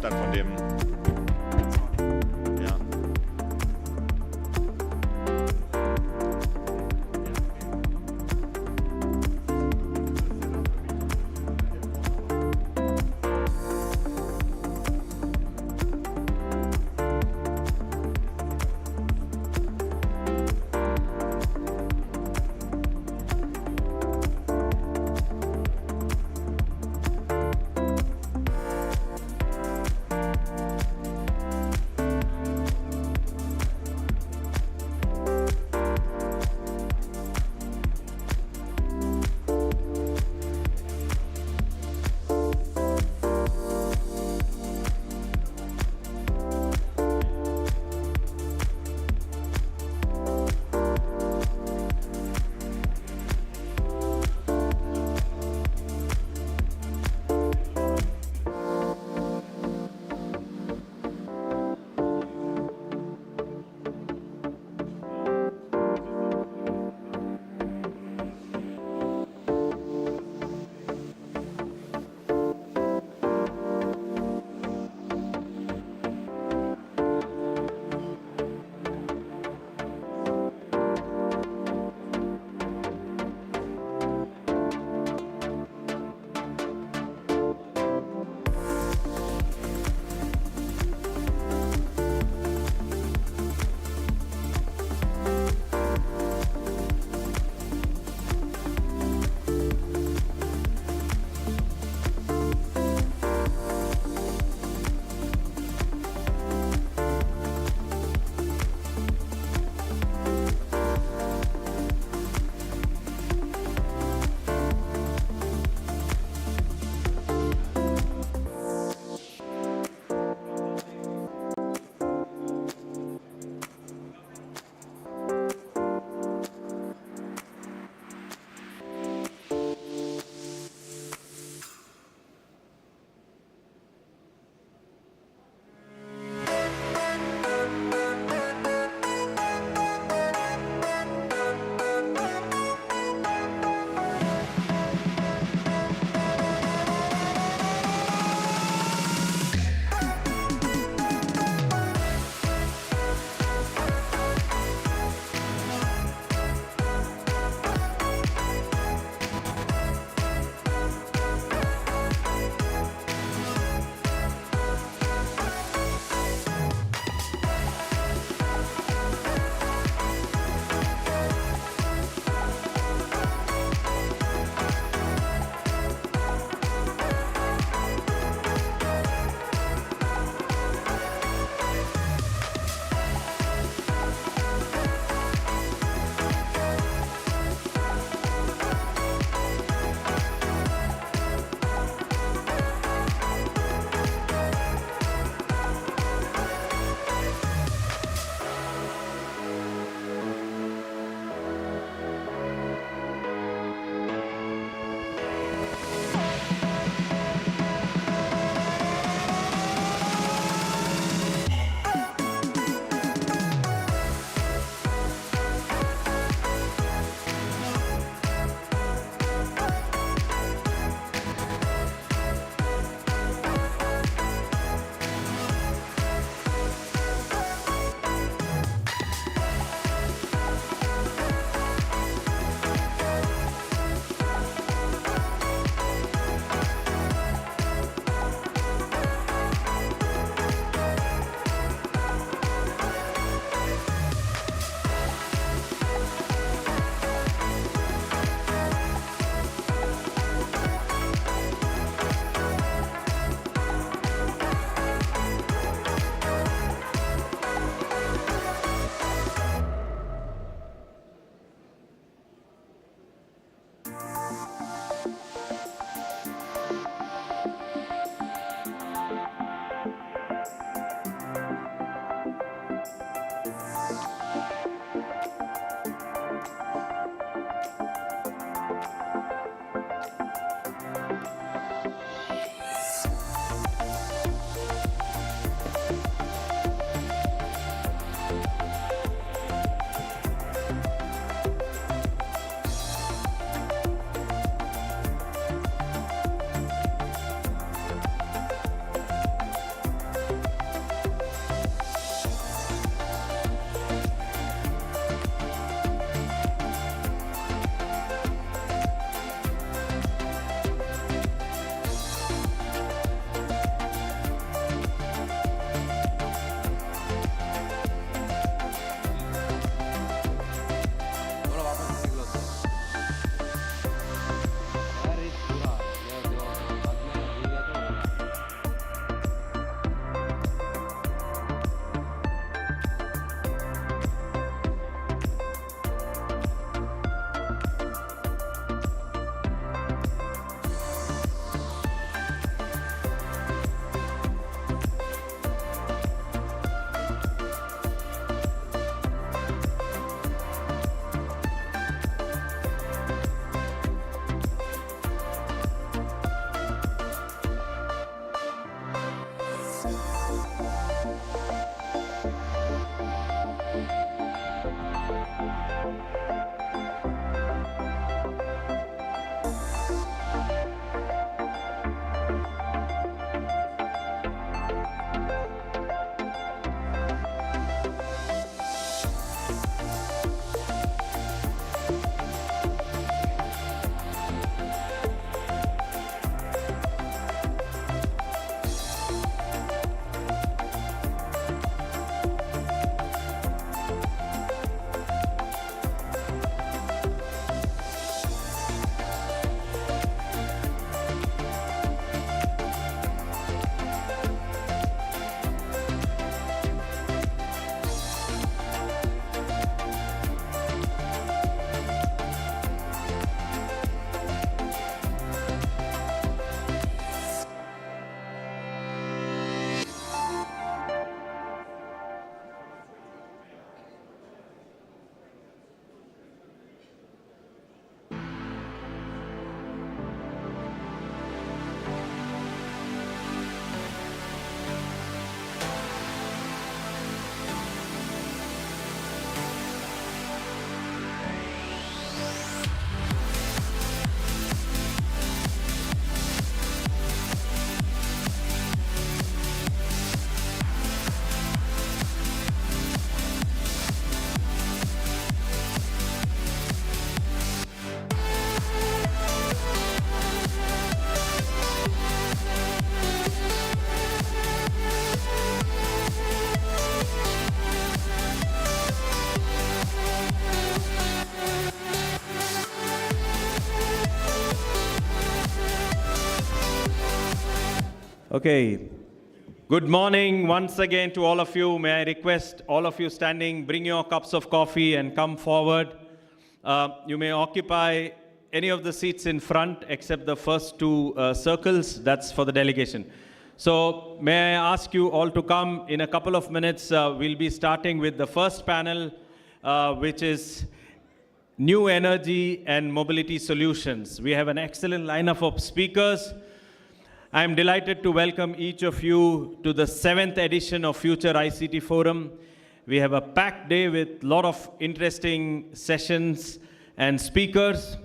dann von dem. Ja. Okay. Good morning once again to all of you. May I request all of you standing, bring your cups of coffee and come forward. You may occupy any of the seats in front except the first two circles. That's for the delegation. So may I ask you all to come in a couple of minutes. We'll be starting with the first panel, which is New Energy and Mobility Solutions. We have an excellent lineup of speakers. I'm delighted to welcome each of you to the 7th edition of Future ICT Forum. We have a packed day with a lot of interesting sessions and speakers.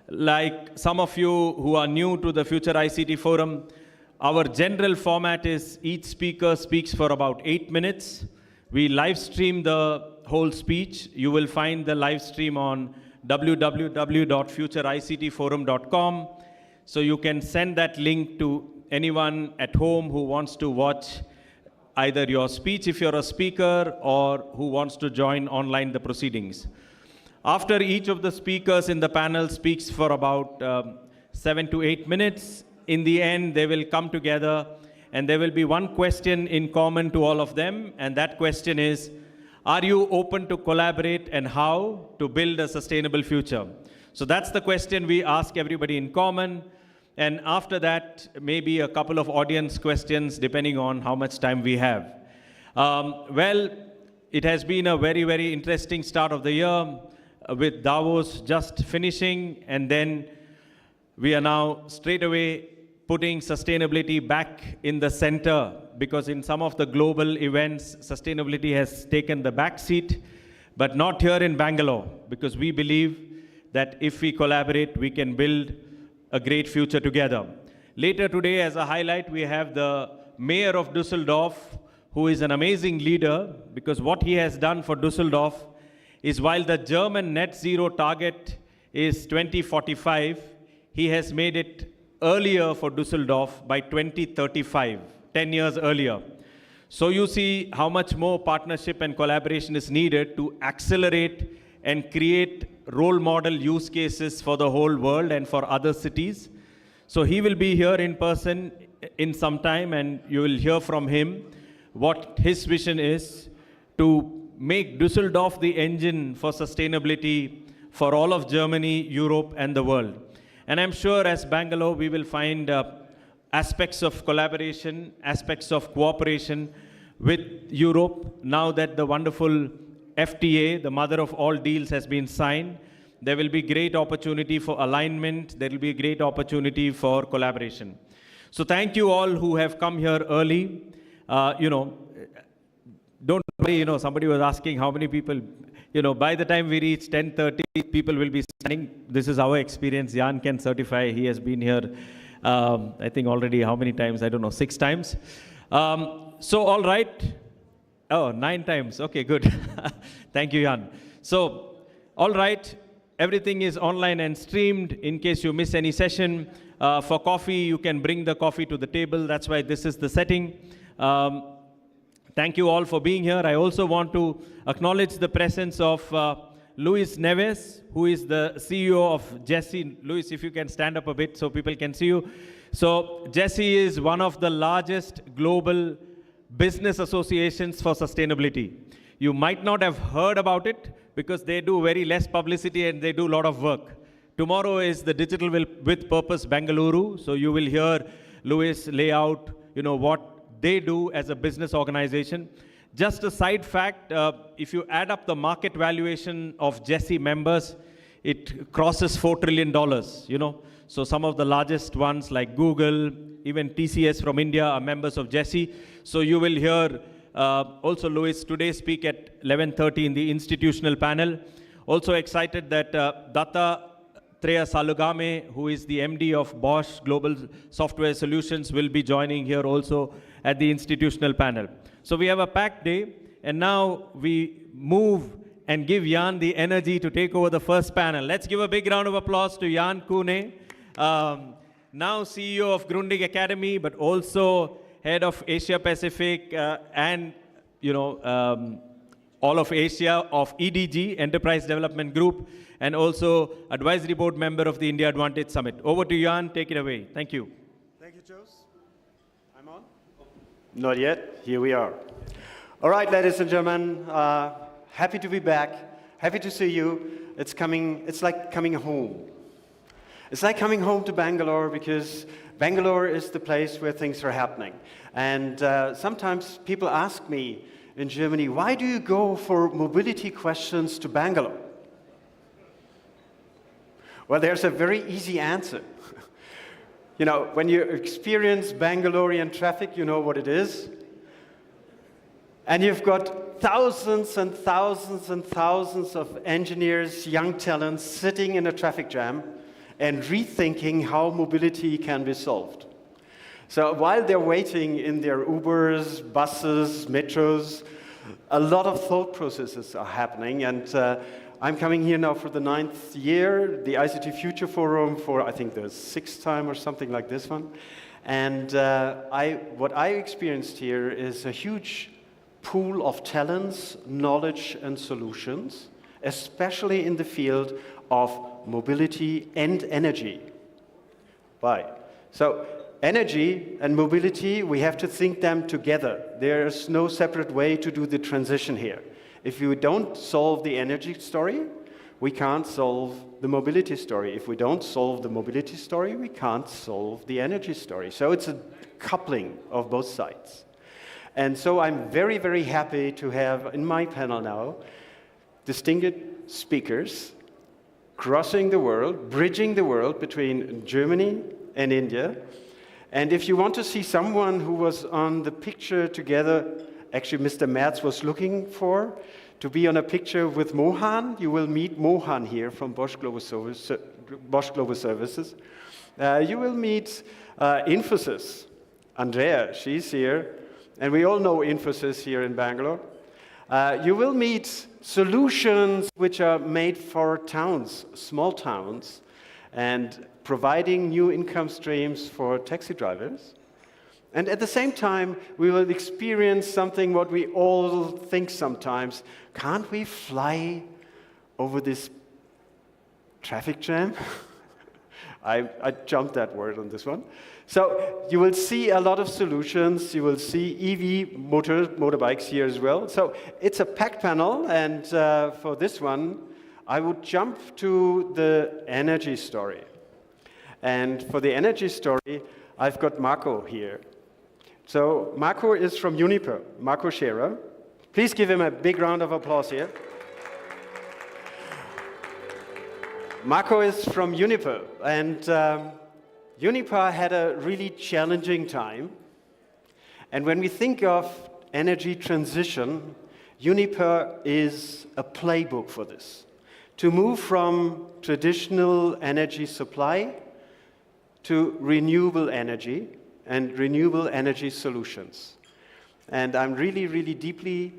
Like some of you who are new to the Future ICT Forum, our general format is each speaker speaks for about 8 minutes. We live stream the whole speech. You will find the live stream on www.futureictforum.com. So you can send that link to anyone at home who wants to watch either your speech if you're a speaker or who wants to join online the proceedings. After each of the speakers in the panel speaks for about 7 to 8 minutes, in the end they will come together and there will be one question in common to all of them, and that question is, are you open to collaborate and how to build a sustainable future? So that's the question we ask everybody in common. And after that, maybe a couple of audience questions, depending on how much time we have. Well, it has been a very, very interesting start of the year with Davos just finishing. And then we are now straight away putting sustainability back in the center, because in some of the global events, sustainability has taken the back seat, but not here in Bangalore, because we believe that if we collaborate, we can build a great future together. Later today, as a highlight, we have the mayor of Düsseldorf, who is an amazing leader, because what he has done for Düsseldorf is, while the German net zero target is 2045, he has made it earlier for Düsseldorf by 2035, 10 years earlier. So you see how much more partnership and collaboration is needed to accelerate and create role model use cases for the whole world and for other cities. So he will be here in person in some time, and you will hear from him what his vision is to make Düsseldorf the engine for sustainability for all of Germany, Europe, and the world. And I'm sure as Bangalore, we will find aspects of collaboration, aspects of cooperation with Europe, now that the wonderful FTA, the mother of all deals, has been signed. There will be great opportunity for alignment. There will be a great opportunity for collaboration. So thank you all who have come here early. Don't worry, somebody was asking how many people, by the time we reach 10:30, people will be standing. This is our experience. Jan can certify. He has been here, I think already how many times? I don't know, 6 times. So all right. Oh, 9 times. Okay, good. Thank you, Jan. So, all right. Everything is online and streamed in case you miss any session. For coffee, you can bring the coffee to the table. That's why this is the setting. Thank you all for being here. I also want to acknowledge the presence of Luis Neves, who is the CEO of Jesse. Luis, if you can stand up a bit so people can see you. So, Jesse is one of the largest global business associations for sustainability. You might not have heard about it because they do very less publicity and they do a lot of work. Tomorrow is the Digital with Purpose Bengaluru, so you will hear Louis lay out, what they do as a business organization. Just a side fact, if you add up the market valuation of Jesse members, it crosses $4 trillion, So some of the largest ones like Google, even TCS from India are members of Jesse. So you will hear also Louis today speak at 11:30 in the institutional panel. Also excited that Dattatreya Salugame, who is the MD of Bosch Global Software Solutions, will be joining here also at the institutional panel. So we have a packed day, and now we move and give Jan the energy to take over the first panel. Let's give a big round of applause to Jan Kune, now CEO of Grundig Academy, but also head of Asia Pacific and all of Asia of EDG, Enterprise Development Group, and also advisory board member of the India Advantage Summit. Over to Jan, take it away. Thank you. Thank you, Jose. I'm on? Not yet. Here we are. All right, ladies and gentlemen, happy to be back. Happy to see you. It's like coming home. It's like coming home to Bangalore because Bangalore is the place where things are happening. And sometimes people ask me in Germany, why do you go for mobility questions to Bangalore? Well, there's a very easy answer. You know, when you experience Bangalorean traffic, you know what it is. And you've got thousands and thousands and thousands of engineers, young talents, sitting in a traffic jam and rethinking how mobility can be solved. So while they're waiting in their Ubers, buses, metros, a lot of thought processes are happening. And I'm coming here now for the 9th year, the ICT Future Forum for, I think, the 6th time or something like this one. And what I experienced here is a huge pool of talents, knowledge, and solutions, especially in the field of mobility and energy. Why? So energy and mobility, we have to think them together. There's no separate way to do the transition here. If we don't solve the energy story, we can't solve the mobility story. If we don't solve the mobility story, we can't solve the energy story. So it's a coupling of both sides. And so I'm very, very happy to have in my panel now distinguished speakers crossing the world, bridging the world between Germany and India. And if you want to see someone who was on the picture together, actually Mr. Merz was looking for, to be on a picture with Mohan, you will meet Mohan here from Bosch Global Services. You will meet Infosys. Andrea, she's here. And we all know Infosys here in Bangalore. You will meet solutions which are made for towns, small towns, and providing new income streams for taxi drivers. And at the same time, we will experience something what we all think sometimes. Can't we fly over this traffic jam? I jumped that word on this one. So you will see a lot of solutions. You will see EV motorbikes here as well. So it's a packed panel, and for this one, I would jump to the energy story. And for the energy story, I've got Marco here. So Marco is from Uniper, Marco Scherer. Please give him a big round of applause here. Marco is from Uniper, and Uniper had a really challenging time. And when we think of energy transition, Uniper is a playbook for this. To move from traditional energy supply to renewable energy and renewable energy solutions. And I'm really, really deeply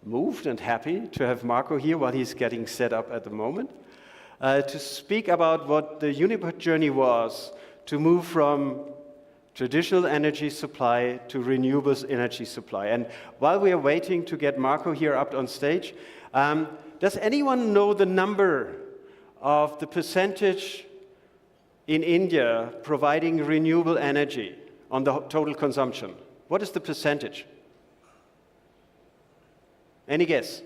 moved and happy to have Marco here while he's getting set up at the moment, to speak about what the Uniper journey was to move from traditional energy supply to renewables energy supply. And while we are waiting to get Marco here up on stage, does anyone know the number of the percentage in India providing renewable energy on the total consumption? What is the percentage? Any guess?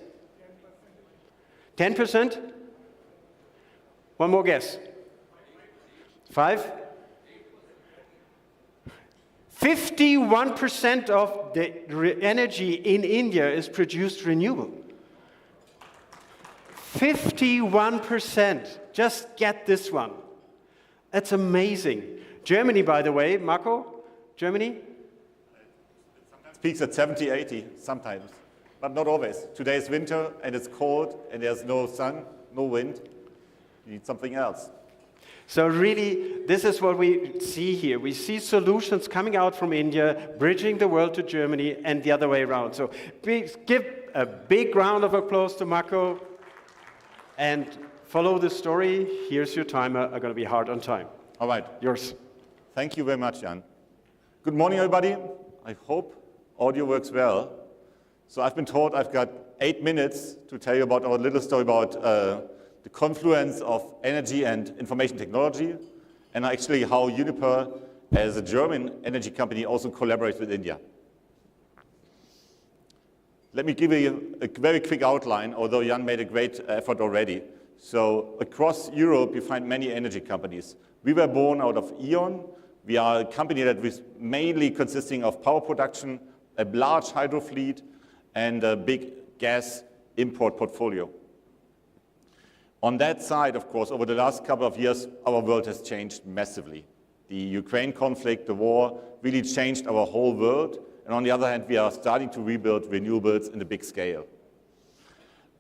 10%? One more guess. 5? 51% of the energy in India is produced renewable. 51%. Just get this one. That's amazing. Germany, by the way, Marco, Germany? Sometimes peaks at 70, 80, sometimes, but not always. Today is winter and it's cold and there's no sun, no wind. You need something else. So really, this is what we see here. We see solutions coming out from India, bridging the world to Germany, and the other way around. So please give a big round of applause to Marco, and follow the story. Here's your timer. I'm going to be hard on time. All right. Yours. Thank you very much, Jan. Good morning, everybody. I hope audio works well. So I've been told I've got 8 minutes to tell you about our little story about the confluence of energy and information technology, and actually how Uniper as a German energy company, also collaborates with India. Let me give you a very quick outline, although Jan made a great effort already. So across Europe, you find many energy companies. We were born out of E.ON. We are a company that is mainly consisting of power production, a large hydro fleet, and a big gas import portfolio. On that side, of course, over the last couple of years, our world has changed massively. The Ukraine conflict, the war, really changed our whole world. And on the other hand, we are starting to rebuild renewables in a big scale.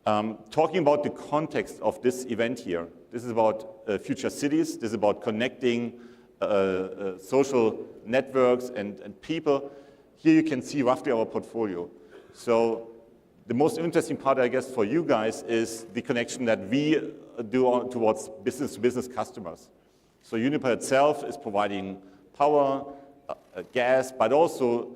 Talking about the context of this event here, this is about future cities, this is about connecting social networks and people. Here you can see roughly our portfolio. So the most interesting part, I guess, for you guys is the connection that we do towards business-to-business customers. So Uniper itself is providing power, gas, but also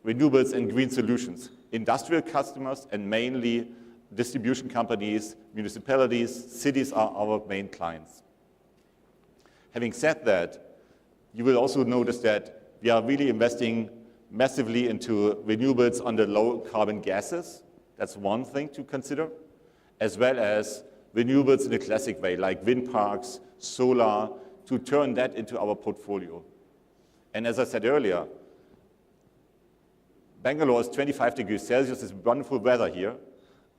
renewables and green solutions. Industrial customers and mainly distribution companies, municipalities, cities are our main clients. Having said that, you will also notice that we are really investing massively into renewables under low carbon gases. That's one thing to consider, as well as renewables in a classic way, like wind parks, solar, to turn that into our portfolio. And as I said earlier, Bangalore is 25 degrees Celsius, it's wonderful weather here.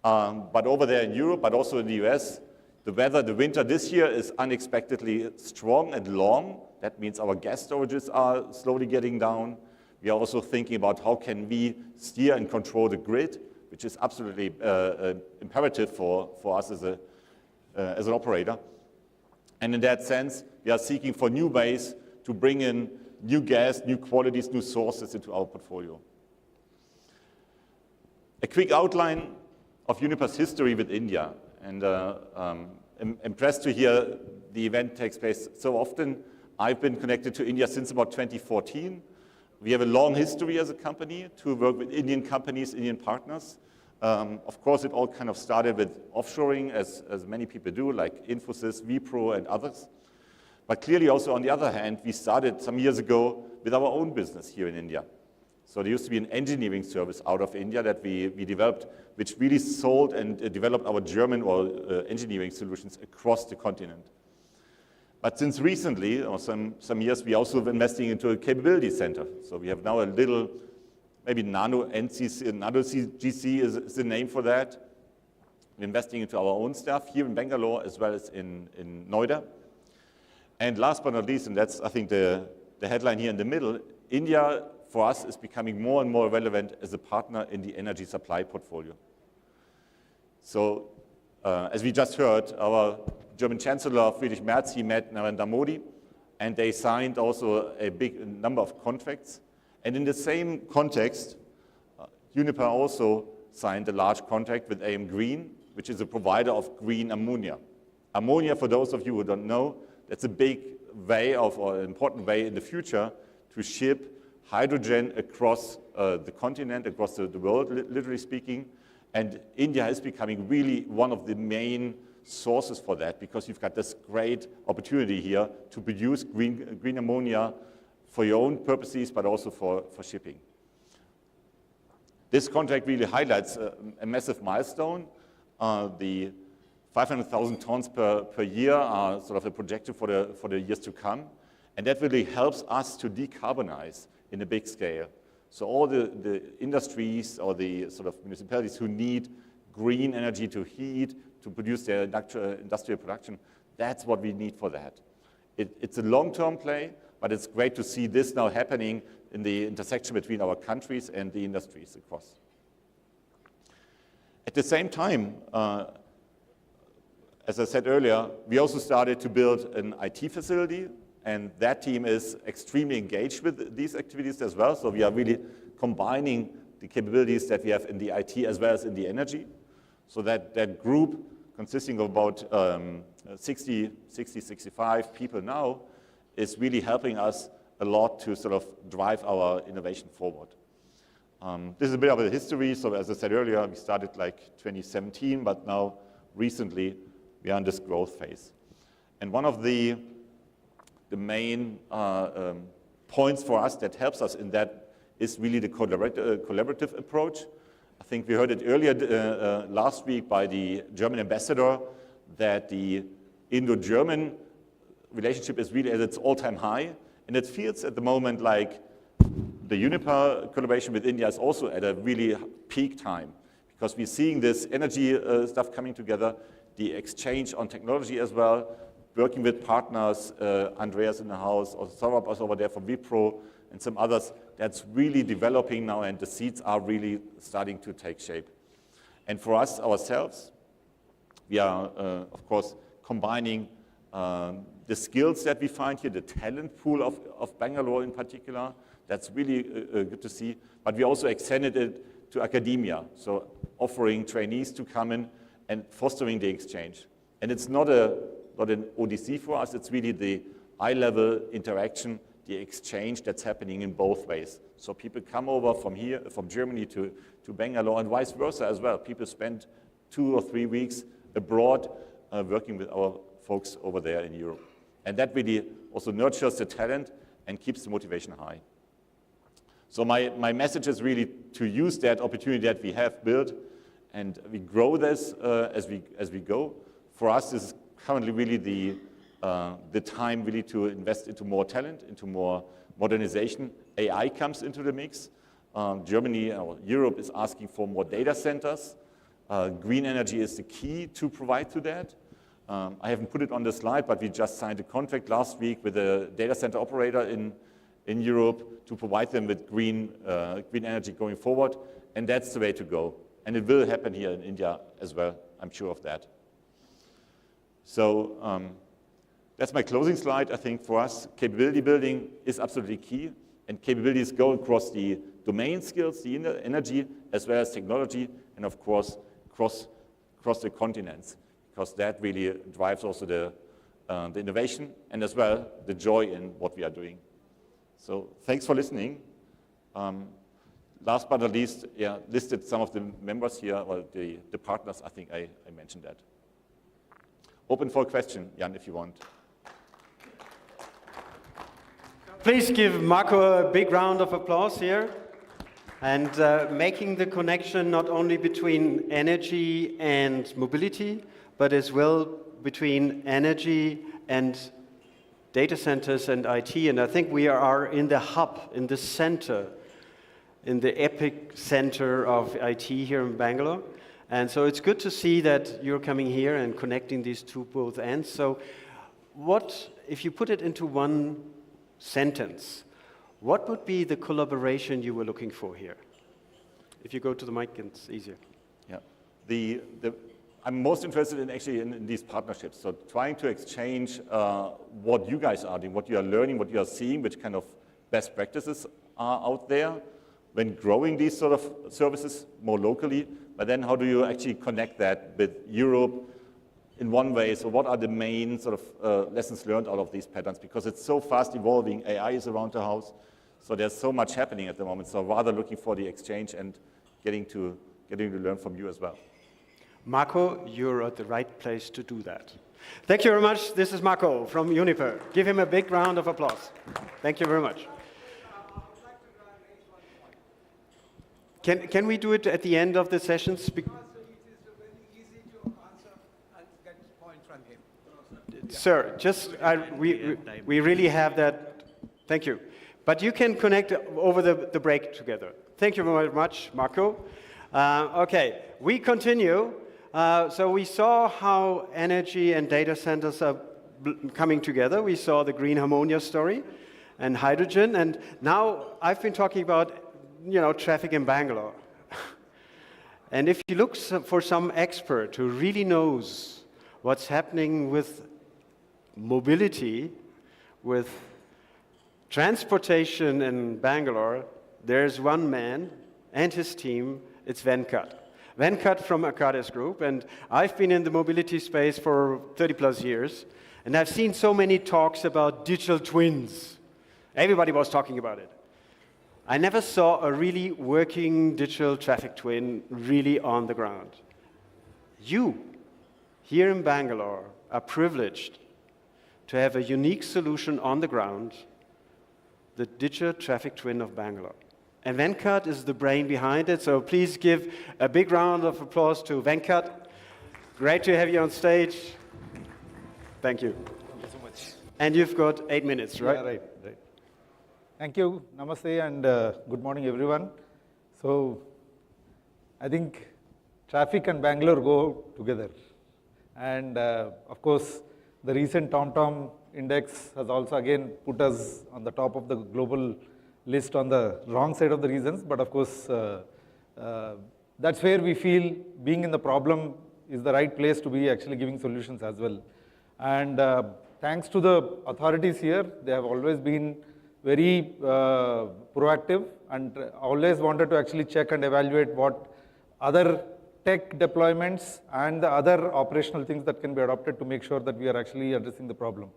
But over there in Europe, but also in the US, the winter this year is unexpectedly strong and long. That means our gas storages are slowly getting down. We are also thinking about how can we steer and control the grid, which is absolutely imperative for us as an operator. And in that sense, we are seeking for new ways to bring in new gas, new qualities, new sources into our portfolio. A quick outline of Uniper's history with India. And I'm impressed to hear the event takes place so often. I've been connected to India since about 2014. We have a long history as a company to work with Indian companies, Indian partners. Of course, it all kind of started with offshoring, as many people do, like Infosys, Wipro, and others. But clearly also, on the other hand, we started some years ago with our own business here in India. So there used to be an engineering service out of India that we developed, which really sold and developed our German engineering solutions across the continent. But since recently, or some years, we also have investing into a capability center. So we have now a little, maybe Nano GC is the name for that. We're investing into our own stuff here in Bangalore as well as in Noida. And last but not least, and that's I think the headline here in the middle, India for us is becoming more and more relevant as a partner in the energy supply portfolio. So as we just heard, our German Chancellor Friedrich Merz, he met Narendra Modi, and they signed also a big number of contracts. And in the same context, Uniper also signed a large contract with AM Green, which is a provider of green ammonia. Ammonia, for those of you who don't know, that's a big way or an important way in the future to ship hydrogen across the continent, across the world, literally speaking. And India is becoming really one of the main sources for that, because you've got this great opportunity here to produce green ammonia for your own purposes, but also for shipping. This contract really highlights a massive milestone. The 500,000 tons per year are sort of a projection for the years to come. And that really helps us to decarbonize in a big scale. So all the industries or the sort of municipalities who need green energy to heat, to produce their industrial production, that's what we need for that. It's a long-term play, but it's great to see this now happening in the intersection between our countries and the industries across. At the same time, as I said earlier, we also started to build an IT facility, and that team is extremely engaged with these activities as well. So we are really combining the capabilities that we have in the IT as well as in the energy. So that group, consisting of about 65 people now, is really helping us a lot to sort of drive our innovation forward. This is a bit of a history. So as I said earlier, we started like 2017, but now recently we are in this growth phase. And one of the main points for us that helps us in that is really the collaborative approach. I think we heard it earlier last week by the German ambassador that the Indo-German relationship is really at its all-time high, and it feels at the moment like the Uniper collaboration with India is also at a really peak time, because we're seeing this energy stuff coming together, the exchange on technology as well, working with partners, Andreas in the house, or Saurabh is over there from Wipro, and some others, that's really developing now, and the seeds are really starting to take shape. And for us ourselves, we are, of course, combining the skills that we find here, the talent pool of Bangalore in particular. That's really good to see. But we also extended it to academia, so offering trainees to come in and fostering the exchange. And it's not an ODC for us, it's really the eye-level interaction, the exchange that's happening in both ways. So people come over from here, from Germany to Bangalore, and vice versa as well. People spend 2 or 3 weeks abroad working with our folks over there in Europe. And that really also nurtures the talent and keeps the motivation high. So my message is really to use that opportunity that we have built, and we grow this as we go. For us, this is currently really the time really to invest into more talent, into more modernization. AI comes into the mix. Germany or Europe is asking for more data centers. Green energy is the key to provide to that. I haven't put it on the slide, but we just signed a contract last week with a data center operator in Europe to provide them with green energy going forward, and that's the way to go. And it will happen here in India as well, I'm sure of that. So that's my closing slide. I think for us, capability building is absolutely key, and capabilities go across the domain skills, the energy, as well as technology, and of course, across the continents, because that really drives also the innovation and as well the joy in what we are doing. So thanks for listening. Last but not least, listed some of the members here, or the partners. I think I mentioned that. Open for a question, Jan, if you want. Please give Marco a big round of applause here. And making the connection not only between energy and mobility, but as well between energy and data centers and IT. And I think we are in the hub, in the center, in the epic center of IT here in Bangalore. And so it's good to see that you're coming here and connecting these two both ends. So what, if you put it into one sentence, what would be the collaboration you were looking for here? If you go to the mic, it's easier. Yeah, I'm most interested in actually in these partnerships. So trying to exchange what you guys are doing, what you are learning, what you are seeing, which kind of best practices are out there when growing these sort of services more locally. But then how do you actually connect that with Europe in one way? So what are the main sort of lessons learned out of these patterns? Because it's so fast evolving, AI is around the house. So there's so much happening at the moment. So rather looking for the exchange and getting to learn from you as well. Marco, you're at the right place to do that. Thank you very much. This is Marco from Uniper. Give him a big round of applause. Thank you very much. Can we do it at the end of the sessions? It is very easy to answer and get point from him. Sir, we really have that. Thank you. But you can connect over the break together. Thank you very much, Marco. Okay, we continue. So we saw how energy and data centers are coming together. We saw the green ammonia story and hydrogen. And now I've been talking about, traffic in Bangalore. And if you look for some expert who really knows what's happening with mobility, with transportation in Bangalore, there's one man and his team. It's Venkat. Venkat from Arcadis Group, and I've been in the mobility space for 30 plus years, and I've seen so many talks about digital twins. Everybody was talking about it. I never saw a really working digital traffic twin really on the ground. You, here in Bangalore, are privileged to have a unique solution on the ground the digital traffic twin of Bangalore. And Venkat is the brain behind it, so please give a big round of applause to Venkat. Great to have you on stage. Thank you. Thank you so much. And you've got 8 minutes, right? Yeah, right. Thank you. Namaste and good morning, everyone. So, I think traffic and Bangalore go together. And of course, the recent TomTom index has also again put us on the top of the global list on the wrong side of the reasons. But of course, that's where we feel being in the problem is the right place to be actually giving solutions as well. And thanks to the authorities here, they have always been very proactive and always wanted to actually check and evaluate what other tech deployments and the other operational things that can be adopted to make sure that we are actually addressing the problem.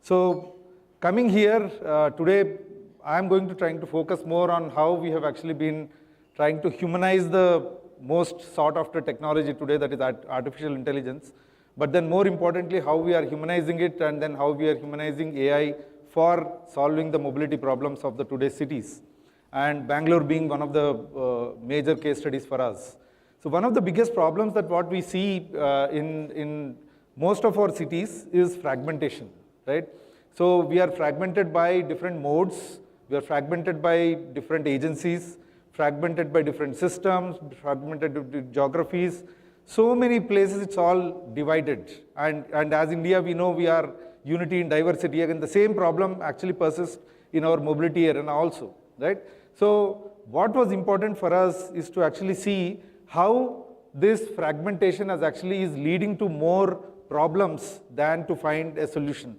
So coming here today, I'm going to trying to focus more on how we have actually been trying to humanize the most sought after technology today, that is artificial intelligence. But then more importantly, how we are humanizing it and then how we are humanizing AI for solving the mobility problems of the today's cities. And Bangalore being one of the major case studies for us. So one of the biggest problems that what we see in most of our cities is fragmentation, right? So we are fragmented by different modes, we are fragmented by different agencies, fragmented by different systems, fragmented by geographies. So many places it's all divided. And as India, we know we are unity in diversity. Again, the same problem actually persists in our mobility arena also, right? So what was important for us is to actually see how this fragmentation is leading to more problems than to find a solution.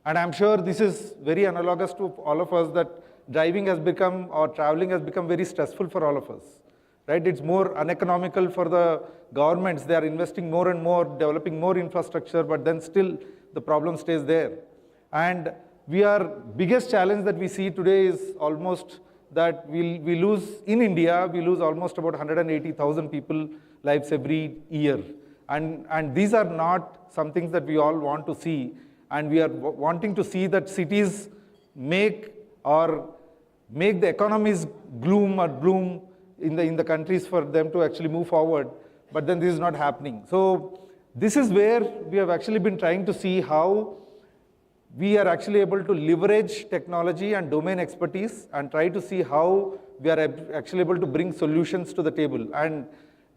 And I'm sure this is very analogous to all of us, that driving has become, or traveling has become very stressful for all of us, right? It's more uneconomical for the governments. They are investing more and more, developing more infrastructure, but then still the problem stays there. And biggest challenge that we see today is almost that we lose, in India, we lose almost about 180,000 people lives every year. And these are not some things that we all want to see. And we are wanting to see that cities make the economies bloom in the countries for them to actually move forward. But then this is not happening. So this is where we have actually been trying to see how we are actually able to leverage technology and domain expertise and try to see how we are actually able to bring solutions to the table. And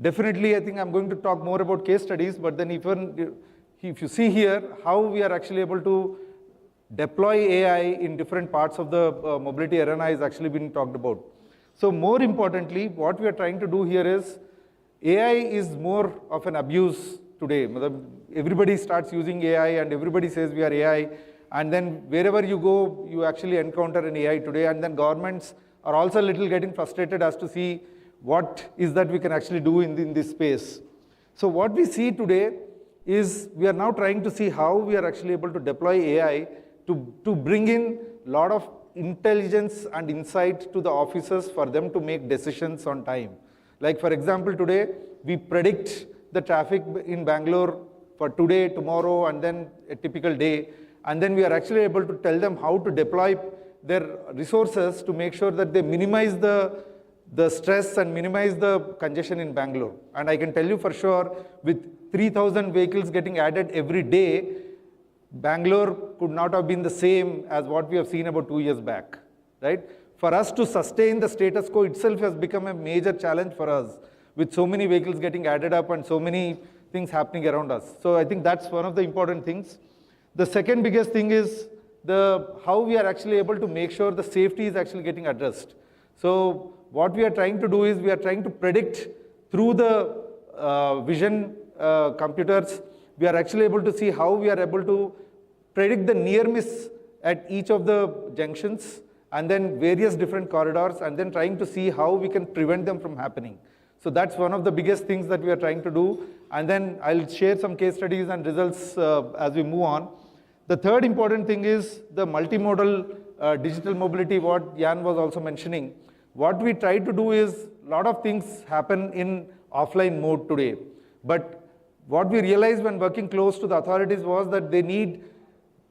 definitely, I think I'm going to talk more about case studies, but then if you see here, how we are actually able to deploy AI in different parts of the mobility arena is actually being talked about. So more importantly, what we are trying to do here is, AI is more of an abuse today. Everybody starts using AI and everybody says we are AI. And then wherever you go, you actually encounter an AI today. And then governments are also a little getting frustrated as to see what is that we can actually do in this space. So what we see today is we are now trying to see how we are actually able to deploy AI to bring in a lot of intelligence and insight to the officers for them to make decisions on time. Like for example, today we predict the traffic in Bangalore for today, tomorrow, and then a typical day. And then we are actually able to tell them how to deploy their resources to make sure that they minimize the stress and minimize the congestion in Bangalore. And I can tell you for sure, with 3,000 vehicles getting added every day, Bangalore could not have been the same as what we have seen about 2 years back, right? For us to sustain the status quo itself has become a major challenge for us, with so many vehicles getting added up and so many things happening around us. So I think that's one of the important things. The second biggest thing is how we are actually able to make sure the safety is actually getting addressed. So what we are trying to do is we are trying to predict through the vision computers. We are actually able to see how we are able to predict the near miss at each of the junctions and then various different corridors, and then trying to see how we can prevent them from happening. So that's one of the biggest things that we are trying to do. And then I'll share some case studies and results as we move on. The third important thing is the multimodal digital mobility, what Jan was also mentioning. What we try to do is, a lot of things happen in offline mode today. But what we realized when working close to the authorities was that they need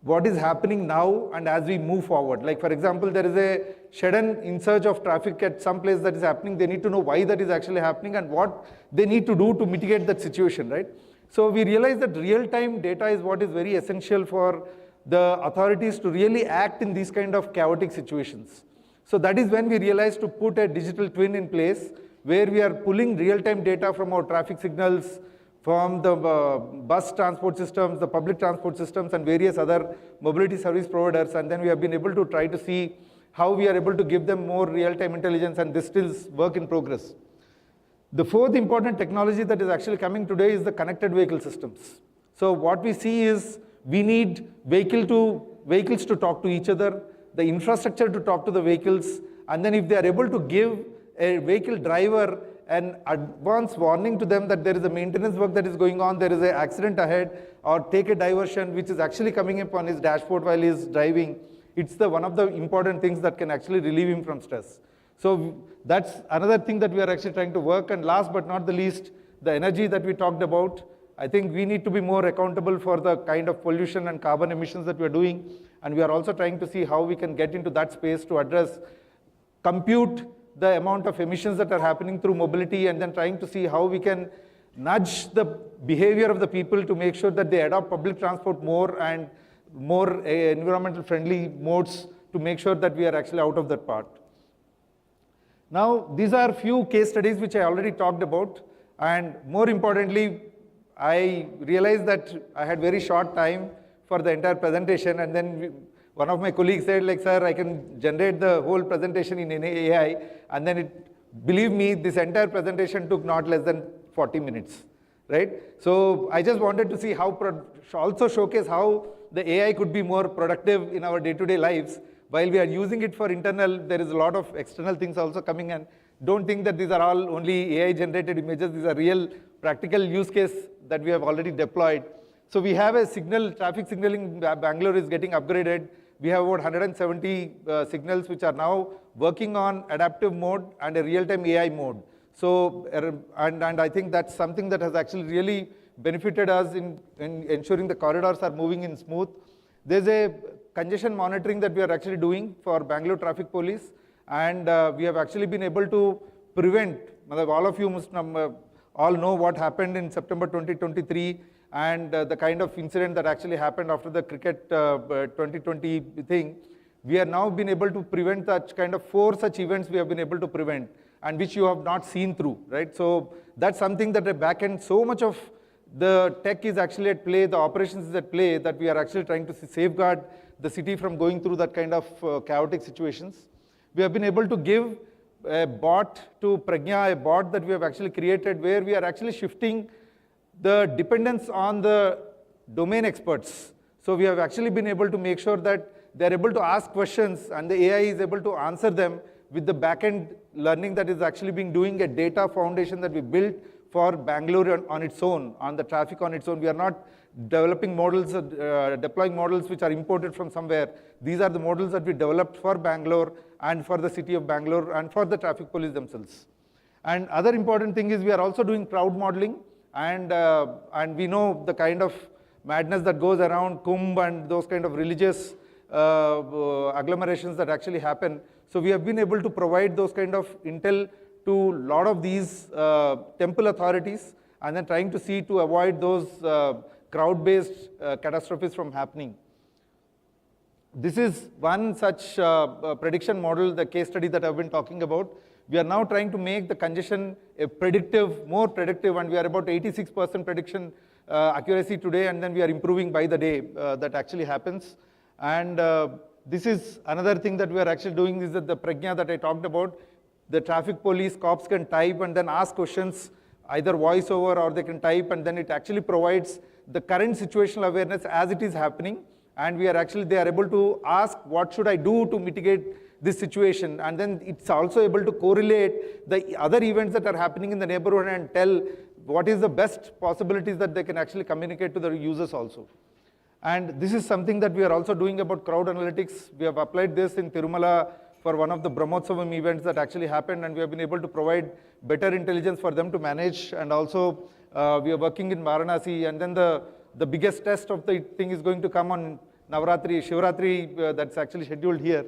what is happening now and as we move forward. Like for example, there is a sudden surge of traffic at some place that is happening. They need to know why that is actually happening and what they need to do to mitigate that situation, right? So we realize that real-time data is what is very essential for the authorities to really act in these kind of chaotic situations. So that is when we realized to put a digital twin in place where we are pulling real-time data from our traffic signals, from the bus transport systems, the public transport systems, and various other mobility service providers, and then we have been able to try to see how we are able to give them more real-time intelligence, and this still is work in progress. The fourth important technology that is actually coming today is the connected vehicle systems. So what we see is we need vehicles to talk to each other, the infrastructure to talk to the vehicles, and then if they are able to give a vehicle driver an advance warning to them that there is a maintenance work that is going on, there is an accident ahead, or take a diversion which is actually coming up on his dashboard while he is driving, it's one of the important things that can actually relieve him from stress. So that's another thing that we are actually trying to work. And last but not the least, the energy that we talked about. I think we need to be more accountable for the kind of pollution and carbon emissions that we are doing. And we are also trying to see how we can get into that space to address, compute the amount of emissions that are happening through mobility, and then trying to see how we can nudge the behavior of the people to make sure that they adopt public transport more and more environmental friendly modes to make sure that we are actually out of that part. Now, these are few case studies which I already talked about, and more importantly, I realized that I had very short time for the entire presentation, and then one of my colleagues said, like, sir, I can generate the whole presentation in AI, and then believe me, this entire presentation took not less than 40 minutes, right? So I just wanted to see how, also showcase how the AI could be more productive in our day-to-day lives. While we are using it for internal, there is a lot of external things also coming, and don't think that these are all only AI-generated images. These are real practical use case that we have already deployed. So we have a traffic signaling Bangalore is getting upgraded. We have about 170 signals which are now working on adaptive mode and a real-time AI mode. So, and I think that's something that has actually really benefited us in ensuring the corridors are moving in smooth. There's a congestion monitoring that we are actually doing for Bangalore Traffic Police, and we have actually been able to prevent, all of you must all know what happened in September 2023, and the kind of incident that actually happened after the cricket 2020 thing. We have now been able to prevent that kind of 4 such events we have been able to prevent, and which you have not seen through, right? So that's something that at back end, so much of the tech is actually at play, the operations is at play, that we are actually trying to safeguard the city from going through that kind of chaotic situations. We have been able to give a bot to Pragya, a bot that we have actually created, where we are actually shifting the dependence on the domain experts. So we have actually been able to make sure that they're able to ask questions and the AI is able to answer them with the back-end learning that is actually being doing a data foundation that we built for Bangalore on its own, on the traffic on its own. We are not developing models, deploying models which are imported from somewhere. These are the models that we developed for Bangalore and for the city of Bangalore and for the traffic police themselves. And other important thing is we are also doing crowd modeling, and we know the kind of madness that goes around Kumbh and those kind of religious agglomerations that actually happen. So we have been able to provide those kind of intel to a lot of these temple authorities, and then trying to see to avoid those crowd-based catastrophes from happening. This is one such prediction model, the case study that I've been talking about. We are now trying to make the congestion more predictive, and we are about 86% prediction accuracy today, and then we are improving by the day that actually happens. And this is another thing that we are actually doing, is that the Pragya that I talked about. The traffic police cops can type and then ask questions, either voice over or they can type, and then it actually provides the current situational awareness as it is happening. And they are able to ask, what should I do to mitigate this situation? And then it's also able to correlate the other events that are happening in the neighborhood and tell what is the best possibilities that they can actually communicate to the users also. And this is something that we are also doing about crowd analytics. We have applied this in Tirumala for one of the Brahmotsavam events that actually happened, and we have been able to provide better intelligence for them to manage. And also we are working in Varanasi, and then the biggest test of the thing is going to come on Navratri, Shivratri that's actually scheduled here.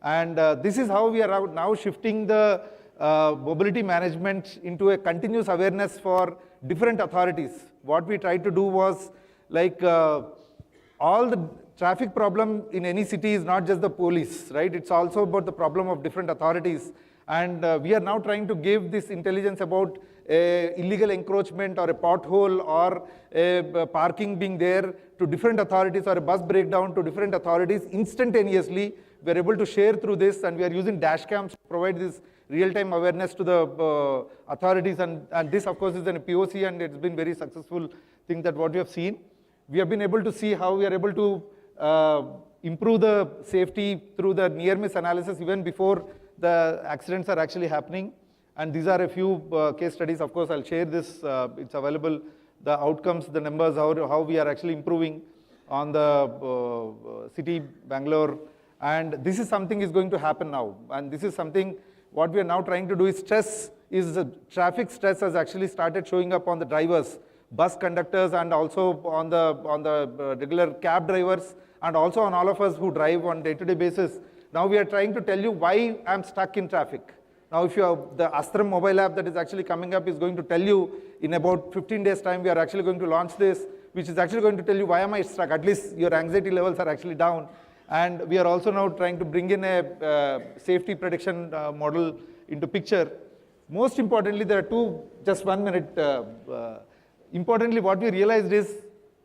And this is how we are now shifting the mobility management into a continuous awareness for different authorities. What we tried to do was like all the traffic problem in any city is not just the police, right? It's also about the problem of different authorities. And we are now trying to give this intelligence about illegal encroachment or a pothole or a parking being there to different authorities or a bus breakdown to different authorities instantaneously. We are able to share through this, and we are using dash cams to provide this real-time awareness to the authorities. And this, of course, is a POC, and it's been very successful thing that what we have seen. We have been able to see how we are able to improve the safety through the near-miss analysis even before the accidents are actually happening. And these are a few case studies. Of course, I'll share this. It's available. The outcomes, the numbers, how we are actually improving on the city, Bangalore. And this is something is going to happen now. And this is something, what we are now trying to do is traffic stress has actually started showing up on the drivers, bus conductors, and also on the regular cab drivers, and also on all of us who drive on day-to-day basis. Now we are trying to tell you why I'm stuck in traffic. Now if you have the Astram mobile app that is actually coming up is going to tell you in about 15 days time we are actually going to launch this, which is actually going to tell you why am I stuck. At least your anxiety levels are actually down. And we are also now trying to bring in a safety prediction model into picture. Most importantly, there are two, just 1 minute. Importantly, what we realized is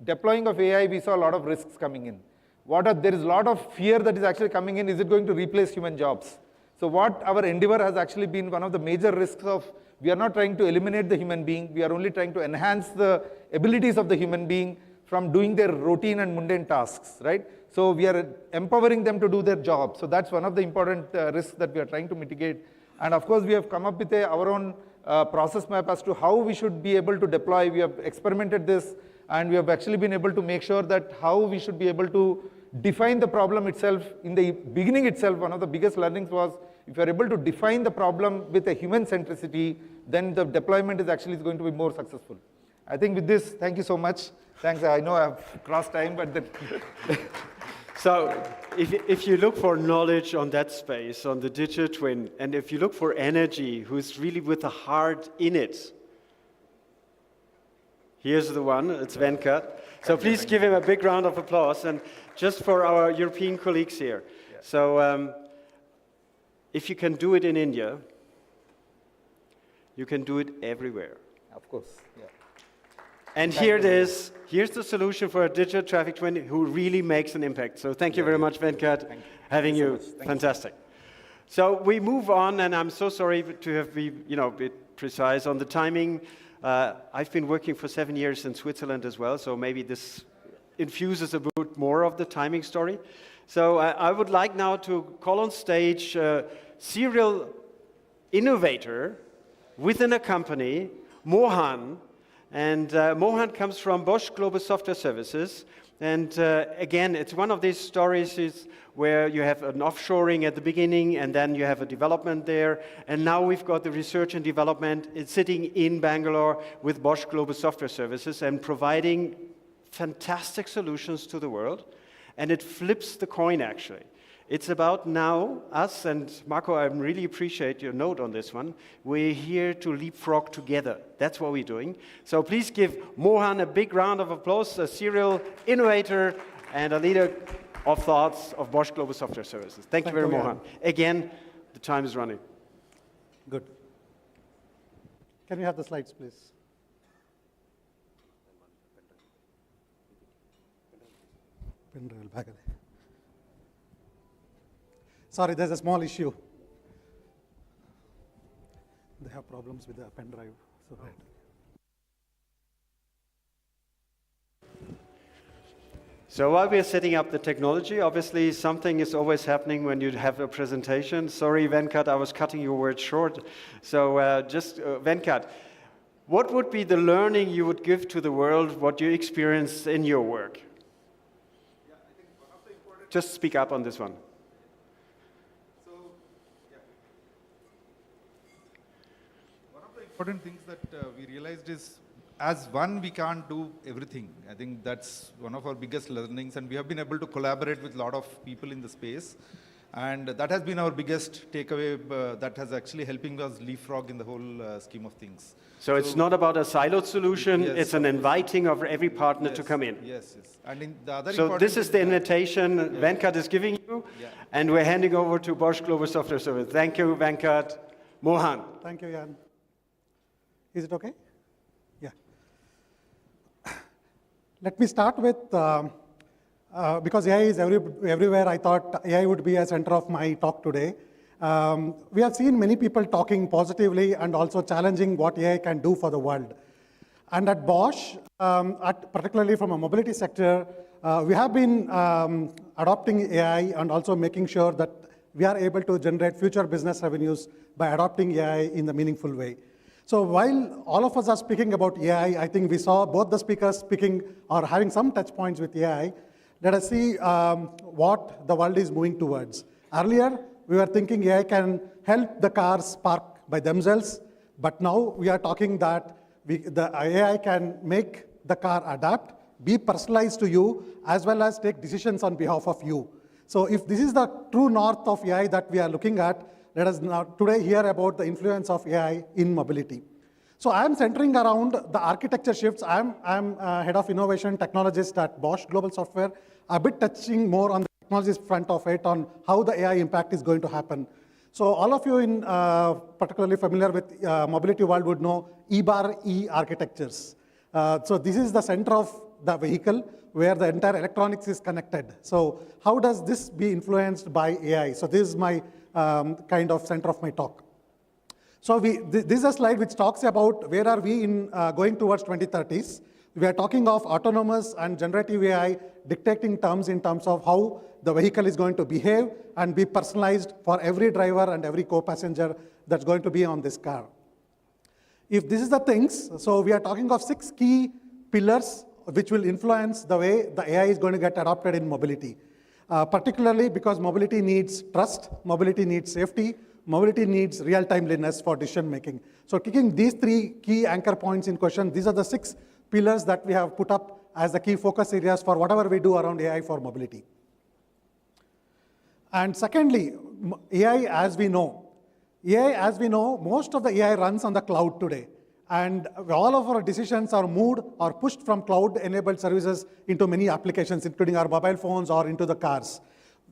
deploying of AI, we saw a lot of risks coming in. There is a lot of fear that is actually coming in. Is it going to replace human jobs? So what our endeavor has actually been one of the major risks of, we are not trying to eliminate the human being, we are only trying to enhance the abilities of the human being from doing their routine and mundane tasks, right? So we are empowering them to do their job. So that's one of the important risks that we are trying to mitigate. And of course, we have come up with our own process map as to how we should be able to deploy. We have experimented this, and we have actually been able to make sure that how we should be able to define the problem itself. In the beginning itself, one of the biggest learnings was, if you are able to define the problem with a human centricity, then the deployment is actually going to be more successful. I think with this, thank you so much. Thanks, I know I've crossed time, but then So if you look for knowledge on that space, on the digital twin, and if you look for energy, who's really with the heart in it, here's the one, it's Venkat. So please give him a big round of applause, and just for our European colleagues here. Yeah. So if you can do it in India, you can do it everywhere. of course, yeah. And here it is. Here's the solution for a digital traffic twin who really makes an impact. So thank you very much, Venkat, having you. Fantastic. So we move on, and I'm so sorry to have been, a bit precise on the timing. I've been working for 7 years in Switzerland as well, so maybe this infuses a bit more of the timing story. So I would like now to call on stage serial innovator within a company, Mohan. And Mohan comes from Bosch Global Software Services. And again, it's one of these stories where you have an offshoring at the beginning, and then you have a development there. And now we've got the research and development. It's sitting in Bangalore with Bosch Global Software Services and providing fantastic solutions to the world. And it flips the coin, actually. It's about now, us, and Marco, I really appreciate your note on this one. We're here to leapfrog together. That's what we're doing. So please give Mohan a big round of applause, a serial innovator and a leader of thoughts of Bosch Global Software Services. Thank you very much, Mohan. Again, the time is running. Good. Can we have the slides, please? Sorry, there's a small issue. They have problems with the pen drive. So that. So while we are setting up the technology, obviously something is always happening when you have a presentation. Sorry, Venkat, I was cutting your words short. So Venkat, what would be the learning you would give to the world, what you experienced in your work? Yeah, I think one of the important Just speak up on this one. One of the important things that we realized is as one, we can't do everything. I think that's one of our biggest learnings, and we have been able to collaborate with a lot of people in the space. And that has been our biggest takeaway that has actually helping us leapfrog in the whole scheme of things. So it's not about a siloed solution, Yes, it's an inviting of every partner to Yes, come in. Yes, yes. And in the other So important this is the thing that- invitation Venkat is giving you, Yeah. and we're handing over to Bosch Global Software Service. Thank you, Venkat. Mohan. Thank you, Jan. Is it okay? Yeah. Let me start with, because AI is everywhere, I thought AI would be a center of my talk today. We have seen many people talking positively and also challenging what AI can do for the world. And at Bosch, particularly from a mobility sector, we have been adopting AI and also making sure that we are able to generate future business revenues by adopting AI in a meaningful way. So while all of us are speaking about AI, I think we saw both the speakers speaking or having some touch points with AI. Let us see what the world is moving towards. Earlier, we were thinking AI can help the cars park by themselves, but now we are talking that the AI can make the car adapt, be personalized to you, as well as take decisions on behalf of you. So if this is the true north of AI that we are looking at, let us now today hear about the influence of AI in mobility. So I'm centering around the architecture shifts. I'm head of innovation technologist at Bosch Global Software, a bit touching more on the technologies front of it, on how the AI impact is going to happen. So all of you in particularly familiar with mobility world would know E-bar E architectures. So this is the center of the vehicle where the entire electronics is connected. So how does this be influenced by AI? So this is my kind of center of my talk. So this is a slide which talks about where are we in going towards 2030s. We are talking of autonomous and generative AI dictating terms in terms of how the vehicle is going to behave and be personalized for every driver and every co-passenger that's going to be on this car. If this is the things, so we are talking of 6 key pillars which will influence the way the AI is going to get adopted in mobility. Particularly because mobility needs trust, mobility needs safety, mobility needs real-timeliness for decision making. So taking these 3 key anchor points in question, these are the 6 pillars that we have put up as the key focus areas for whatever we do around AI for mobility. And secondly, AI as we know, most of the AI runs on the cloud today. And all of our decisions are moved or pushed from cloud-enabled services into many applications, including our mobile phones or into the cars.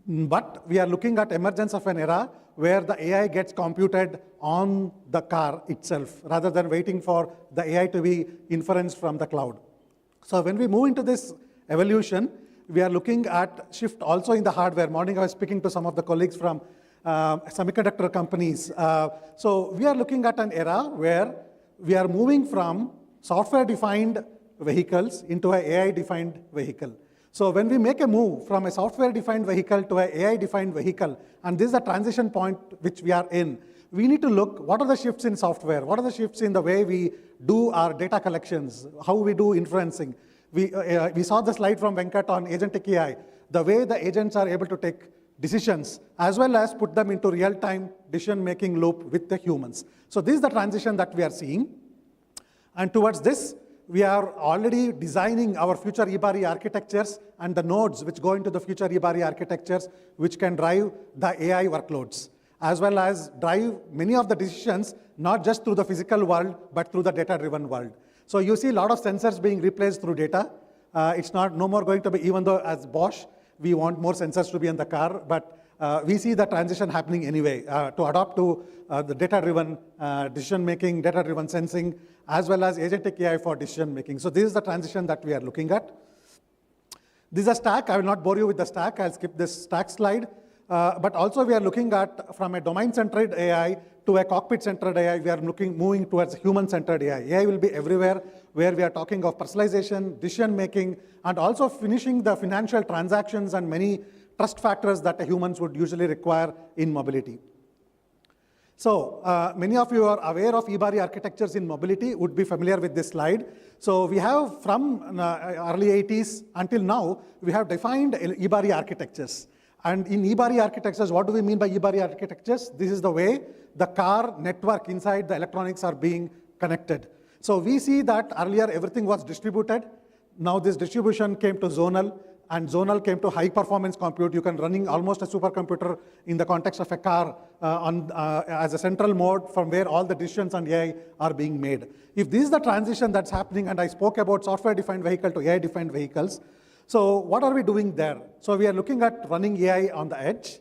But we are looking at emergence of an era where the AI gets computed on the car itself, rather than waiting for the AI to be inferenced from the cloud. So when we move into this evolution, we are looking at shift also in the hardware. Morning I was speaking to some of the colleagues from semiconductor companies. So we are looking at an era where we are moving from software-defined vehicles into an AI-defined vehicle. So when we make a move from a software-defined vehicle to an AI-defined vehicle, and this is a transition point which we are in, we need to look, what are the shifts in software? What are the shifts in the way we do our data collections, how we do inferencing? We saw the slide from Venkat on agentic AI, the way the agents are able to take decisions, as well as put them into real-time decision-making loop with the humans. So this is the transition that we are seeing. And towards this, we are already designing our future E-bar-E architectures and the nodes which go into the future E-bar-E architectures, which can drive the AI workloads, as well as drive many of the decisions, not just through the physical world, but through the data-driven world. So you see a lot of sensors being replaced through data. It's not no more going to be, even though as Bosch, we want more sensors to be in the car, but we see the transition happening anyway to adopt to the data-driven decision-making, data-driven sensing, as well as agentic AI for decision-making. So this is the transition that we are looking at. This is a stack. I will not bore you with the stack. I'll skip this stack slide. But also we are looking at, from a domain-centered AI to a cockpit-centered AI, we are moving towards human-centered AI. AI will be everywhere, where we are talking of personalization, decision-making, and also finishing the financial transactions and many trust factors that humans would usually require in mobility. So many of you are aware of E-bar-E architectures in mobility, would be familiar with this slide. So we have from early 80s until now, we have defined E-bar-E architectures. And in E-bar-E architectures, what do we mean by E-bar-E architectures? This is the way the car network inside the electronics are being connected. So we see that earlier everything was distributed. Now this distribution came to zonal, and zonal came to high performance compute. You can running almost a supercomputer in the context of a car as a central mode from where all the decisions on AI are being made. If this is the transition that's happening, and I spoke about software-defined vehicle to AI-defined vehicles, so what are we doing there? So we are looking at running AI on the edge.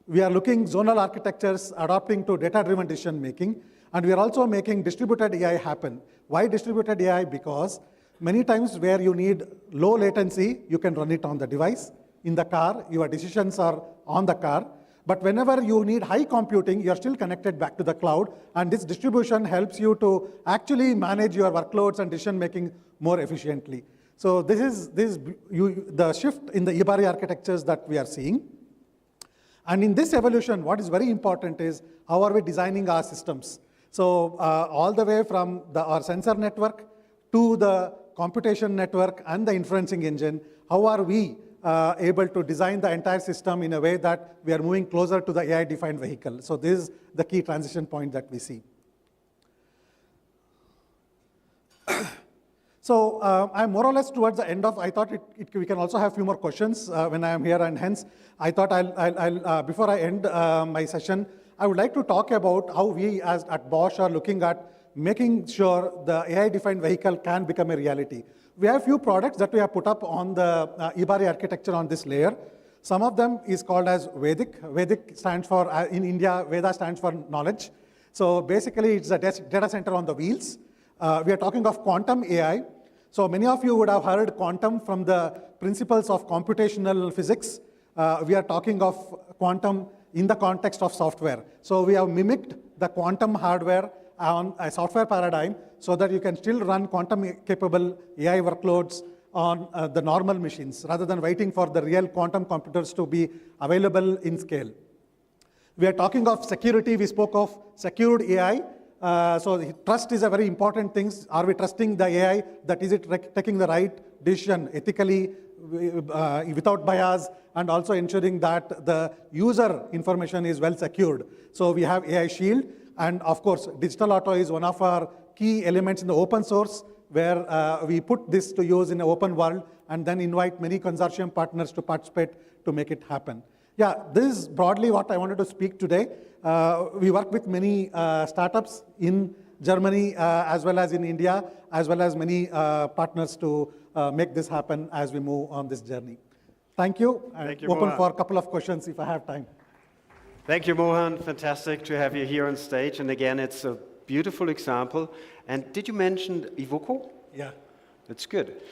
We are looking zonal architectures adapting to data-driven decision making, and we are also making distributed AI happen. Why distributed AI? Because many times where you need low latency, you can run it on the device. In the car, your decisions are on the car. But whenever you need high computing, you're still connected back to the cloud, and this distribution helps you to actually manage your workloads and decision making more efficiently. So this is the shift in the eBari architectures that we are seeing. And in this evolution, what is very important is how are we designing our systems? So all the way from our sensor network to the computation network and the inferencing engine, how are we able to design the entire system in a way that we are moving closer to the AI-defined vehicle? So this is the key transition point that we see. So I'm more or less towards the end of, I thought we can also have a few more questions when I am here, and hence I thought before I end my session, I would like to talk about how we at Bosch are looking at making sure the AI-defined vehicle can become a reality. We have a few products that we have put up on the eBari architecture on this layer. Some of them is called as Vedic. Vedic stands for, in India, Veda stands for knowledge. So basically, it's a data center on the wheels. We are talking of quantum AI. So many of you would have heard quantum from the principles of computational physics. We are talking of quantum in the context of software. So we have mimicked the quantum hardware on a software paradigm so that you can still run quantum-capable AI workloads on the normal machines rather than waiting for the real quantum computers to be available in scale. We are talking of security. We spoke of secured AI. So trust is a very important thing. Are we trusting the AI? That is it taking the right decision ethically, without bias, and also ensuring that the user information is well secured. So we have AI Shield, and of course, Digital Auto is one of our key elements in the open source, where we put this to use in an open world and then invite many consortium partners to participate to make it happen. Yeah, this is broadly what I wanted to speak today. We work with many startups in Germany as well as in India, as well as many partners to make this happen as we move on this journey. Thank you. Thank you, open Mohan. for a couple of questions if I have time. Thank you, Mohan. Fantastic to have you here on stage. And again, it's a beautiful example. And did you mention Evoco? Yeah. That's good,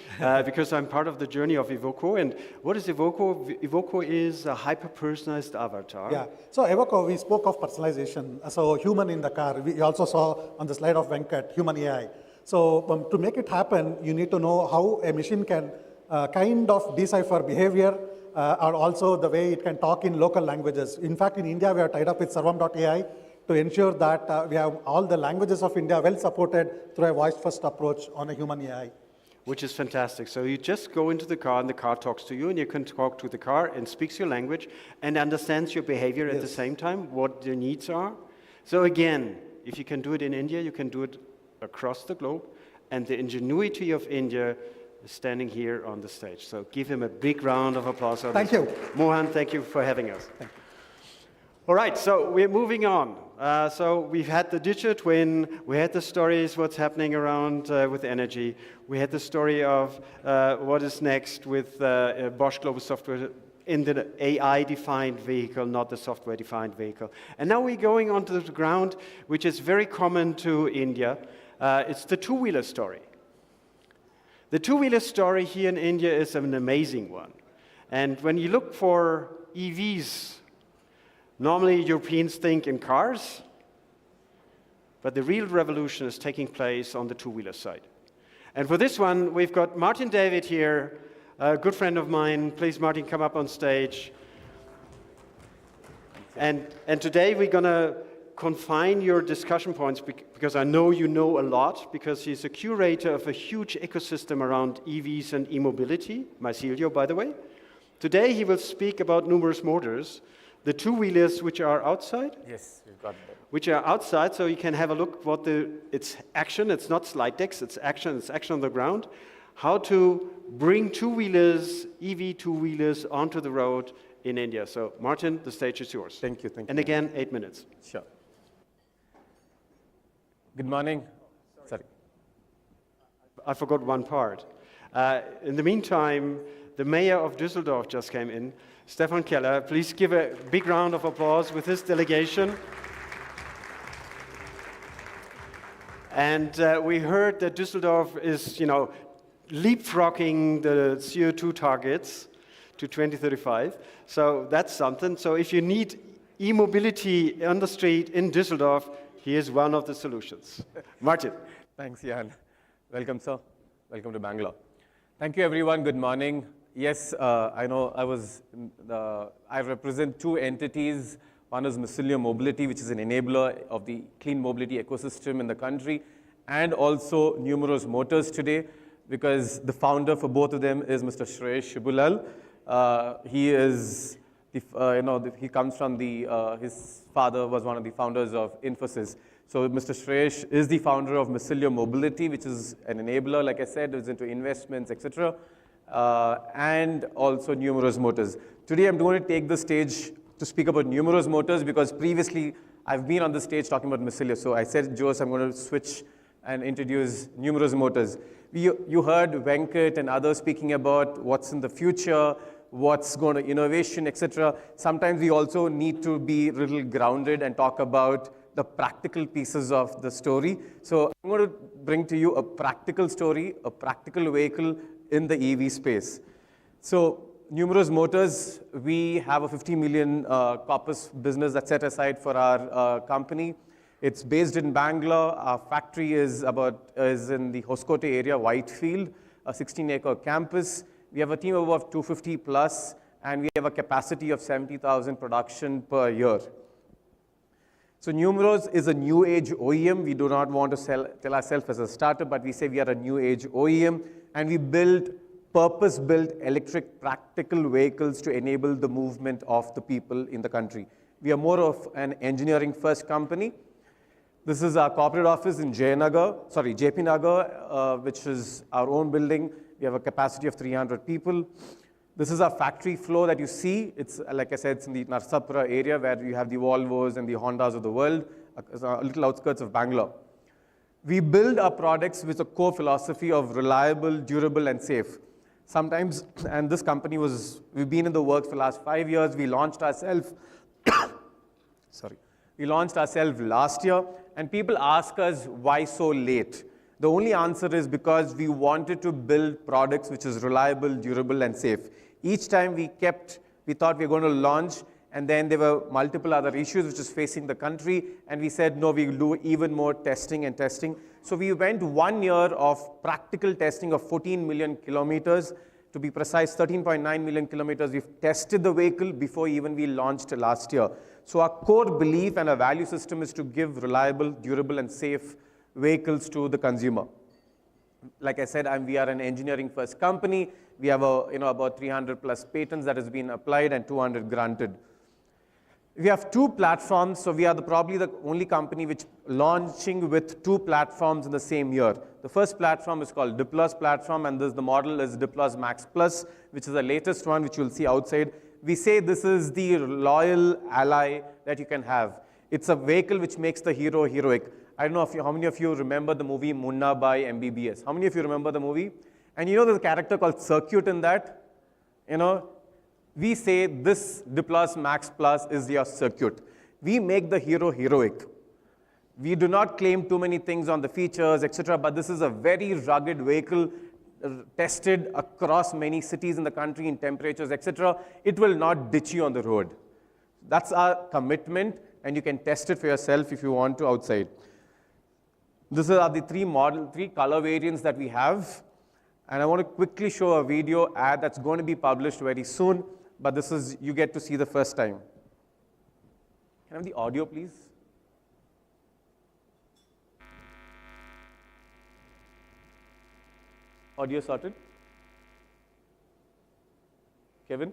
because I'm part of the journey of Evoco. And what is Evoco? Evoco is a hyper-personalized avatar. Yeah. So Evoco, we spoke of personalization. So human in the car. We also saw on the slide of Venkat, human AI. So to make it happen, you need to know how a machine can kind of decipher behavior, or also the way it can talk in local languages. In fact, in India, we are tied up with Sarvam.ai to ensure that we have all the languages of India well supported through a voice-first approach on a human AI. Which is fantastic. So you just go into the car and the car talks to you, and you can talk to the car and speaks your language and understands your behavior at the same time, what your needs are. So again, if you can do it in India, you can do it across the globe. And the ingenuity of India is standing here on the stage. So give him a big round of applause. Thank you. Mohan, thank you for having us. Thank you. All right, so we're moving on. So we've had the digital twin, we had the stories, what's happening around with energy. We had the story of what is next with Bosch Global Software in the AI-defined vehicle, not the software-defined vehicle. And now we're going onto the ground, which is very common to India. It's the two-wheeler story. The two-wheeler story here in India is an amazing one. And when you look for EVs, normally Europeans think in cars, but the real revolution is taking place on the two-wheeler side. And for this one, we've got Martin David here, a good friend of mine. Please, Martin, come up on stage. And today we're going to confine your discussion points because I know you know a lot, because he's a curator of a huge ecosystem around EVs and e-mobility, Mycelio, by the way. Today he will speak about numerous motors, the two-wheelers which are outside. Yes, we've got that. Which are outside, so you can have a look what it's action, it's not slide decks, it's action on the ground. How to bring two-wheelers, EV two-wheelers onto the road in India. So Martin, the stage is yours. Thank you, thank you. And again, 8 minutes. Sure. Good morning. Sorry. I forgot one part. In the meantime, the mayor of Düsseldorf just came in, Stefan Keller. Please give a big round of applause with his delegation. And we heard that Düsseldorf is, leapfrogging the CO2 targets to 2035. So that's something. So if you need e-mobility on the street in Düsseldorf, here's one of the solutions. Martin. Thanks, Jan. Welcome, sir. Welcome to Bangalore. Thank you, everyone. Good morning. Yes, I know I represent two entities. One is Massilia Mobility, which is an enabler of the clean mobility ecosystem in the country, and also Numerous Motors today, because the founder for both of them is Mr. Shreyesh Shibulal. He is, he comes from his father was one of the founders of Infosys. So Mr. Shreyesh is the founder of Massilia Mobility, which is an enabler, like I said, is into investments, etc., and also Numerous Motors. Today I'm going to take the stage to speak about Numerous Motors because previously I've been on the stage talking about Massilia. So I said, Jose, I'm going to switch and introduce Numerous Motors. You heard Venkat and others speaking about what's in the future, what's going to innovation, etc. Sometimes we also need to be a little grounded and talk about the practical pieces of the story. So I'm going to bring to you a practical story, a practical vehicle in the EV space. So Numerous Motors, we have a 50 million corpus business that's set aside for our company. It's based in Bangalore. Our factory is in the Hoskote area, Whitefield, a 16-acre campus. We have a team of about 250 plus, and we have a capacity of 70,000 production per year. So Numerous is a new age OEM. We do not want to tell ourselves as a startup, but we say we are a new age OEM, and we build purpose-built electric practical vehicles to enable the movement of the people in the country. We are more of an engineering-first company. This is our corporate office in JP Nagar, which is our own building. We have a capacity of 300 people. This is our factory floor that you see. It's, like I said, it's in the Narsapura area where you have the Volvos and the Hondas of the world, a little outskirts of Bangalore. We build our products with a core philosophy of reliable, durable, and safe. Sometimes, and this company we've been in the works for the last 5 years. We launched ourselves, We launched ourselves last year, and people ask us why so late. The only answer is because we wanted to build products which is reliable, durable, and safe. Each time we thought we were going to launch, and then there were multiple other issues which is facing the country, and we said, no, we will do even more testing and testing. So we went 1 year of practical testing of 14 million kilometers. To be precise, 13.9 million kilometers. We've tested the vehicle before even we launched last year. So our core belief and our value system is to give reliable, durable, and safe vehicles to the consumer. Like I said, we are an engineering-first company. We have about 300 plus patents that has been applied and 200 granted. We have two platforms, so we are probably the only company which launching with two platforms in the same year. The first platform is called Diplos platform, and the model is Diplos Max Plus, which is the latest one, which you'll see outside. We say this is the loyal ally that you can have. It's a vehicle which makes the hero heroic. I don't know how many of you remember the movie Munna by MBBS. How many of you remember the movie? And there's a character called Circuit in that. We say this Diplos Max Plus is your circuit. We make the hero heroic. We do not claim too many things on the features, etc., but this is a very rugged vehicle tested across many cities in the country in temperatures, etc. It will not ditch you on the road. That's our commitment, and you can test it for yourself if you want to outside. These are the three color variants that we have. And I want to quickly show a video ad that's going to be published very soon. But this is, you get to see the first time. Can I have the audio, please? Audio sorted? Kevin?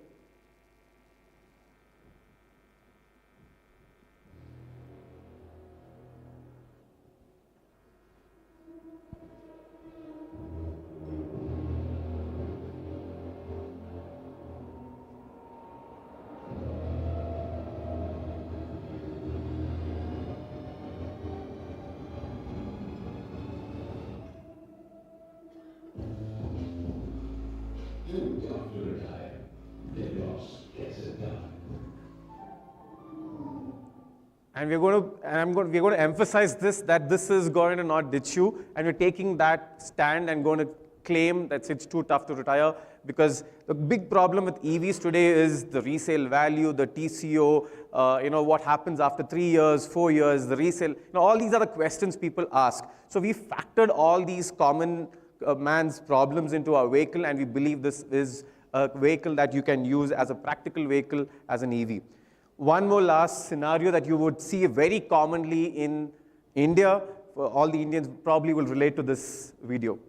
And we're going to emphasize this, that this is going to not ditch you, and we're taking that stand and going to claim that it's too tough to retire, because the big problem with EVs today is the resale value, the TCO, what happens after 3 years, 4 years, the resale, all these are the questions people ask. So we factored all these common man's problems into our vehicle, and we believe this is a vehicle that you can use as a practical vehicle as an EV. One more last scenario that you would see very commonly in India, for all the Indians probably will relate to this video.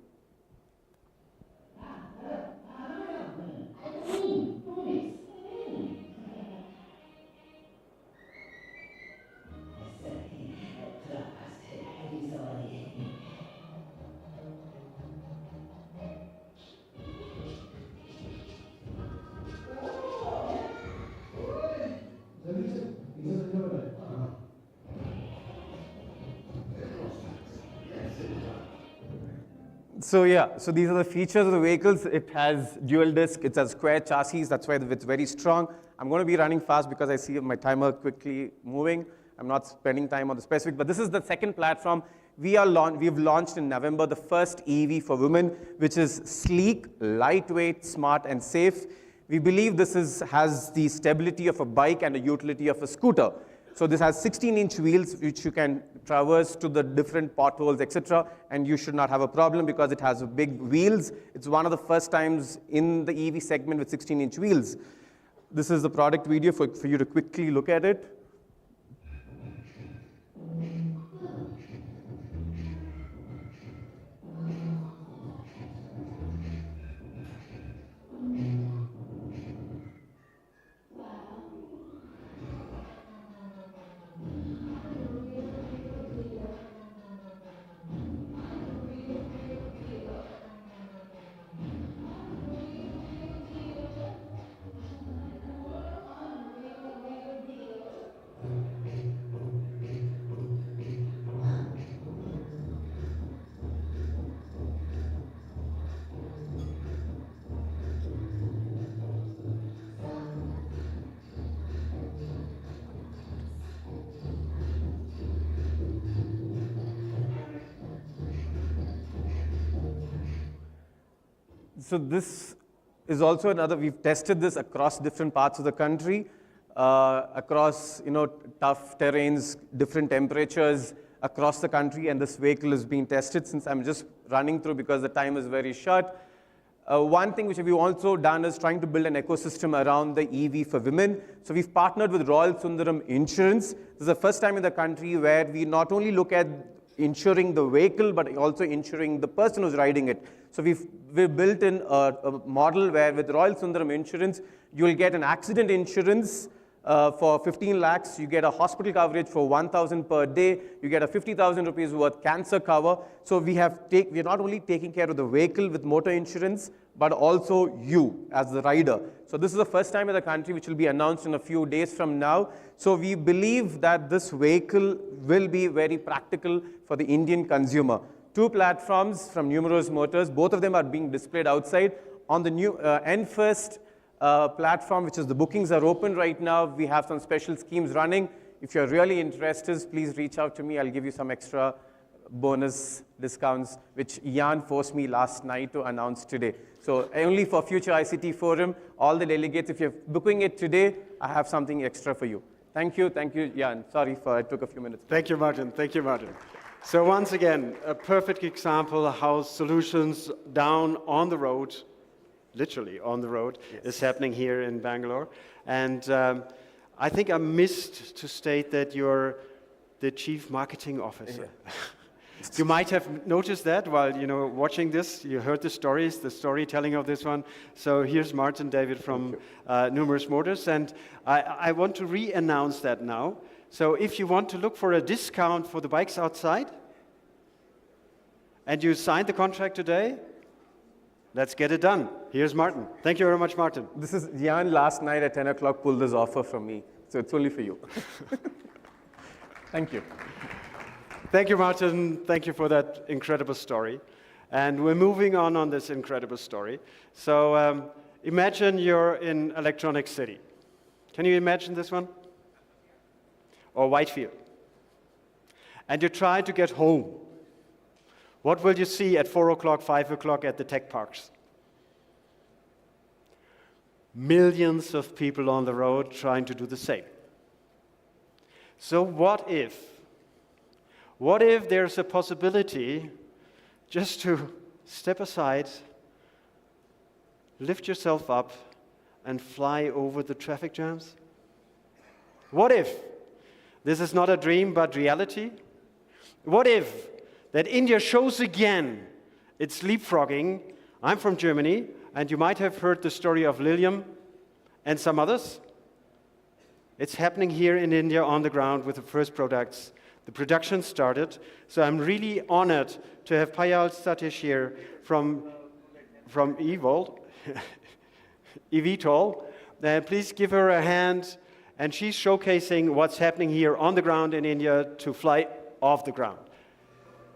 So yeah, so these are the features of the vehicles. It has dual disc, it's a square chassis, that's why it's very strong. I'm going to be running fast because I see my timer quickly moving. I'm not spending time on the specific, but this is the second platform. We've launched in November the first EV for women, which is sleek, lightweight, smart, and safe. We believe this has the stability of a bike and the utility of a scooter. So this has 16-inch wheels, which you can traverse to the different potholes, etc. And you should not have a problem because it has big wheels. It's one of the first times in the EV segment with 16-inch wheels. This is the product video for you to quickly look at it. So this is also another, we've tested this across different parts of the country, across tough terrains, different temperatures across the country, and this vehicle is being tested since I'm just running through because the time is very short. One thing which we've also done is trying to build an ecosystem around the EV for women. So we've partnered with Royal Sundaram Insurance. This is the first time in the country where we not only look at insuring the vehicle, but also insuring the person who's riding it. So we've built in a model where with Royal Sundaram Insurance, you'll get an accident insurance for 15 lakhs, you get a hospital coverage for 1,000 per day, you get a 50,000 rupees worth cancer cover. So we're not only taking care of the vehicle with motor insurance, but also you as the rider. So this is the first time in the country, which will be announced in a few days from now. So we believe that this vehicle will be very practical for the Indian consumer. Two platforms from Numerous Motors, both of them are being displayed outside. On the new N-First platform, which is the bookings are open right now, we have some special schemes running. If you're really interested, please reach out to me. I'll give you some extra bonus discounts, which Jan forced me last night to announce today. So only for future ICT Forum, all the delegates, if you're booking it today, I have something extra for you. Thank you, Jan. Sorry it took a few minutes. Thank you, Martin. Thank you, Martin. So once again, a perfect example of how solutions down on the road, literally on the road, is happening here in Bangalore. And I think I missed to state that you're the Chief Marketing Officer. Yeah. You might have noticed that while watching this. You heard the stories, the storytelling of this one. So here's Martin David from Numerous Motors, and I want to re-announce that now. So if you want to look for a discount for the bikes outside, and you signed the contract today, let's get it done. Here's Martin. Thank you very much, Martin. This is Jan last night at 10 o'clock pulled this offer from me. So it's only for you. Thank you. Thank you, Martin. Thank you for that incredible story. And we're moving on this incredible story. So imagine you're in Electronic City. Can you imagine this one? or Whitefield, and you try to get home, what will you see at 4 o'clock, 5 o'clock at the tech parks? Millions of people on the road trying to do the same. So what if there's a possibility just to step aside, lift yourself up, and fly over the traffic jams? What if this is not a dream but reality? What if that India shows again its leapfrogging? I'm from Germany, and you might have heard the story of Lilium and some others. It's happening here in India on the ground with the first products. The production started, so I'm really honored to have Payal Satish here from eVTOL. Please give her a hand, and she's showcasing what's happening here on the ground in India to fly off the ground.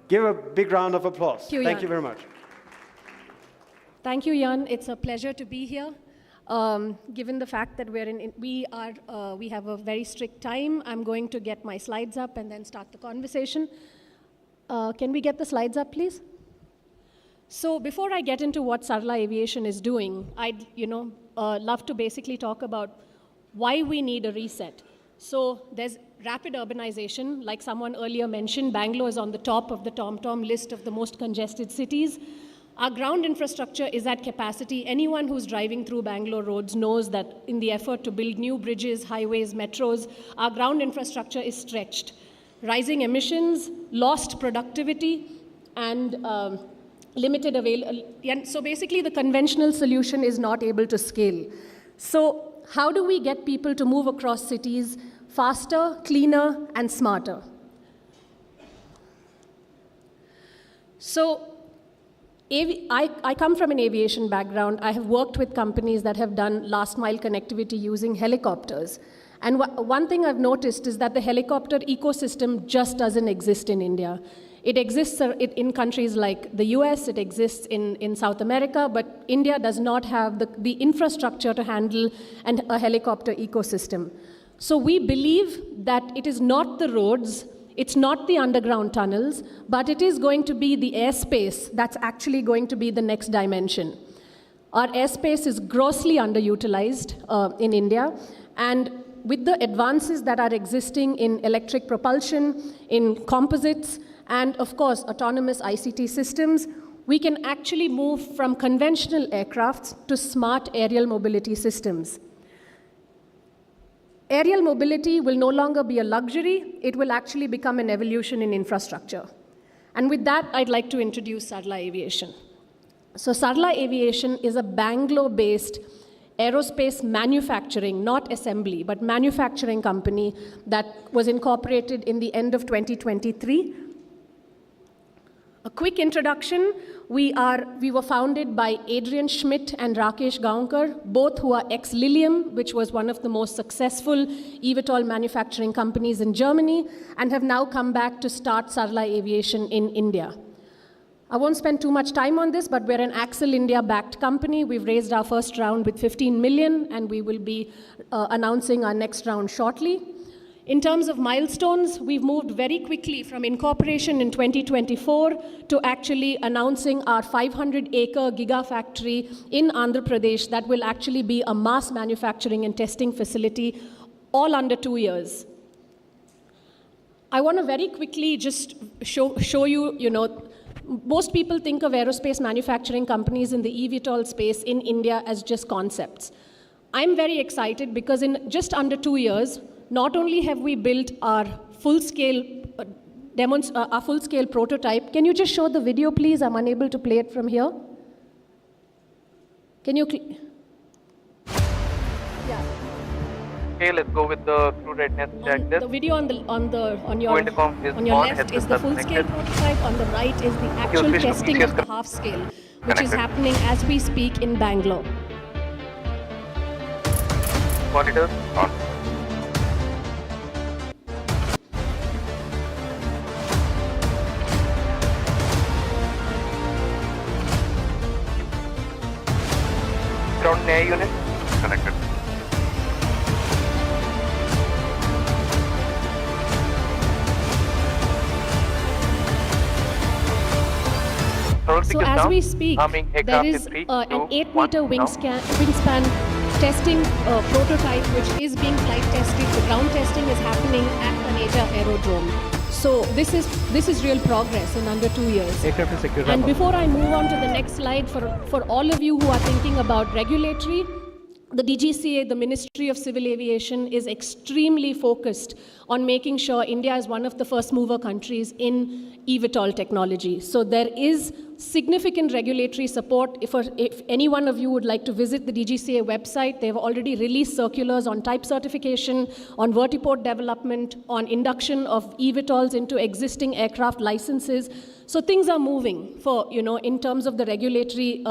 Give a big round of applause. Thank you very much. Thank you, Jan. It's a pleasure to be here. Given the fact that we have a very strict time, I'm going to get my slides up and then start the conversation. Can we get the slides up, please? So before I get into what Sarla Aviation is doing, I'd love to basically talk about why we need a reset. So there's rapid urbanization. Like someone earlier mentioned, Bangalore is on the top of the TomTom list of the most congested cities. Our ground infrastructure is at capacity. Anyone who's driving through Bangalore roads knows that in the effort to build new bridges, highways, metros, our ground infrastructure is stretched. Rising emissions, lost productivity, and limited availability. And so basically the conventional solution is not able to scale. So how do we get people to move across cities faster, cleaner, and smarter? So I come from an aviation background. I have worked with companies that have done last mile connectivity using helicopters. And one thing I've noticed is that the helicopter ecosystem just doesn't exist in India. It exists in countries like the US, it exists in South America, but India does not have the infrastructure to handle a helicopter ecosystem. So we believe that it is not the roads, it's not the underground tunnels, but it is going to be the airspace that's actually going to be the next dimension. Our airspace is grossly underutilized in India, and with the advances that are existing in electric propulsion, in composites, and of course, autonomous ICT systems, we can actually move from conventional aircrafts to smart aerial mobility systems. Aerial mobility will no longer be a luxury, it will actually become an evolution in infrastructure. And with that, I'd like to introduce Sarla Aviation. So Sarla Aviation is a Bangalore-based aerospace manufacturing, not assembly, but manufacturing company that was incorporated in the end of 2023. A quick introduction, we were founded by Adrian Schmidt and Rakesh Gaonkar, both who are ex-Lilium, which was one of the most successful eVTOL manufacturing companies in Germany, and have now come back to start Sarla Aviation in India. I won't spend too much time on this, but we're an Axel India-backed company. We've raised our first round with 15 million, and we will be announcing our next round shortly. In terms of milestones, we've moved very quickly from incorporation in 2024 to actually announcing our 500-acre gigafactory in Andhra Pradesh that will actually be a mass manufacturing and testing facility, all under 2 years. I want to very quickly just show you, most people think of aerospace manufacturing companies in the eVTOL space in India as just concepts. I'm very excited because in just under 2 years, not only have we built our full-scale prototype. Can you just show the video, please? I'm unable to play it from here. Can you? Yeah. Okay, let's go with the crew readiness check. The video on your left is the full-scale prototype. On the right is the actual testing of the half-scale, which is happening as we speak in Bangalore. Monitors on. Ground air unit connected. Olympic So is as now we speak, arming there aircraft is in 3, an 2, 8-meter 1 now. wingspan testing prototype which is being flight tested. The ground testing is happening at Taneja Aerodrome. So this is real progress in under 2 years. And before I move on to the next slide, for all of you who are thinking about regulatory, the DGCA, the Ministry of Civil Aviation, is extremely focused on making sure India is one of the first mover countries in eVTOL technology. So there is significant regulatory support. If any one of you would like to visit the DGCA website, they've already released circulars on type certification, on vertiport development, on induction of eVTOLs into existing aircraft licenses. So things are moving in terms of the regulatory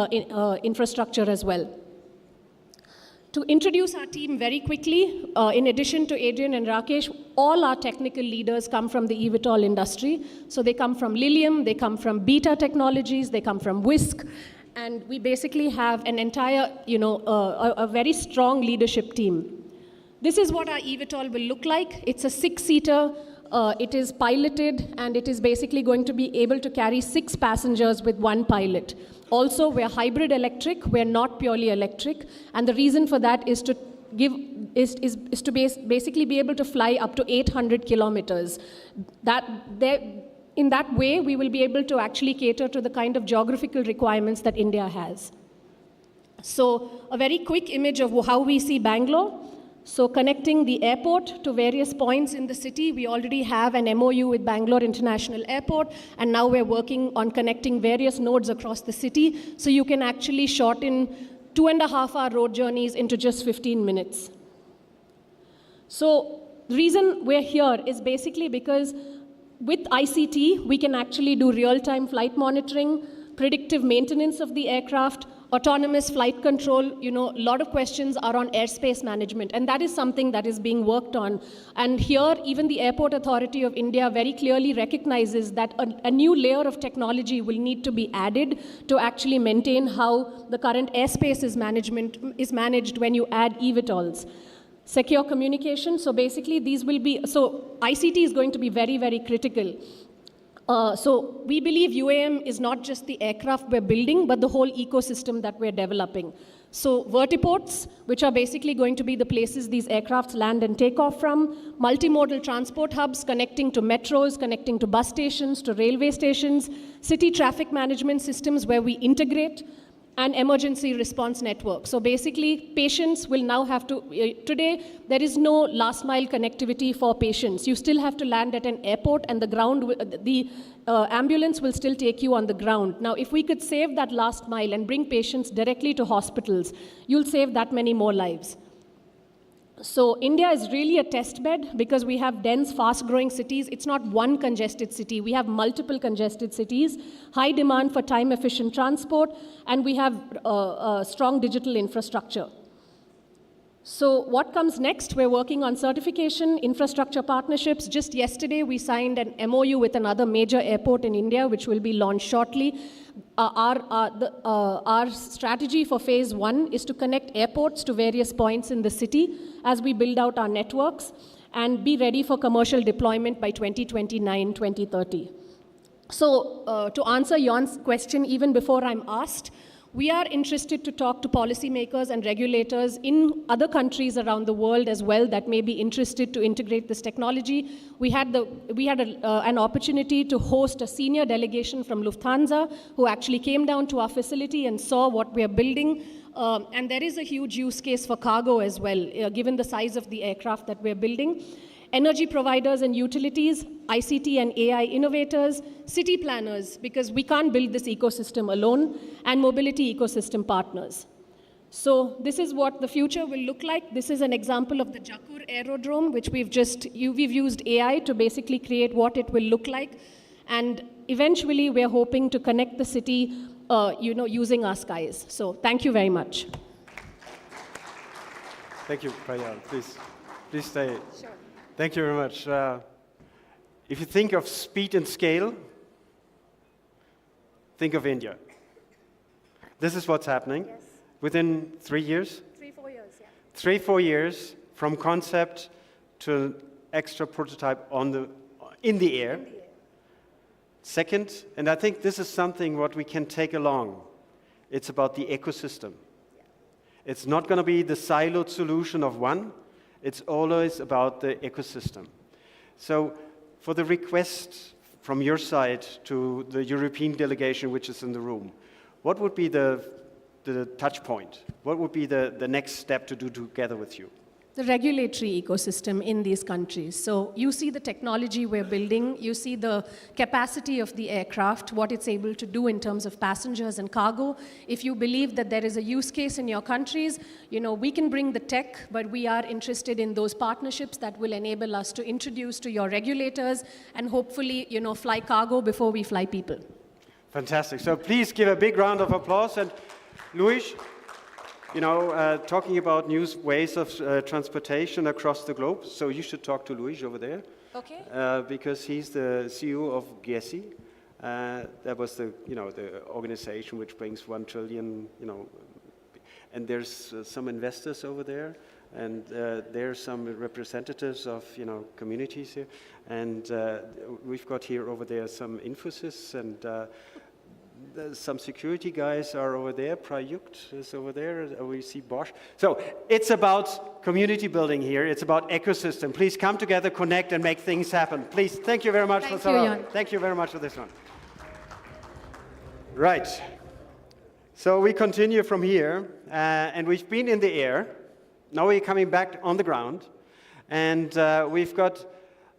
infrastructure as well. To introduce our team very quickly, in addition to Adrian and Rakesh, all our technical leaders come from the eVTOL industry. So they come from Lilium, they come from Beta Technologies, they come from Whisk, and we basically have an entire, a very strong leadership team. This is what our eVTOL will look like. It's a 6-seater. It is piloted, and it is basically going to be able to carry 6 passengers with 1 pilot. Also, we're hybrid electric, we're not purely electric, and the reason for that is to basically be able to fly up to 800 kilometers. In that way, we will be able to actually cater to the kind of geographical requirements that India has. So, a very quick image of how we see Bangalore. So connecting the airport to various points in the city, we already have an MOU with Bangalore International Airport, and now we're working on connecting various nodes across the city, so you can actually shorten 2.5-hour road journeys into just 15 minutes. So the reason we're here is basically because with ICT, we can actually do real-time flight monitoring, predictive maintenance of the aircraft, autonomous flight control. A lot of questions are on airspace management, and that is something that is being worked on. And here, even the Airport Authority of India very clearly recognizes that a new layer of technology will need to be added to actually maintain how the current airspace is managed when you add eVTOLs. Secure communication, so basically ICT is going to be very, very critical. So we believe UAM is not just the aircraft we're building, but the whole ecosystem that we're developing. So vertiports, which are basically going to be the places these aircrafts land and take off from, multimodal transport hubs connecting to metros, connecting to bus stations, to railway stations, city traffic management systems where we integrate, and emergency response network. So basically, patients will now have to, today, there is no last mile connectivity for patients. You still have to land at an airport, and the ambulance will still take you on the ground. Now, if we could save that last mile and bring patients directly to hospitals, you'll save that many more lives. So India is really a test bed because we have dense, fast-growing cities. It's not one congested city. We have multiple congested cities, high demand for time-efficient transport, and we have strong digital infrastructure. So what comes next? We're working on certification, infrastructure partnerships. Just yesterday, we signed an MOU with another major airport in India, which will be launched shortly. Our strategy for phase 1 is to connect airports to various points in the city as we build out our networks and be ready for commercial deployment by 2029, 2030. So to answer Jon's question, even before I'm asked, we are interested to talk to policymakers and regulators in other countries around the world as well that may be interested to integrate this technology. We had an opportunity to host a senior delegation from Lufthansa who actually came down to our facility and saw what we are building. And there is a huge use case for cargo as well, given the size of the aircraft that we're building. Energy providers and utilities, ICT and AI innovators, city planners, because we can't build this ecosystem alone, and mobility ecosystem partners. So this is what the future will look like. This is an example of the Jakur aerodrome, which we've used AI to basically create what it will look like. And eventually, we're hoping to connect the city, using our skies. So thank you very much. Thank you, Prayal. Please stay. Sure. Thank you very much. If you think of speed and scale, think of India. This is what's happening. Yes. Within 3 years? 3-4 years, yeah. 3-4 years from concept to extra prototype in the air. Second, and I think this is something what we can take along, it's about the ecosystem. It's not going to be the siloed solution of one, it's always about the ecosystem. So for the request from your side to the European delegation which is in the room, what would be the touch point? What would be the next step to do together with you? The regulatory ecosystem in these countries. So you see the technology we're building, you see the capacity of the aircraft, what it's able to do in terms of passengers and cargo. If you believe that there is a use case in your countries, we can bring the tech, but we are interested in those partnerships that will enable us to introduce to your regulators and hopefully, fly cargo before we fly people. Fantastic. So please give a big round of applause. And Luis, talking about new ways of transportation across the globe, so you should talk to Luis over there. Okay. Because he's the CEO of GESI. That was the organization which brings 1 trillion, and there's some investors over there, and there's some representatives of, communities here, and we've got here over there some Infosys and some security guys are over there. Prayukt is over there. We see Bosch. So it's about community building here. It's about ecosystem. Please come together, connect, and make things happen. Please, thank you very much for Sarah. Thank you very much for this one. Right. So we continue from here, and we've been in the air. Now we're coming back on the ground, and we've got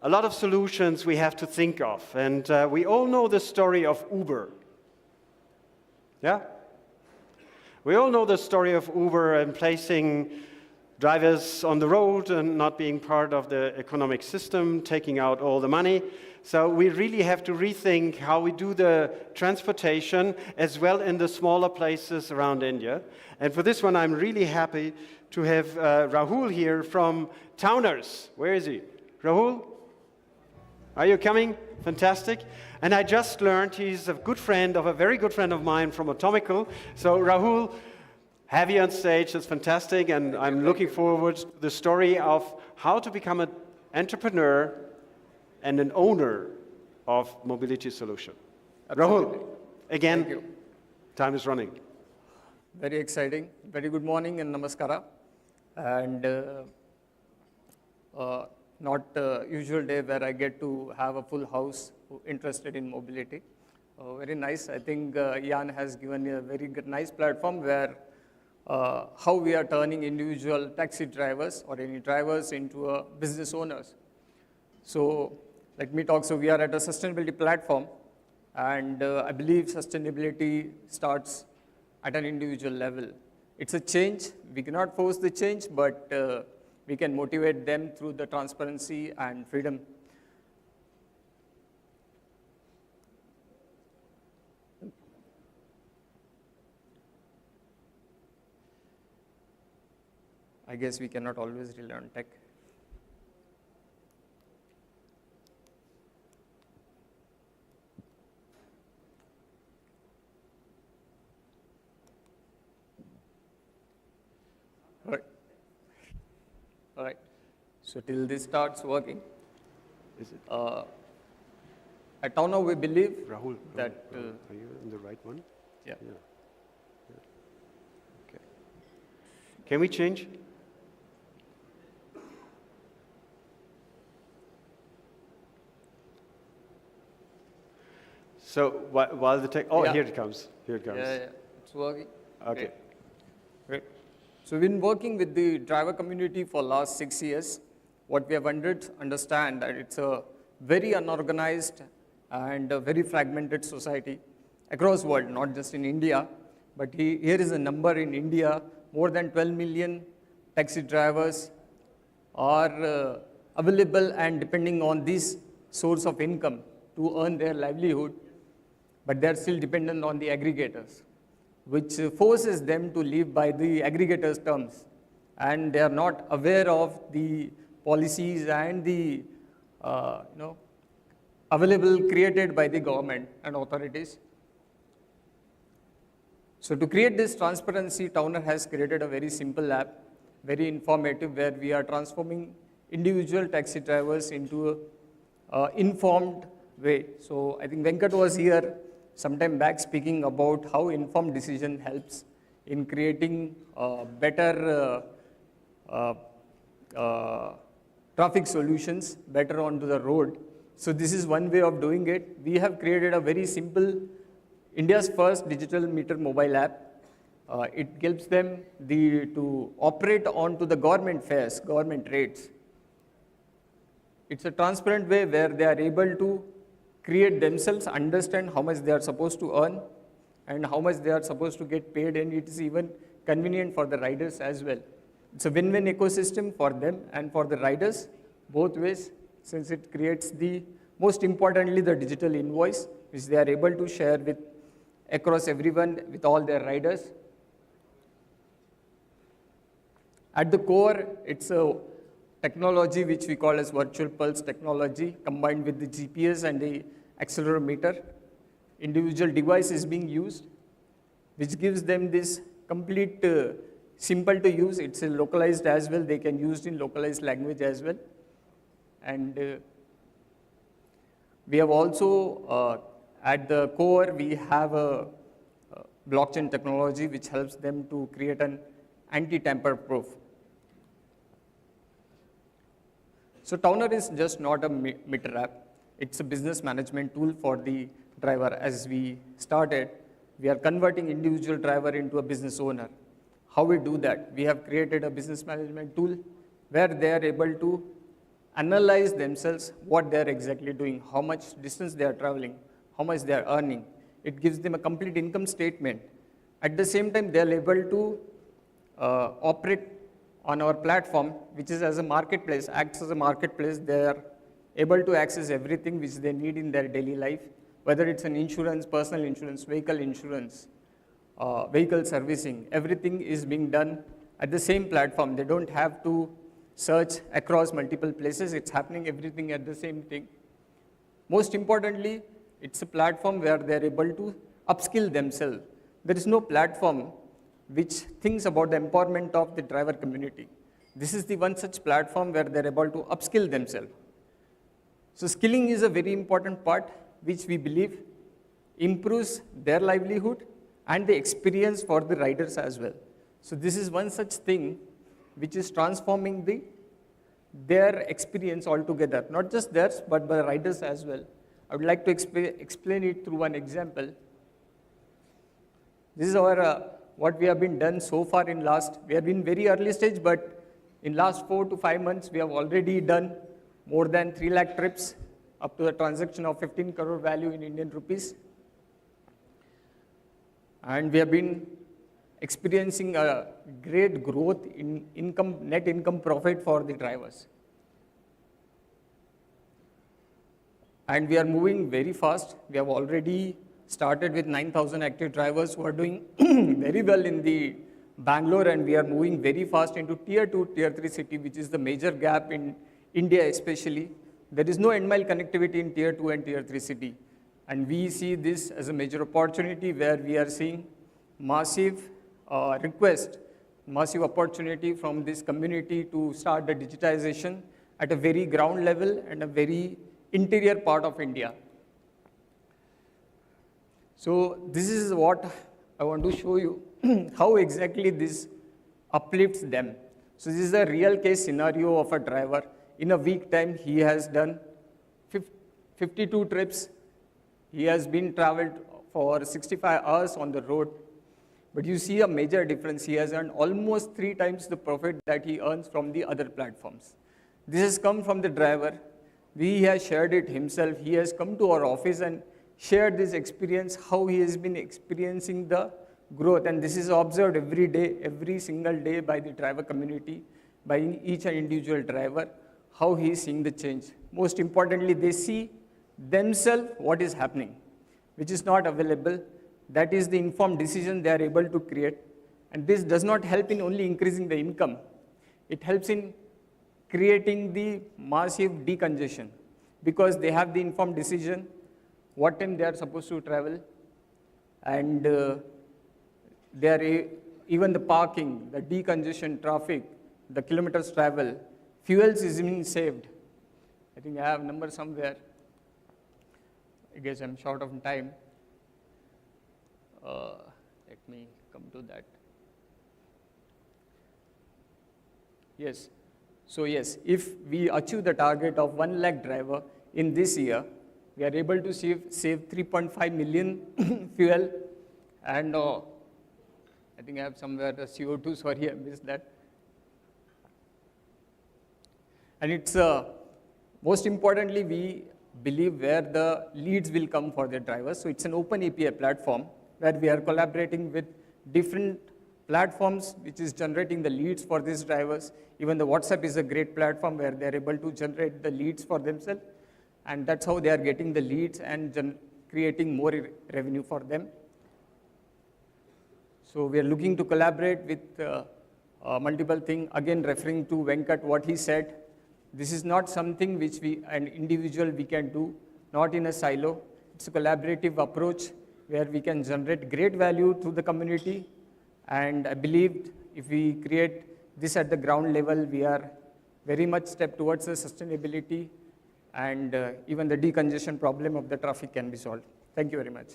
a lot of solutions we have to think of. And we all know the story of Uber. Yeah? We all know the story of Uber and placing drivers on the road and not being part of the economic system, taking out all the money. So we really have to rethink how we do the transportation as well in the smaller places around India. And for this one, I'm really happy to have Rahul here from Towners. Where is he? Rahul? Are you coming? Fantastic. And I just learned he's a good friend of a very good friend of mine from Atomical. So Rahul, have you on stage. That's fantastic. And I'm looking forward to the story of how to become an entrepreneur and an owner of mobility solution. Absolutely. Rahul, again, time is running. Very exciting. Very good morning and namaskara. And not usual day where I get to have a full house interested in mobility. Very nice. I think Jan has given a very good, nice platform where how we are turning individual taxi drivers or any drivers into business owners. So let me talk. So we are at a sustainability platform, and I believe sustainability starts at an individual level. It's a change. We cannot force the change, but we can motivate them through the transparency and freedom. I guess we cannot always rely on tech. All right. So till this starts working, Is it? at Towner we believe Rahul, that are you in the right one? yeah. Okay. Can we change? So while the tech, Yeah. Here it comes. Here it comes. Yeah, it's working. Okay. Great. So we've been working with the driver community for last 6 years. What we have understand that it's a very unorganized and a very fragmented society across the world, not just in India, but here is a number in India, more than 12 million taxi drivers are available and depending on this source of income to earn their livelihood, but they're still dependent on the aggregators, which forces them to live by the aggregators' terms. And they are not aware of the policies and the available created by the government and authorities. So to create this transparency, Towner has created a very simple app, very informative, where we are transforming individual taxi drivers into informed way. So I think Venkat was here sometime back speaking about how informed decision helps in creating better traffic solutions, better onto the road. So this is one way of doing it. We have created a very simple, India's first digital meter mobile app. It helps them to operate onto the government fares, government rates. It's a transparent way where they are able to create themselves, understand how much they are supposed to earn and how much they are supposed to get paid, and it is even convenient for the riders as well. It's a win-win ecosystem for them and for the riders, both ways, since it creates most importantly, the digital invoice, which they are able to share with across everyone, with all their riders. At the core, it's a technology which we call as virtual pulse technology, combined with the GPS and the accelerometer. Individual device is being used, which gives them this complete simple to use. It's localized as well. They can use it in localized language as well. And we have also, at the core, we have a blockchain technology which helps them to create an anti-tamper proof. So Towner is just not a meter app. It's a business management tool for the driver. As we started, we are converting individual driver into a business owner. How we do that? We have created a business management tool where they are able to analyze themselves what they are exactly doing, how much distance they are traveling, how much they are earning. It gives them a complete income statement. At the same time, they are able to operate on our platform, which is as a marketplace, acts as a marketplace. They are able to access everything which they need in their daily life, whether it's an insurance, personal insurance, vehicle servicing. Everything is being done at the same platform. They don't have to search across multiple places. It's happening everything at the same thing. Most importantly, it's a platform where they're able to upskill themselves. There is no platform which thinks about the empowerment of the driver community. This is the one such platform where they're able to upskill themselves. So skilling is a very important part which we believe improves their livelihood and the experience for the riders as well. So this is one such thing which is transforming their experience altogether, not just theirs, but by the riders as well. I would like to explain it through one example. This is our what we have been done so far in we have been very early stage, but in last 4 to 5 months, we have already done more than 3 lakh trips up to a transaction of 15 crore value in Indian rupees. And we have been experiencing a great growth in net income profit for the drivers. And we are moving very fast. We have already started with 9,000 active drivers who are doing very well in the Bangalore, and we are moving very fast into tier 2, tier 3 city, which is the major gap in India especially. There is no end mile connectivity in tier 2 and tier 3 city. And we see this as a major opportunity where we are seeing massive request, massive opportunity from this community to start the digitization at a very ground level and a very interior part of India. So this is what I want to show you, how exactly this uplifts them. So this is a real case scenario of a driver. In a week time, he has done 52 trips. He has been traveled for 65 hours on the road. But you see a major difference. He has earned almost 3 times the profit that he earns from the other platforms. This has come from the driver. He has shared it himself. He has come to our office and shared this experience, how he has been experiencing the growth. And this is observed every day, every single day by the driver community, by each and individual driver, how he is seeing the change. Most importantly, they see themselves what is happening, which is not available. That is the informed decision they are able to create. And this does not help in only increasing the income. It helps in creating the massive decongestion, because they have the informed decision what time they are supposed to travel, and even the parking, the decongestion, traffic, the kilometers travel, fuels is being saved. I think I have numbers somewhere. I guess I'm short of time. Let me come to that. Yes. So yes, if we achieve the target of 1 lakh driver in this year, we are able to save 3.5 million fuel, and I think I have somewhere the CO2, sorry I missed that. And it's, most importantly, we believe where the leads will come for the drivers. So it's an open API platform where we are collaborating with different platforms which is generating the leads for these drivers. Even the WhatsApp is a great platform where they're able to generate the leads for themselves. And that's how they are getting the leads and creating more revenue for them. So we are looking to collaborate with multiple things. Again, referring to Venkat, what he said, this is not something which an individual we can do, not in a silo. It's a collaborative approach where we can generate great value to the community. And I believe if we create this at the ground level, we are very much step towards the sustainability, and even the decongestion problem of the traffic can be solved. Thank you very much.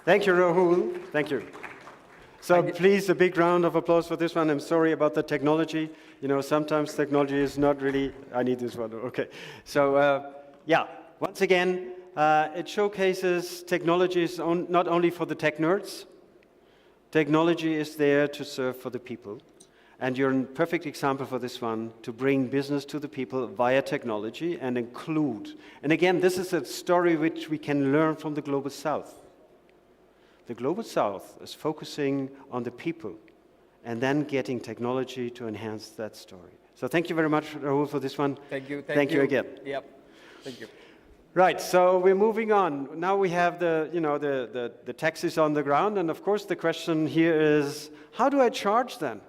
Thank you, Rahul. Thank you. So please, a big round of applause for this one. I'm sorry about the technology. You know, sometimes technology is not really, I need this one, okay. So yeah, once again, it showcases technology is not only for the tech nerds. Technology is there to serve for the people. And you're a perfect example for this one, to bring business to the people via technology and include. And again, this is a story which we can learn from the Global South. The Global South is focusing on the people and then getting technology to enhance that story. So thank you very much, Rahul, for this one. Thank you. Thank you again. Yep. Thank you. Right, so we're moving on. Now we have the taxis on the ground, and of course the question here is, how do I charge them?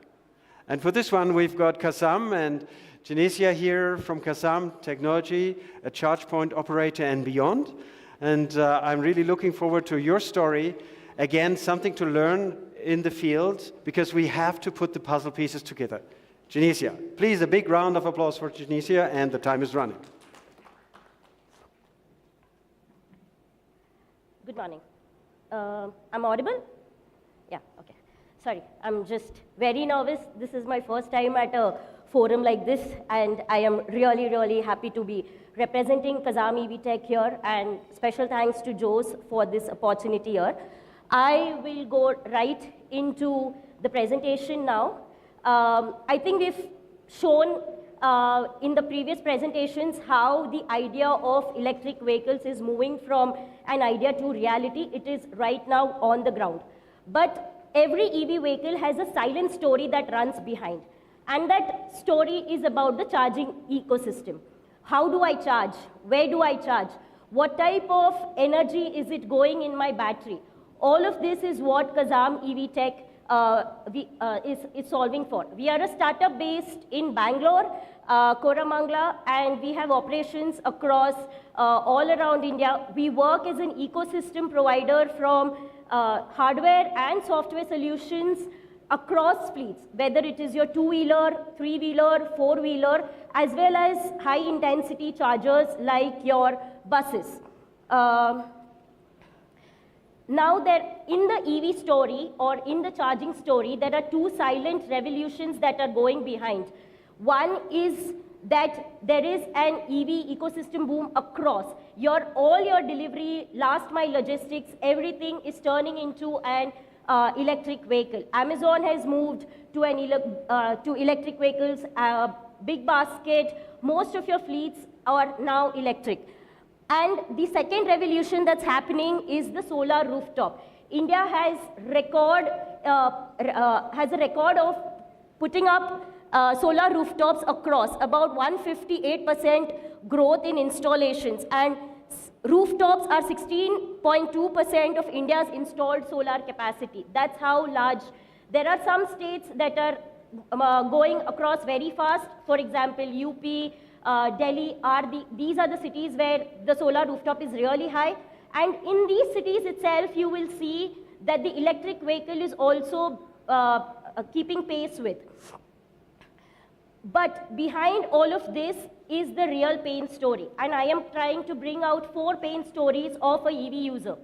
And for this one, we've got Kasam and Genesia here from Kasam Technology, a charge point operator and beyond. And I'm really looking forward to your story. Again, something to learn in the field, because we have to put the puzzle pieces together. Genesia, please, a big round of applause for Genesia, and the time is running. Good morning. I'm audible? Yeah, okay. Sorry, I'm just very nervous. This is my first time at a forum like this, and I am really, really happy to be representing Kazam EV Tech here, and special thanks to Jose for this opportunity here. I will go right into the presentation now. I think we've shown in the previous presentations how the idea of electric vehicles is moving from an idea to reality. It is right now on the ground. But every EV vehicle has a silent story that runs behind. And that story is about the charging ecosystem. How do I charge? Where do I charge? What type of energy is it going in my battery? All of this is what Kazam EV Tech is solving for. We are a startup based in Bangalore, Koramangala, and we have operations across all around India. We work as an ecosystem provider from hardware and software solutions across fleets, whether it is your two-wheeler, three-wheeler, four-wheeler, as well as high-intensity chargers like your buses. Now, in the EV story or in the charging story, there are two silent revolutions that are going behind. One is that there is an EV ecosystem boom across. All your delivery, last mile logistics, everything is turning into an electric vehicle. Amazon has moved to electric vehicles, big basket. Most of your fleets are now electric. And the second revolution that's happening is the solar rooftop. India has a record of putting up solar rooftops across, about 158% growth in installations. And rooftops are 16.2% of India's installed solar capacity. That's how large. There are some states that are going across very fast. For example, UP, Delhi, these are the cities where the solar rooftop is really high. And in these cities itself, you will see that the electric vehicle is also keeping pace with. But behind all of this is the real pain story. And I am trying to bring out 4 pain stories of a EV user.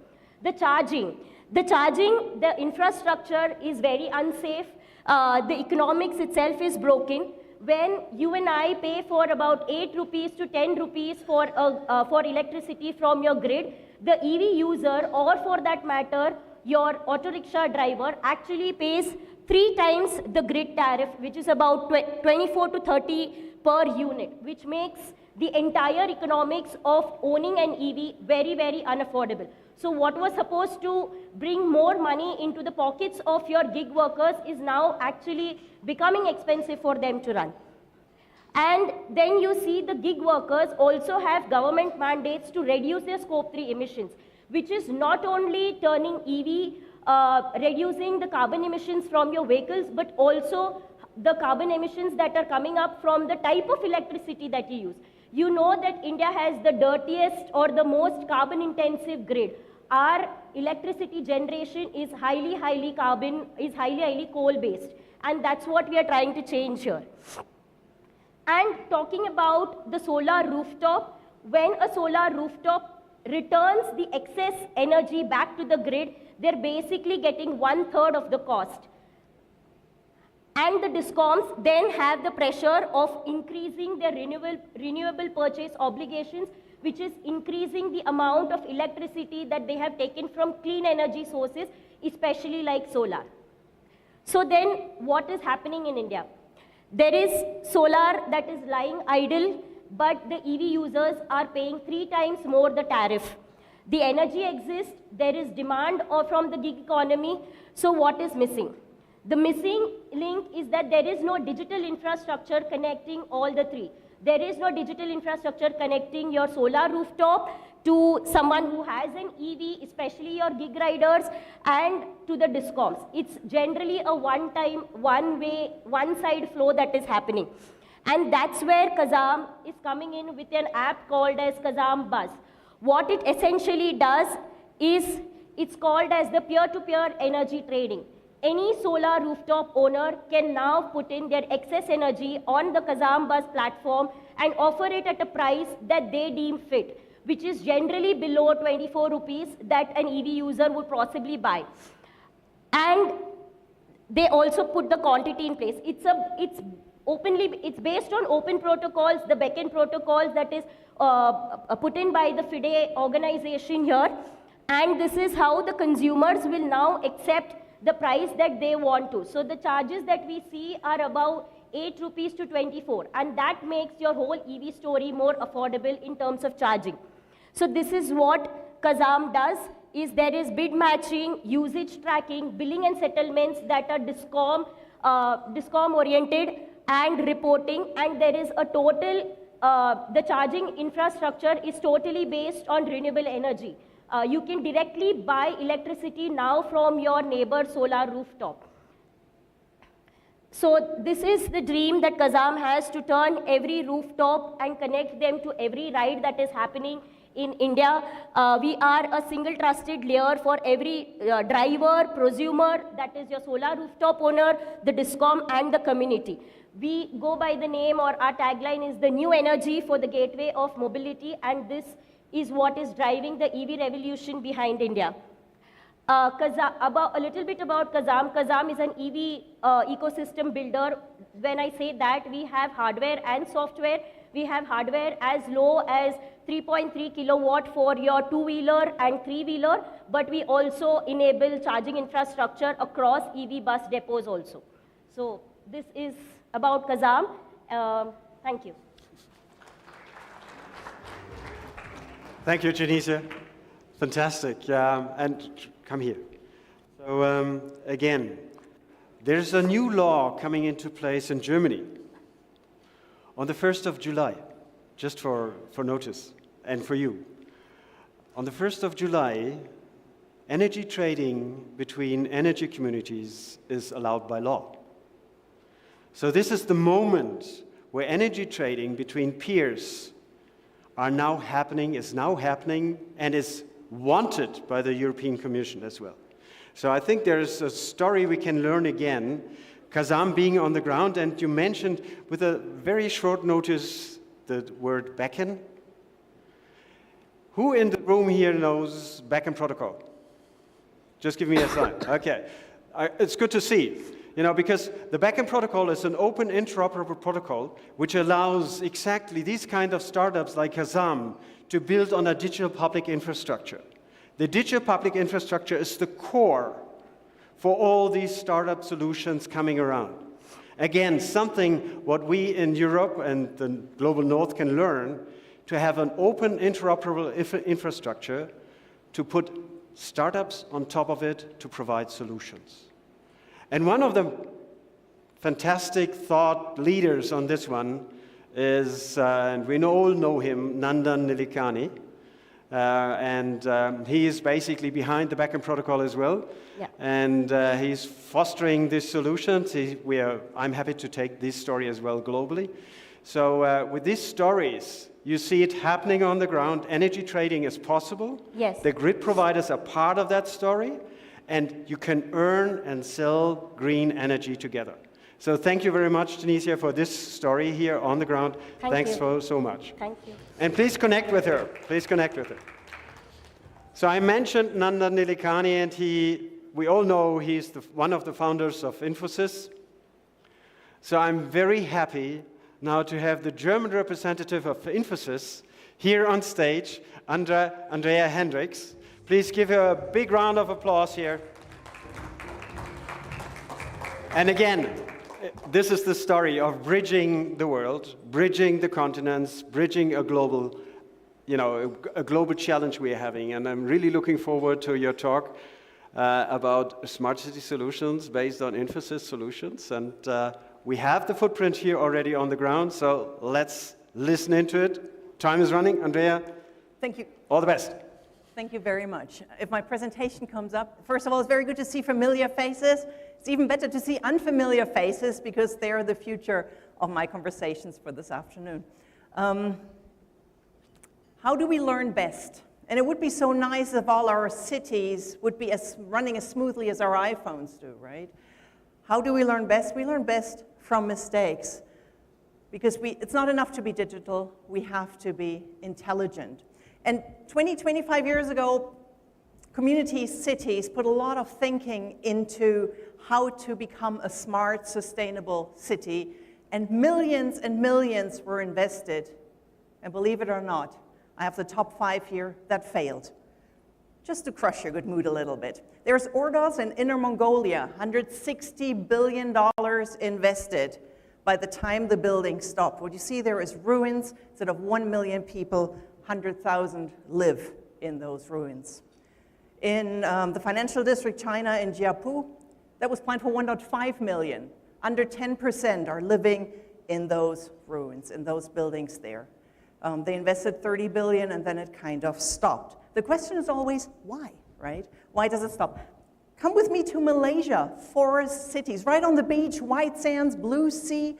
The charging. The infrastructure is very unsafe. The economics itself is broken. When you and I pay for about 8 rupees to 10 rupees for electricity from your grid, the EV user, or for that matter, your auto rickshaw driver, actually pays 3 times the grid tariff, which is about 24 to 30 per unit, which makes the entire economics of owning an EV very, very unaffordable. So what was supposed to bring more money into the pockets of your gig workers is now actually becoming expensive for them to run. And then you see the gig workers also have government mandates to reduce their scope 3 emissions, which is not only turning EV, reducing the carbon emissions from your vehicles, but also the carbon emissions that are coming up from the type of electricity that you use. You know that India has the dirtiest or the most carbon intensive grid. Our electricity generation is highly coal based, and that's what we are trying to change here. And talking about the solar rooftop, when a solar rooftop returns the excess energy back to the grid, they're basically getting 1/3 of the cost. And the DISCOMs then have the pressure of increasing their renewable purchase obligations, which is increasing the amount of electricity that they have taken from clean energy sources, especially like solar. So then what is happening in India? There is solar that is lying idle, but the EV users are paying 3 times more the tariff. The energy exists, there is demand from the gig economy, so what is missing? The missing link is that there is no digital infrastructure connecting all the 3. There is no digital infrastructure connecting your solar rooftop to someone who has an EV, especially your gig riders, and to the DISCOMs. It's generally a one-time, one-way, one-side flow that is happening. And that's where Kazam is coming in with an app called as Kazam Buzz. What it essentially does is, it's called as the peer-to-peer energy trading. Any solar rooftop owner can now put in their excess energy on the Kazam Buzz platform and offer it at a price that they deem fit, which is generally below 24 rupees that an EV user would possibly buy. And they also put the quantity in place. It's based on open protocols, the backend protocols that is put in by the FIDE organization here. And this is how the consumers will now accept the price that they want to. So the charges that we see are about 8 rupees to 24, and that makes your whole EV story more affordable in terms of charging. So this is what Kazam does, is there is bid matching, usage tracking, billing and settlements that are DISCOM oriented, and reporting, and there is a total, the charging infrastructure is totally based on renewable energy. You can directly buy electricity now from your neighbor's solar rooftop. So this is the dream that Kazam has, to turn every rooftop and connect them to every ride that is happening in India. We are a single trusted layer for every driver, prosumer, that is your solar rooftop owner, the DISCOM, and the community. We go by the name, or our tagline is the new energy for the gateway of mobility, and this is what is driving the EV revolution behind India. A little bit about Kazam. Kazam is an EV ecosystem builder. When I say that, we have hardware and software. We have hardware as low as 3.3 kilowatt for your 2-wheeler and 3-wheeler, but we also enable charging infrastructure across EV bus depots also. So this is about Kazam. Thank you. Thank you, Janisa. Fantastic. And come here. So again, there's a new law coming into place in Germany on the 1st of July, just for notice and for you. On the 1st of July, energy trading between energy communities is allowed by law. So this is the moment where energy trading between peers is now happening, and is wanted by the European Commission as well. So I think there's a story we can learn again Kazam being on the ground, and you mentioned with a very short notice the word backend. Who in the room here knows backend protocol? Just give me a sign. Okay. It's good to see. Because the backend protocol is an open interoperable protocol which allows exactly these kind of startups like Kazam to build on a digital public infrastructure. The digital public infrastructure is the core for all these startup solutions coming around. Again, something what we in Europe and the global north can learn, to have an open interoperable infrastructure to put startups on top of it to provide solutions. And one of the fantastic thought leaders on this one is, and we all know him, Nandan Nilekhani. He is basically behind the backend protocol as well. Yeah. And he's fostering these solutions. I'm happy to take this story as well globally. So with these stories, you see it happening on the ground. Energy trading is possible. Yes. The grid providers are part of that story. And you can earn and sell green energy together. So thank you very much, Tunisia, for this story here on the ground. Thanks so much. Thank you. And please connect with her. Please connect with her. So I mentioned Nandan Nilekhani, and we all know he's one of the founders of Infosys. So I'm very happy now to have the German representative of Infosys here on stage, Andrea Hendricks. Please give her a big round of applause here. And again, this is the story of bridging the world, bridging the continents, bridging a global challenge we are having. And I'm really looking forward to your talk about smart city solutions based on Infosys solutions. And we have the footprint here already on the ground, so let's listen into it. Time is running. Andrea, thank you. All the best. Thank you very much. If my presentation comes up, first of all, it's very good to see familiar faces. It's even better to see unfamiliar faces because they are the future of my conversations for this afternoon. How do we learn best? And it would be so nice if all our cities would be running as smoothly as our iPhones do, right? How do we learn best? We learn best from mistakes because it's not enough to be digital. We have to be intelligent. And 25 years ago, communities, cities put a lot of thinking into how to become a smart, sustainable city, and millions were invested. And believe it or not, I have the top 5 here that failed. Just to crush your good mood a little bit. There's Ordos in Inner Mongolia, $160 billion invested by the time the building stopped. What you see there is ruins. Instead of 1 million people, 100,000 live in those ruins. In the financial district, China, in Jiapu, that was planned for 1.5 million. Under 10% are living in those ruins, in those buildings there. They invested 30 billion and then it kind of stopped. The question is always, why, right? Why does it stop? Come with me to Malaysia, forest cities, right on the beach, white sands, blue sea,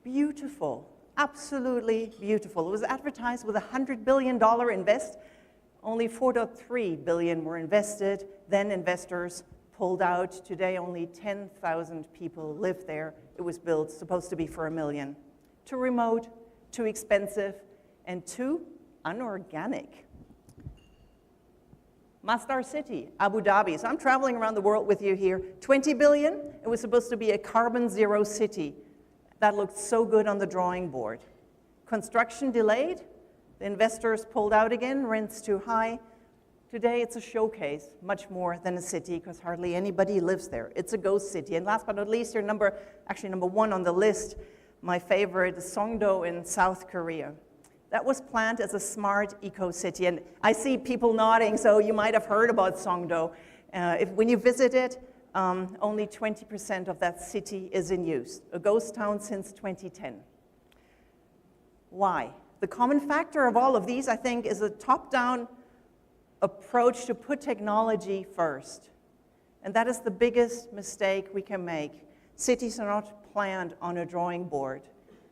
beautiful. Absolutely beautiful. It was advertised with a $100 billion invest. Only 4.3 billion were invested. Then investors pulled out. Today, only 10,000 people live there. It was built, supposed to be for 1 million. Too remote, too expensive, and too unorganic. Masdar City, Abu Dhabi. So I'm traveling around the world with you here. 20 billion. It was supposed to be a carbon zero city. That looked so good on the drawing board. Construction delayed. The investors pulled out again, rents too high. Today it's a showcase, much more than a city, because hardly anybody lives there. It's a ghost city. And last but not least, your number 1 on the list, my favorite, is Songdo in South Korea. That was planned as a smart eco-city. And I see people nodding, so you might have heard about Songdo. When you visit it, only 20% of that city is in use, a ghost town since 2010. Why? The common factor of all of these, I think, is a top-down approach to put technology first. And that is the biggest mistake we can make. Cities are not planned on a drawing board.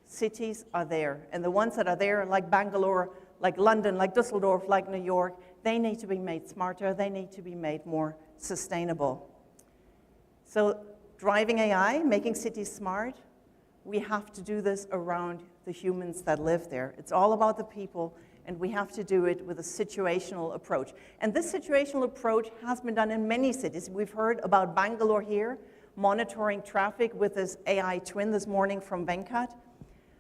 Cities are there. And the ones that are there, like Bangalore, like London, like Düsseldorf, like New York, they need to be made smarter. They need to be made more sustainable. So driving AI, making cities smart, we have to do this around the humans that live there. It's all about the people, and we have to do it with a situational approach. And this situational approach has been done in many cities. We've heard about Bangalore here, monitoring traffic with this AI twin this morning from Venkat.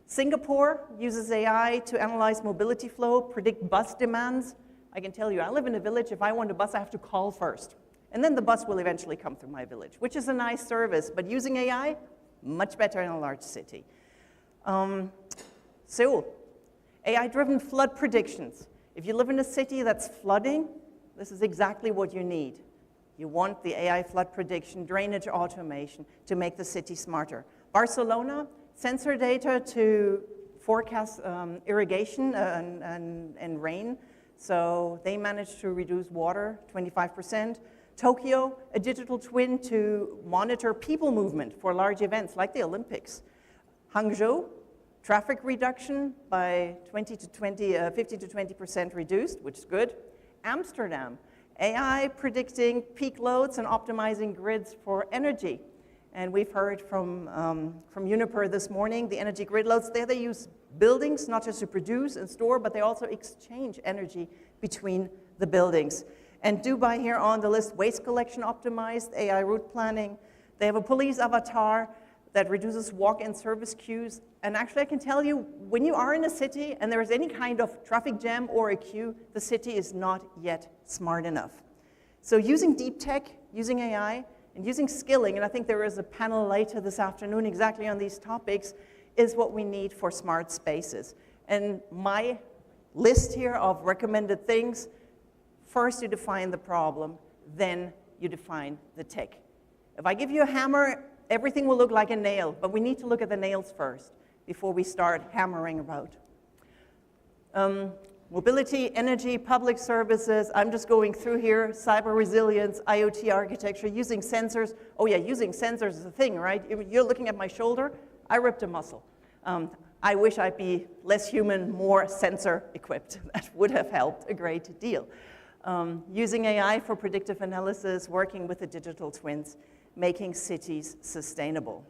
Singapore uses AI to analyze mobility flow, predict bus demands. I can tell you, I live in a village. If I want a bus, I have to call first. And then the bus will eventually come through my village, which is a nice service. But using AI, much better in a large city. Seoul, AI-driven flood predictions. If you live in a city that's flooding, this is exactly what you need. You want the AI flood prediction, drainage automation to make the city smarter. Barcelona, sensor data to forecast irrigation and rain. So they managed to reduce water 25%. Tokyo, a digital twin to monitor people movement for large events like the Olympics. Hangzhou, traffic reduction by 50 to 20% reduced, which is good. Amsterdam, AI predicting peak loads and optimizing grids for energy. And we've heard from Uniper this morning, the energy grid loads, there they use buildings not just to produce and store, but they also exchange energy between the buildings. And Dubai here on the list, waste collection optimized, AI route planning. They have a police avatar that reduces walk-in service queues. And actually I can tell you, when you are in a city and there is any kind of traffic jam or a queue, the city is not yet smart enough. So using deep tech, using AI, and using skilling, and I think there is a panel later this afternoon exactly on these topics, is what we need for smart spaces. And my list here of recommended things, first you define the problem, then you define the tech. If I give you a hammer, everything will look like a nail, but we need to look at the nails first before we start hammering about. Mobility, energy, public services, I'm just going through here, cyber resilience, IoT architecture, using sensors. Oh yeah, using sensors is a thing, right? You're looking at my shoulder, I ripped a muscle. I wish I'd be less human, more sensor equipped. That would have helped a great deal. Using AI for predictive analysis, working with the digital twins, making cities sustainable.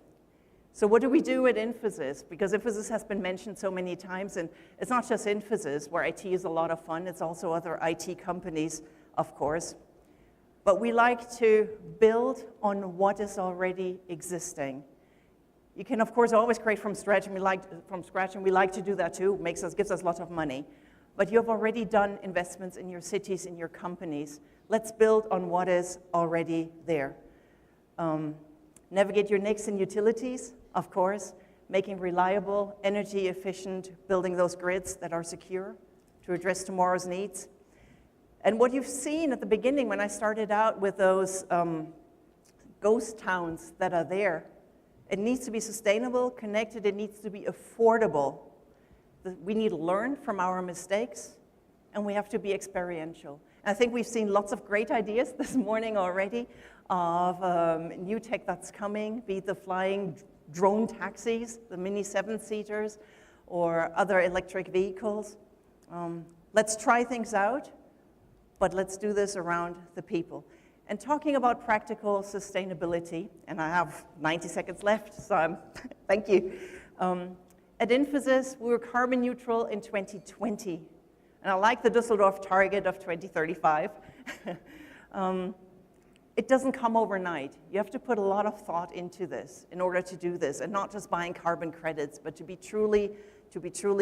So what do we do at Infosys? Because Infosys has been mentioned so many times, and it's not just Infosys, where IT is a lot of fun, it's also other IT companies, of course. But we like to build on what is already existing. You can, of course, always create from scratch, and we like to do that too. Gives us lots of money. But you have already done investments in your cities, in your companies. Let's build on what is already there. Navigate your NICs and utilities, of course, making reliable, energy efficient, building those grids that are secure to address tomorrow's needs. And what you've seen at the beginning when I started out with those ghost towns that are there, it needs to be sustainable, connected, it needs to be affordable. We need to learn from our mistakes, and we have to be experiential. And I think we've seen lots of great ideas this morning already of new tech that's coming, be it the flying drone taxis, the mini 7-seaters, or other electric vehicles. Let's try things out, but let's do this around the people. And talking about practical sustainability, and I have 90 seconds left, so thank you. At Infosys, we were carbon neutral in 2020. And I like the Düsseldorf target of 2035. It doesn't come overnight. You have to put a lot of thought into this in order to do this, and not just buying carbon credits, but to be truly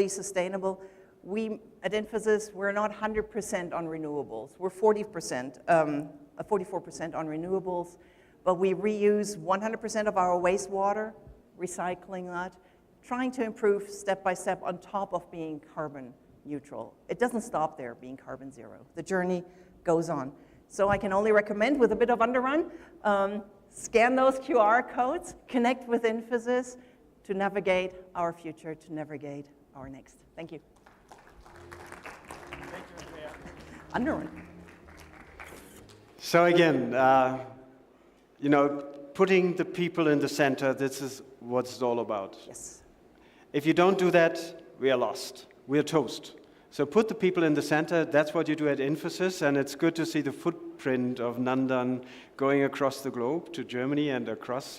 sustainable. We, at Infosys, we're not 100% on renewables. We're 44% on renewables, but we reuse 100% of our wastewater, recycling that, trying to improve step by step on top of being carbon neutral. It doesn't stop there, being carbon zero. The journey goes on. So I can only recommend, with a bit of underrun, scan those QR codes, connect with Infosys to navigate our future, to navigate our next. Thank you. Thank you, Andrea. Underrun. So again, putting the people in the center, this is what it's all about. Yes. If you don't do that, we are lost. We are toast. So put the people in the center. That's what you do at Infosys, and it's good to see the footprint of Nandan going across the globe to Germany and across,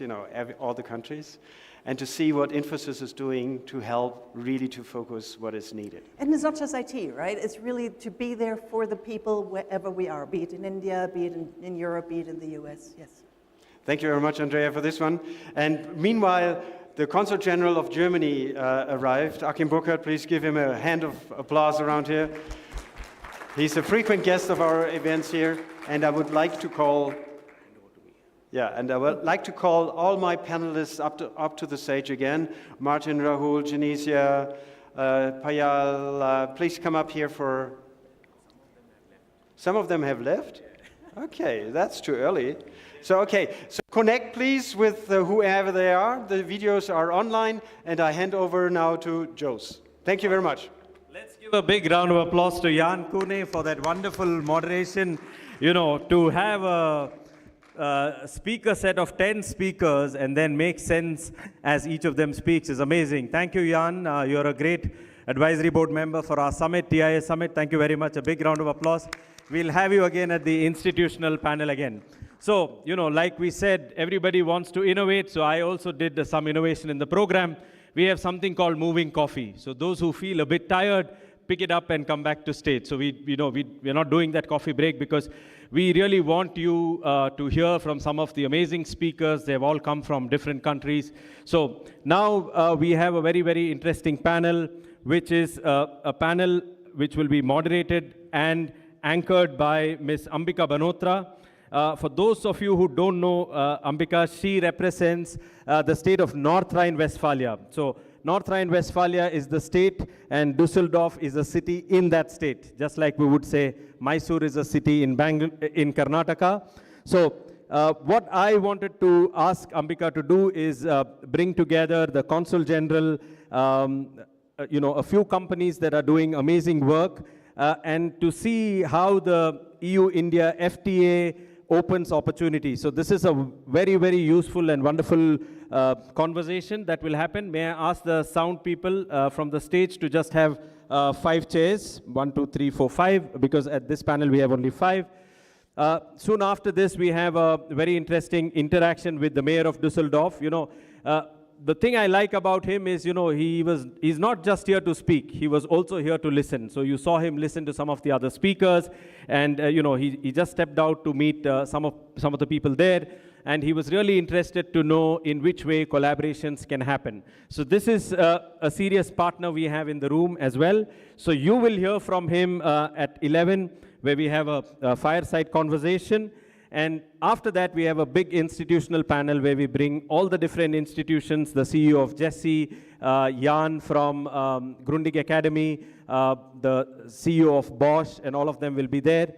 all the countries, and to see what Infosys is doing to help really to focus what is needed. And it's not just IT, right? It's really to be there for the people wherever we are, be it in India, be it in Europe, be it in the US, yes. Thank you very much, Andrea, for this one. And meanwhile, the Consul General of Germany arrived. Achim Burkhardt, please give him a hand of applause around here. He's a frequent guest of our events here, and I would like to call all my panelists up to the stage again. Martin, Rahul, Genesia, Payal, please come up here for... Some of them have left? Okay, that's too early. So connect please with whoever they are. The videos are online, and I hand over now to Jos. Thank you very much. Let's give a big round of applause to Jan Kune for that wonderful moderation. To have a speaker set of 10 speakers and then make sense as each of them speaks is amazing. Thank you, Jan. You're a great advisory board member for our summit, TIA Summit. Thank you very much. A big round of applause. We'll have you again at the institutional panel again. So, like we said, everybody wants to innovate, so I also did some innovation in the program. We have something called moving coffee. So those who feel a bit tired, pick it up and come back to stage. So we're not doing that coffee break because we really want you to hear from some of the amazing speakers. They've all come from different countries. So now we have a very, very interesting panel, which is a panel which will be moderated and anchored by Ms. Ambika Banotra. For those of you who don't know Ambika, she represents the state of North Rhine-Westphalia. So North Rhine-Westphalia is the state, and Düsseldorf is a city in that state, just like we would say Mysore is a city in Karnataka. So what I wanted to ask Ambika to do is bring together the Consul General, a few companies that are doing amazing work, and to see how the EU-India FTA opens opportunity. So this is a very, very useful and wonderful conversation that will happen. May I ask the sound people from the stage to just have 5 chairs, 1, 2, 3, 4, 5, because at this panel we have only 5. Soon after this, we have a very interesting interaction with the mayor of Düsseldorf. The thing I like about him is, he's not just here to speak, he was also here to listen. So you saw him listen to some of the other speakers, and he just stepped out to meet some of the people there, and he was really interested to know in which way collaborations can happen. So this is a serious partner we have in the room as well. So you will hear from him at 11, where we have a fireside conversation. And after that, we have a big institutional panel where we bring all the different institutions, the CEO of Jesse, Jan from Grundig Academy, the CEO of Bosch, and all of them will be there,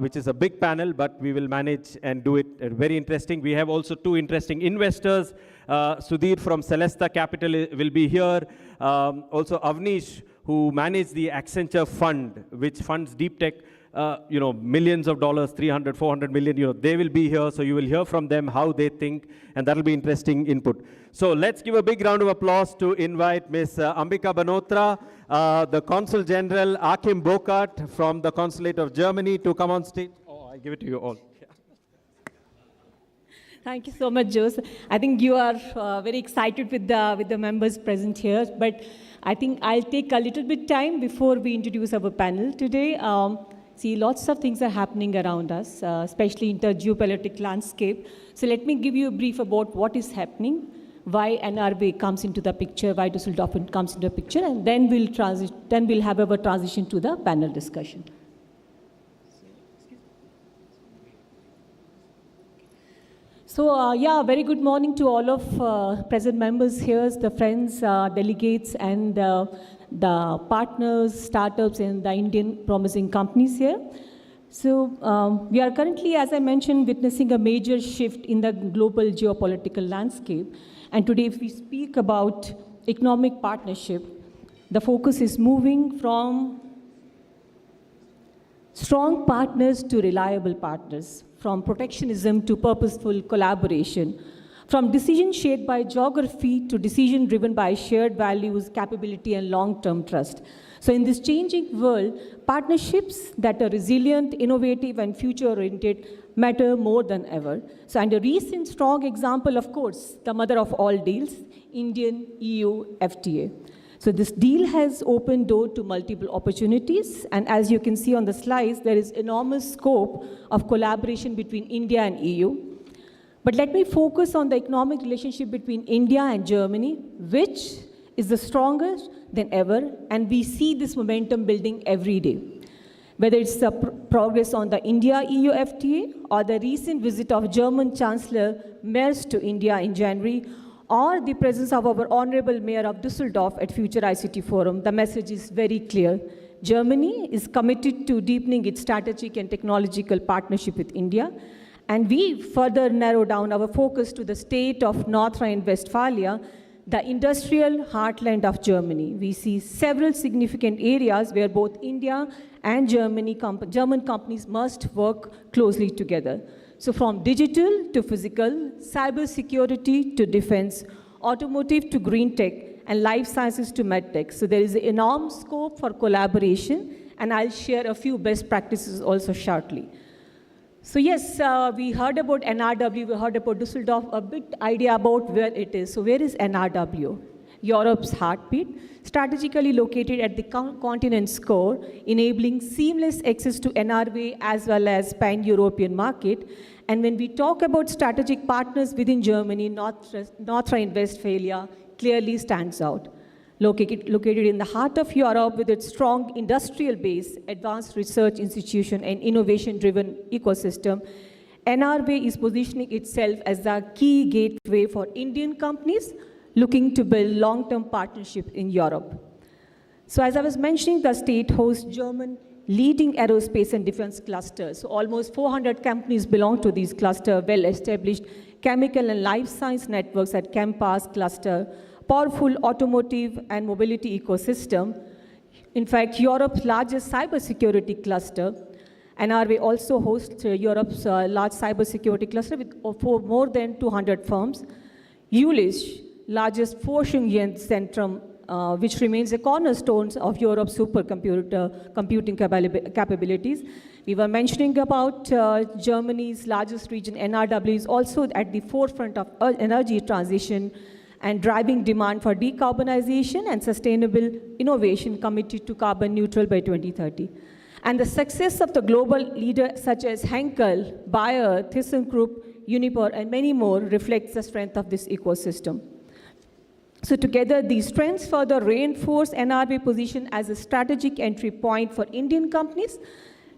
which is a big panel, but we will manage and do it very interesting. We have also 2 interesting investors. Sudhir from Celesta Capital will be here. Also Avnish, who manages the Accenture Fund, which funds deep tech. Millions of dollars, 300, 400 million, they will be here. So you will hear from them how they think, and that'll be interesting input. So let's give a big round of applause to invite Ms. Ambika Banotra, the Consul General Achim Burkhardt from the Consulate of Germany to come on stage. Oh, I give it to you all. Thank you so much, Jose. I think you are very excited with the members present here, but I think I'll take a little bit time before we introduce our panel today. See, lots of things are happening around us, especially in the geopolitical landscape. So let me give you a brief about what is happening, why NRB comes into the picture, why Düsseldorf comes into the picture, and then we'll have our transition to the panel discussion. So, very good morning to all of present members here, the friends, delegates, and the partners, startups, and the Indian promising companies here. So, we are currently, as I mentioned, witnessing a major shift in the global geopolitical landscape. And today, if we speak about economic partnership, the focus is moving from strong partners to reliable partners, from protectionism to purposeful collaboration, from decision shaped by geography to decision driven by shared values, capability, and long-term trust. So in this changing world, partnerships that are resilient, innovative, and future-oriented matter more than ever. So, and a recent strong example, of course, the mother of all deals, Indian-EU FTA. So this deal has opened door to multiple opportunities, and as you can see on the slides, there is enormous scope of collaboration between India and EU. But let me focus on the economic relationship between India and Germany, which is the strongest than ever, and we see this momentum building every day. Whether it's the progress on the India-EU FTA, or the recent visit of German Chancellor Merz to India in January, or the presence of our Honorable Mayor of Düsseldorf at future ICT Forum, the message is very clear. Germany is committed to deepening its strategic and technological partnership with India, and we further narrow down our focus to the state of North Rhine-Westphalia, the industrial heartland of Germany. We see several significant areas where both India and German companies must work closely together. So from digital to physical, cybersecurity to defense, automotive to green tech, and life sciences to medtech. So there is an enormous scope for collaboration, and I'll share a few best practices also shortly. So yes, we heard about NRW, we heard about Düsseldorf, a bit idea about where it is. So where is NRW? Europe's heartbeat, strategically located at the continent's core, enabling seamless access to NRW as well as pan-European market. And when we talk about strategic partners within Germany, North Rhine-Westphalia clearly stands out. Located in the heart of Europe with its strong industrial base, advanced research institution, and innovation-driven ecosystem, NRW is positioning itself as the key gateway for Indian companies looking to build long-term partnership in Europe. So as I was mentioning, the state hosts German leading aerospace and defense clusters. So almost 400 companies belong to these clusters, well-established chemical and life science networks at Campus cluster, powerful automotive and mobility ecosystem. In fact, Europe's largest cybersecurity cluster, NRW also hosts Europe's large cybersecurity cluster for more than 200 firms. ULIS, largest Forschung Zentrum, which remains a cornerstone of Europe's computing capabilities. We were mentioning about Germany's largest region, NRW, is also at the forefront of energy transition and driving demand for decarbonization and sustainable innovation, committed to carbon neutral by 2030. And the success of the global leaders such as Henkel, Bayer, ThyssenKrupp, Uniper, and many more reflects the strength of this ecosystem. So together, these strengths further reinforce NRW position as a strategic entry point for Indian companies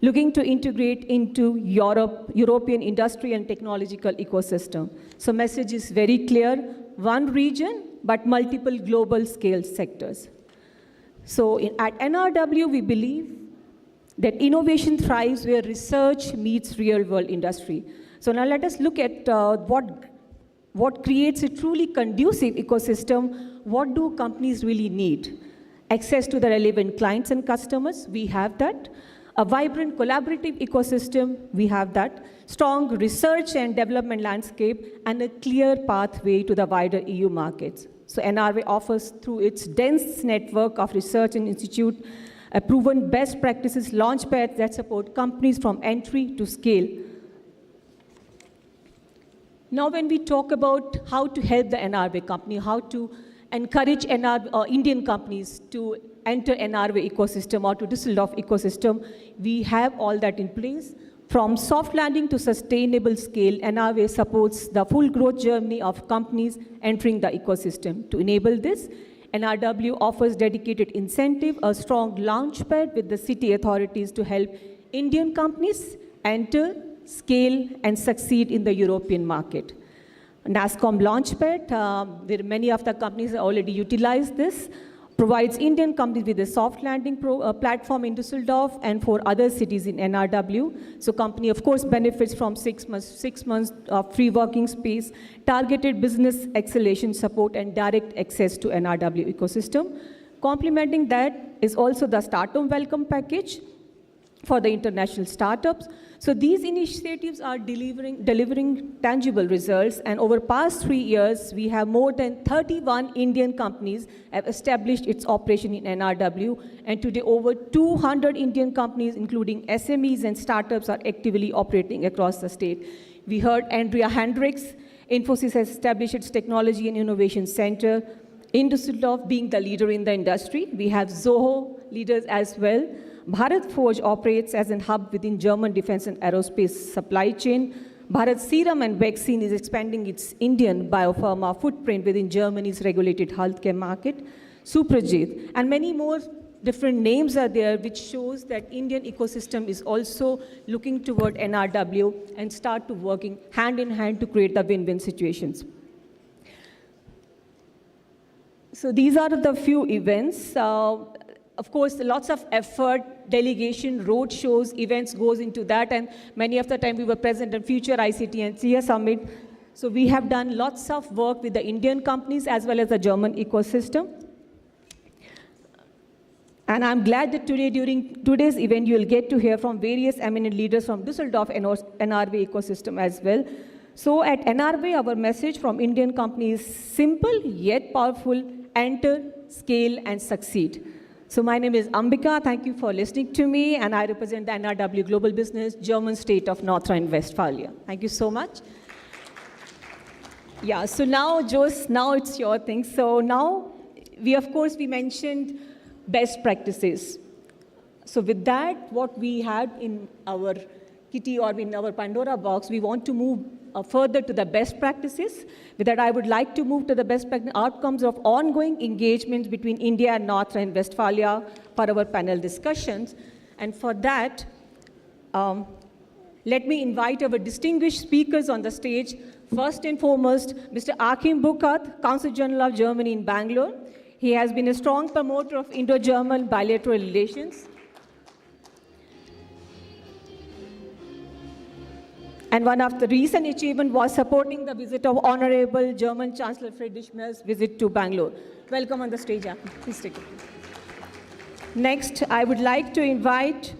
looking to integrate into European industry and technological ecosystem. So message is very clear, one region, but multiple global scale sectors. So at NRW, we believe that innovation thrives where research meets real-world industry. So now let us look at what creates a truly conducive ecosystem. What do companies really need? Access to the relevant clients and customers, we have that. A vibrant collaborative ecosystem, we have that. Strong research and development landscape, and a clear pathway to the wider EU markets. So NRW offers, through its dense network of research and institute, a proven best practices launchpads that support companies from entry to scale. Now when we talk about how to help the NRW company, how to encourage Indian companies to enter NRW ecosystem or to Düsseldorf ecosystem, we have all that in place. From soft landing to sustainable scale, NRW supports the full growth journey of companies entering the ecosystem. To enable this, NRW offers dedicated incentive, a strong launchpad with the city authorities to help Indian companies enter, scale, and succeed in the European market. NASCOM Launchpad, there are many of the companies that already utilize this, provides Indian companies with a soft landing platform in Düsseldorf and for other cities in NRW. So company, of course, benefits from 6 months of free working space, targeted business acceleration support, and direct access to NRW ecosystem. Complementing that is also the Start Home Welcome Package, for the international startups. So these initiatives are delivering tangible results, and over past 3 years, we have more than 31 Indian companies have established its operation in NRW, and today over 200 Indian companies, including SMEs and startups, are actively operating across the state. We heard Andrea Hendricks. Infosys has established its Technology and Innovation Center in Düsseldorf, being the leader in the industry. We have Zoho leaders as well. Bharat Forge operates as a hub within German defense and aerospace supply chain. Bharat Serum and Vaccine is expanding its Indian biopharma footprint within Germany's regulated healthcare market. Suprajit, and many more different names are there, which shows that Indian ecosystem is also looking toward NRW and start to working hand in hand to create the win-win situations. So these are the few events. Of course, lots of effort, delegation, road shows, events goes into that, and many of the time we were present at Future ICT and CS Summit. So we have done lots of work with the Indian companies as well as the German ecosystem. And I'm glad that today, during today's event, you'll get to hear from various eminent leaders from Düsseldorf and NRW ecosystem as well. So at NRW, our message from Indian companies is simple yet powerful: enter, scale, and succeed. So my name is Ambika. Thank you for listening to me, and I represent the NRW Global Business, German state of North Rhine-Westphalia. Thank you so much. Yeah, so now, Jos, now it's your thing. So now, we mentioned best practices. So with that, what we had in our kitty or in our Pandora box, we want to move further to the best practices. With that, I would like to move to the best outcomes of ongoing engagements between India and North Rhine-Westphalia for our panel discussions. And for that, let me invite our distinguished speakers on the stage. First and foremost, Mr. Achim Burkhardt, Consul General of Germany in Bangalore. He has been a strong promoter of Indo-German bilateral relations. And one of the recent achievements was supporting the visit of Honorable German Chancellor Friedrich Merz' visit to Bangalore. Welcome on the stage, Achim. Please take it. Next, I would like to invite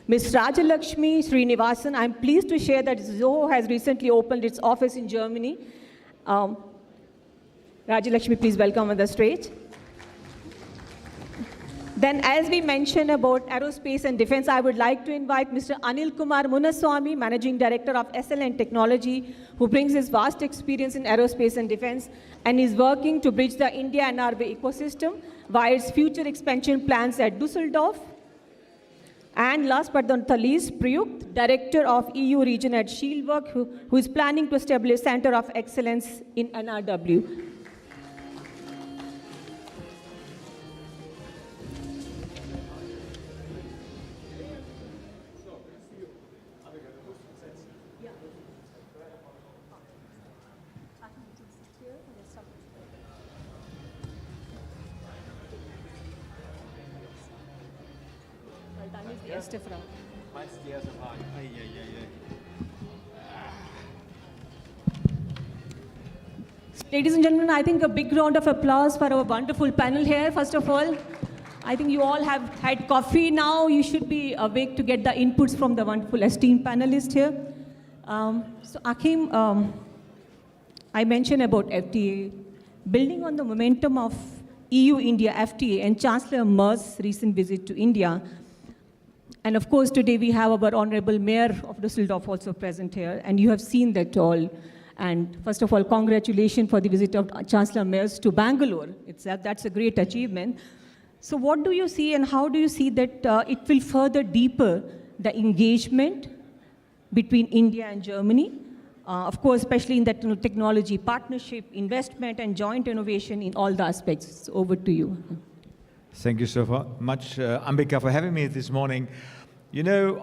Ms. Rajalakshmi Srinivasan. I'm pleased to share that Zoho has recently opened its office in Germany. Rajalakshmi, please welcome on the stage. Then, as we mentioned about aerospace and defense, I would like to invite Mr. Anil Kumar Munaswamy, Managing Director of SLN Technology, who brings his vast experience in aerospace and defense and is working to bridge the India and NRW ecosystem via its future expansion plans at Düsseldorf. And last but not the least, Priyukt, Director of EU region at Shieldwork, who is planning to establish a Center of Excellence in NRW. Erste Frage. Meinst du die erste Frage? Ladies and gentlemen, I think a big round of applause for our wonderful panel here. First of all, I think you all have had coffee now. You should be awake to get the inputs from the wonderful esteemed panelists here. So Achim, I mentioned about FTA. Building on the momentum of EU-India FTA and Chancellor Merz's recent visit to India, and of course, today we have our Honorable Mayor of Düsseldorf also present here, and you have seen that all. And first of all, congratulations for the visit of Chancellor Merz to Bangalore. That's a great achievement. So what do you see, and how do you see that it will further deeper the engagement between India and Germany? Of course, especially in that technology partnership, investment, and joint innovation in all the aspects. So over to you. Thank you so much, Ambika, for having me this morning. You know,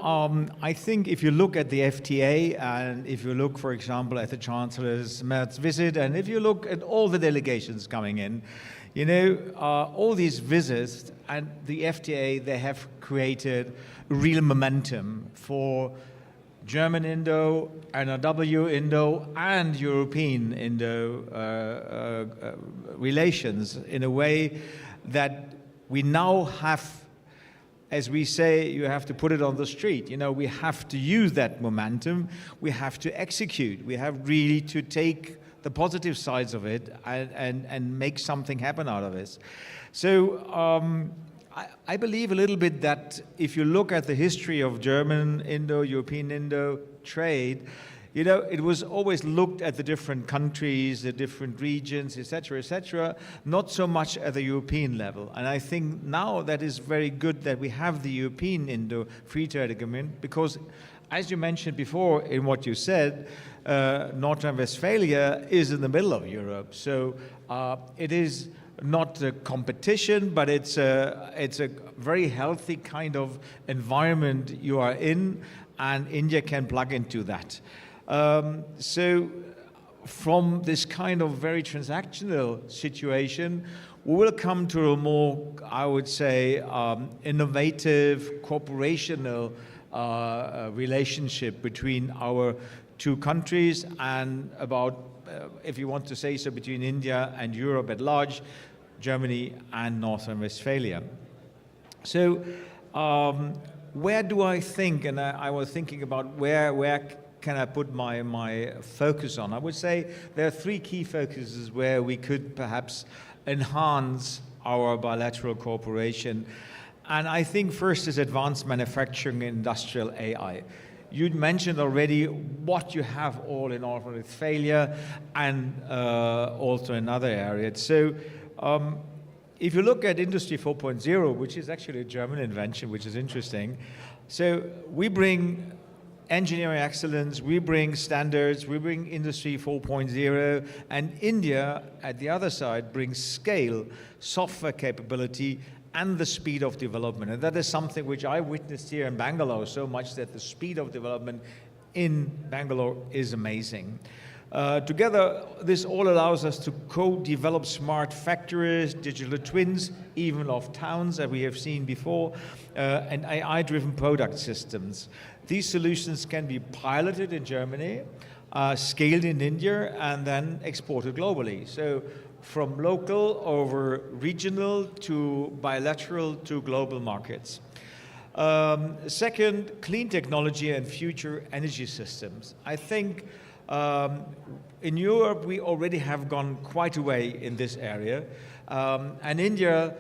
I think if you look at the FTA, and if you look, for example, at the Chancellor's Merz visit, and if you look at all the delegations coming in, you know, all these visits and the FTA, they have created real momentum for German Indo, NRW Indo, and European Indo relations in a way that we now have as we say, you have to put it on the street. You know, we have to use that momentum. We have to execute. We have really to take the positive sides of it and make something happen out of this. So I believe a little bit that if you look at the history of German Indo-European Indo trade, you know, it was always looked at the different countries, the different regions, etc., not so much at the European level. And I think now that is very good that we have the European Indo Free Trade Agreement, because as you mentioned before in what you said, North Rhine-Westphalia is in the middle of Europe. So it is not a competition, but it's a very healthy kind of environment you are in, and India can plug into that. So from this kind of very transactional situation, we will come to a more, I would say, innovative, cooperational relationship between our two countries and about, if you want to say so, between India and Europe at large, Germany and North Rhine-Westphalia. So where do I think, and I was thinking about where can I put my focus on? I would say there are three key focuses where we could perhaps enhance our bilateral cooperation. And I think first is advanced manufacturing and industrial AI. You mentioned already what you have all in North Rhine-Westphalia and also in other areas. So if you look at Industry 4.0, which is actually a German invention, which is interesting, so we bring engineering excellence, we bring standards, we bring Industry 4.0, and India, at the other side, brings scale, software capability, and the speed of development. And that is something which I witnessed here in Bangalore so much, that the speed of development in Bangalore is amazing. Together, this all allows us to co-develop smart factories, digital twins, even of towns that we have seen before, and AI-driven product systems. These solutions can be piloted in Germany, scaled in India, and then exported globally. So from local over regional to bilateral to global markets. Second, clean technology and future energy systems. I think in Europe, we already have gone quite a way in this area. And India,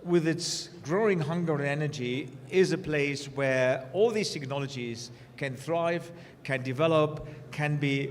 with its growing hunger on energy, is a place where all these technologies can thrive, can develop, can be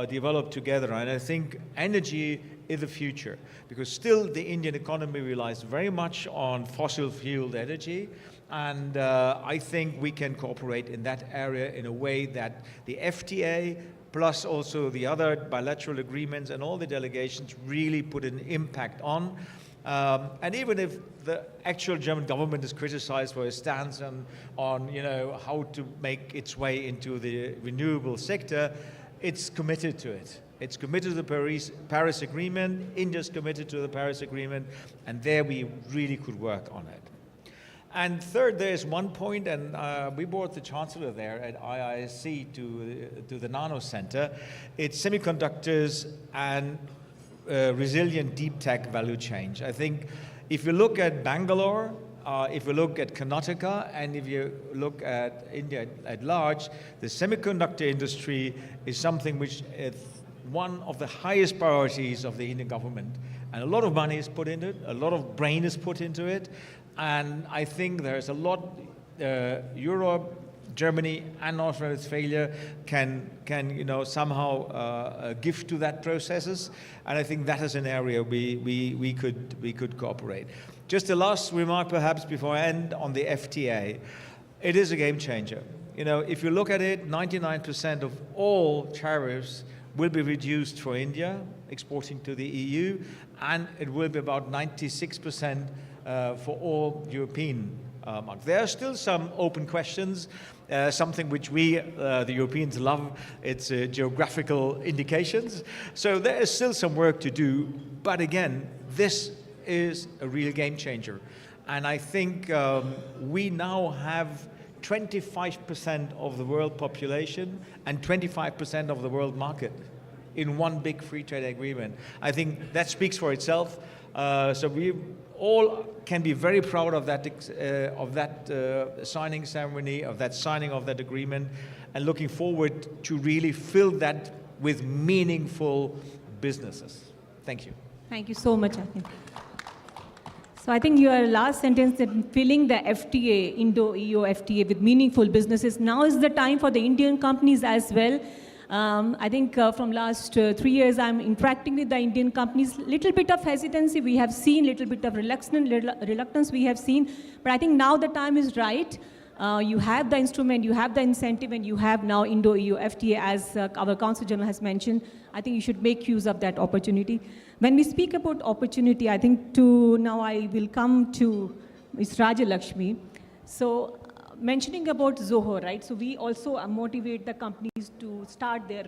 developed together. And I think energy is the future, because still the Indian economy relies very much on fossil fueled energy. And I think we can cooperate in that area in a way that the FTA, plus also the other bilateral agreements and all the delegations really put an impact on. And even if the actual German government is criticized for its stance on how to make its way into the renewable sector, it's committed to it. It's committed to the Paris Agreement. India's committed to the Paris Agreement, and there we really could work on it. And third, there's one point, and we brought the Chancellor there at IISc to the Nano Center. It's semiconductors and resilient deep tech value chain. I think if you look at Bangalore, if you look at Karnataka, and if you look at India at large, the semiconductor industry is something which is one of the highest priorities of the Indian government. And a lot of money is put into it, a lot of brain is put into it, and I think there's a lot Europe, Germany, and North Rhine-Westphalia can somehow give to that processes, and I think that is an area we could cooperate. Just a last remark, perhaps, before I end on the FTA. It is a game changer. If you look at it, 99% of all tariffs will be reduced for India exporting to the EU, and it will be about 96% for all European markets. There are still some open questions, something which we, the Europeans, love. It's geographical indications. So there is still some work to do, but again, this is a real game changer. And I think we now have 25% of the world population and 25% of the world market in one big free trade agreement. I think that speaks for itself. So we all can be very proud of that signing ceremony, of that signing of that agreement, and looking forward to really fill that with meaningful businesses. Thank you. Thank you so much, Akin. So I think your last sentence that filling the FTA, Indo-EU FTA with meaningful businesses, now is the time for the Indian companies as well. I think from last 3 years, I'm interacting with the Indian companies. Little bit of hesitancy we have seen, little bit of reluctance we have seen, but I think now the time is right. You have the instrument, you have the incentive, and you have now Indo-EU FTA, as our Council General has mentioned. I think you should make use of that opportunity. When we speak about opportunity, I think now I will come to Ms. Rajalakshmi. So mentioning about Zoho, right? So we also motivate the companies to start their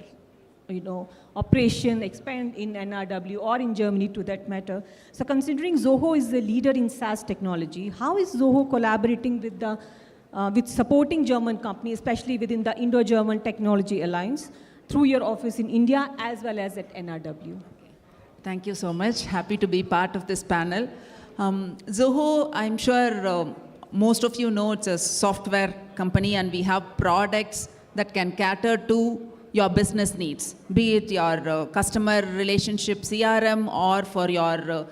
operation, expand in NRW or in Germany to that matter. So considering Zoho is the leader in SaaS technology, how is Zoho collaborating with with supporting German companies, especially within the Indo-German Technology Alliance, through your office in India as well as at NRW? Thank you so much. Happy to be part of this panel. Zoho, I'm sure most of you know, it's a software company, and we have products that can cater to your business needs, be it your customer relationship CRM, or for your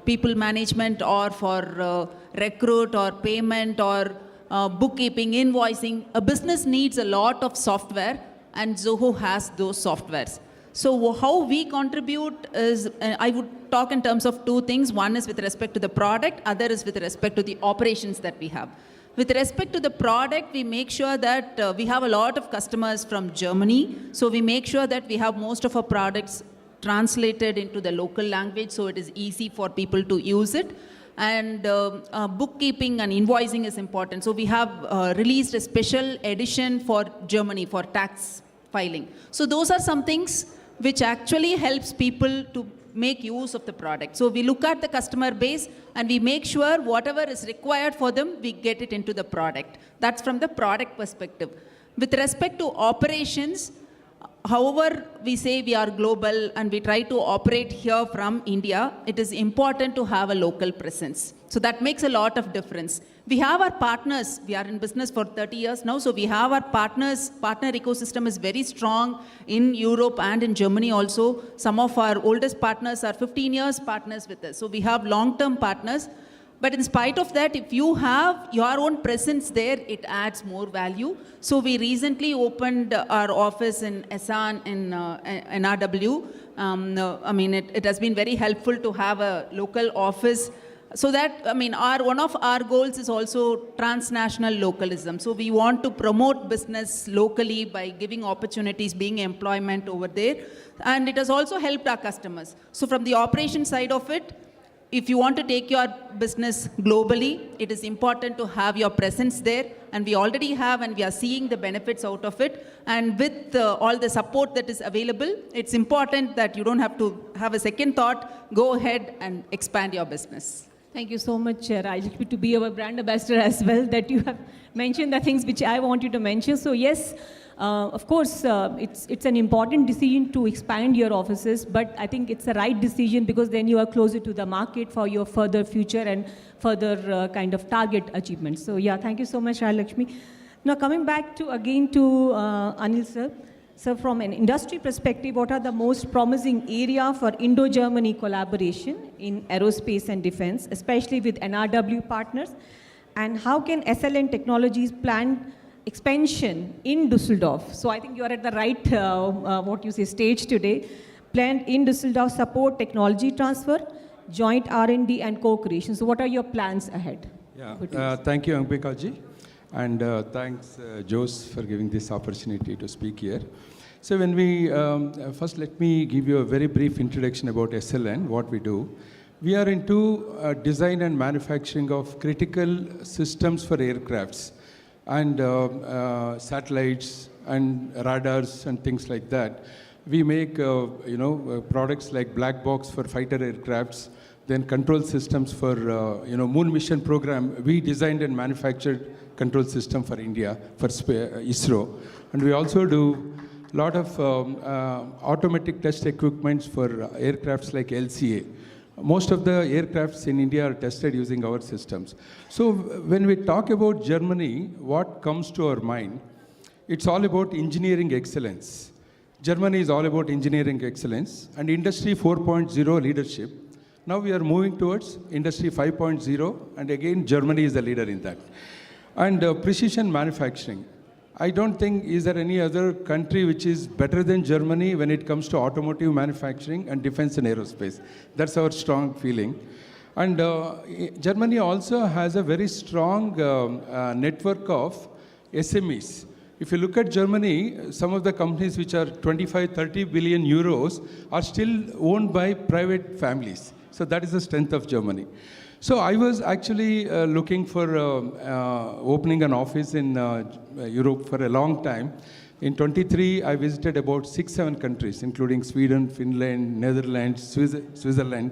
people management, or for recruit or payment, or bookkeeping, invoicing. A business needs a lot of software, and Zoho has those softwares. So how we contribute is, I would talk in terms of two things. One is with respect to the product, other is with respect to the operations that we have. With respect to the product, we make sure that we have a lot of customers from Germany. So we make sure that we have most of our products translated into the local language, so it is easy for people to use it. And bookkeeping and invoicing is important. So we have released a special edition for Germany for tax filing. So those are some things which actually helps people to make use of the product. So we look at the customer base and we make sure whatever is required for them, we get it into the product. That's from the product perspective. With respect to operations, however we say we are global and we try to operate here from India, it is important to have a local presence. So that makes a lot of difference. We have our partners. We are in business for 30 years now, so we have our partners. Partner ecosystem is very strong in Europe and in Germany also. Some of our oldest partners are 15 years partners with us. So we have long-term partners. But in spite of that, if you have your own presence there, it adds more value. So we recently opened our office in Essen in NRW. I mean, it has been very helpful to have a local office. So that, I mean, one of our goals is also transnational localism. So we want to promote business locally by giving opportunities, being employment over there. And it has also helped our customers. So from the operation side of it, if you want to take your business globally, it is important to have your presence there. And we already have, and we are seeing the benefits out of it. And with all the support that is available, it's important that you don't have to have a second thought. Go ahead and expand your business. Thank you so much, Rajlakshmi, to be our brand ambassador as well, that you have mentioned the things which I want you to mention. So yes, of course, it's an important decision to expand your offices, but I think it's the right decision because then you are closer to the market for your further future and further kind of target achievements. So yeah, thank you so much, Rajlakshmi. Now coming back again to Anil sir. So from an industry perspective, what are the most promising area for Indo-Germany collaboration in aerospace and defense, especially with NRW partners? And how can SLN Technologies plan expansion in Düsseldorf? So I think you are at the right, stage today. Planned in Düsseldorf support technology transfer, joint R&D and co-creation. So what are your plans ahead? Yeah, thank you, Ambika ji. And thanks, Jose, for giving this opportunity to speak here. So when we, first let me give you a very brief introduction about SLN, what we do. We are into design and manufacturing of critical systems for aircrafts and satellites and radars and things like that. We make, products like black box for fighter aircrafts, then control systems for, moon mission program. We designed and manufactured control system for India, for ISRO. And we also do a lot of automatic test equipments for aircrafts like LCA. Most of the aircrafts in India are tested using our systems. So when we talk about Germany, what comes to our mind? It's all about engineering excellence. Germany is all about engineering excellence and Industry 4.0 leadership. Now we are moving towards Industry 5.0, and again, Germany is the leader in that. And precision manufacturing. I don't think is there any other country which is better than Germany when it comes to automotive manufacturing and defense and aerospace. That's our strong feeling. And Germany also has a very strong network of SMEs. If you look at Germany, some of the companies which are 25, 30 billion euros are still owned by private families. So that is the strength of Germany. So I was actually looking for opening an office in Europe for a long time. In 23, I visited about 6-7 countries, including Sweden, Finland, Netherlands, Switzerland.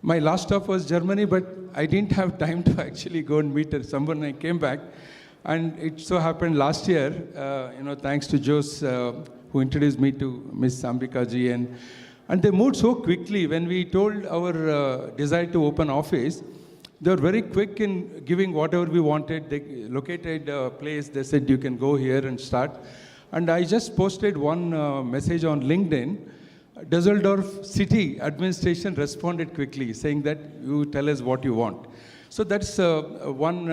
My last stop was Germany, but I didn't have time to actually go and meet someone. I came back, and it so happened last year, thanks to Jose, who introduced me to Ms. Ambika ji, and they moved so quickly. When we told our desire to open office, they were very quick in giving whatever we wanted. They located a place. They said, you can go here and start. And I just posted one message on LinkedIn. Düsseldorf city administration responded quickly, saying that you tell us what you want. So that's one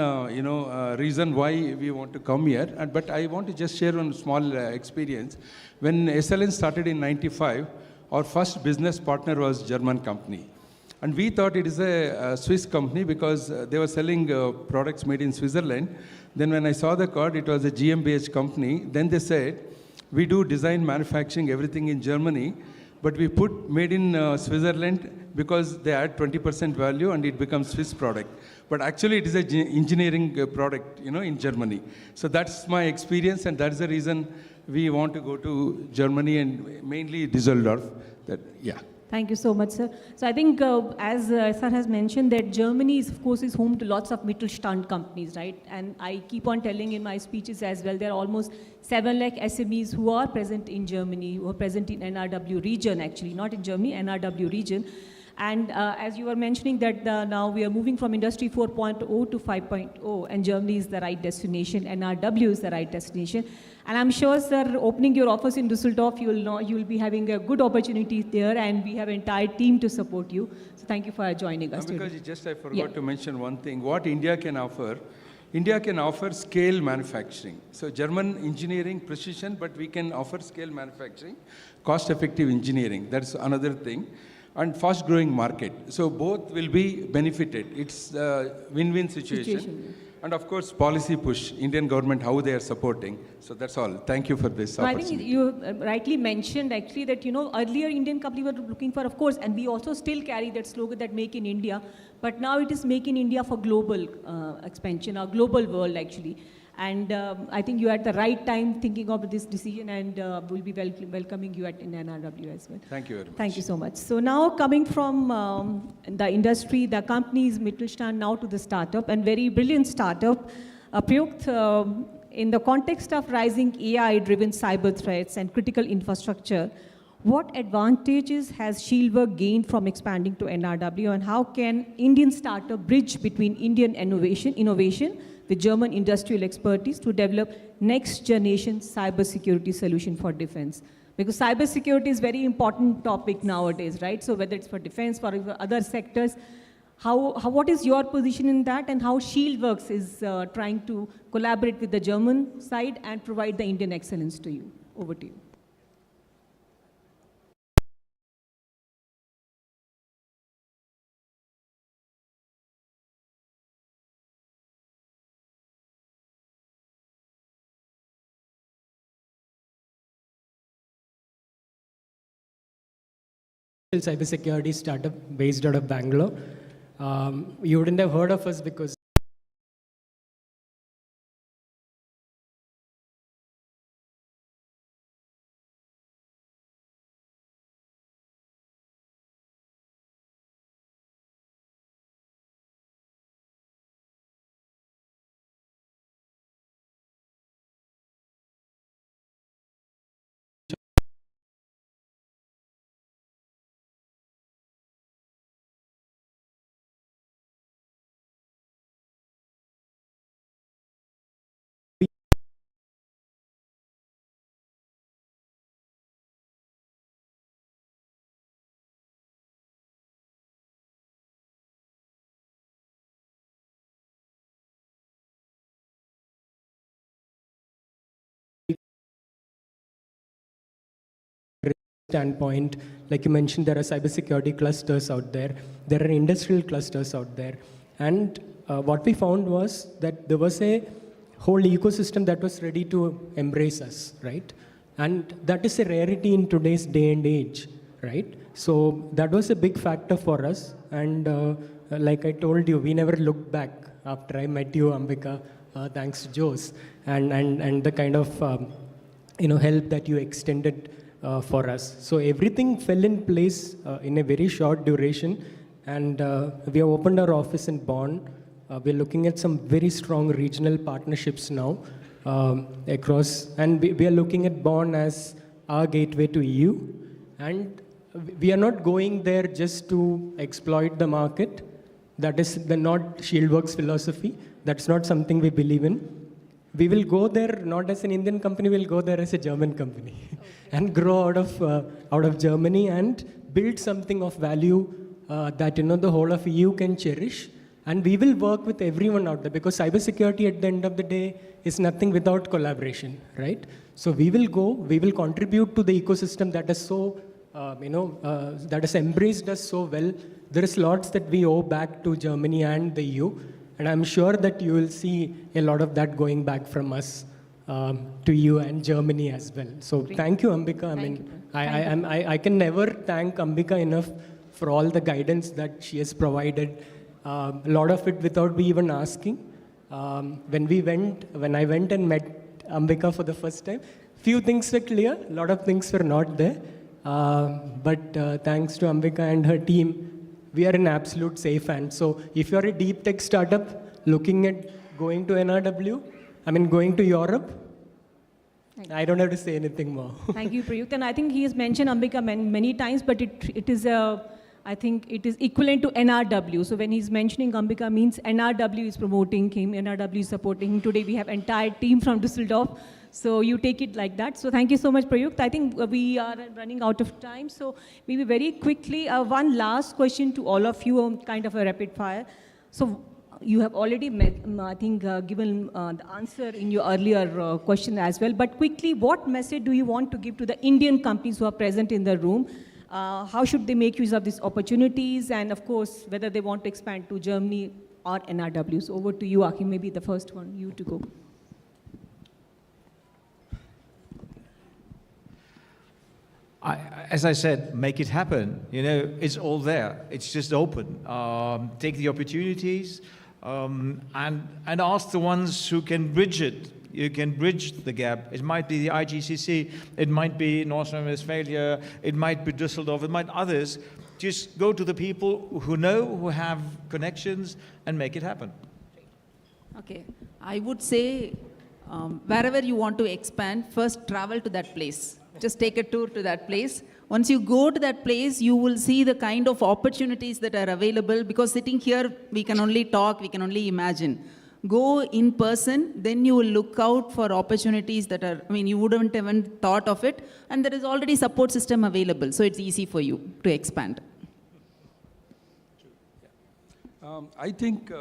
reason why we want to come here. But I want to just share one small experience. When SLN started in 95, our first business partner was a German company. And we thought it is a Swiss company because they were selling products made in Switzerland. Then when I saw the card, it was a GmbH company. Then they said, we do design, manufacturing, everything in Germany, but we put made in Switzerland because they add 20% value and it becomes Swiss product. But actually it is an engineering product, in Germany. So that's my experience, and that's the reason we want to go to Germany and mainly Düsseldorf. Thank you so much, sir. So I think, as sir has mentioned, that Germany is, of course, is home to lots of Mittelstand companies, right? And I keep on telling in my speeches as well, there are almost 7 lakh SMEs who are present in Germany, who are present in NRW region, actually, not in Germany, NRW region. And as you were mentioning that now we are moving from Industry 4.0 to 5.0, and Germany is the right destination, NRW is the right destination. And I'm sure, sir, opening your office in Düsseldorf, you will be having a good opportunity there, and we have an entire team to support you. So thank you for joining us today. Because I forgot to mention one thing. What India can offer scale manufacturing. So German engineering, precision, but we can offer scale manufacturing, cost-effective engineering. That's another thing. And fast-growing market. So both will be benefited. It's a win-win situation. And of course, policy push, Indian government, how they are supporting. So that's all. Thank you for this opportunity. I think you rightly mentioned actually that, earlier Indian companies were looking for, of course, and we also still carry that slogan that make in India, but now it is make in India for global expansion, or global world actually. And I think you are at the right time thinking of this decision, and we'll be welcoming you in NRW as well. Thank you very much. Thank you so much. So now coming from the industry, the companies, Mittelstand, now to the startup, and very brilliant startup, Prayukt, in the context of rising AI-driven cyber threats and critical infrastructure, what advantages has Shieldwork gained from expanding to NRW, and how can Indian startup bridge between Indian innovation with German industrial expertise to develop next generation cybersecurity solution for defense? Because cybersecurity is very important topic nowadays, right? So whether it's for defense, for other sectors, what is your position in that, and how Shieldworks is trying to collaborate with the German side and provide the Indian excellence to you? Over to you. Cybersecurity startup based out of Bangalore. You wouldn't have heard of us because standpoint. Like you mentioned, there are cybersecurity clusters out there. There are industrial clusters out there. And what we found was that there was a whole ecosystem that was ready to embrace us, right? And that is a rarity in today's day and age, right? So that was a big factor for us. And like I told you, we never looked back after I met you, Ambika, thanks to Jose, and the kind of help that you extended for us. So everything fell in place in a very short duration. And we have opened our office in Bonn. We're looking at some very strong regional partnerships now across, and we are looking at Bonn as our gateway to EU. And we are not going there just to exploit the market. That is not Shieldworks' philosophy. That's not something we believe in. We will go there not as an Indian company, we'll go there as a German company and grow out of Germany and build something of value that the whole of EU can cherish. And we will work with everyone out there, because cybersecurity at the end of the day is nothing without collaboration, right? So we will go, we will contribute to the ecosystem that is so, that has embraced us so well. There is lots that we owe back to Germany and the EU. And I'm sure that you will see a lot of that going back from us to you and Germany as well. So Great. Thank you, Ambika. I can never thank Ambika enough for all the guidance that she has provided. A lot of it without me even asking. When I went and met Ambika for the first time, few things were clear, a lot of things were not there. But thanks to Ambika and her team, we are in absolute safe hands. So if you're a deep tech startup looking at going to NRW, going to Europe, I don't have to say anything more. Thank you, Prayukt. And I think he has mentioned Ambika many times, but it is I think it is equivalent to NRW. So when he's mentioning Ambika, means NRW is promoting him, NRW is supporting him. Today we have entire team from Düsseldorf. So you take it like that. So thank you so much, Prayukt. I think we are running out of time. So maybe very quickly, one last question to all of you, kind of a rapid fire. So you have already given the answer in your earlier question as well. But quickly, what message do you want to give to the Indian companies who are present in the room? How should they make use of these opportunities? And of course, whether they want to expand to Germany or NRW. So over to you, Achim, maybe the first one, you to go. As I said, make it happen. It's all there. It's just open. Take the opportunities and ask the ones who can bridge it. You can bridge the gap. It might be the IGCC, it might be North Rhine-Westphalia, it might be Düsseldorf, it might be others. Just go to the people who know, who have connections, and make it happen. Okay, I would say wherever you want to expand, first travel to that place. Just take a tour to that place. Once you go to that place, you will see the kind of opportunities that are available, because sitting here, we can only talk, we can only imagine. Go in person, then you will look out for opportunities that are, you wouldn't even thought of it, and there is already support system available, so it's easy for you to expand. I think,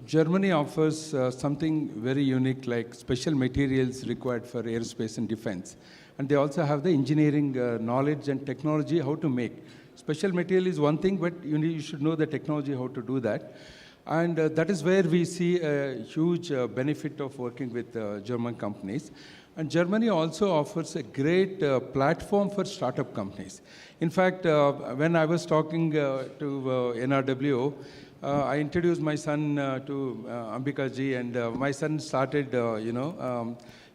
Germany offers something very unique, like special materials required for aerospace and defense. And they also have the engineering knowledge and technology how to make. Special material is one thing, but you should know the technology how to do that. And that is where we see a huge benefit of working with German companies. And Germany also offers a great platform for startup companies. In fact, when I was talking to NRW, I introduced my son to Ambika ji, and my son started,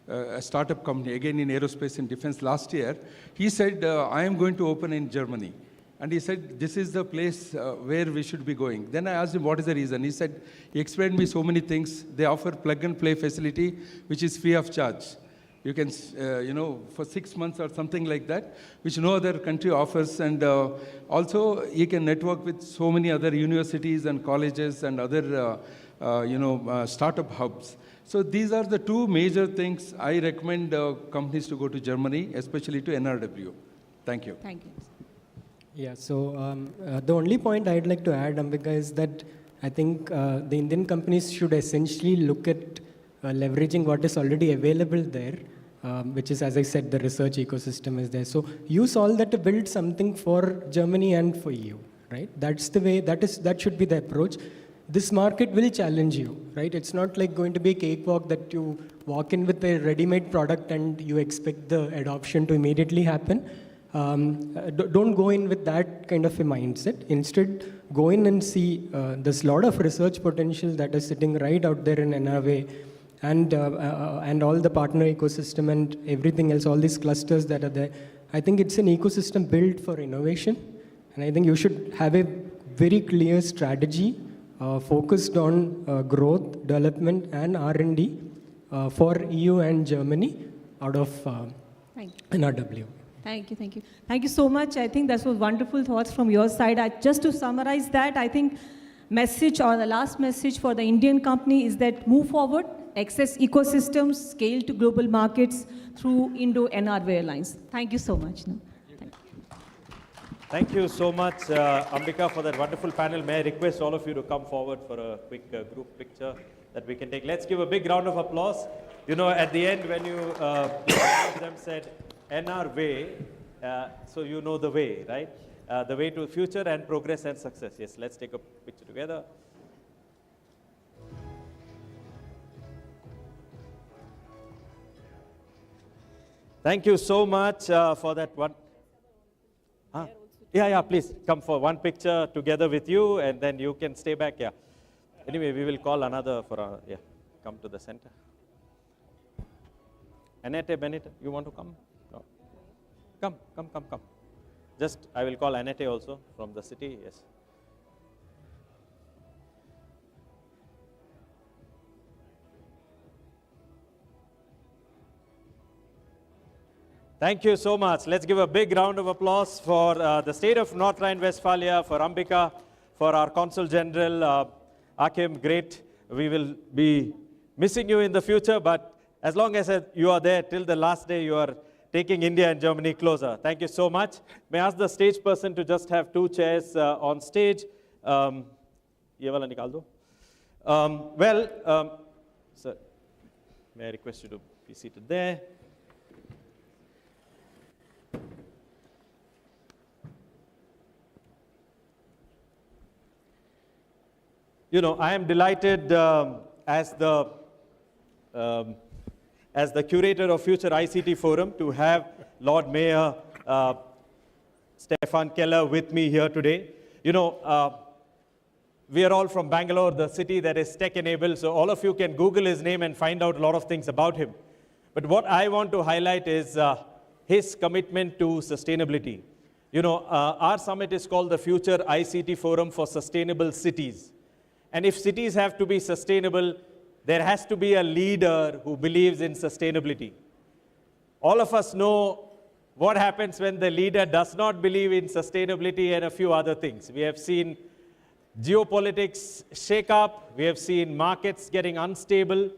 a startup company, again in aerospace and defense last year. He said, I am going to open in Germany. And he said, this is the place where we should be going. Then I asked him, what is the reason? He said, he explained me so many things. They offer plug-and-play facility, which is free of charge. You can, for 6 months or something like that, which no other country offers. And also, you can network with so many other universities and colleges and other, startup hubs. So these are the two major things I recommend companies to go to Germany, especially to NRW. Thank you. Thank you. Yeah, so the only point I'd like to add, Ambika, is that I think the Indian companies should essentially look at leveraging what is already available there which is, as I said, the research ecosystem is there. So use all that to build something for Germany and for EU, right? That's the way, that should be the approach. This market will challenge you, right? It's not like going to be a cakewalk that you walk in with a ready-made product and you expect the adoption to immediately happen. Don't go in with that kind of a mindset. Instead, go in and see there's a lot of research potential that is sitting right out there in NRW, and all the partner ecosystem and everything else, all these clusters that are there. I think it's an ecosystem built for innovation, and I think you should have a very clear strategy focused on growth, development, and R&D for EU and Germany out of NRW. Thank you, thank you. Thank you so much. I think that was wonderful thoughts from your side. Just to summarize that, I think message or the last message for the Indian company is that move forward, access ecosystems, scale to global markets through Indo-NRW alliance. Thank you so much. Thank you so much, Ambika, for that wonderful panel. May I request all of you to come forward for a quick group picture that we can take. Let's give a big round of applause. You know, at the end, when one of them said, NRW, so you know the way, right? The way to future and progress and success. Yes, let's take a picture together. Thank you so much for that one. Yeah, please come for one picture together with you, and then you can stay back. Yeah. Anyway, we will call another for come to the center. Annette, Bennett, you want to come? No. Come. Just, I will call Annette also from the city. Yes. Thank you so much. Let's give a big round of applause for the state of North Rhine-Westphalia, for Ambika, for our Consul General, Akim, great. We will be missing you in the future, but as long as you are there till the last day, you are taking India and Germany closer. Thank you so much. May I ask the stage person to just have 2 chairs on stage? Sir, may I request you to be seated there? You know, I am delighted as the curator of Future ICT Forum to have Lord Mayor Stefan Keller with me here today. You know, we are all from Bangalore, the city that is tech-enabled, so all of you can Google his name and find out a lot of things about him. But what I want to highlight is his commitment to sustainability. You know, our summit is called the Future ICT Forum for Sustainable Cities. And if cities have to be sustainable, there has to be a leader who believes in sustainability. All of us know what happens when the leader does not believe in sustainability and a few other things. We have seen geopolitics shake up, we have seen markets getting unstable,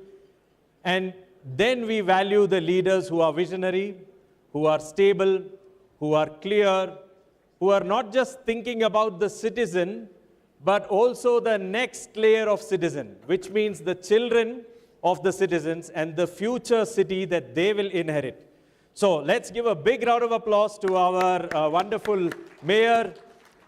and then we value the leaders who are visionary, who are stable, who are clear, who are not just thinking about the citizen, but also the next layer of citizen, which means the children of the citizens and the future city that they will inherit. So let's give a big round of applause to our wonderful mayor,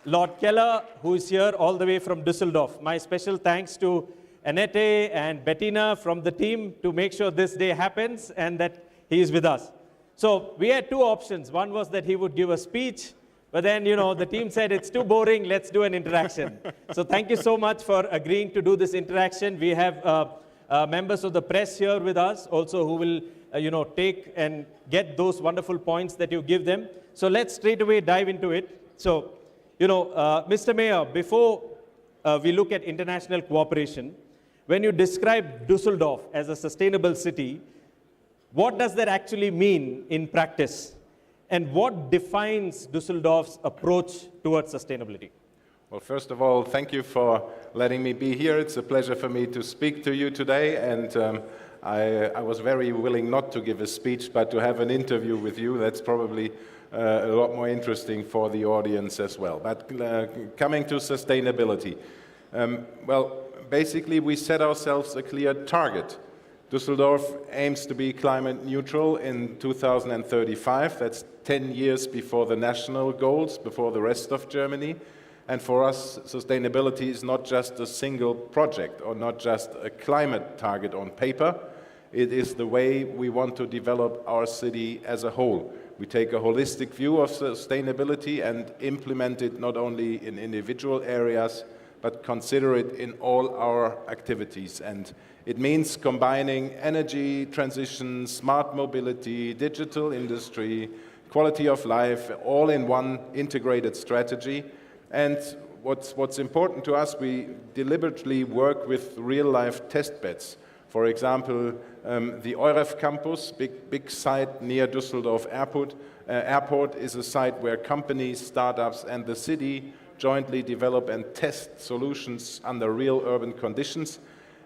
Lord Keller, who is here all the way from Düsseldorf. My special thanks to Annette and Bettina from the team to make sure this day happens and that he is with us. So we had 2 options. One was that he would give a speech, but then, you know, the team said, it's too boring, let's do an interaction. So thank you so much for agreeing to do this interaction. We have members of the press here with us also who will, you know, take and get those wonderful points that you give them. So let's straight away dive into it. So, you know, Mr. Mayor, before we look at international cooperation, when you describe Düsseldorf as a sustainable city, what does that actually mean in practice? And what defines Düsseldorf's approach towards sustainability? Well, first of all, thank you for letting me be here. It's a pleasure for me to speak to you today. And I was very willing not to give a speech, but to have an interview with you. That's probably a lot more interesting for the audience as well. But coming to sustainability, well, basically we set ourselves a clear target Düsseldorf aims to be climate neutral in 2035. That's 10 years before the national goals, before the rest of Germany. And for us, sustainability is not just a single project or not just a climate target on paper. It is the way we want to develop our city as a whole. We take a holistic view of sustainability and implement it not only in individual areas, but consider it in all our activities. And it means combining energy transition, smart mobility, digital industry, quality of life, all in one integrated strategy. And what's important to us, we deliberately work with real-life test beds. For example, the EUREF campus, big site near Düsseldorf Airport is a site where companies, startups, and the city jointly develop and test solutions under real urban conditions.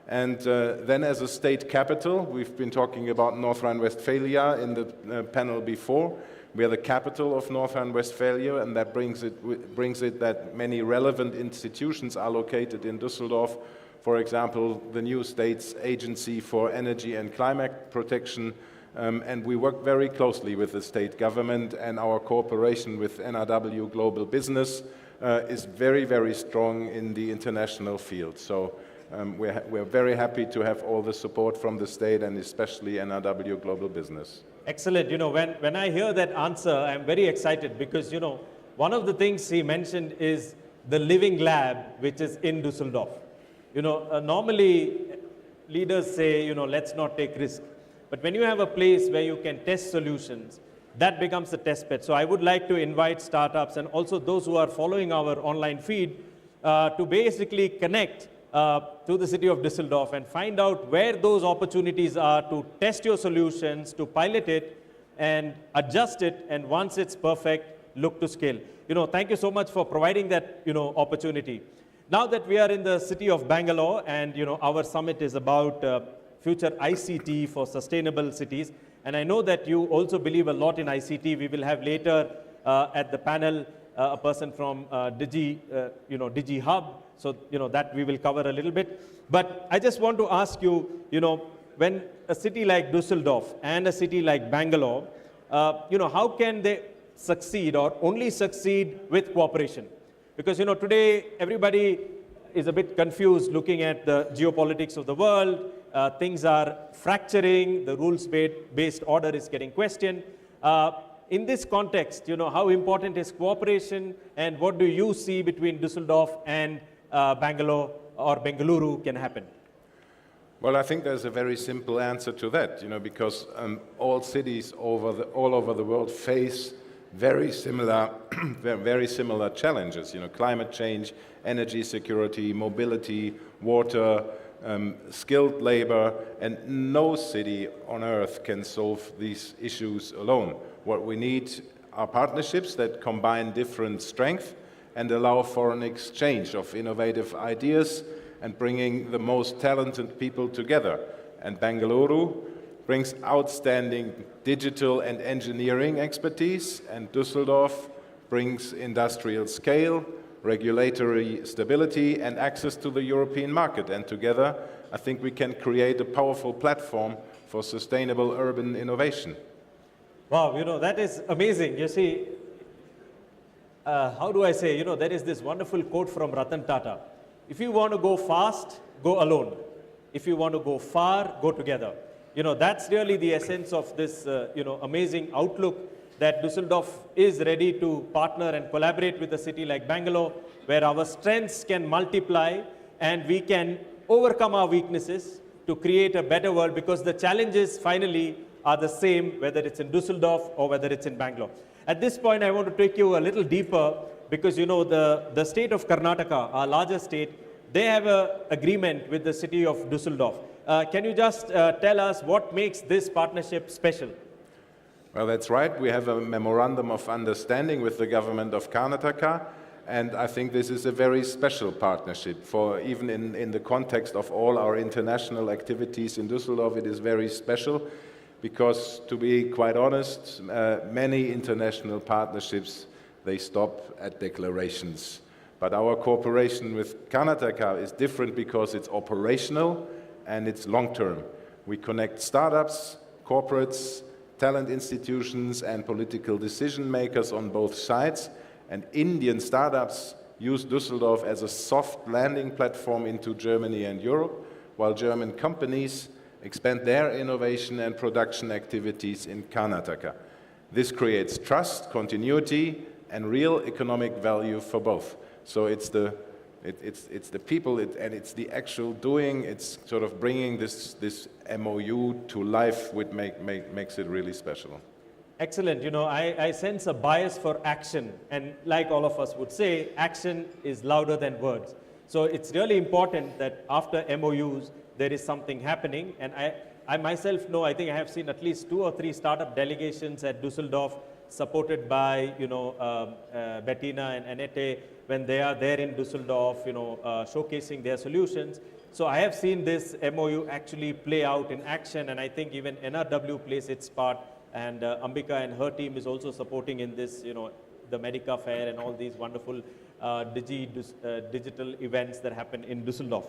And then as a state capital, we've been talking about North Rhine-Westphalia in the panel before. We are the capital of North Rhine-Westphalia, and that brings it that many relevant institutions are located in Düsseldorf. For example, the new state's Agency for Energy and Climate Protection, and we work very closely with the state government, and our cooperation with NRW Global Business is very, very strong in the international field. So we're very happy to have all the support from the state and especially NRW Global Business. Excellent. When I hear that answer, I'm very excited because, one of the things he mentioned is the living lab, which is in Düsseldorf. Normally leaders say, let's not take risk. But when you have a place where you can test solutions, that becomes the test bed. So I would like to invite startups and also those who are following our online feed to basically connect to the city of Düsseldorf and find out where those opportunities are to test your solutions, to pilot it and adjust it, and once it's perfect, look to scale. Thank you so much for providing that, opportunity. Now that we are in the city of Bangalore and, our summit is about future ICT for sustainable cities, and I know that you also believe a lot in ICT. We will have later at the panel a person from Digi Hub. So, that we will cover a little bit. But I just want to ask you, when a city like Düsseldorf and a city like Bangalore, how can they succeed or only succeed with cooperation? Because, today everybody is a bit confused looking at the geopolitics of the world. Things are fracturing, the rules-based order is getting questioned. In this context, how important is cooperation, and what do you see between Düsseldorf and Bangalore or Bengaluru can happen? Well, I think there's a very simple answer to that, because all cities all over the world face very similar challenges. Climate change, energy security, mobility, water, skilled labor, and no city on earth can solve these issues alone. What we need are partnerships that combine different strengths and allow for an exchange of innovative ideas and bringing the most talented people together. And Bengaluru brings outstanding digital and engineering expertise, and Düsseldorf brings industrial scale, regulatory stability, and access to the European market. And together, I think we can create a powerful platform for sustainable urban innovation. Wow, that is amazing. You see, how do I say, there is this wonderful quote from Ratan Tata. If you want to go fast, go alone. If you want to go far, go together. That's really the essence of this, amazing outlook that Düsseldorf is ready to partner and collaborate with a city like Bangalore, where our strengths can multiply and we can overcome our weaknesses to create a better world, because the challenges finally are the same, whether it's in Düsseldorf or whether it's in Bangalore. At this point, I want to take you a little deeper because, the state of Karnataka, our largest state, they have an agreement with the city of Düsseldorf. Can you just tell us what makes this partnership special? Well, that's right. We have a memorandum of understanding with the government of Karnataka, and I think this is a very special partnership. For even in the context of all our international activities in Düsseldorf, it is very special because, to be quite honest, many international partnerships, they stop at declarations. But our cooperation with Karnataka is different because it's operational and it's long-term. We connect startups, corporates, talent institutions, and political decision makers on both sides. And Indian startups use Düsseldorf as a soft landing platform into Germany and Europe, while German companies expand their innovation and production activities in Karnataka. This creates trust, continuity, and real economic value for both. So it's the people, and it's the actual doing. It's sort of bringing this MOU to life, which makes it really special. Excellent. You know, I sense a bias for action, and like all of us would say, action is louder than words. So it's really important that after MOUs, there is something happening. And I myself know, I think I have seen at least 2 or 3 startup delegations at Düsseldorf, supported by, you know, Bettina and Annette, when they are there in Düsseldorf, you know, showcasing their solutions. So I have seen this MOU actually play out in action, and I think even NRW plays its part, and Ambika and her team is also supporting in this, you know, the Medica Fair and all these wonderful digital events that happen in Düsseldorf.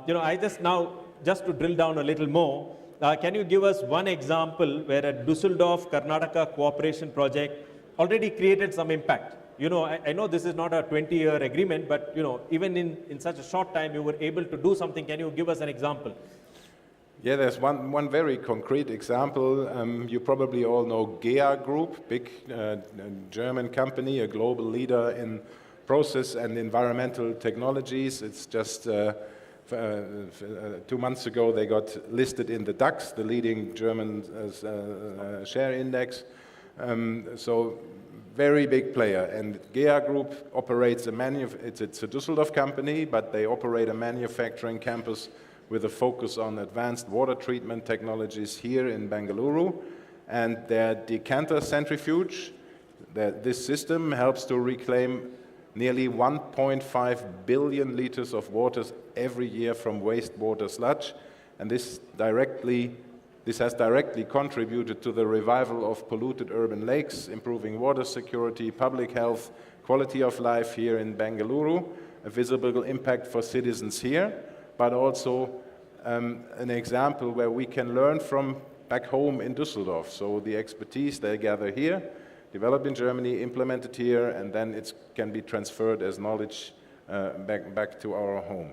You know, just to drill down a little more, can you give us one example where a Düsseldorf Karnataka cooperation project already created some impact? You know, I know this is not a 20-year agreement, but you know, even in such a short time, you were able to do something. Can you give us an example? Yeah, there's one very concrete example. You probably all know GEA Group, big German company, a global leader in process and environmental technologies. It's just 2 months ago they got listed in the DAX, the leading German share index. So very big player. And GEA Group operates it's a Düsseldorf company, but they operate a manufacturing campus with a focus on advanced water treatment technologies here in Bengaluru. And their decanter centrifuge, this system helps to reclaim nearly 1.5 billion liters of water every year from wastewater sludge. And this has directly contributed to the revival of polluted urban lakes, improving water security, public health, quality of life here in Bengaluru, a visible impact for citizens here, but also an example where we can learn from back home in Düsseldorf. So the expertise they gather here, developed in Germany, implemented here, and then it can be transferred as knowledge back to our home.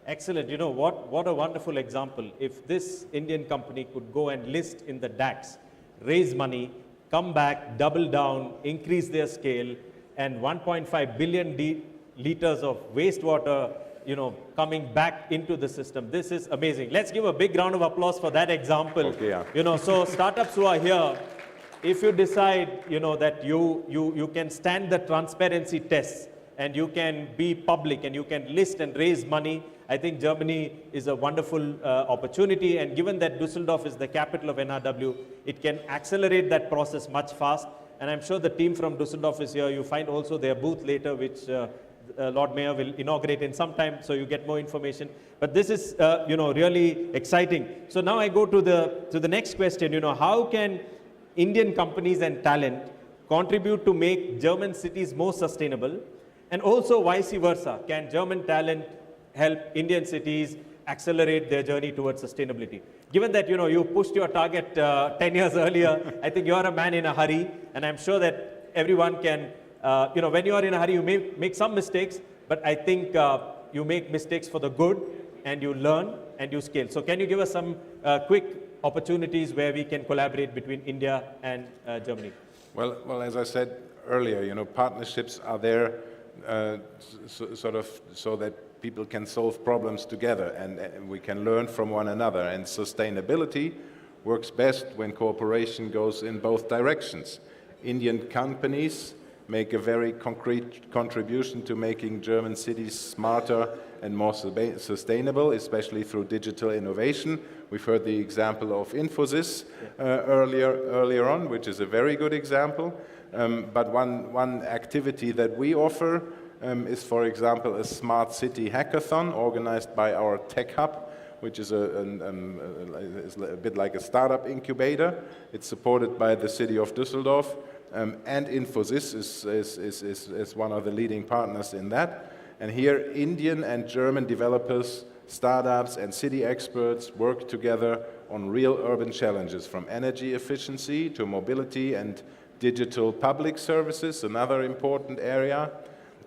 Excellent. You know, what a wonderful example. If this Indian company could go and list in the DAX, raise money, come back, double down, increase their scale, and 1.5 billion liters of wastewater, you know, coming back into the system. This is amazing. Let's give a big round of applause for that example. Okay, yeah. You know, so startups who are here, if you decide, you know, that you can stand the transparency tests and you can be public and you can list and raise money, I think Germany is a wonderful opportunity. And given that Düsseldorf is the capital of NRW, it can accelerate that process much fast. And I'm sure the team from Düsseldorf is here. You find also their booth later, which Lord Mayor will inaugurate in some time, so you get more information. But this is, you know, really exciting. So now I go to the next question. You know, how can Indian companies and talent contribute to make German cities more sustainable, and also vice versa? Can German talent help Indian cities accelerate their journey towards sustainability? Given that, you know, you pushed your target 10 years earlier, I think you're a man in a hurry, and I'm sure that everyone can, you know, when you are in a hurry, you may make some mistakes, but I think you make mistakes for the good, and you learn and you scale. So can you give us some quick opportunities where we can collaborate between India and Germany? Well, as I said earlier, you know, partnerships are there so that people can solve problems together and we can learn from one another. And sustainability works best when cooperation goes in both directions. Indian companies make a very concrete contribution to making German cities smarter and more sustainable, especially through digital innovation. We've heard the example of Infosys earlier on, which is a very good example. But one activity that we offer is, for example, a smart city hackathon organized by our tech hub, which is a bit like a startup incubator. It's supported by the city of Düsseldorf, and Infosys is one of the leading partners in that. And here, Indian and German developers, startups, and city experts work together on real urban challenges, from energy efficiency to mobility and digital public services, another important area.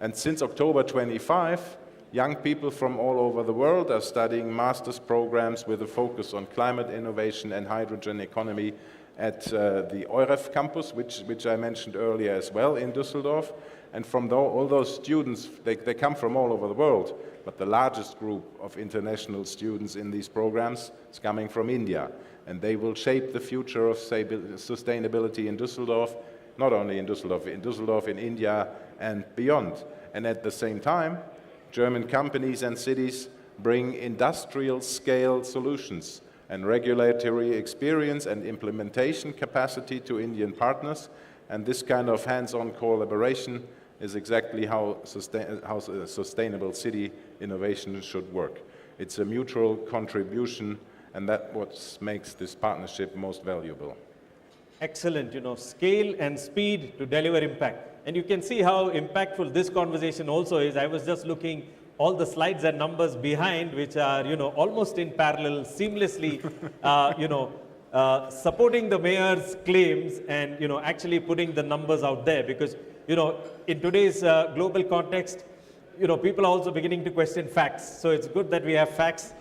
And since October 25, young people from all over the world are studying master's programs with a focus on climate innovation and hydrogen economy at the EUREF campus, which I mentioned earlier as well in Düsseldorf. And from all those students, they come from all over the world, but the largest group of international students in these programs is coming from India. And they will shape the future of sustainability in Düsseldorf, not only in Düsseldorf, in India and beyond. And at the same time, German companies and cities bring industrial scale solutions and regulatory experience and implementation capacity to Indian partners. And this kind of hands-on collaboration is exactly how sustainable city innovation should work. It's a mutual contribution, and that's what makes this partnership most valuable. Excellent, scale and speed to deliver impact. And you can see how impactful this conversation also is. I was just looking all the slides and numbers behind, which are, almost in parallel, seamlessly, supporting the mayor's claims and, actually putting the numbers out there. Because, in today's global context, people are also beginning to question facts. So it's good that we have facts,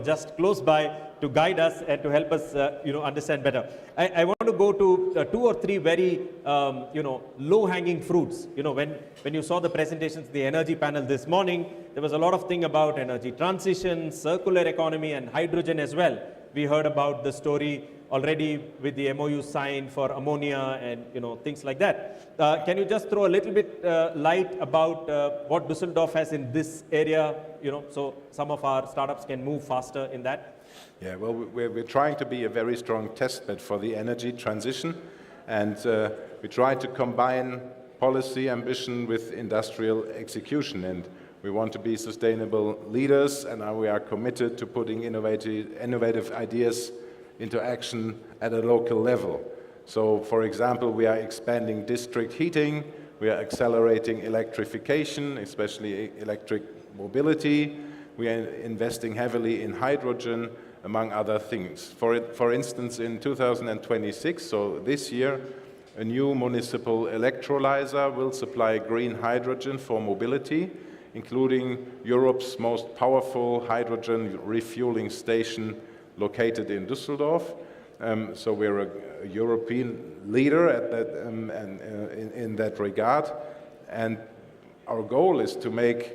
just close by to guide us and to help us, understand better. I want to go to 2 or 3 very, low-hanging fruits. When you saw the presentations, the energy panel this morning, there was a lot of thing about energy transition, circular economy, and hydrogen as well. We heard about the story already with the MOU signed for ammonia and things like that. Can you just throw a little bit light about what Düsseldorf has in this area, so some of our startups can move faster in that? Yeah, well, we're trying to be a very strong testbed for the energy transition, and we try to combine policy ambition with industrial execution, and we want to be sustainable leaders, and we are committed to putting innovative ideas into action at a local level. So, for example, we are expanding district heating, we are accelerating electrification, especially electric mobility, we are investing heavily in hydrogen, among other things. For instance, in 2026, so this year, a new municipal electrolyzer will supply green hydrogen for mobility, including Europe's most powerful hydrogen refueling station located in Düsseldorf. So we're a European leader at that, in that regard. And our goal is to make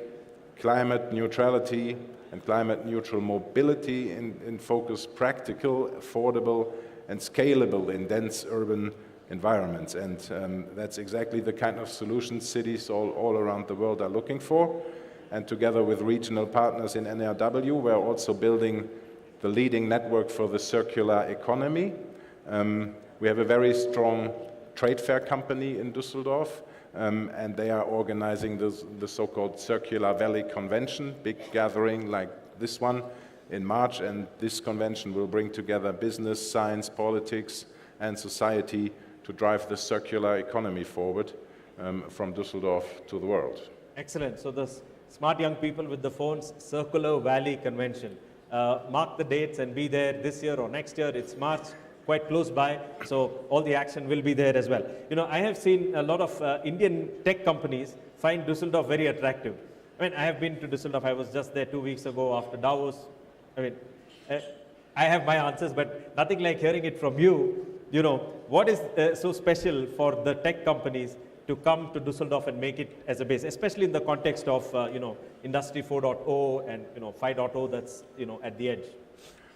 climate neutrality and climate neutral mobility in focus practical, affordable, and scalable in dense urban environments. And that's exactly the kind of solutions cities all around the world are looking for. And together with regional partners in NRW, we're also building the leading network for the circular economy. We have a very strong trade fair company in Düsseldorf, and they are organizing the so-called Circular Valley Convention, big gathering like this one in March, and this convention will bring together business, science, politics, and society to drive the circular economy forward from Düsseldorf to the world. Excellent. So the smart young people with the phones, Circular Valley Convention. Mark the dates and be there this year or next year. It's March, quite close by, so all the action will be there as well. I have seen a lot of Indian tech companies find Düsseldorf very attractive. I mean, I have been to Düsseldorf. I was just there 2 weeks ago after Davos. I mean, I have my answers, but nothing like hearing it from you. What is so special for the tech companies to come to Düsseldorf and make it as a base, especially in the context of, Industry 4.0 and, 5.0 that's, at the edge?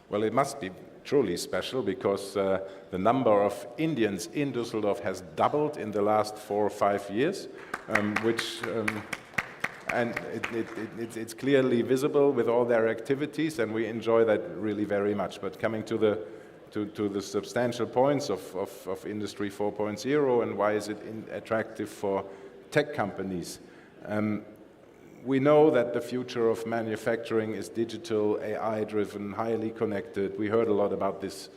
Well, it must be truly special because the number of Indians in Düsseldorf has doubled in the last 4 or 5 years, and it's clearly visible with all their activities, and we enjoy that really very much. But coming to the substantial points of Industry 4.0 and why is it attractive for tech companies, we know that the future of manufacturing is digital, AI-driven, highly connected. We heard a lot about this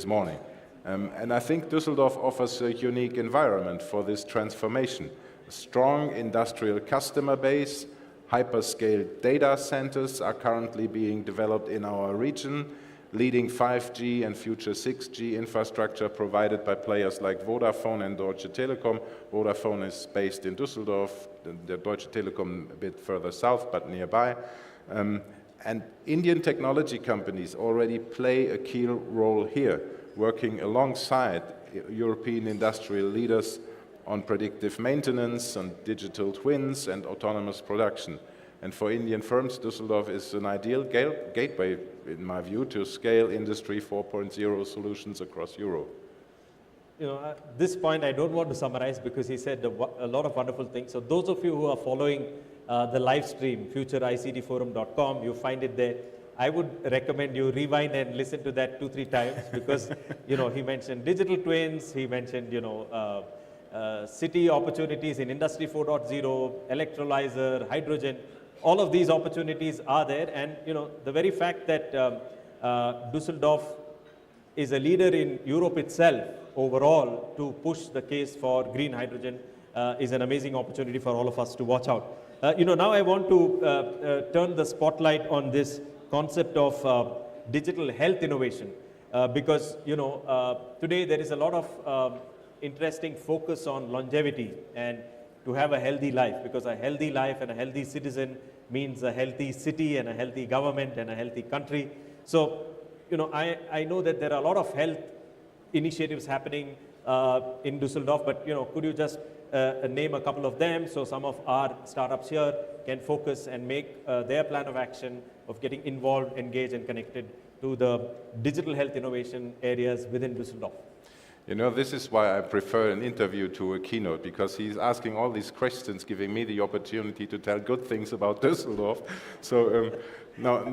morning. And I think Düsseldorf offers a unique environment for this transformation. A strong industrial customer base, hyperscale data centers are currently being developed in our region. leading 5G and future 6G infrastructure provided by players like Vodafone and Deutsche Telekom. Vodafone is based in Düsseldorf, the Deutsche Telekom a bit further south, but nearby. And Indian technology companies already play a key role here, working alongside European industrial leaders on predictive maintenance, on digital twins, and autonomous production. And for Indian firms, Düsseldorf is an ideal gateway, in my view, to scale Industry 4.0 solutions across Europe. You know, at this point, I don't want to summarize because he said a lot of wonderful things. So those of you who are following the live stream, futureictforum.com, you find it there. I would recommend you rewind and listen to that 2-3 times because, you know, he mentioned digital twins, he mentioned, you know, city opportunities in Industry 4.0, electrolyzer, hydrogen. All of these opportunities are there, and you know the very fact that Düsseldorf is a leader in Europe itself overall to push the case for green hydrogen is an amazing opportunity for all of us to watch out. You know, now I want to turn the spotlight on this concept of digital health innovation because you know today there is a lot of interesting focus on longevity and to have a healthy life, because a healthy life and a healthy citizen means a healthy city and a healthy government and a healthy country. So, you know, I know that there are a lot of health initiatives happening in Düsseldorf, but, you know, could you just name a couple of them so some of our startups here can focus and make their plan of action of getting involved, engaged, and connected to the digital health innovation areas within Düsseldorf? You know, this is why I prefer an interview to a keynote, because he's asking all these questions, giving me the opportunity to tell good things about Düsseldorf. So no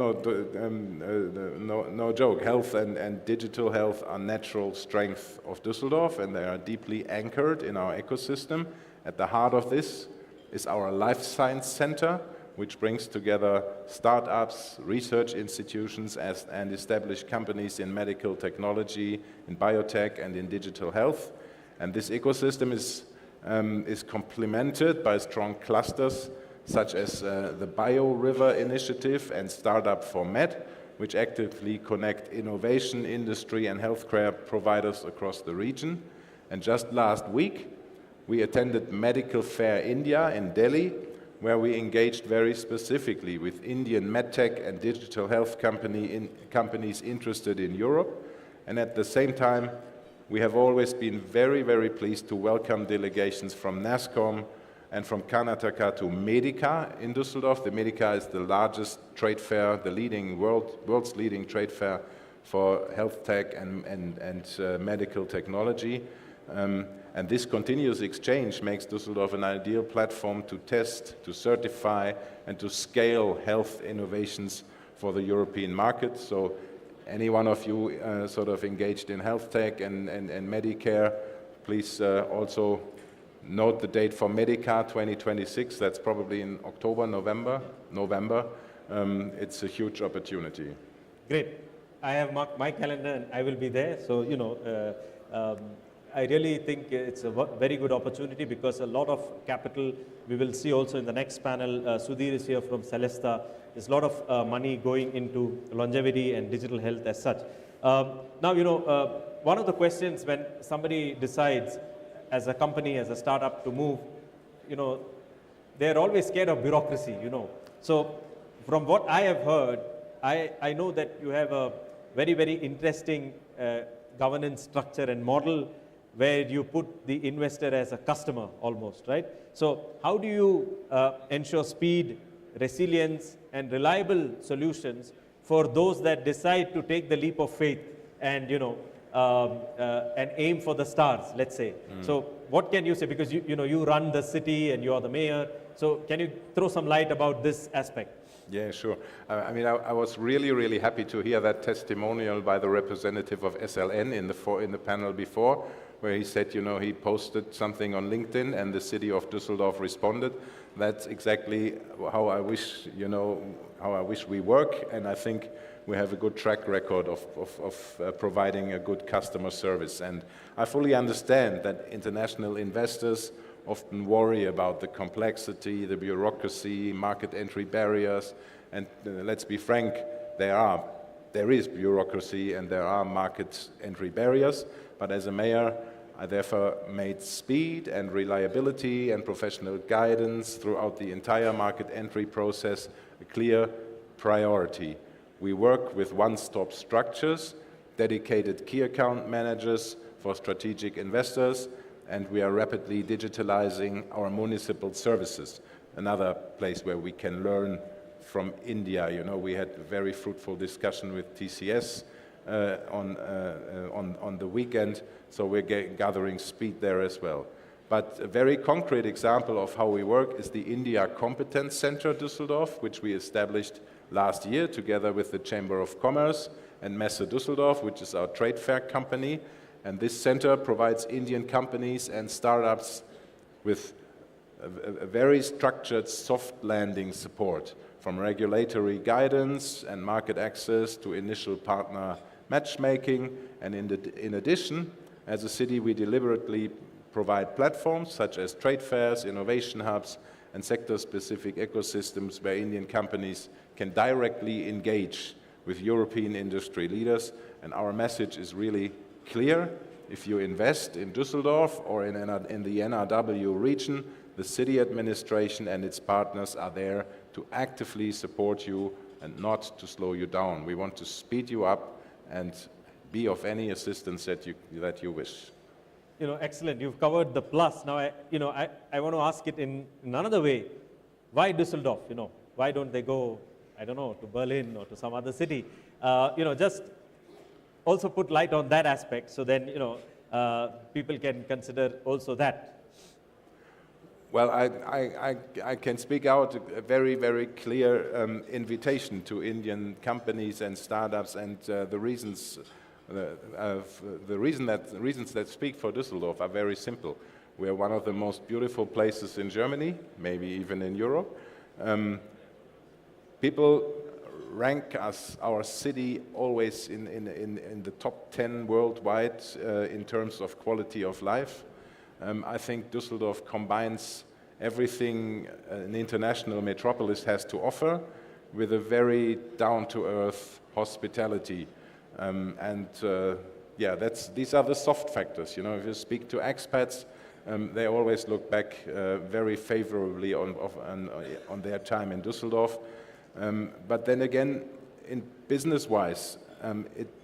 joke. Health and digital health are natural strength of Düsseldorf, and they are deeply anchored in our ecosystem. At the heart of this is our Life Science Center, which brings together startups, research institutions, and established companies in medical technology, in biotech, and in digital health. And this ecosystem is complemented by strong clusters, such as the Bio River Initiative and Startup for Med, which actively connect innovation, industry, and healthcare providers across the region. And just last week, we attended Medical Fair India in Delhi, where we engaged very specifically with Indian medtech and digital health companies interested in Europe. And at the same time, we have always been very, very pleased to welcome delegations from NASCOM and from Karnataka to Medica in Düsseldorf. The Medica is the largest trade fair, the world's leading trade fair for health tech and medical technology. And this continuous exchange makes Düsseldorf an ideal platform to test, to certify, and to scale health innovations for the European market. So any one of you sort of engaged in health tech and Medicare, please also note the date for Medica 2026. That's probably in October, November. It's a huge opportunity. Great. I have marked my calendar and I will be there. So, you know, I really think it's a very good opportunity because a lot of capital, we will see also in the next panel, Sudhir is here from Celesta. There's a lot of money going into longevity and digital health as such. Now, you know, one of the questions when somebody decides as a company, as a startup to move, you know, they're always scared of bureaucracy, you know. So from what I have heard, I know that you have a very, very interesting governance structure and model where you put the investor as a customer almost, right? So how do you ensure speed, resilience, and reliable solutions for those that decide to take the leap of faith and, you know, and aim for the stars, let's say? So what can you say? Because you know, you run the city and you are the mayor. So can you throw some light about this aspect? Yeah, sure. I mean, I was really, really happy to hear that testimonial by the representative of SLN in the panel before, where he said, you know, he posted something on LinkedIn and the city of Düsseldorf responded. That's exactly how I wish, you know, how I wish we work, and I think we have a good track record of providing a good customer service. And I fully understand that international investors often worry about the complexity, the bureaucracy, market entry barriers, and let's be frank, there are there is bureaucracy and there are market entry barriers, but as a mayor, I therefore made speed and reliability and professional guidance throughout the entire market entry process a clear priority. We work with one-stop structures, dedicated key account managers for strategic investors, and we are rapidly digitalizing our municipal services. Another place where we can learn from India. You know, we had a very fruitful discussion with TCS on the weekend, so we're gathering speed there as well. But a very concrete example of how we work is the India Competence Center Düsseldorf, which we established last year together with the Chamber of Commerce and Messe Düsseldorf, which is our trade fair company. And this center provides Indian companies and startups with a very structured soft landing support, from regulatory guidance and market access to initial partner matchmaking. And in addition, as a city, we deliberately provide platforms such as trade fairs, innovation hubs, and sector-specific ecosystems where Indian companies can directly engage with European industry leaders. And our message is really clear. If you invest in Düsseldorf or in the NRW region, the city administration and its partners are there to actively support you and not to slow you down. We want to speed you up and be of any assistance that you wish. You know, excellent. You've covered the plus. Now, I want to ask it in another way. Why Düsseldorf? You know, why don't they go, I don't know, to Berlin or to some other city? Just also put light on that aspect, so then people can consider also that. Well, I can speak out a very, very clear invitation to Indian companies and startups, and the reasons that speak for Düsseldorf are very simple. We are one of the most beautiful places in Germany, maybe even in Europe. People rank us, our city, always in the top 10 worldwide in terms of quality of life. I think Düsseldorf combines everything an international metropolis has to offer with a very down-to-earth hospitality. These are the soft factors. You know, if you speak to expats, they always look back very favorably on their time in Düsseldorf. But then again, in business-wise,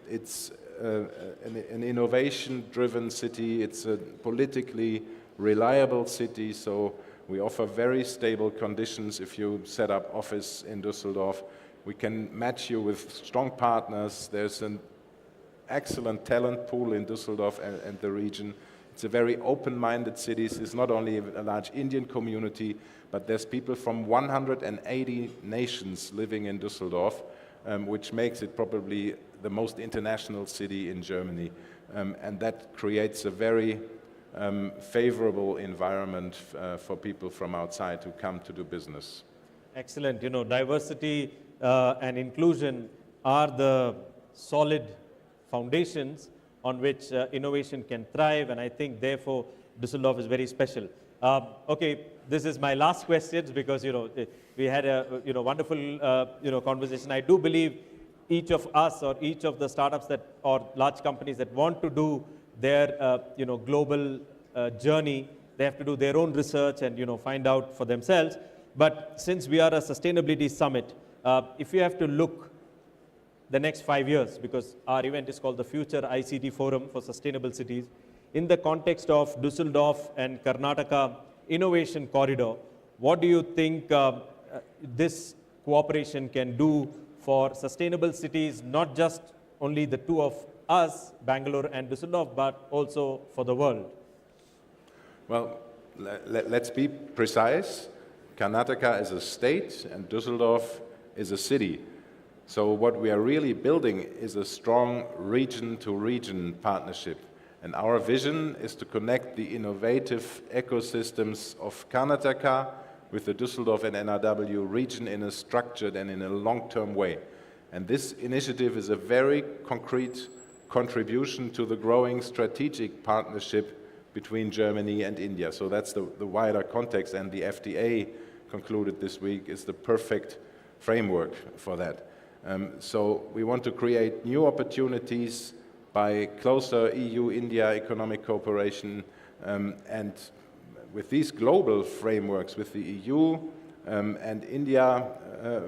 it's an innovation-driven city. It's a politically reliable city, so we offer very stable conditions. If you set up office in Düsseldorf, we can match you with strong partners. There's an excellent talent pool in Düsseldorf and the region. It's a very open-minded city. It's not only a large Indian community, but there's people from 180 nations living in Düsseldorf, which makes it probably the most international city in Germany. And that creates a very favorable environment for people from outside who come to do business. Excellent. You know, diversity and inclusion are the solid foundations on which innovation can thrive, and I think therefore Düsseldorf is very special. Okay, this is my last question, because we had a wonderful conversation. I do believe each of us or each of the startups or large companies that want to do their global journey, they have to do their own research and find out for themselves. But since we are a sustainability summit, if you have to look the next 5 years, because our event is called the Future ICT Forum for Sustainable Cities, in the context of Düsseldorf and Karnataka Innovation Corridor, what do you think this cooperation can do for sustainable cities, not just only the two of us, Bangalore and Düsseldorf, but also for the world? Well, let's be precise. Karnataka is a state and Düsseldorf is a city. So what we are really building is a strong region-to-region partnership. And our vision is to connect the innovative ecosystems of Karnataka with the Düsseldorf and NRW region in a structured and in a long-term way. And this initiative is a very concrete contribution to the growing strategic partnership between Germany and India. So that's the wider context, and the FTA concluded this week is the perfect framework for that. So we want to create new opportunities by closer EU-India economic cooperation, and with these global frameworks, with the EU and India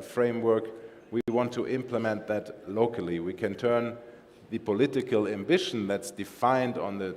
framework, we want to implement that locally. We can turn the political ambition that's defined on the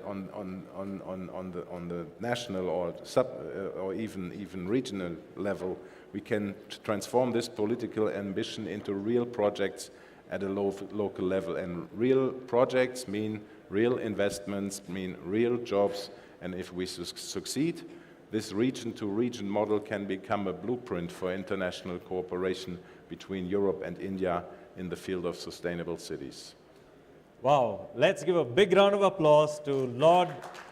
national or even regional level. We can transform this political ambition into real projects at a local level. And real projects mean real investments, mean real jobs. And if we succeed, this region-to-region model can become a blueprint for international cooperation between Europe and India in the field of sustainable cities. Wow, let's give a big round of applause to Lord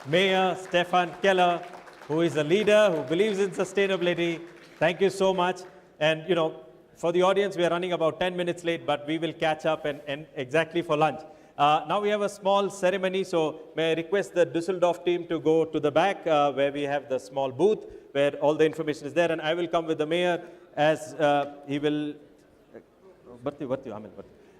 Mayor Stefan Keller, who is a leader who believes in sustainability. Thank you so much. And you know, for the audience, we are running about 10 minutes late, but we will catch up and exactly for lunch. Now we have a small ceremony, so may I request the Düsseldorf team to go to the back where we have the small booth where all the information is there, and I will come with the mayor as he will,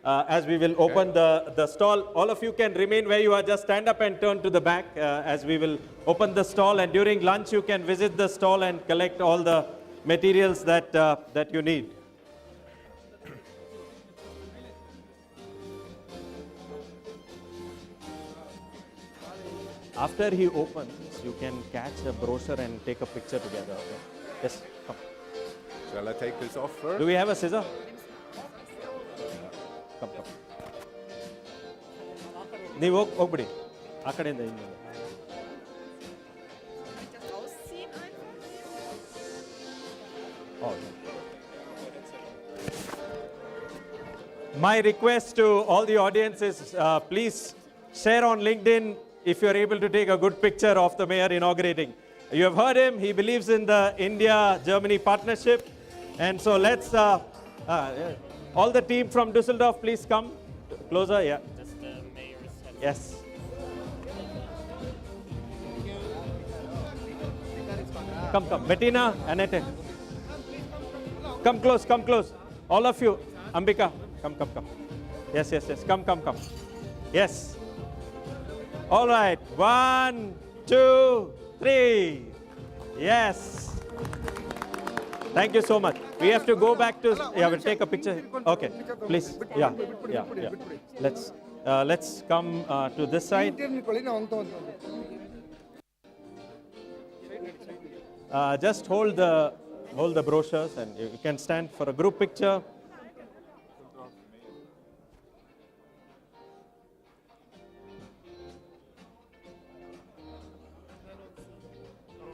as we will open the stall. All of you can remain where you are, just stand up and turn to the back as we will open the stall, and during lunch you can visit the stall and collect all the materials that you need. After he opens, you can catch a brochure and take a picture together. Okay? Yes, come. Shall I take this off first? Do we have a scissor? Come. ನೀವು ಹೋಗ್ಬಿಡಿ ಆ ಕಡೆಯಿಂದ ಹಿಂದೆ. My request to all the audience is please share on LinkedIn if you're able to take a good picture of the mayor inaugurating. You have heard him, he believes in the India-Germany partnership. And so let's, all the team from Düsseldorf, please come closer. Yeah. Just the mayor's head. Yes. Come. Bettina, Annette. Come close. All of you. Ambika, come. Yes. Come. Yes. All right. 1, 2, 3. Yes. Thank you so much. We have to go back to, we'll take a picture. Okay, please. Yeah. Let's come to this side. Just hold the brochures and you can stand for a group picture.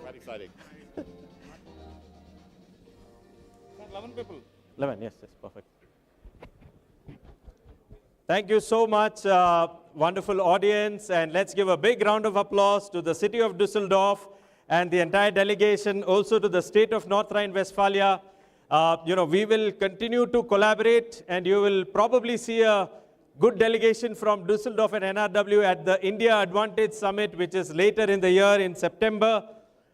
Very exciting. 11 people. 11, yes, perfect. Thank you so much, wonderful audience, and let's give a big round of applause to the city of Düsseldorf and the entire delegation, also to the state of North Rhine-Westphalia. We will continue to collaborate, and you will probably see a good delegation from Düsseldorf and NRW at the India Advantage Summit, which is later in the year in September.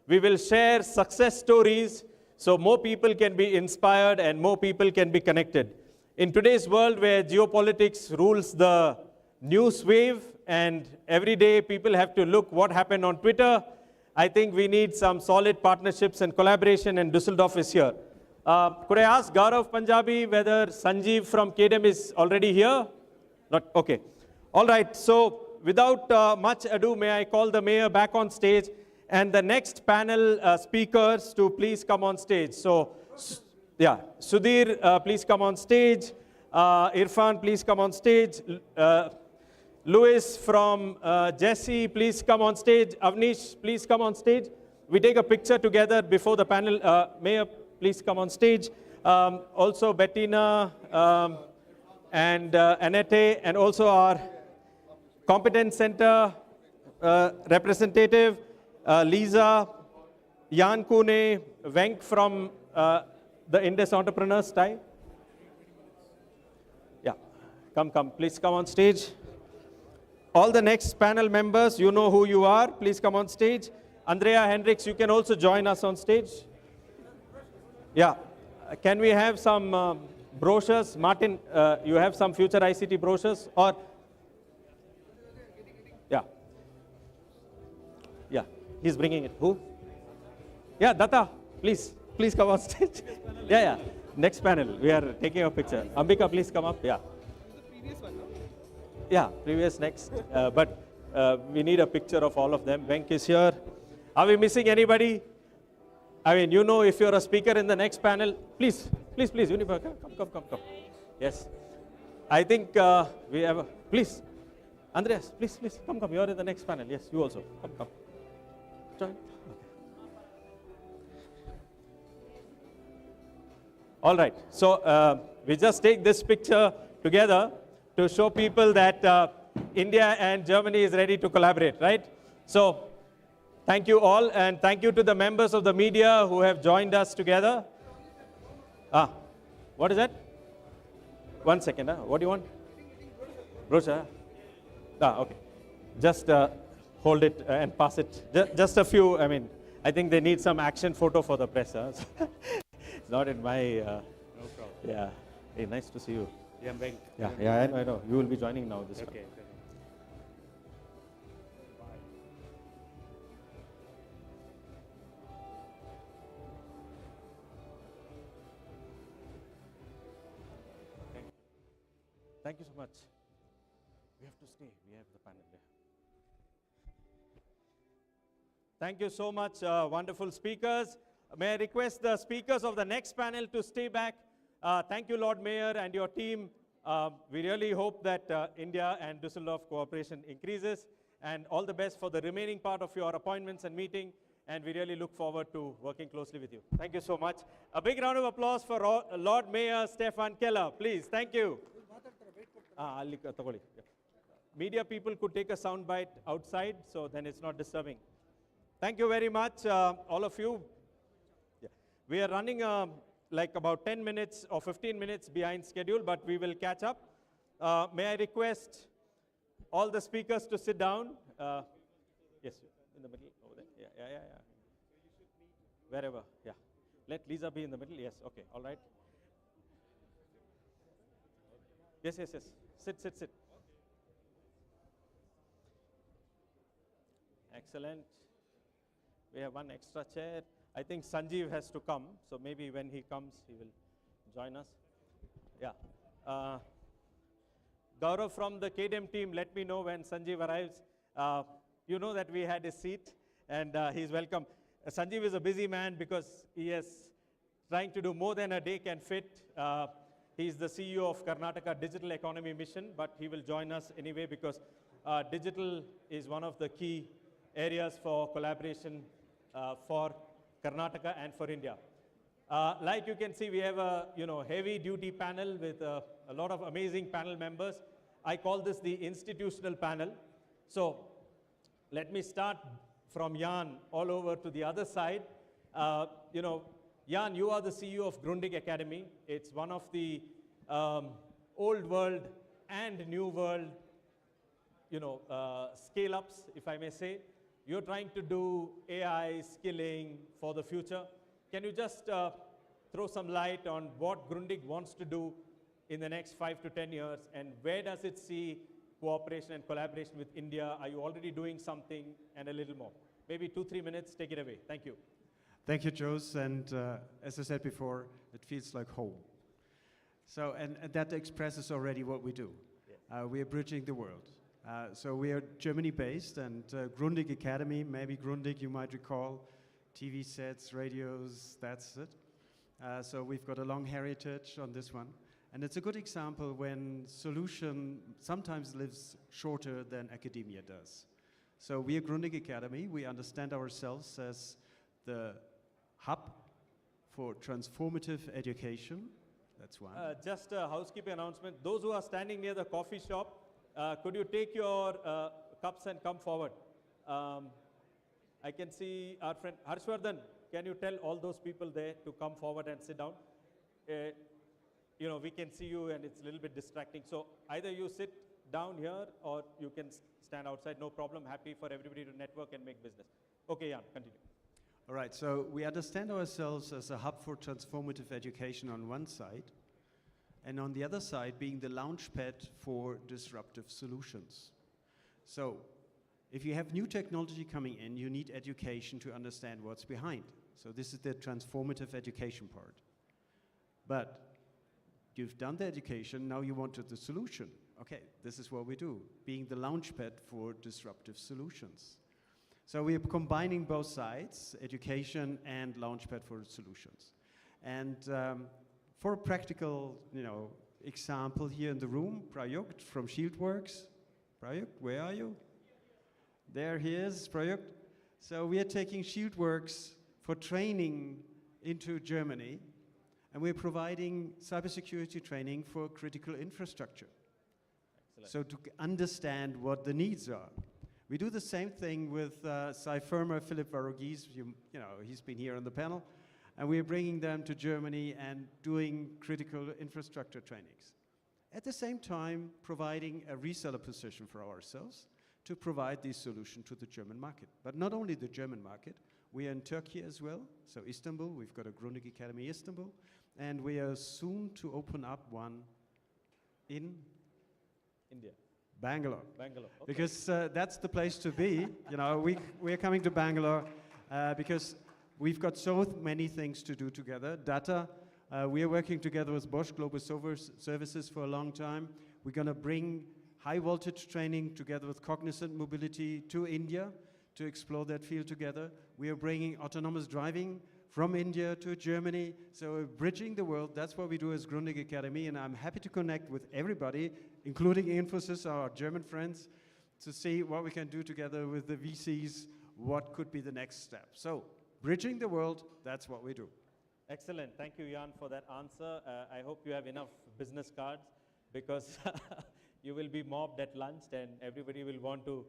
We will share success stories so more people can be inspired and more people can be connected. In today's world where geopolitics rules the news wave and every day people have to look what happened on Twitter, I think we need some solid partnerships and collaboration, and Düsseldorf is here. Could I ask Gaurav Punjabi whether Sanjeev from KDM is already here? Not, okay. All right, so without much ado, may I call the mayor back on stage and the next panel speakers to please come on stage. So, yeah, Sudhir, please come on stage. Irfan, please come on stage. Louis from Jesse, please come on stage. Avnish, please come on stage. We take a picture together before the panel. Mayor, please come on stage. Also Bettina and Annette, and also our Competence Center representative, Lisa, Jan Kune, Wenk from the Indus Entrepreneurs Tie. Yeah, come, please come on stage. All the next panel members, you know who you are, please come on stage. Andrea Hendricks, you can also join us on stage. Yeah, can we have some brochures. Martin, you have some future ICT brochures? Or, yeah. Yeah, he's bringing it. Who? Yeah, Datta, please come on stage. Yeah. Next panel, we are taking a picture. Ambika, please come up. Yeah. Yeah, previous next. But we need a picture of all of them. Venk is here. Are we missing anybody? I mean, you know, if you're a speaker in the next panel, please, Unipa, come. Yes. I think we have, please. Andreas, please, come. You're in the next panel. Yes, you also. Come. Join. All right. So we just take this picture together to show people that India and Germany is ready to collaborate, right? So thank you all, and thank you to the members of the media who have joined us together. What is that? 1 second. What do you want? Brochure? Okay. Just hold it and pass it. Just a few. I mean, I think they need some action photo for the press. It's not in my. No problem. Yeah. Hey, nice to see you. Yeah, I'm Venk. Yeah, I know. You will be joining now this one. Okay. Thank you so much. We have to stay. We have the panel there. Thank you so much, wonderful speakers. May I request the speakers of the next panel to stay back. Thank you, Lord Mayor and your team. We really hope that India and Düsseldorf cooperation increases, and all the best for the remaining part of your appointments and meeting, and we really look forward to working closely with you. Thank you so much. A big round of applause for Lord Mayor Stefan Keller, please. Thank you. Media people could take a sound bite outside, so then it's not disturbing. Thank you very much, all of you. Yeah. We are running like about 10 minutes or 15 minutes behind schedule, but we will catch up. May I request all the speakers to sit down? Yes, in the middle, over there. Yeah. Wherever, yeah. Let Lisa be in the middle. Yes, okay, all right. Yes. Sit. Excellent. We have one extra chair. I think Sanjeev has to come, so maybe when he comes, he will join us. Yeah. Gaurav from the KDM team, let me know when Sanjeev arrives. You know that we had his seat, and he's welcome. Sanjeev is a busy man because he is trying to do more than a day can fit. He's the CEO of Karnataka Digital Economy Mission, but he will join us anyway because digital is one of the key areas for collaboration for Karnataka and for India. Like you can see, we have a heavy-duty panel with a lot of amazing panel members. I call this the institutional panel. So let me start from Jan all over to the other side. Jan, you are the CEO of Grundig Academy. It's one of the old world and new world, scale-ups, if I may say. You're trying to do AI skilling for the future. Can you just throw some light on what Grundig wants to do in the next 5 to 10 years, and where does it see cooperation and collaboration with India? Are you already doing something, and a little more? Maybe 2-3 minutes, take it away. Thank you. Thank you, Jose, and as I said before, it feels like home. So, and that expresses already what we do. Yeah. We are bridging the world. So we are Germany-based, and Grundig Academy, maybe Grundig you might recall, TV sets, radios, that's it. So we've got a long heritage on this one. And it's a good example when solution sometimes lives shorter than academia does. So we are Grundig Academy. We understand ourselves as the hub for transformative education. That's one. Just a housekeeping announcement. Those who are standing near the coffee shop, could you take your cups and come forward? I can see our friend Harshvardhan. Can you tell all those people there to come forward and sit down? We can see you and it's a little bit distracting. So either you sit down here or you can stand outside. No problem. Happy for everybody to network and make business. Okay, Jan, continue. All right, so we understand ourselves as a hub for transformative education on one side, and on the other side being the launchpad for disruptive solutions. So if you have new technology coming in, you need education to understand what's behind. So this is the transformative education part. But you've done the education, now you wanted the solution. Okay, this is what we do, being the launchpad for disruptive solutions. So we are combining both sides, education and launchpad for solutions. And for a practical, example here in the room, Prayukt from Shieldworks. Prayukt, where are you? There he is, Prayukt. So we are taking Shieldworks for training into Germany, and we're providing cybersecurity training for critical infrastructure. Excellent. So to understand what the needs are. We do the same thing with firma Philipp Varugis. He's been here on the panel. And we're bringing them to Germany and doing critical infrastructure trainings. At the same time, providing a reseller position for ourselves to provide this solution to the German market. But not only the German market, we are in Turkey as well. So Istanbul, we've got a Grundig Academy Istanbul. And we are soon to open up one in India. Bangalore. Bangalore. Okay. Because that's the place to be. We're coming to Bangalore because we've got so many things to do together. Data, we are working together with Bosch Global Services for a long time. We're going to bring high voltage training together with Cognizant Mobility to India to explore that field together. We are bringing autonomous driving from India to Germany. So we're bridging the world. That's what we do as Grundig Academy. And I'm happy to connect with everybody, including Infosys, our German friends, to see what we can do together with the VCs, what could be the next step. So bridging the world, that's what we do. Excellent. Thank you, Jan, for that answer. I hope you have enough business cards because you will be mobbed at lunch and everybody will want to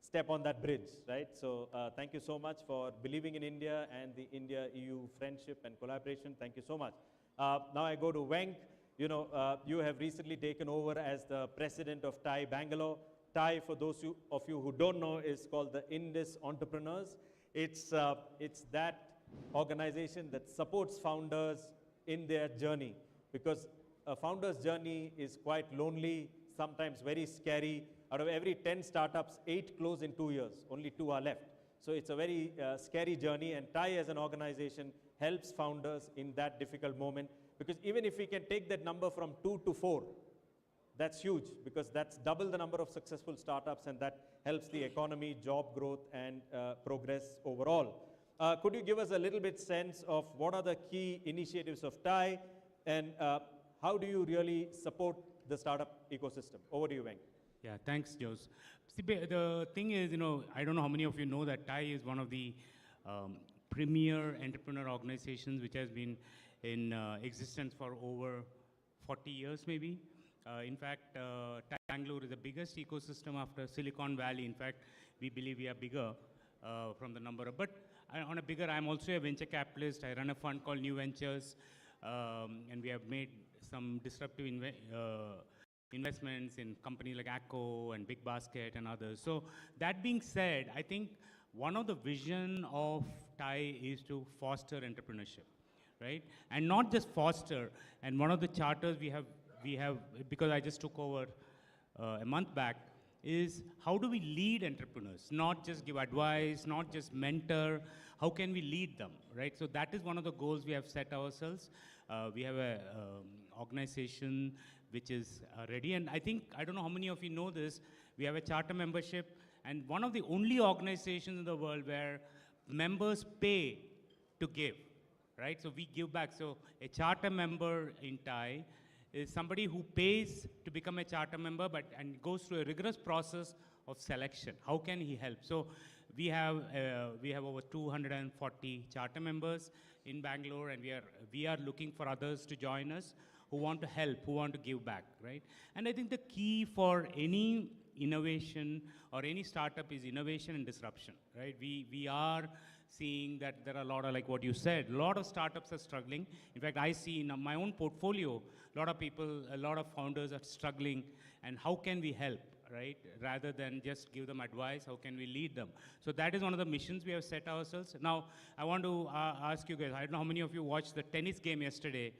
step on that bridge, right? So thank you so much for believing in India and the India-EU friendship and collaboration. Thank you so much. Now I go to Venk. You have recently taken over as the president of TIE Bangalore. TIE, for those of you who don't know, is called the Indus Entrepreneurs. It's that organization that supports founders in their journey, because a founder's journey is quite lonely, sometimes very scary. Out of every 10 startups, 8 close in 2 years, only 2 are left. So it's a very scary journey, and TIE as an organization helps founders in that difficult moment, because even if we can take that number from 2 to 4, that's huge, because that's double the number of successful startups, and that helps the economy, job growth, and progress overall. Could you give us a little bit sense of what are the key initiatives of TIE, and how do you really support the startup ecosystem? Over to you, Venk. Yeah, thanks, Jose. See, the thing is, I don't know how many of you know that TIE is one of the premier entrepreneur organizations which has been in existence for over 40 years, maybe. In fact, TIE Bangalore is the biggest ecosystem after Silicon Valley. In fact, we believe we are bigger from the number of, but on a bigger, I'm also a venture capitalist. I run a fund called New Ventures, and we have made some disruptive investments in companies like Acco and Big Basket and others. So that being said, I think one of the vision of TIE is to foster entrepreneurship, right? And not just foster. And one of the charters we have, because I just took over a month back, is how do we lead entrepreneurs? Not just give advice, not just mentor, how can we lead them, right? So that is one of the goals we have set ourselves. We have an organization which is ready, and I think, I don't know how many of you know this, we have a charter membership, and one of the only organizations in the world where members pay to give, right? So we give back. So a charter member in TIE is somebody who pays to become a charter member, and goes through a rigorous process of selection. How can he help? So we have over 240 charter members in Bangalore, and we are looking for others to join us who want to help, who want to give back, right? And I think the key for any innovation or any startup is innovation and disruption, right? We are seeing that there are a lot of, like what you said, a lot of startups are struggling. In fact, I see in my own portfolio, a lot of people, a lot of founders are struggling, and how can we help, right? Rather than just give them advice, how can we lead them? So that is one of the missions we have set ourselves. Now, I want to ask you guys, I don't know how many of you watched the tennis game yesterday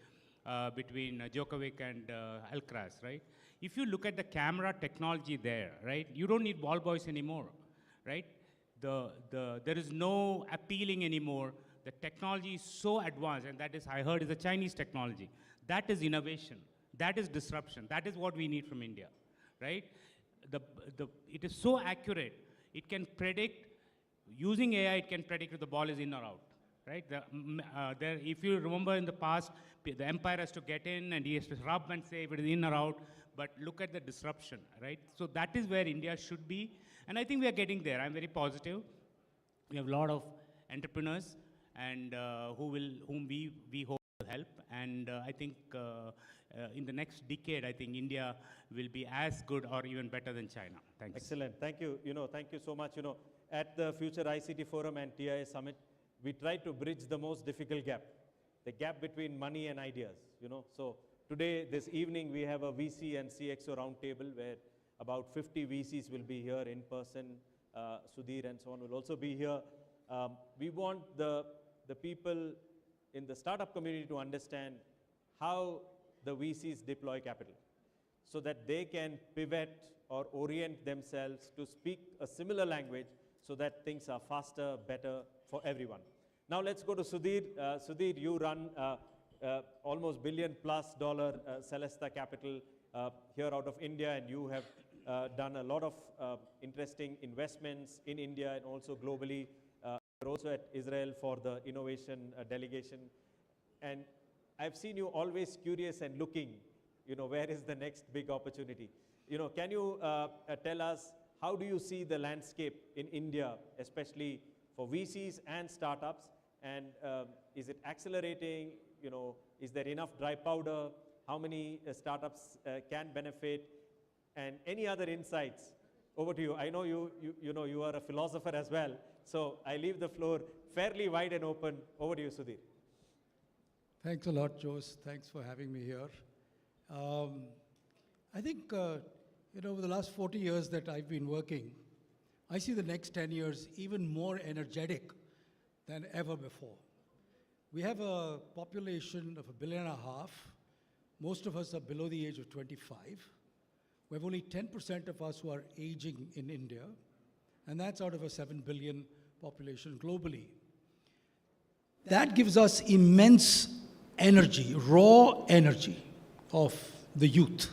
between Djokovic and Alcaraz, right? If you look at the camera technology there, right, you don't need ball boys anymore, right? There is no appealing anymore. The technology is so advanced, and that is, I heard, is a Chinese technology. That is innovation. That is disruption. That is what we need from India, right? It is so accurate. It can predict, using AI, it can predict if the ball is in or out, right? If you remember in the past, the umpire has to get in and he has to rub and say if it is in or out, but look at the disruption, right? So that is where India should be, and I think we are getting there. I'm very positive. We have a lot of entrepreneurs and whom we hope to help, and I think in the next decade, I think India will be as good or even better than China. Thanks. Excellent. Thank you. Thank you so much. At the Future ICT Forum and TIA Summit, we try to bridge the most difficult gap, the gap between money and ideas. So today, this evening, we have a VC and CXO roundtable where about 50 VCs will be here in person. Sudhir and so on will also be here. We want the people in the startup community to understand how the VCs deploy capital so that they can pivot or orient themselves to speak a similar language so that things are faster, better for everyone. Now let's go to Sudhir. Sudhir, you run almost $1 billion+ Celesta Capital here out of India, and you have done a lot of interesting investments in India and also globally. You're also at Israel for the innovation delegation. And I've seen you always curious and looking, where is the next big opportunity? Can you tell us, how do you see the landscape in India, especially for VCs and startups? And is it accelerating? Is there enough dry powder? How many startups can benefit? And any other insights? Over to you. I know you are a philosopher as well, so I leave the floor fairly wide and open. Over to you, Sudhir. Thanks a lot, Jose. Thanks for having me here. I think, over the last 40 years that I've been working, I see the next 10 years even more energetic than ever before. We have a population of 1.5 billion. Most of us are below the age of 25. We have only 10% of us who are aging in India, and that's out of a 7 billion population globally. That gives us immense energy, raw energy of the youth.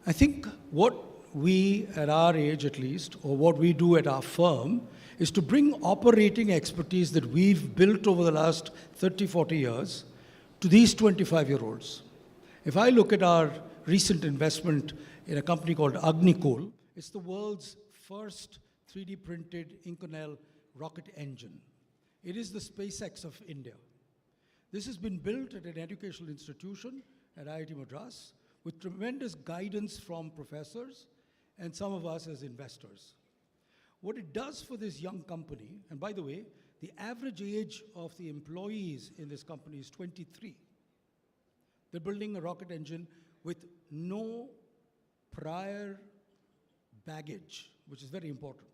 I think what we, at our age at least, or what we do at our firm, is to bring operating expertise that we've built over the last 30, 40 years to these 25-year-olds. If I look at our recent investment in a company called Agnikul, it's the world's first 3D printed Inconel rocket engine. It is the SpaceX of India. This has been built at an educational institution at IIT Madras with tremendous guidance from professors and some of us as investors. What it does for this young company, and by the way, the average age of the employees in this company is 23. They're building a rocket engine with no prior baggage, which is very important.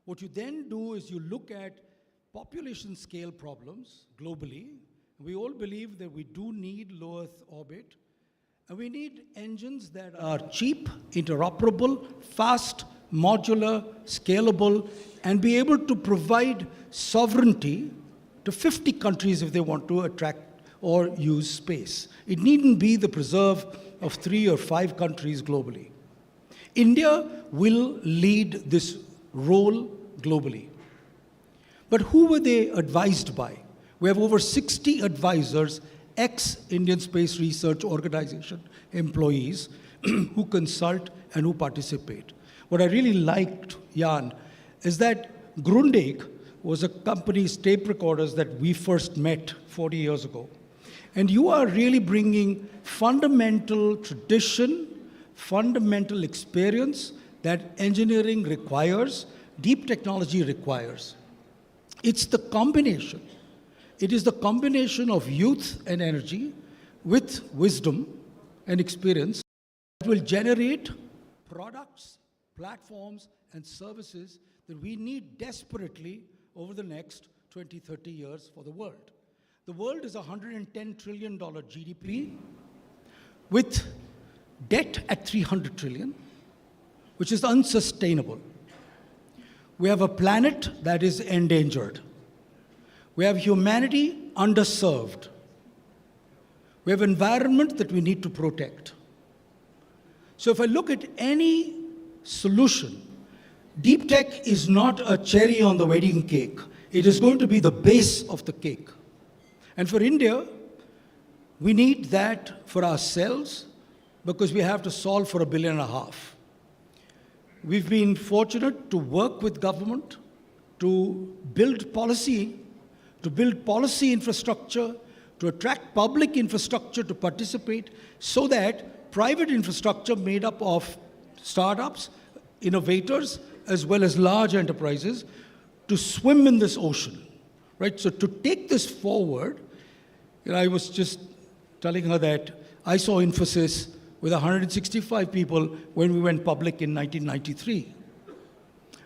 What you then do is you look at population scale problems globally. We all believe that we do need low Earth orbit, and we need engines that are cheap, interoperable, fast, modular, scalable, and be able to provide sovereignty to 50 countries if they want to attract or use space. It needn't be the preserve of 3 or 5 countries globally. India will lead this role globally. But who were they advised by? We have over 60 advisors, ex-Indian Space Research Organization employees who consult and who participate. What I really liked, Jan, is that Grundig was a company's tape recorders that we first met 40 years ago. And you are really bringing fundamental tradition, fundamental experience that engineering requires, deep technology requires. It's the combination. It is the combination of youth and energy with wisdom and experience that will generate products, platforms, and services that we need desperately over the next 20, 30 years for the world. The world is a $110 trillion GDP with debt at $300 trillion, which is unsustainable. We have a planet that is endangered. We have humanity underserved. We have environment that we need to protect. So if I look at any solution, deep tech is not a cherry on the wedding cake. It is going to be the base of the cake. And for India, we need that for ourselves because we have to solve for $1.5 billion. We've been fortunate to work with government to build policy infrastructure, to attract public infrastructure to participate so that private infrastructure made up of startups, innovators, as well as large enterprises to swim in this ocean, right? So to take this forward, I was just telling her that I saw Infosys with 165 people when we went public in 1993.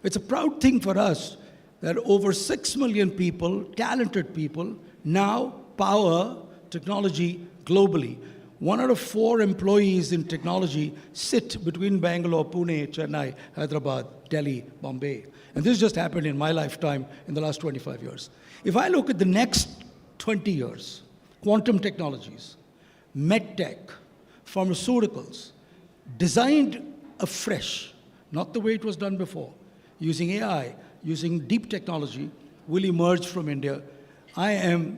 It's a proud thing for us that over 6 million people, talented people, now power technology globally. 1 out of 4 employees in technology sit between Bangalore, Pune, Chennai, Hyderabad, Delhi, Bombay. And this just happened in my lifetime in the last 25 years. If I look at the next 20 years, quantum technologies, medtech, pharmaceuticals, designed afresh, not the way it was done before, using AI, using deep technology, will emerge from India. I am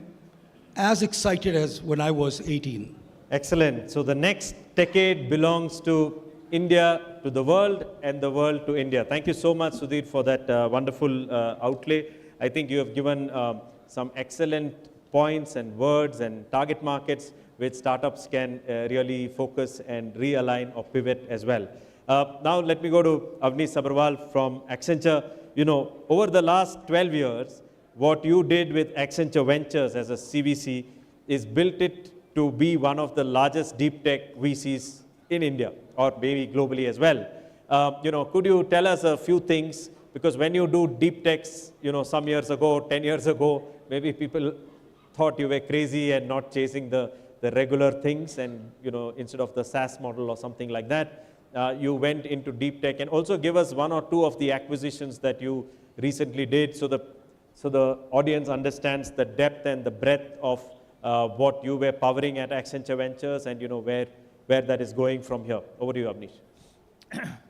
as excited as when I was 18. Excellent. So the next decade belongs to India, to the world, and the world to India. Thank you so much, Sudhir, for that wonderful outlay. I think you have given some excellent points and words and target markets which startups can really focus and realign or pivot as well. Now let me go to Avnish Sabharwal from Accenture. Over the last 12 years, what you did with Accenture Ventures as a CVC is built it to be one of the largest deep tech VCs in India, or maybe globally as well. Could you tell us a few things? Because when you do deep techs, some years ago, 10 years ago, maybe people thought you were crazy and not chasing the regular things, and instead of the SaaS model or something like that, you went into deep tech. And also give us 1 or 2 of the acquisitions that you recently did, so the audience understands the depth and the breadth of what you were powering at Accenture Ventures, and where that is going from here. Over to you, Avnish.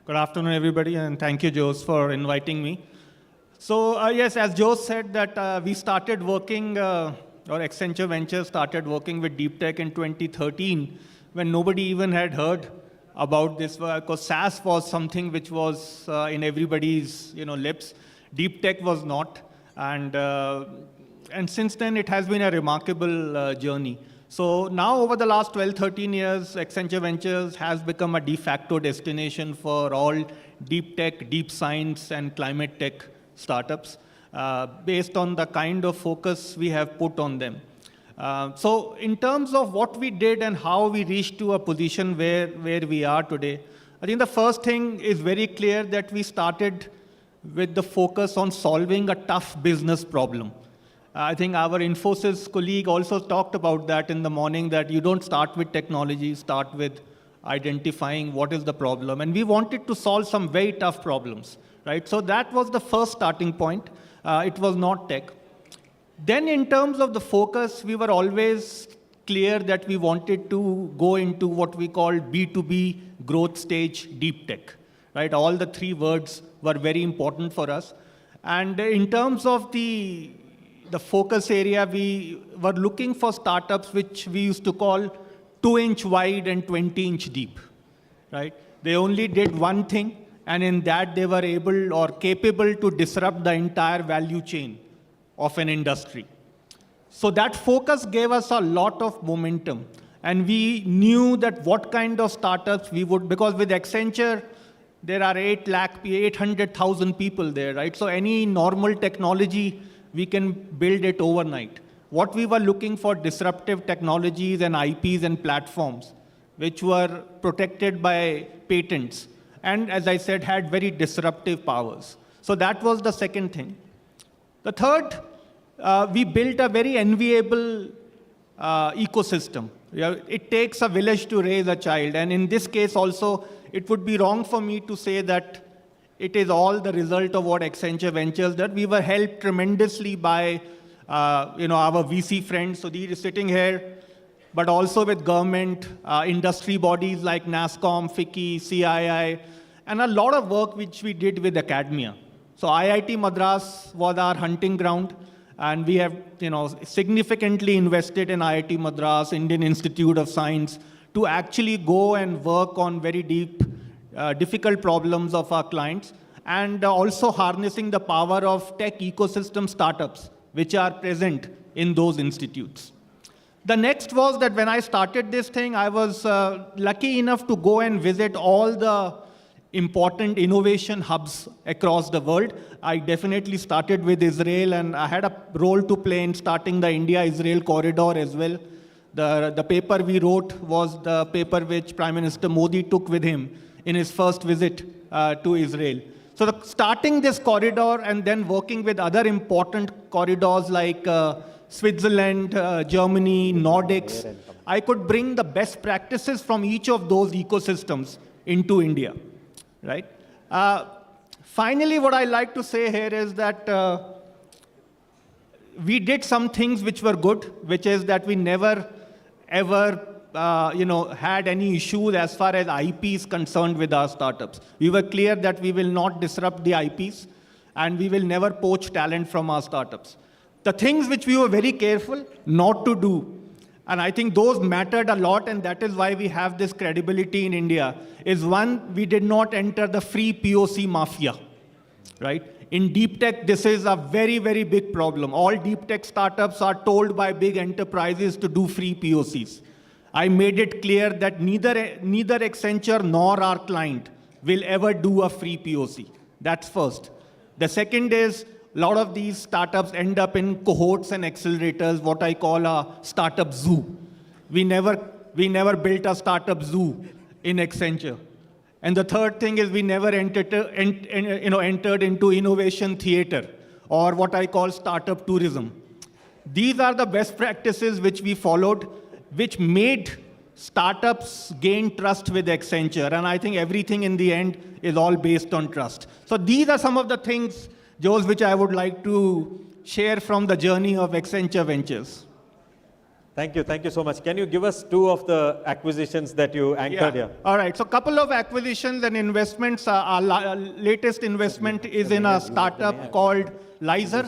Good afternoon, everybody, and thank you, Jose, for inviting me. So yes, as Jose said, that we started working, or Accenture Ventures started working with deep tech in 2013, when nobody even had heard about this, because SaaS was something which was in everybody's lips. Deep tech was not, and since then it has been a remarkable journey. So now over the last 12, 13 years, Accenture Ventures has become a de facto destination for all deep tech, deep science, and climate tech startups, based on the kind of focus we have put on them. So in terms of what we did and how we reached to a position where we are today, I think the first thing is very clear, that we started with the focus on solving a tough business problem. I think our Infosys colleague also talked about that in the morning, that you don't start with technology, start with identifying what is the problem. And we wanted to solve some very tough problems, right? So that was the first starting point. It was not tech. Then in terms of the focus, we were always clear that we wanted to go into what we call B2B growth stage deep tech, right? All the 3 words were very important for us. And in terms of the focus area, we were looking for startups which we used to call 2-inch wide and 20-inch deep, right? They only did one thing, and in that they were able or capable to disrupt the entire value chain of an industry. So that focus gave us a lot of momentum, and we knew that what kind of startups we would, because with Accenture, there are 800,000 people there, right? So any normal technology, we can build it overnight. What we were looking for, disruptive technologies and IPs and platforms, which were protected by patents, and as I said, had very disruptive powers. So that was the second thing. The third, we built a very enviable ecosystem. It takes a village to raise a child. And in this case also, it would be wrong for me to say that it is all the result of what Accenture Ventures did. We were helped tremendously by our VC friends. So these are sitting here, but also with government, industry bodies like NASSCOM, FICCI, CII, and a lot of work which we did with academia. So IIT Madras was our hunting ground, and we have significantly invested in IIT Madras, Indian Institute of Science, to actually go and work on very deep, difficult problems of our clients, and also harnessing the power of tech ecosystem startups, which are present in those institutes. The next was that when I started this thing, I was lucky enough to go and visit all the important innovation hubs across the world. I definitely started with Israel, and I had a role to play in starting the India-Israel corridor as well. The paper we wrote was the paper which Prime Minister Modi took with him in his first visit to Israel. So starting this corridor and then working with other important corridors like Switzerland, Germany, Nordics, I could bring the best practices from each of those ecosystems into India, right? Finally, what I like to say here is that we did some things which were good, which is that we never ever had any issues as far as IP is concerned with our startups. We were clear that we will not disrupt the IPs, and we will never poach talent from our startups. The things which we were very careful not to do, and I think those mattered a lot, and that is why we have this credibility in India, is one, we did not enter the free POC mafia, right? In deep tech, this is a very, very big problem. All deep tech startups are told by big enterprises to do free POCs. I made it clear that neither Accenture nor our client will ever do a free POC. That's first. The second is, a lot of these startups end up in cohorts and accelerators, what I call a startup zoo. We never built a startup zoo in Accenture. And the third thing is we never entered into innovation theater, or what I call startup tourism. These are the best practices which we followed, which made startups gain trust with Accenture. And I think everything in the end is all based on trust. So these are some of the things, Jose, which I would like to share from the journey of Accenture Ventures. Thank you so much. Can you give us two of the acquisitions that you anchored here? All right, so a couple of acquisitions and investments. Our latest investment is in a startup called Lizer.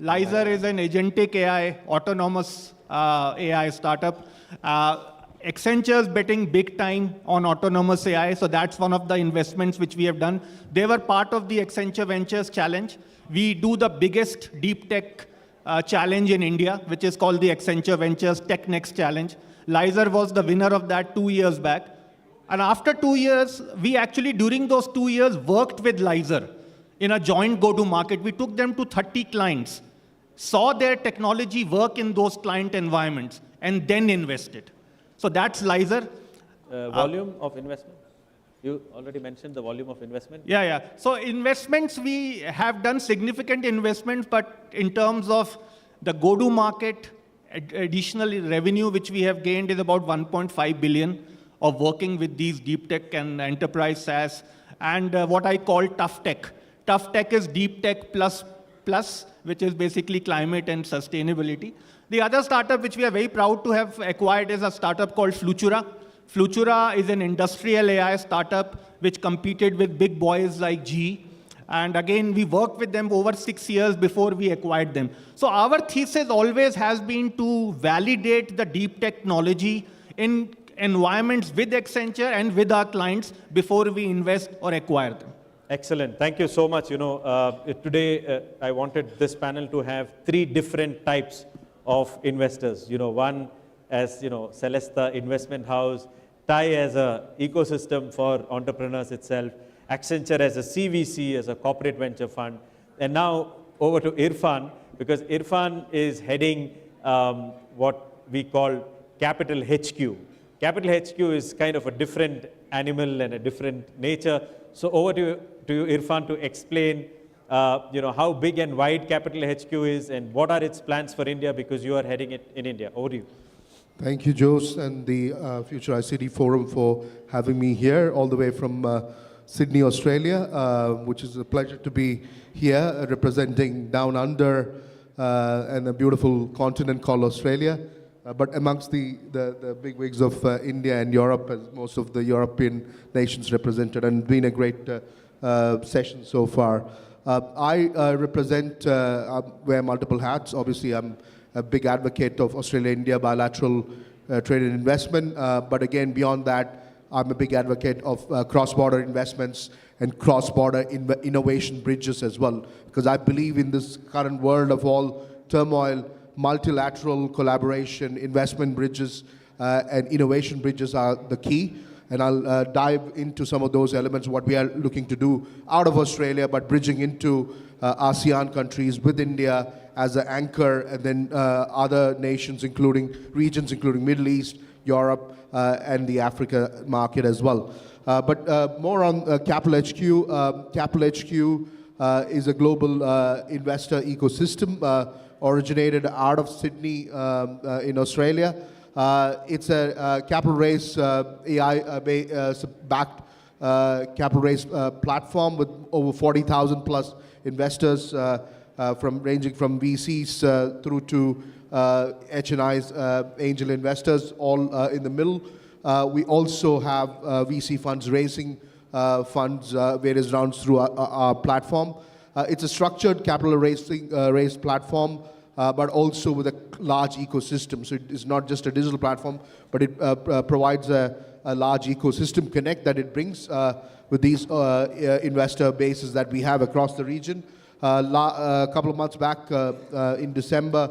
Lizer is an agentic AI, autonomous AI startup. Accenture is betting big time on autonomous AI, so that's one of the investments which we have done. They were part of the Accenture Ventures Challenge. We do the biggest deep tech challenge in India, which is called the Accenture Ventures Tech Next Challenge. Lizer was the winner of that 2 years back. And after 2 years, we actually, during those 2 years, worked with Lizer in a joint go-to-market. We took them to 30 clients, saw their technology work in those client environments, and then invested. So that's Lizer. Volume of investment? You already mentioned the volume of investment. Yeah. So investments, we have done significant investments, but in terms of the go-to-market additional revenue which we have gained is about 1.5 billion of working with these deep tech and enterprise SaaS and what I call tough tech. Tough tech is deep tech plus, which is basically climate and sustainability. The other startup which we are very proud to have acquired is a startup called Flutura. Flutura is an industrial AI startup which competed with big boys like GE. And again, we worked with them over 6 years before we acquired them. So our thesis always has been to validate the deep technology in environments with Accenture and with our clients before we invest or acquire them. Excellent. Thank you so much. Today I wanted this panel to have 3 different types of investors. One as Celesta Investment House, TIE as an ecosystem for entrepreneurs itself, Accenture as a CVC, as a corporate venture fund, and now over to Irfan, because Irfan is heading what we call Capital HQ. Capital HQ is kind of a different animal and a different nature. So over to you, Irfan, to explain how big and wide Capital HQ is and what are its plans for India, because you are heading it in India. Over to you. Thank you, Jose, and the Future ICT Forum for having me here, all the way from Sydney, Australia, which is a pleasure to be here representing Down Under and a beautiful continent called Australia. But amongst the big wigs of India and Europe, as most of the European nations represented, and been a great session so far. I represent, wear multiple hats. Obviously, I'm a big advocate of Australia-India bilateral trade and investment. But again, beyond that, I'm a big advocate of cross-border investments and cross-border innovation bridges as well. Because I believe in this current world of all turmoil, multilateral collaboration, investment bridges, and innovation bridges are the key. And I'll dive into some of those elements, what we are looking to do out of Australia, but bridging into ASEAN countries with India as an anchor, and then other nations, regions including Middle East, Europe, and the Africa market as well. But more on Capital HQ. Capital HQ is a global investor ecosystem originated out of Sydney in Australia. It's a capital raise, AI-backed capital raise platform with over 40,000 plus investors, ranging from VCs through to H&I's angel investors, all in the middle. We also have VC funds raising funds, various rounds through our platform. It's a structured capital raise platform, but also with a large ecosystem. So it's not just a digital platform, but it provides a large ecosystem connect that it brings with these investor bases that we have across the region. A couple of months back, in December,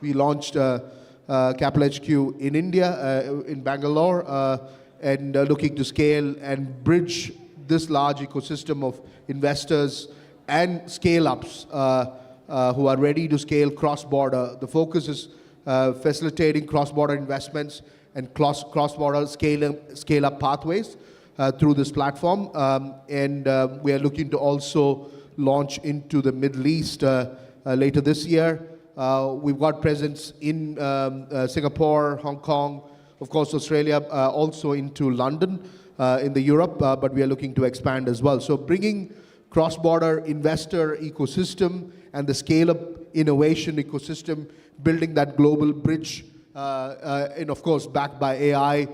we launched Capital HQ in India, in Bangalore, and looking to scale and bridge this large ecosystem of investors and scale-ups who are ready to scale cross-border. The focus is facilitating cross-border investments and cross-border scale-up pathways through this platform. And we are looking to also launch into the Middle East later this year. We've got presence in Singapore, Hong Kong, of course Australia, also into London in the Europe, but we are looking to expand as well. So bringing cross-border investor ecosystem and the scale-up innovation ecosystem, building that global bridge, and of course backed by AI,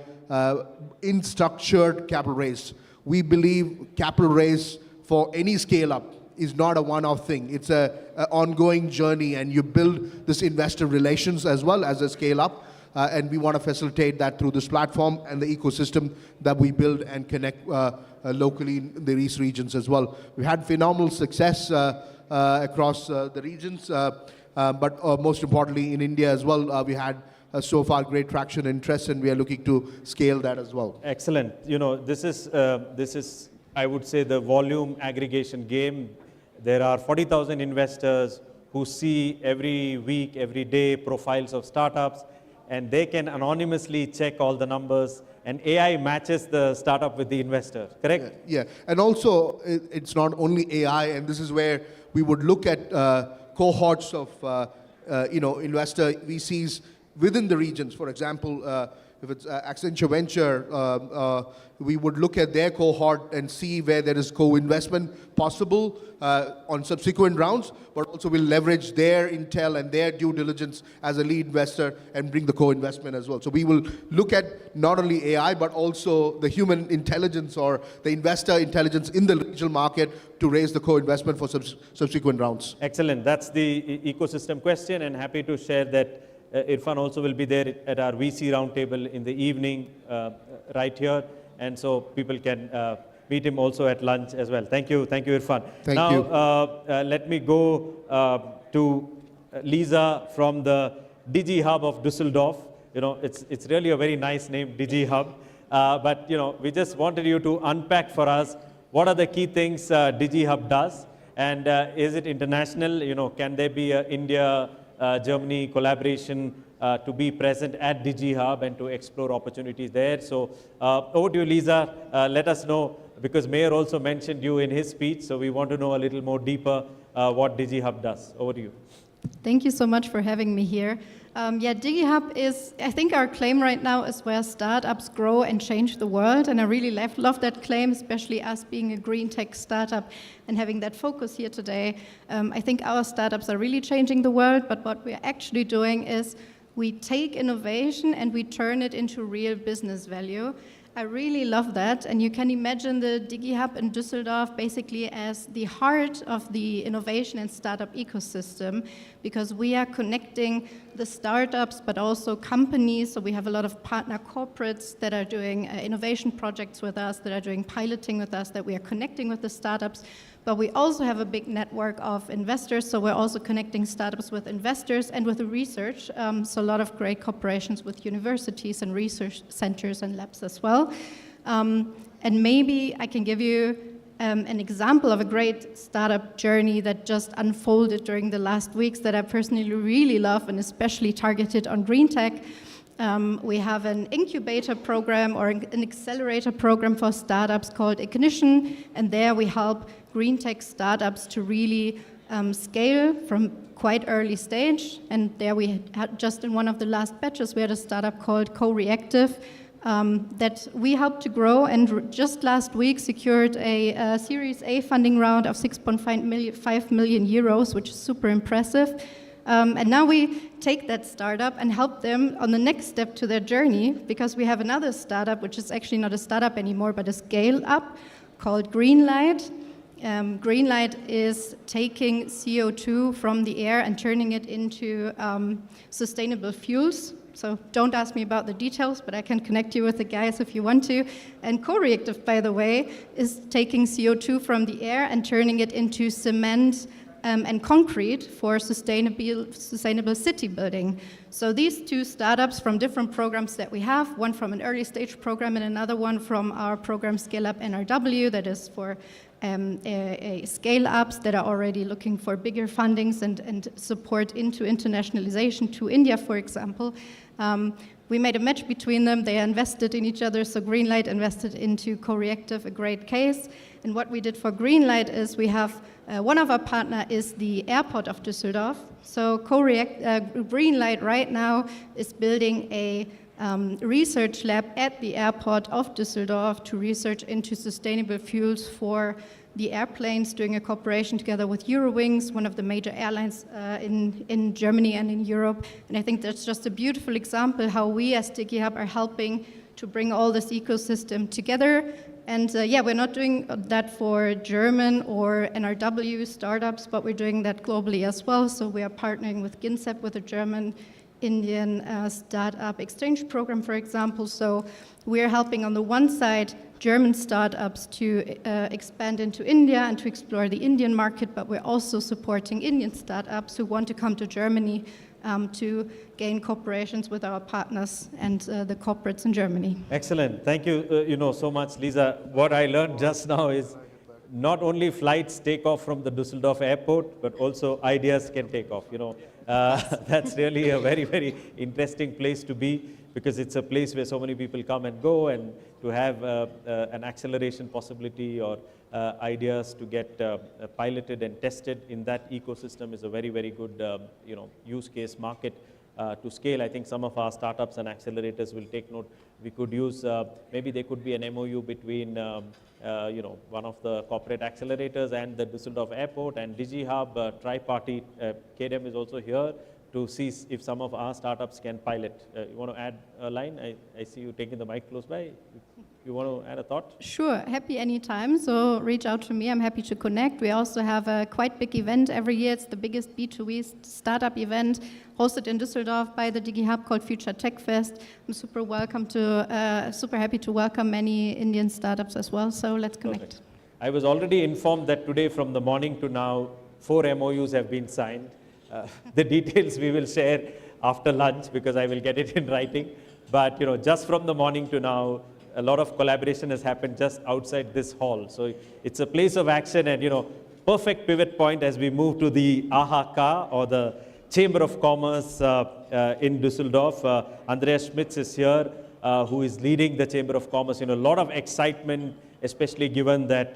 in structured capital raise. We believe capital raise for any scale-up is not a one-off thing. It's an ongoing journey, and you build this investor relations as well as a scale-up, and we want to facilitate that through this platform and the ecosystem that we build and connect locally in these regions as well. We had phenomenal success across the regions, but most importantly in India as well, we had so far great traction and interest, and we are looking to scale that as well. Excellent. You know, this is, I would say, the volume aggregation game. There are 40,000 investors who see every week, every day profiles of startups, and they can anonymously check all the numbers, and AI matches the startup with the investor, correct? Yeah, and also it's not only AI, and this is where we would look at cohorts of investor VCs within the regions. For example, if it's Accenture Venture, we would look at their cohort and see where there is co-investment possible on subsequent rounds, but also we'll leverage their intel and their due diligence as a lead investor and bring the co-investment as well. So we will look at not only AI, but also the human intelligence or the investor intelligence in the regional market to raise the co-investment for subsequent rounds. Excellent. That's the ecosystem question, and happy to share that Irfan also will be there at our VC roundtable in the evening right here, and so people can meet him also at lunch as well. Thank you, Irfan. Thank you. Let me go to Lisa from the DigiHub of Düsseldorf. You know, it's really a very nice name, DigiHub. But you know, we just wanted you to unpack for us what are the key things DigiHub does, and is it international? You know, can there be a India, Germany collaboration to be present at DigiHub and to explore opportunities there? So over to you, Lisa. Let us know, because Mayor also mentioned you in his speech, so we want to know a little more deeper what DigiHub does. Over to you. Thank you so much for having me here. Yeah, DigiHub is, I think our claim right now is where startups grow and change the world. And I really love that claim, especially us being a green tech startup and having that focus here today. I think our startups are really changing the world, but what we're actually doing is we take innovation and we turn it into real business value. I really love that, and you can imagine the DigiHub in Düsseldorf basically as the heart of the innovation and startup ecosystem, because we are connecting the startups but also companies. So we have a lot of partner corporates that are doing innovation projects with us, that are doing piloting with us, that we are connecting with the startups. But we also have a big network of investors, so we're also connecting startups with investors and with the research. So a lot of great cooperations with universities and research centers and labs as well. And maybe I can give you an example of a great startup journey that just unfolded during the last weeks that I personally really love, and especially targeted on green tech. We have an incubator program or an accelerator program for startups called Ignition, and there we help green tech startups to really scale from quite early stage. And there we had just in one of the last batches, we had a startup called Co-Reactive that we helped to grow, and just last week secured a Series A funding round of 6.5 million euros, which is super impressive. And now we take that startup and help them on the next step to their journey, because we have another startup, which is actually not a startup anymore, but a scale-up called Greenlight. Greenlight is taking CO2 from the air and turning it into sustainable fuels. So don't ask me about the details, but I can connect you with the guys if you want to. And Co-Reactive, by the way, is taking CO2 from the air and turning it into cement and concrete for sustainable city building. So these two startups from different programs that we have, one from an early stage program and another one from our program Scale Up NRW, that is for scale-ups that are already looking for bigger fundings and support into internationalization to India, for example. We made a match between them. They invested in each other, so Greenlight invested into Co-Reactive, a great case. And what we did for Greenlight is we have one of our partner is the airport of Düsseldorf. So Greenlight right now is building a research lab at the airport of Düsseldorf to research into sustainable fuels for the airplanes, doing a cooperation together with Eurowings, one of the major airlines in Germany and in Europe. And I think that's just a beautiful example how we as DigiHub are helping to bring all this ecosystem together. And yeah, we're not doing that for German or NRW startups, but we're doing that globally as well. So we are partnering with GINSEP, with a German-Indian startup exchange program, for example. So we're helping on the one side German startups to expand into India and to explore the Indian market, but we're also supporting Indian startups who want to come to Germany to gain cooperations with our partners and the corporates in Germany. Excellent. Thank you, so much, Lisa. What I learned just now is not only flights take off from the Düsseldorf airport, but also ideas can take off. That's really a very, very interesting place to be, because it's a place where so many people come and go, and to have an acceleration possibility or ideas to get piloted and tested in that ecosystem is a very, very good use case market to scale. I think some of our startups and accelerators will take note. We could use, maybe there could be an MOU between one of the corporate accelerators and the Düsseldorf airport and DigiHub, tripartite. KDM is also here to see if some of our startups can pilot. You want to add a line? I see you taking the mic close by. You want to add a thought? Sure, happy anytime. So reach out to me, I'm happy to connect. We also have a quite big event every year. It's the biggest B2B startup event hosted in Düsseldorf by the DigiHub called Future Tech Fest. I'm super happy to welcome many Indian startups as well. So let's connect. Perfect. I was already informed that today from the morning to now, 4 MOUs have been signed. The details we will share after lunch because I will get it in writing. But just from the morning to now, a lot of collaboration has happened just outside this hall. So it's a place of action and perfect pivot point as we move to the AHK or the Chamber of Commerce in Düsseldorf. Andreas Schmitz is here, who is leading the Chamber of Commerce. A lot of excitement, especially given that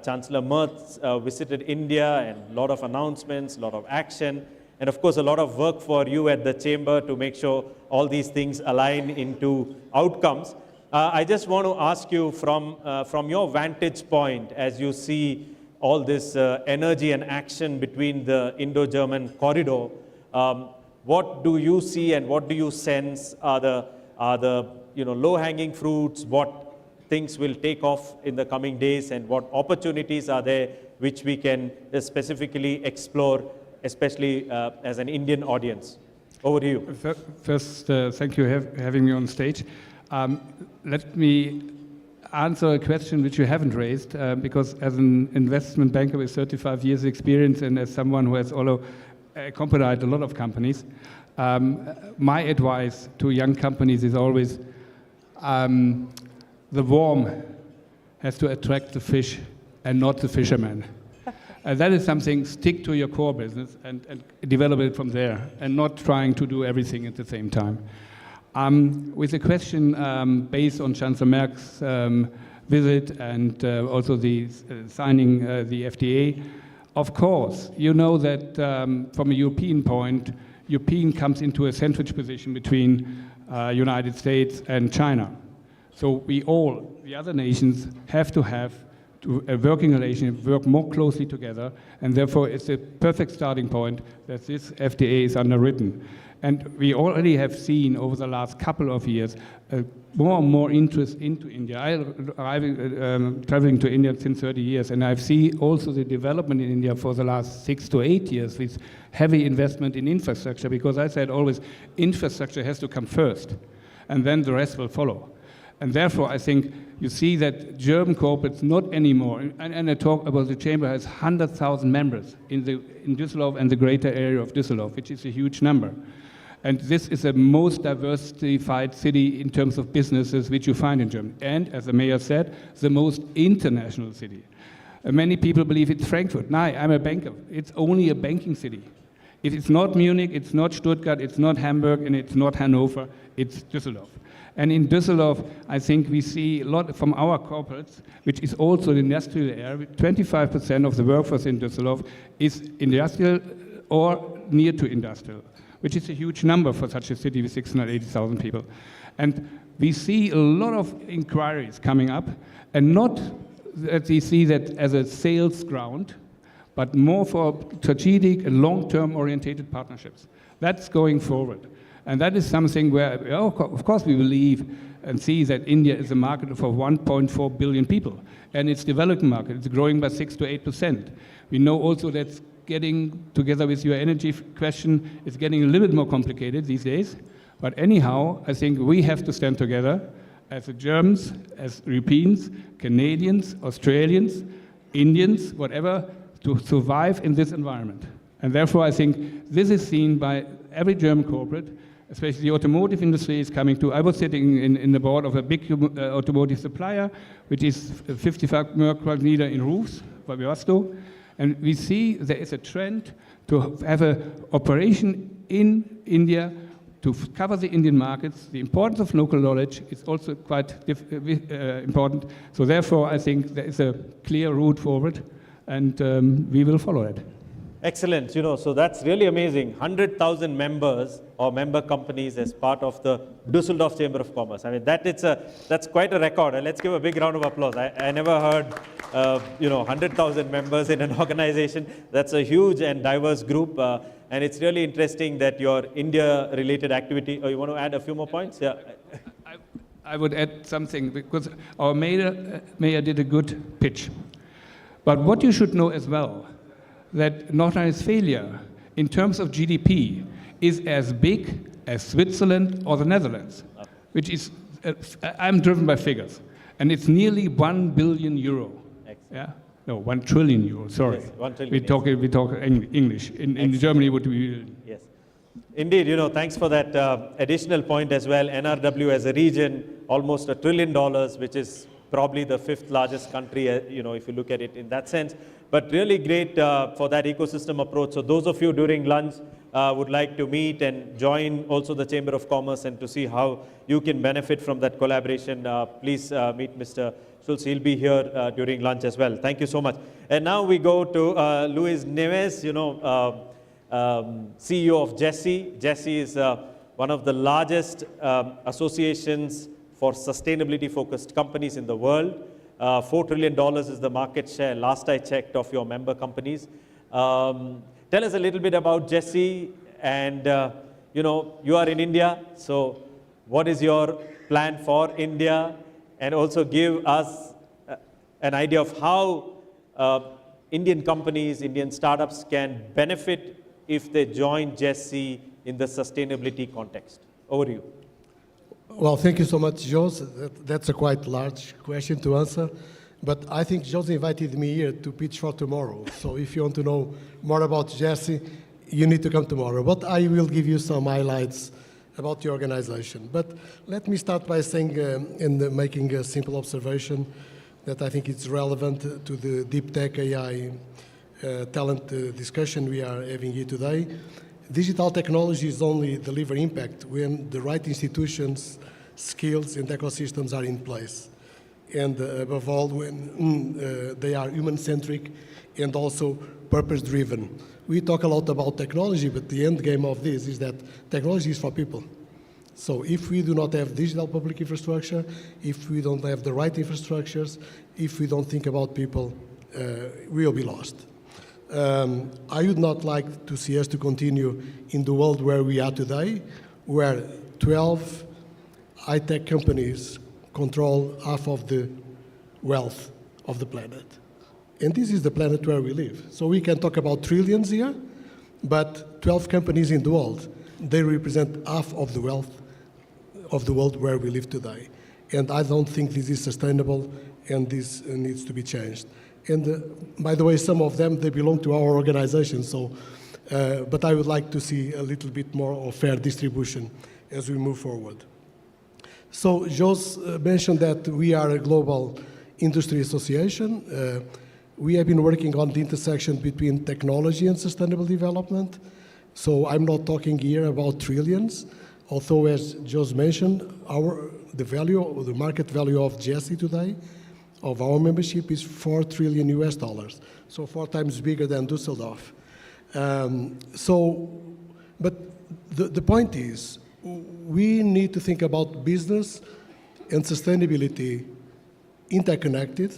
Chancellor Merz visited India, and a lot of announcements, a lot of action. and of course a lot of work for you at the chamber to make sure all these things align into outcomes. I just want to ask you from your vantage point, as you see all this energy and action between the Indo-German corridor, what do you see and what do you sense are the low-hanging fruits? What things will take off in the coming days, and what opportunities are there which we can specifically explore, especially as an Indian audience? Over to you. First, thank you for having me on stage. Let me answer a question which you haven't raised, because as an investment banker with 35 years experience and as someone who has also accompanied a lot of companies, my advice to young companies is always the worm has to attract the fish and not the fisherman. That is something, stick to your core business and develop it from there, and not trying to do everything at the same time. With a question based on Chancellor Merck's visit and also the signing the FTA, of course, you know that from a European point, European comes into a sandwich position between United States and China. So we all, the other nations, have to have a working relationship, work more closely together, and therefore it's a perfect starting point that this FTA is underwritten. And we already have seen over the last couple of years more and more interest into India. I'm traveling to India since 30 years, and I've seen also the development in India for the last 6 to 8 years with heavy investment in infrastructure, because I said always infrastructure has to come first, and then the rest will follow. And therefore, I think you see that German corporates not anymore, and I talk about the chamber has 100,000 members in Düsseldorf and the greater area of Düsseldorf, which is a huge number. And this is the most diversified city in terms of businesses which you find in Germany. And as the mayor said, the most international city. Many people believe it's Frankfurt. No, I'm a banker. It's only a banking city. If it's not Munich, it's not Stuttgart, it's not Hamburg, and it's not Hanover, it's Düsseldorf. And in Düsseldorf, I think we see a lot from our corporates, which is also the industrial area. 25% of the workforce in Düsseldorf is industrial or near to industrial, which is a huge number for such a city with 680,000 people. And we see a lot of inquiries coming up, and not that we see that as a sales ground, but more for strategic and long-term orientated partnerships. That's going forward. And that is something where, of course, we believe and see that India is a market for 1.4 billion people, and it's a developing market. It's growing by 6 to 8%. We know also that getting together with your energy question is getting a little bit more complicated these days. But anyhow, I think we have to stand together as the Germans, as Europeans, Canadians, Australians, Indians, whatever, to survive in this environment. And therefore, I think this is seen by every German corporate, especially the automotive industry is coming to. I was sitting in the board of a big automotive supplier, which is 55 Merck leader in roofs, Vabiasto. And we see there is a trend to have an operation in India to cover the Indian markets. The importance of local knowledge is also quite important. So therefore, I think there is a clear route forward, and we will follow it. Excellent. So that's really amazing. 100,000 members or member companies as part of the Düsseldorf Chamber of Commerce. I mean, that's quite a record. And let's give a big round of applause. I never heard, 100,000 members in an organization. That's a huge and diverse group. And it's really interesting that your India-related activity. Oh, you want to add a few more points? Yeah. I would add something, because our mayor did a good pitch. But what you should know as well, that North Rhine-Westphalia, in terms of GDP, is as big as Switzerland or the Netherlands, which is, I'm driven by figures, and it's nearly 1 billion euro. Yeah? No, 1 trillion euro, sorry. Yes, 1 trillion, we talk English. In Germany, it would be... Yes. Indeed, thanks for that additional point as well. NRW as a region, almost $1 trillion, which is probably the 5th largest country, if you look at it in that sense. But really great for that ecosystem approach. So those of you during lunch would like to meet and join also the Chamber of Commerce and to see how you can benefit from that collaboration, please meet Mr. Schulz. He'll be here during lunch as well. Thank you so much. And now we go to Luis Neves. CEO of Jesse. Jesse is one of the largest associations for sustainability-focused companies in the world. $4 trillion is the market share, last I checked, of your member companies. Tell us a little bit about Jesse, and you are in India, so what is your plan for India? And also give us an idea of how Indian companies, Indian startups can benefit if they join Jesse in the sustainability context. Over to you. Well, thank you so much, Jose. That's a quite large question to answer. But I think Jose invited me here to pitch for tomorrow. So if you want to know more about Jesse, you need to come tomorrow. But I will give you some highlights about the organization. But let me start by saying and making a simple observation that I think it's relevant to the deep tech AI talent discussion we are having here today. Digital technologies only deliver impact when the right institutions, skills, and ecosystems are in place. And above all, when they are human-centric and also purpose-driven. We talk a lot about technology, but the end game of this is that technology is for people. So if we do not have digital public infrastructure, if we don't have the right infrastructures, if we don't think about people, we will be lost. I would not like to see us to continue in the world where we are today, where 12 high-tech companies control half of the wealth of the planet. And this is the planet where we live. So we can talk about trillions here, but 12 companies in the world, they represent half of the wealth of the world where we live today. And I don't think this is sustainable, and this needs to be changed. And by the way, some of them, they belong to our organization, so, but I would like to see a little bit more of fair distribution as we move forward. So Jose mentioned that we are a global industry association. We have been working on the intersection between technology and sustainable development. So I'm not talking here about trillions, although as Jose mentioned, the market value of Jesse today, of our membership, is $4 trillion US, so 4 times bigger than Dusseldorf. But the point is, we need to think about business and sustainability interconnected.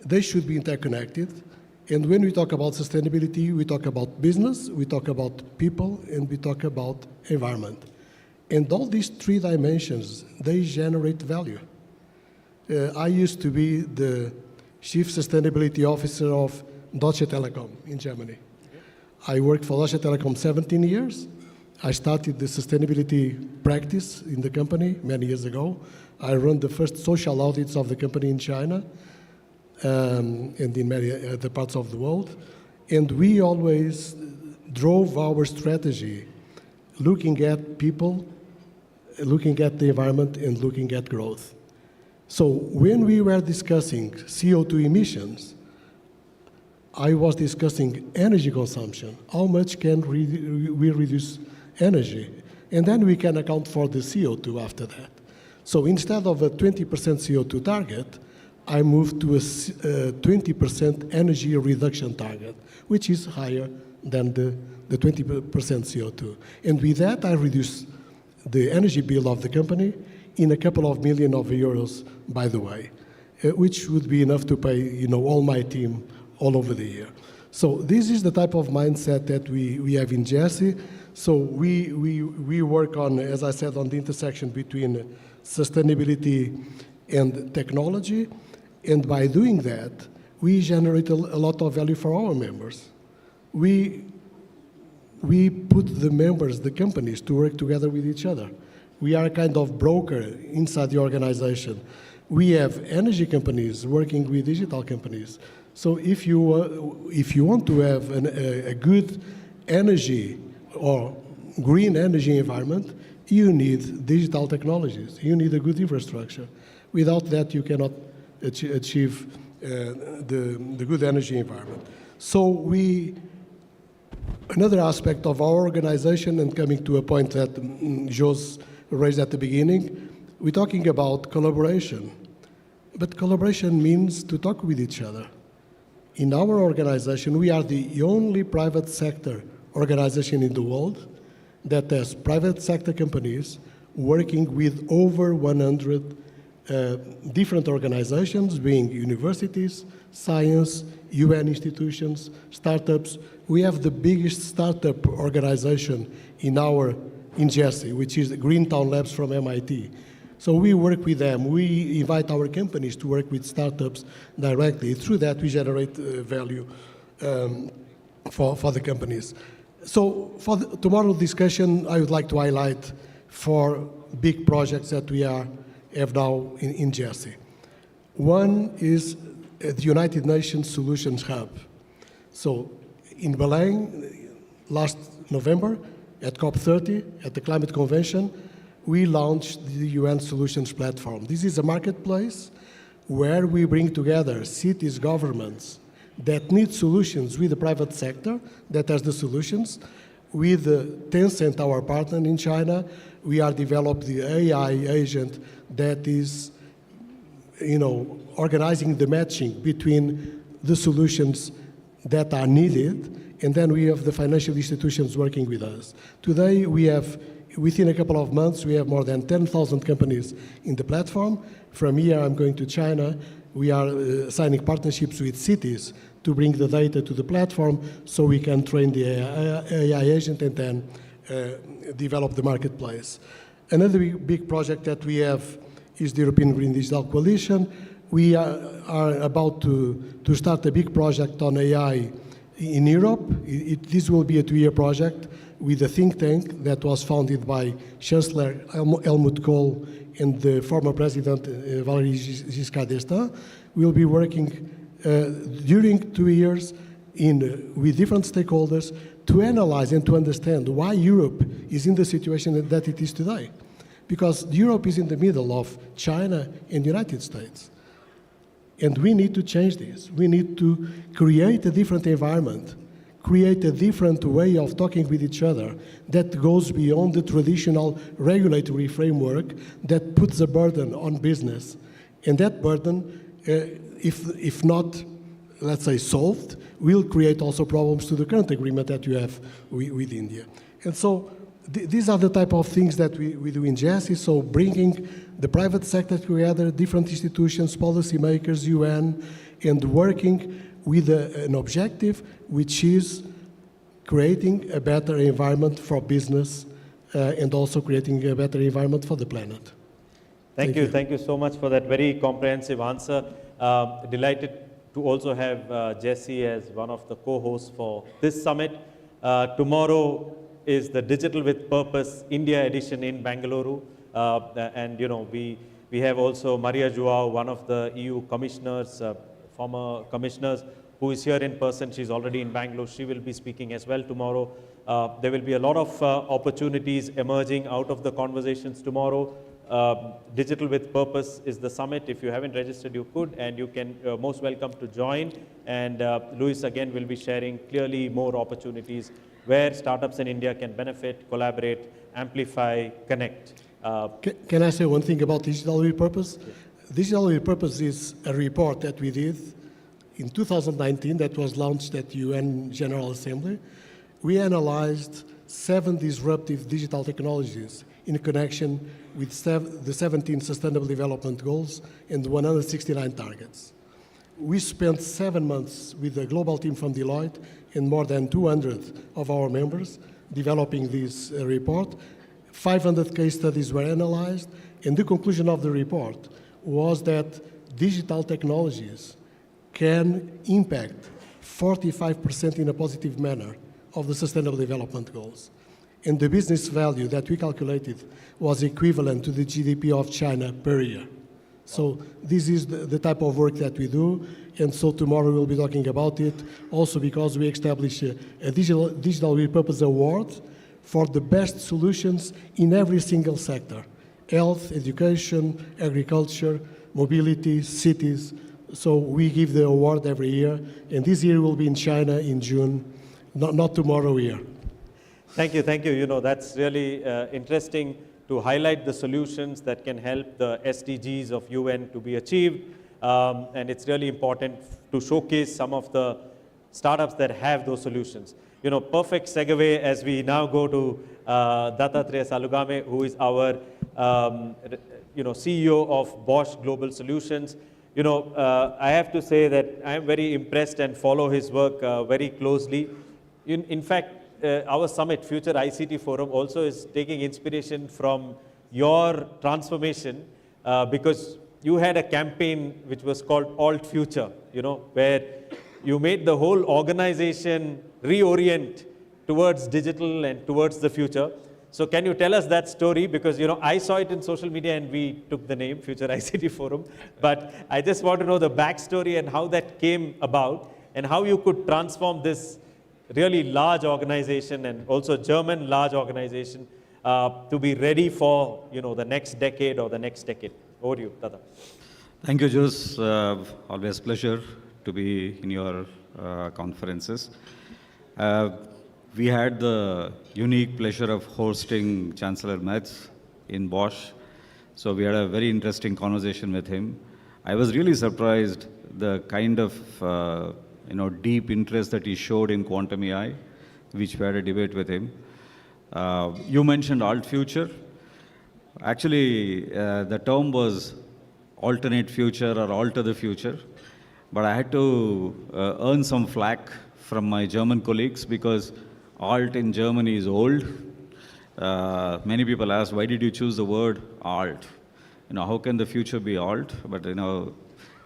They should be interconnected. And when we talk about sustainability, we talk about business, we talk about people, and we talk about environment. And all these 3 dimensions, they generate value. I used to be the Chief Sustainability Officer of Deutsche Telekom in Germany. I worked for Deutsche Telekom 17 years. I started the sustainability practice in the company many years ago. I ran the first social audits of the company in China and in many other parts of the world. And we always drove our strategy looking at people, looking at the environment, and looking at growth. So when we were discussing CO2 emissions, I was discussing energy consumption. How much can we reduce energy? And then we can account for the CO2 after that. So instead of a 20% CO2 target, I moved to a 20% energy reduction target, which is higher than the 20% CO2. And with that, I reduced the energy bill of the company in a couple of million of euros, by the way, which would be enough to pay, all my team all over the year. So this is the type of mindset that we have in Jesse. So we work on, as I said, on the intersection between sustainability and technology. And by doing that, we generate a lot of value for our members. We put the members, the companies, to work together with each other. We are a kind of broker inside the organization. We have energy companies working with digital companies. So if you want to have a good energy or green energy environment, you need digital technologies. You need a good infrastructure. Without that, you cannot achieve the good energy environment. So another aspect of our organization, and coming to a point that Jose raised at the beginning, we're talking about collaboration. But collaboration means to talk with each other. In our organization, we are the only private sector organization in the world that has private sector companies working with over 100 different organizations, being universities, science, UN institutions, startups. We have the biggest startup organization in Jersey, which is the Greentown Labs from MIT. So we work with them. We invite our companies to work with startups directly. Through that, we generate value for the companies. So for tomorrow's discussion, I would like to highlight 4 big projects that we have now in Jersey. One is the United Nations Solutions Hub. So in Belém, last November, at COP30, at the Climate Convention, we launched the UN Solutions Platform. This is a marketplace where we bring together cities, governments that need solutions with the private sector that has the solutions. With Tencent, our partner in China, we are developing the AI agent that is, organizing the matching between the solutions that are needed, and then we have the financial institutions working with us. Today, we have, within a couple of months, we have more than 10,000 companies in the platform. From here, I'm going to China. We are signing partnerships with cities to bring the data to the platform so we can train the AI agent and then develop the marketplace. Another big project that we have is the European Green Digital Coalition. We are about to start a big project on AI in Europe. This will be a 2-year project with a think tank that was founded by Chancellor Helmut Kohl and the former President Valéry Giscard d'Estaing. We'll be working during 2 years with different stakeholders to analyze and to understand why Europe is in the situation that it is today. Because Europe is in the middle of China and the United States. And we need to change this. We need to create a different environment, create a different way of talking with each other that goes beyond the traditional regulatory framework that puts a burden on business. And that burden, if not, let's say, solved, will create also problems to the current agreement that you have with India. And so these are the type of things that we do in Jersey. So bringing the private sector together, different institutions, policymakers, UN, and working with an objective, which is creating a better environment for business and also creating a better environment for the planet. Thank you. Thank you so much for that very comprehensive answer. Delighted to also have Jesse as one of the co-hosts for this summit. Tomorrow is the Digital with Purpose India edition in Bangalore. And we have also Maria Joao, one of the EU commissioners, former commissioners, who is here in person. She's already in Bangalore. She will be speaking as well tomorrow. There will be a lot of opportunities emerging out of the conversations tomorrow. Digital with Purpose is the summit. If you haven't registered, you could, and you can most welcome to join. And Luis again will be sharing clearly more opportunities where startups in India can benefit, collaborate, amplify, connect. Can I say one thing about Digital with Purpose? Yes. Digital with Purpose is a report that we did in 2019 that was launched at UN General Assembly. We analyzed 7 disruptive digital technologies in connection with the 17 Sustainable Development Goals and 169 targets. We spent 7 months with a global team from Deloitte and more than 200 of our members developing this report. 500 case studies were analyzed, and the conclusion of the report was that digital technologies can impact 45% in a positive manner of the Sustainable Development Goals. And the business value that we calculated was equivalent to the GDP of China per year. So this is the type of work that we do, and so tomorrow we'll be talking about it, also because we established a Digital with Purpose Award for the best solutions in every single sector: health, education, agriculture, mobility, cities. So we give the award every year, and this year will be in China in June, not tomorrow here. Thank you, thank you. That's really interesting to highlight the solutions that can help the SDGs of UN to be achieved. And it's really important to showcase some of the startups that have those solutions. perfect segue as we now go to Dattatreya Salugame, who is our CEO of Bosch Global Solutions. I have to say that I am very impressed and follow his work very closely. In fact, our summit, Future ICT Forum, also is taking inspiration from your transformation because you had a campaign which was called Alt Future, where you made the whole organization reorient towards digital and towards the future. So can you tell us that story? Because, I saw it in social media and we took the name Future ICT Forum. But I just want to know the backstory and how that came about and how you could transform this really large organization and also German large organization to be ready for, the next decade or the next decade. Over to you, Tata. Thank you, Jose. Always pleasure to be in your conferences. We had the unique pleasure of hosting Chancellor Metz in Bosch. So we had a very interesting conversation with him. I was really surprised the kind of deep interest that he showed in quantum AI, which we had a debate with him. You mentioned Alt Future. Actually, the term was alternate future or alter the future. But I had to earn some flack from my German colleagues because alt in Germany is old. Many people ask, why did you choose the word alt? How can the future be alt? But,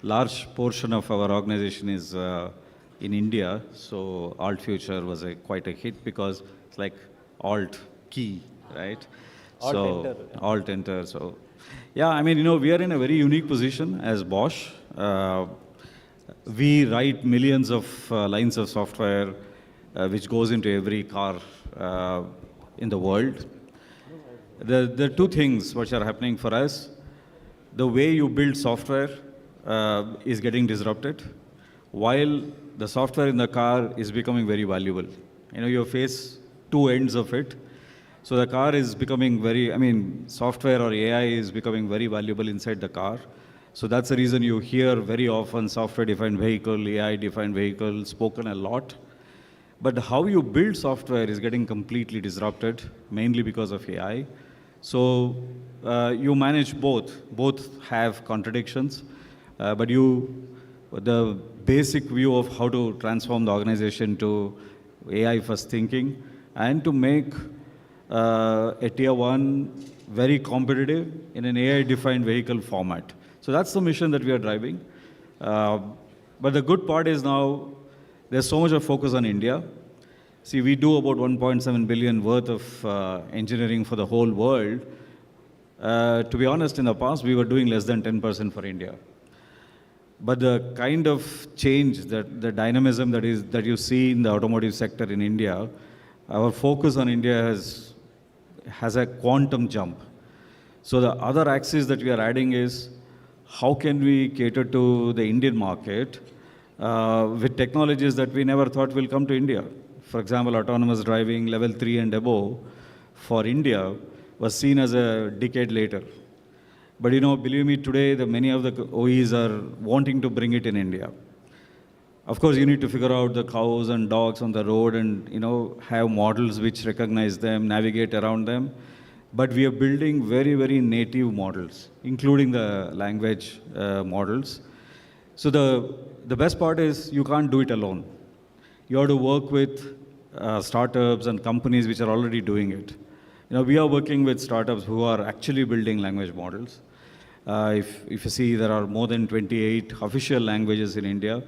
large portion of our organization is in India. So alt future was quite a hit because it's like alt key, right? Alt enter. So, yeah, we are in a very unique position as Bosch. We write millions of lines of software which goes into every car in the world. There are two things which are happening for us. The way you build software is getting disrupted, while the software in the car is becoming very valuable. You face two ends of it. So the car is becoming software or AI is becoming very valuable inside the car. So that's the reason you hear very often software-defined vehicle, AI-defined vehicle spoken a lot. But how you build software is getting completely disrupted, mainly because of AI. So you manage both. Both have contradictions, but the basic view of how to transform the organization to AI-first thinking and to make a tier one very competitive in an AI-defined vehicle format. So that's the mission that we are driving. But the good part is now there's so much of focus on India. See, we do about 1.7 billion worth of engineering for the whole world. To be honest, in the past, we were doing less than 10% for India. But the kind of change, the dynamism that you see in the automotive sector in India, our focus on India has a quantum jump. So the other axis that we are adding is how can we cater to the Indian market with technologies that we never thought will come to India. For example, autonomous driving level 3 and above for India was seen as a decade later. But believe me, today many of the OEs are wanting to bring it in India. Of course, you need to figure out the cows and dogs on the road and have models which recognize them, navigate around them. But we are building very, very native models, including the language models. So the best part is you can't do it alone. You have to work with startups and companies which are already doing it. We are working with startups who are actually building language models. If you see, there are more than 28 official languages in India.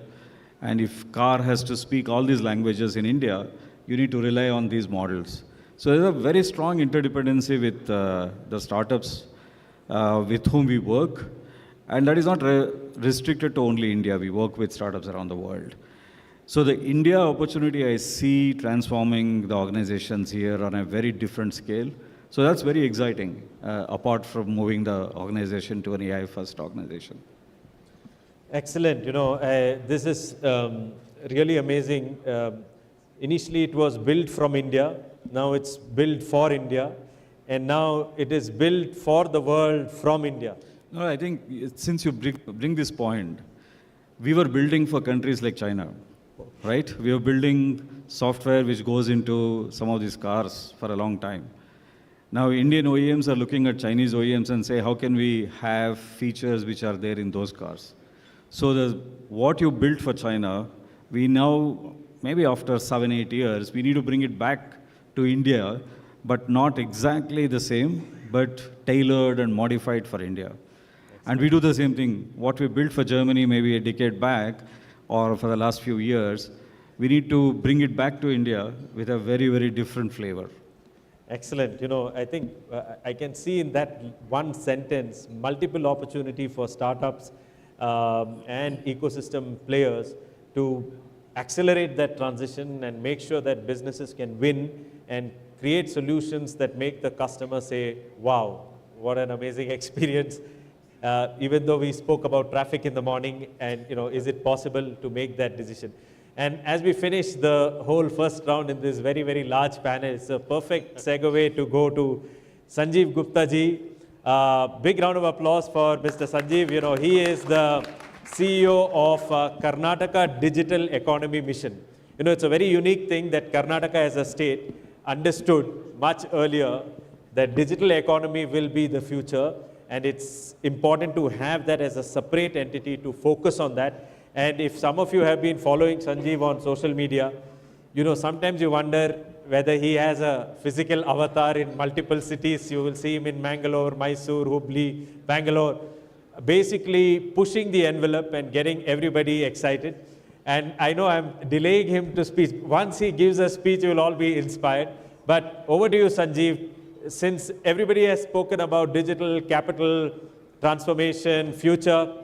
And if car has to speak all these languages in India, you need to rely on these models. So there's a very strong interdependency with the startups with whom we work. And that is not restricted to only India. We work with startups around the world. So the India opportunity, I see transforming the organizations here on a very different scale. So that's very exciting, apart from moving the organization to an AI-first organization. Excellent. This is really amazing. Initially, it was built from India. Now it's built for India. And now it is built for the world from India. No, I think since you bring this point, we were building for countries like China, right? We were building software which goes into some of these cars for a long time. Now, Indian OEMs are looking at Chinese OEMs and say, how can we have features which are there in those cars? So what you built for China, we now, maybe after 7-8 years, we need to bring it back to India, but not exactly the same, but tailored and modified for India. And we do the same thing. What we built for Germany maybe a decade back, or for the last few years, we need to bring it back to India with a very, very different flavor. Excellent. I think I can see in that one sentence multiple opportunity for startups and ecosystem players to accelerate that transition and make sure that businesses can win and create solutions that make the customer say, wow, what an amazing experience. Even though we spoke about traffic in the morning and, is it possible to make that decision? And as we finish the whole first round in this very, very large panel, it's a perfect segue to go to Sanjeev Gupta ji. Big round of applause for Mr. Sanjeev. He is the CEO of Karnataka Digital Economy Mission. It's a very unique thing that Karnataka as a state understood much earlier that digital economy will be the future, and it's important to have that as a separate entity to focus on that. And if some of you have been following Sanjeev on social media, sometimes you wonder whether he has a physical avatar in multiple cities. You will see him in Mangalore, Mysore, Hubli, Bangalore, basically pushing the envelope and getting everybody excited. And I know I'm delaying him to speak. Once he gives a speech, you will all be inspired. But over to you, Sanjeev. Since everybody has spoken about digital capital, transformation, future,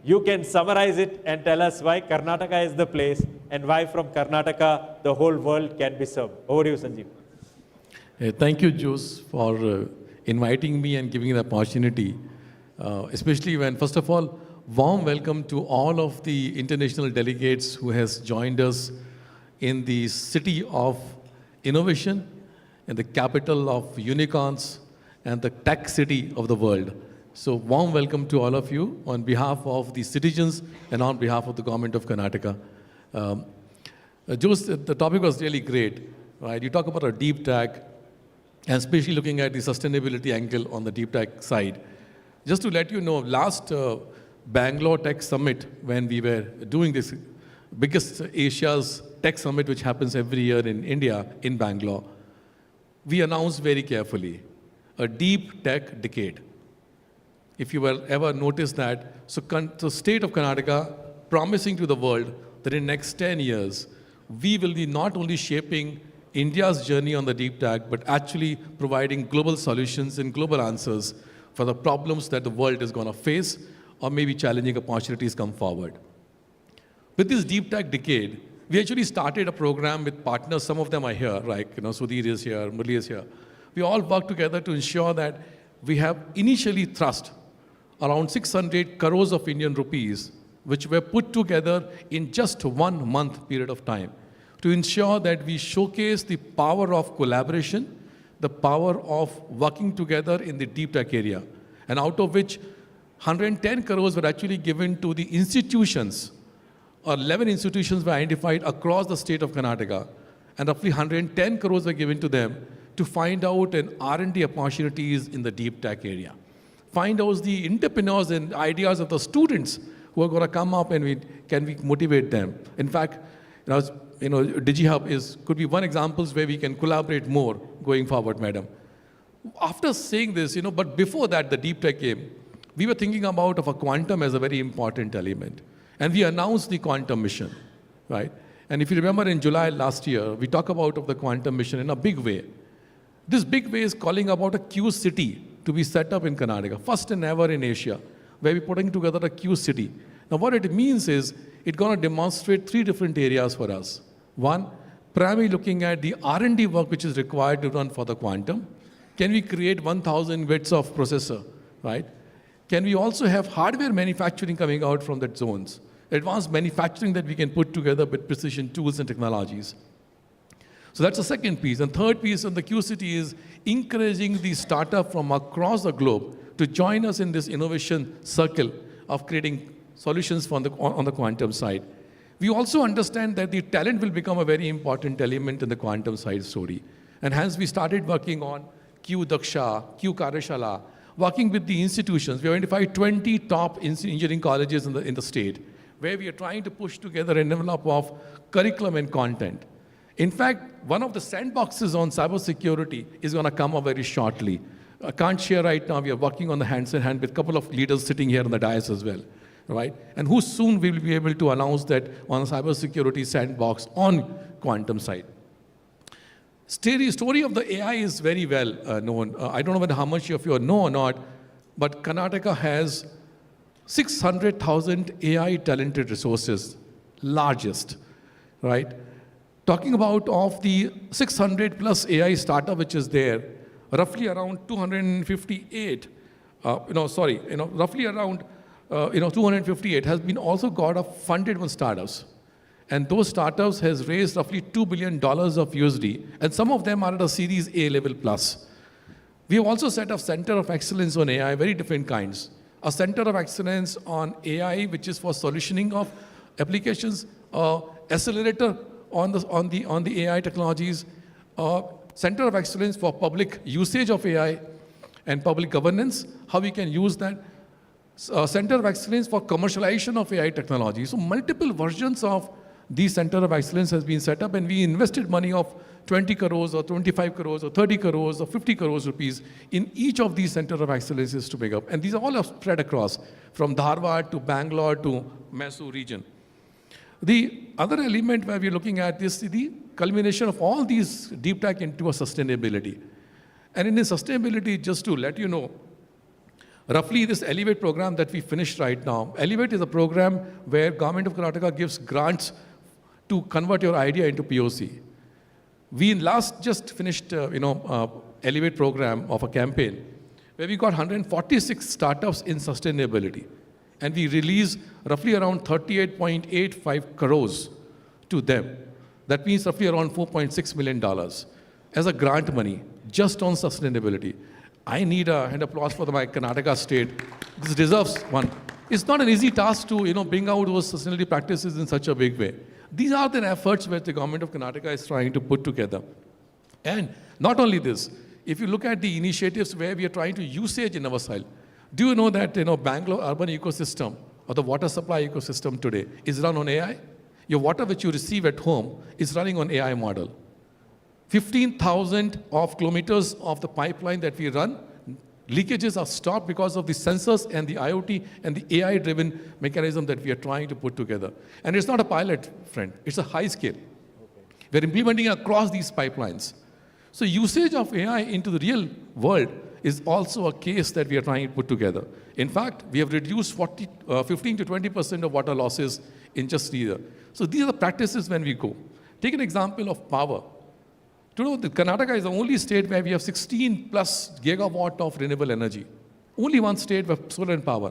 you can summarize it and tell us why Karnataka is the place and why from Karnataka the whole world can be served. Over to you, Sanjeev. Thank you, Jose, for inviting me and giving the opportunity, especially when, first of all, warm welcome to all of the international delegates who has joined us in the city of innovation and the capital of unicorns and the tech city of the world. So warm welcome to all of you on behalf of the citizens and on behalf of the government of Karnataka. Jose, the topic was really great, right? You talk about a deep tech, and especially looking at the sustainability angle on the deep tech side. Just to let you know, last Bangalore Tech Summit, when we were doing this biggest Asia's tech summit, which happens every year in India, in Bangalore, we announced very carefully a deep tech decade. If you will ever notice that, so state of Karnataka promising to the world that in next 10 years, we will be not only shaping India's journey on the deep tech, but actually providing global solutions and global answers for the problems that the world is going to face, or maybe challenging opportunities come forward. With this deep tech decade, we actually started a program with partners. Some of them are here, like Sudhir is here, Murli is here. We all work together to ensure that we have initially thrust around 600 crores of Indian rupees, which were put together in just 1 month period of time, to ensure that we showcase the power of collaboration, the power of working together in the deep tech area. And out of which 110 crores were actually given to the institutions, or 11 institutions were identified across the state of Karnataka, and roughly 110 crores were given to them to find out an R&D opportunities in the deep tech area. Find out the entrepreneurs and ideas of the students who are going to come up, and can we motivate them. In fact, DigiHub could be one example where we can collaborate more going forward, madam. After saying this, but before that, the deep tech came, we were thinking about a quantum as a very important element. And we announced the quantum mission, right? And if you remember in July last year, we talked about the quantum mission in a big way. This big way is calling about a Q city to be set up in Karnataka, first and ever in Asia, where we're putting together a Q city. Now what it means is, it's going to demonstrate 3 different areas for us. One, primarily looking at the R&D work which is required to run for the quantum. Can we create 1,000 bits of processor, right? Can we also have hardware manufacturing coming out from that zones? Advanced manufacturing that we can put together with precision tools and technologies. So that's the second piece. And third piece on the QCity is encouraging the startup from across the globe to join us in this innovation circle of creating solutions on the quantum side. We also understand that the talent will become a very important element in the quantum side story. And hence we started working on Q Daksha, Q Karyashala, working with the institutions. We identified 20 top engineering colleges in the state, where we are trying to push together an envelope of curriculum and content. In fact, one of the sandboxes on cybersecurity is going to come up very shortly. I can't share right now. We are working on the hand in hand with a couple of leaders sitting here on the dais as well, right? And who soon we will be able to announce that on a cybersecurity sandbox on quantum side. Story of the AI is very well known. I don't know whether how much of you know or not, but Karnataka has 600,000 AI talented resources, largest, right? Talking about of the 600 plus AI startup which is there, roughly around 258, roughly around 258 has been also got funded with startups. And those startups has raised roughly $2 billion of USD, and some of them are at a Series A level plus. We have also set up Center of Excellence on AI, very different kinds. A Center of Excellence on AI, which is for solutioning of applications, accelerator on the AI technologies, Center of Excellence for public usage of AI and public governance, how we can use that. Center of Excellence for commercialization of AI technology. So multiple versions of the Center of Excellence has been set up, and we invested money of 20 crores or 25 crores or 30 crores or 50 crores rupees in each of these Center of Excellences to make up. And these are all spread across from Dharwad to Bangalore to Mysore region. The other element where we're looking at is the culmination of all these deep tech into a sustainability. And in the sustainability, just to let you know, roughly this Elevate program that we finished right now, Elevate is a program where Government of Karnataka gives grants to convert your idea into POC. We just finished, Elevate program of a campaign where we got 146 startups in sustainability. And we released roughly around 38.85 crores to them. That means roughly around $4.6 million as a grant money just on sustainability. I need a hand applause for my Karnataka state. This deserves one. It's not an easy task to bring out those sustainability practices in such a big way. These are the efforts where the government of Karnataka is trying to put together. And not only this, if you look at the initiatives where we are trying to usage in our soil, do you know that Bangalore urban ecosystem or the water supply ecosystem today is run on AI? Your water which you receive at home is running on AI model. 15,000 kilometers of the pipeline that we run, leakages are stopped because of the sensors and the IoT and the AI-driven mechanism that we are trying to put together. And it's not a pilot, friend. It's a high scale. We're implementing across these pipelines. So usage of AI into the real world is also a case that we are trying to put together. In fact, we have reduced 15 to 20% of water losses in just a year. So these are the practices when we go. Take an example of power. Today, Karnataka is the only state where we have 16 plus gigawatt of renewable energy. Only one state with solar and power.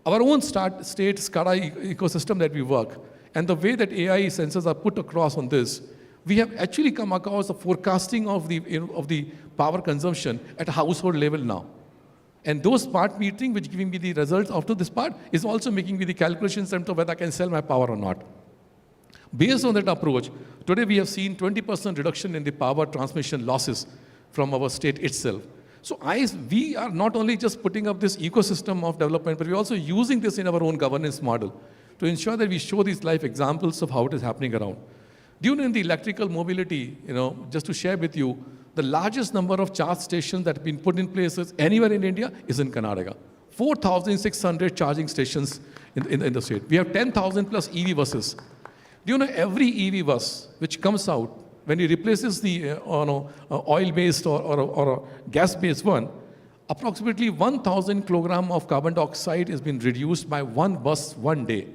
Our own state SCADA ecosystem that we work, and the way that AI sensors are put across on this, we have actually come across the forecasting of the power consumption at a household level now. And those smart metering, which giving me the results after this part, is also making me the calculations in terms of whether I can sell my power or not. Based on that approach, today we have seen 20% reduction in the power transmission losses from our state itself. So we are not only just putting up this ecosystem of development, but we're also using this in our own governance model to ensure that we show these live examples of how it is happening around. During the electrical mobility, just to share with you, the largest number of charge stations that have been put in places anywhere in India is in Karnataka. 4,600 charging stations in the state. We have 10,000 plus EV buses. Do you know every EV bus which comes out, when it replaces the oil-based or a gas-based one, approximately 1,000 kilogram of carbon dioxide has been reduced by one bus one day.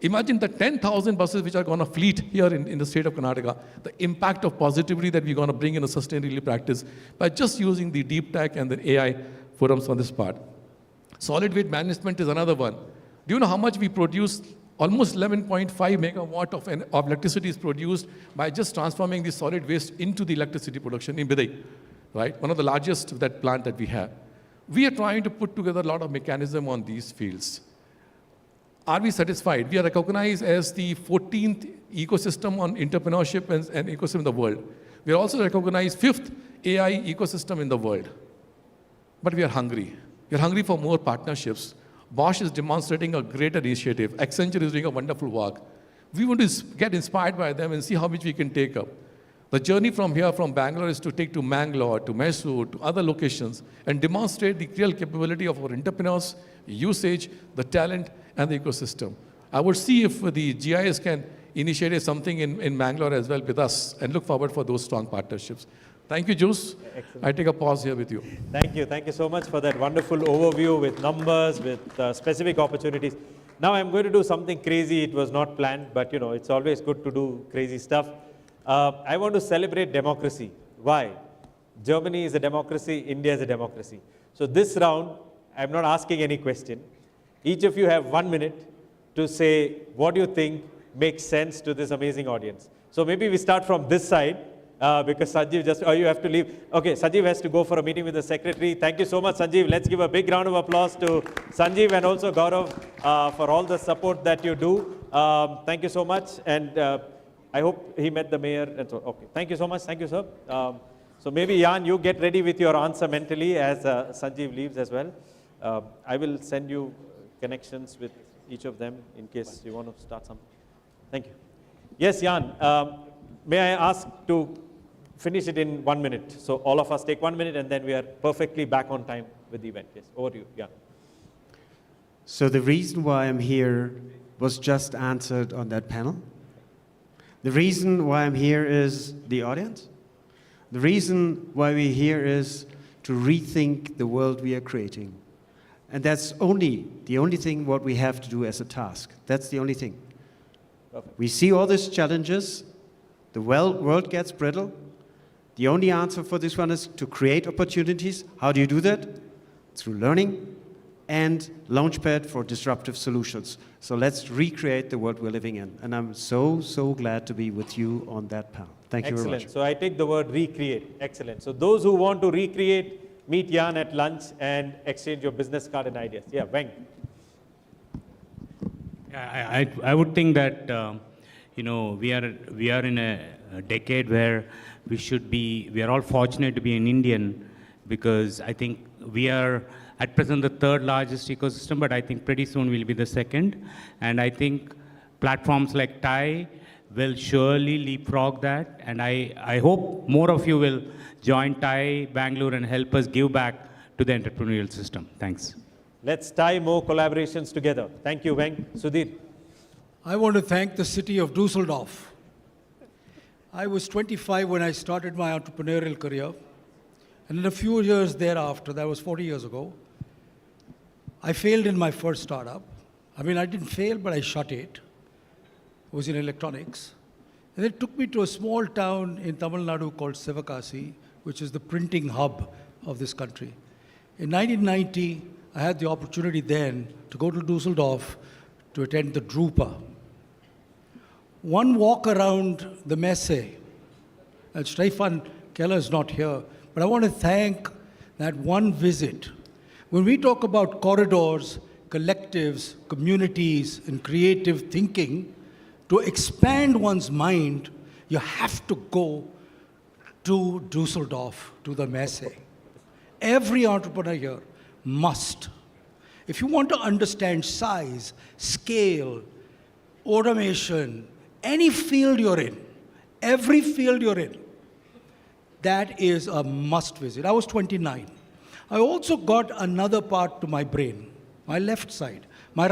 Imagine the 10,000 buses which are going to fleet here in the state of Karnataka, the impact of positivity that we're going to bring in a sustainability practice by just using the deep tech and the AI forums on this part. Solid waste management is another one. Do you know how much we produce? Almost 11.5 megawatt of electricity is produced by just transforming the solid waste into the electricity production in Bidai, right? One of the largest that plant that we have. We are trying to put together a lot of mechanism on these fields. Are we satisfied? We are recognized as the 14th ecosystem on entrepreneurship and ecosystem in the world. We are also recognized 5th AI ecosystem in the world. But we are hungry. We are hungry for more partnerships. Bosch is demonstrating a great initiative. Accenture is doing a wonderful work. We want to get inspired by them and see how much we can take up. The journey from here, from Bangalore, is to take to Mangalore, to Mysore, to other locations, and demonstrate the real capability of our entrepreneurs, usage, the talent, and the ecosystem. I would see if the GIS can initiate something in Mangalore as well with us, and look forward for those strong partnerships. Thank you, Juice. Excellent. I take a pause here with you. Thank you so much for that wonderful overview with numbers, with specific opportunities. Now I'm going to do something crazy. It was not planned, but it's always good to do crazy stuff. I want to celebrate democracy. Why? Germany is a democracy, India is a democracy. So this round, I'm not asking any question. Each of you have 1 minute to say what you think makes sense to this amazing audience. So maybe we start from this side, because Sanjeev you have to leave. Okay, Sanjeev has to go for a meeting with the secretary. Thank you so much, Sanjeev. Let's give a big round of applause to Sanjeev and also Gaurav for all the support that you do. Thank you so much. And I hope he met the mayor. And so, okay, thank you so much. Thank you, sir. So maybe, Jan, you get ready with your answer mentally as Sanjeev leaves as well. I will send you connections with each of them in case you want to start something. Thank you. Yes, Jan, may I ask to finish it in 1 minute? So all of us take 1 minute and then we are perfectly back on time with the event. Yes, over to you, Jan. So the reason why I'm here was just answered on that panel. The reason why I'm here is the audience. The reason why we're here is to rethink the world we are creating. And that's the only thing what we have to do as a task. That's the only thing. Perfect. We see all these challenges. The world gets brittle. The only answer for this one is to create opportunities. How do you do that? Through learning and Launchpad for disruptive solutions. So let's recreate the world we're living in. And I'm so glad to be with you on that panel. Thank you very much. Excellent. So I take the word recreate. Excellent. So those who want to recreate, meet Jan at lunch and exchange your business card and ideas. Yeah, Weng. I would think that we are in a decade where we are all fortunate to be an Indian, because I think we are at present the third largest ecosystem, but I think pretty soon we'll be the second. And I think platforms like TIE will surely leapfrog that. And I hope more of you will join TIE Bangalore and help us give back to the entrepreneurial system. Thanks. Let's tie more collaborations together. Thank you, Weng. Sudhir. I want to thank the city of Dusseldorf. I was 25 when I started my entrepreneurial career. And in a few years thereafter, that was 40 years ago, I failed in my first startup. I mean, I didn't fail, but I shut it. It was in electronics. And it took me to a small town in Tamil Nadu called Sivakasi, which is the printing hub of this country. In 1990, I had the opportunity then to go to Dusseldorf to attend the Drupa. One walk around the Messe, and Stefan Keller is not here, but I want to thank that one visit. When we talk about corridors, collectives, communities, and creative thinking, to expand one's mind, you have to go to Dusseldorf, to the Messe. Every entrepreneur here must. If you want to understand size, scale, automation, any field you're in, every field you're in, that is a must visit. I was 29. I also got another part to my brain, my left side. My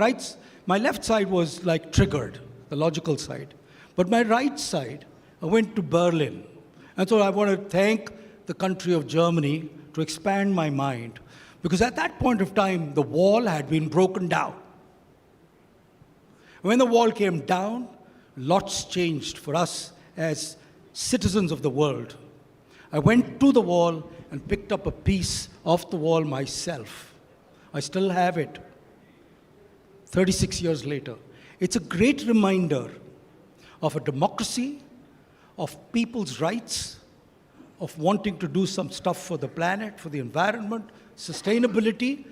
left side was like triggered, the logical side. But my right side, I went to Berlin. And so I want to thank the country of Germany to expand my mind. Because at that point of time, the wall had been broken down. When the wall came down, lots changed for us as citizens of the world. I went to the wall and picked up a piece of the wall myself. I still have it, 36 years later. It's a great reminder of a democracy, of people's rights, of wanting to do some stuff for the planet, for the environment, sustainability,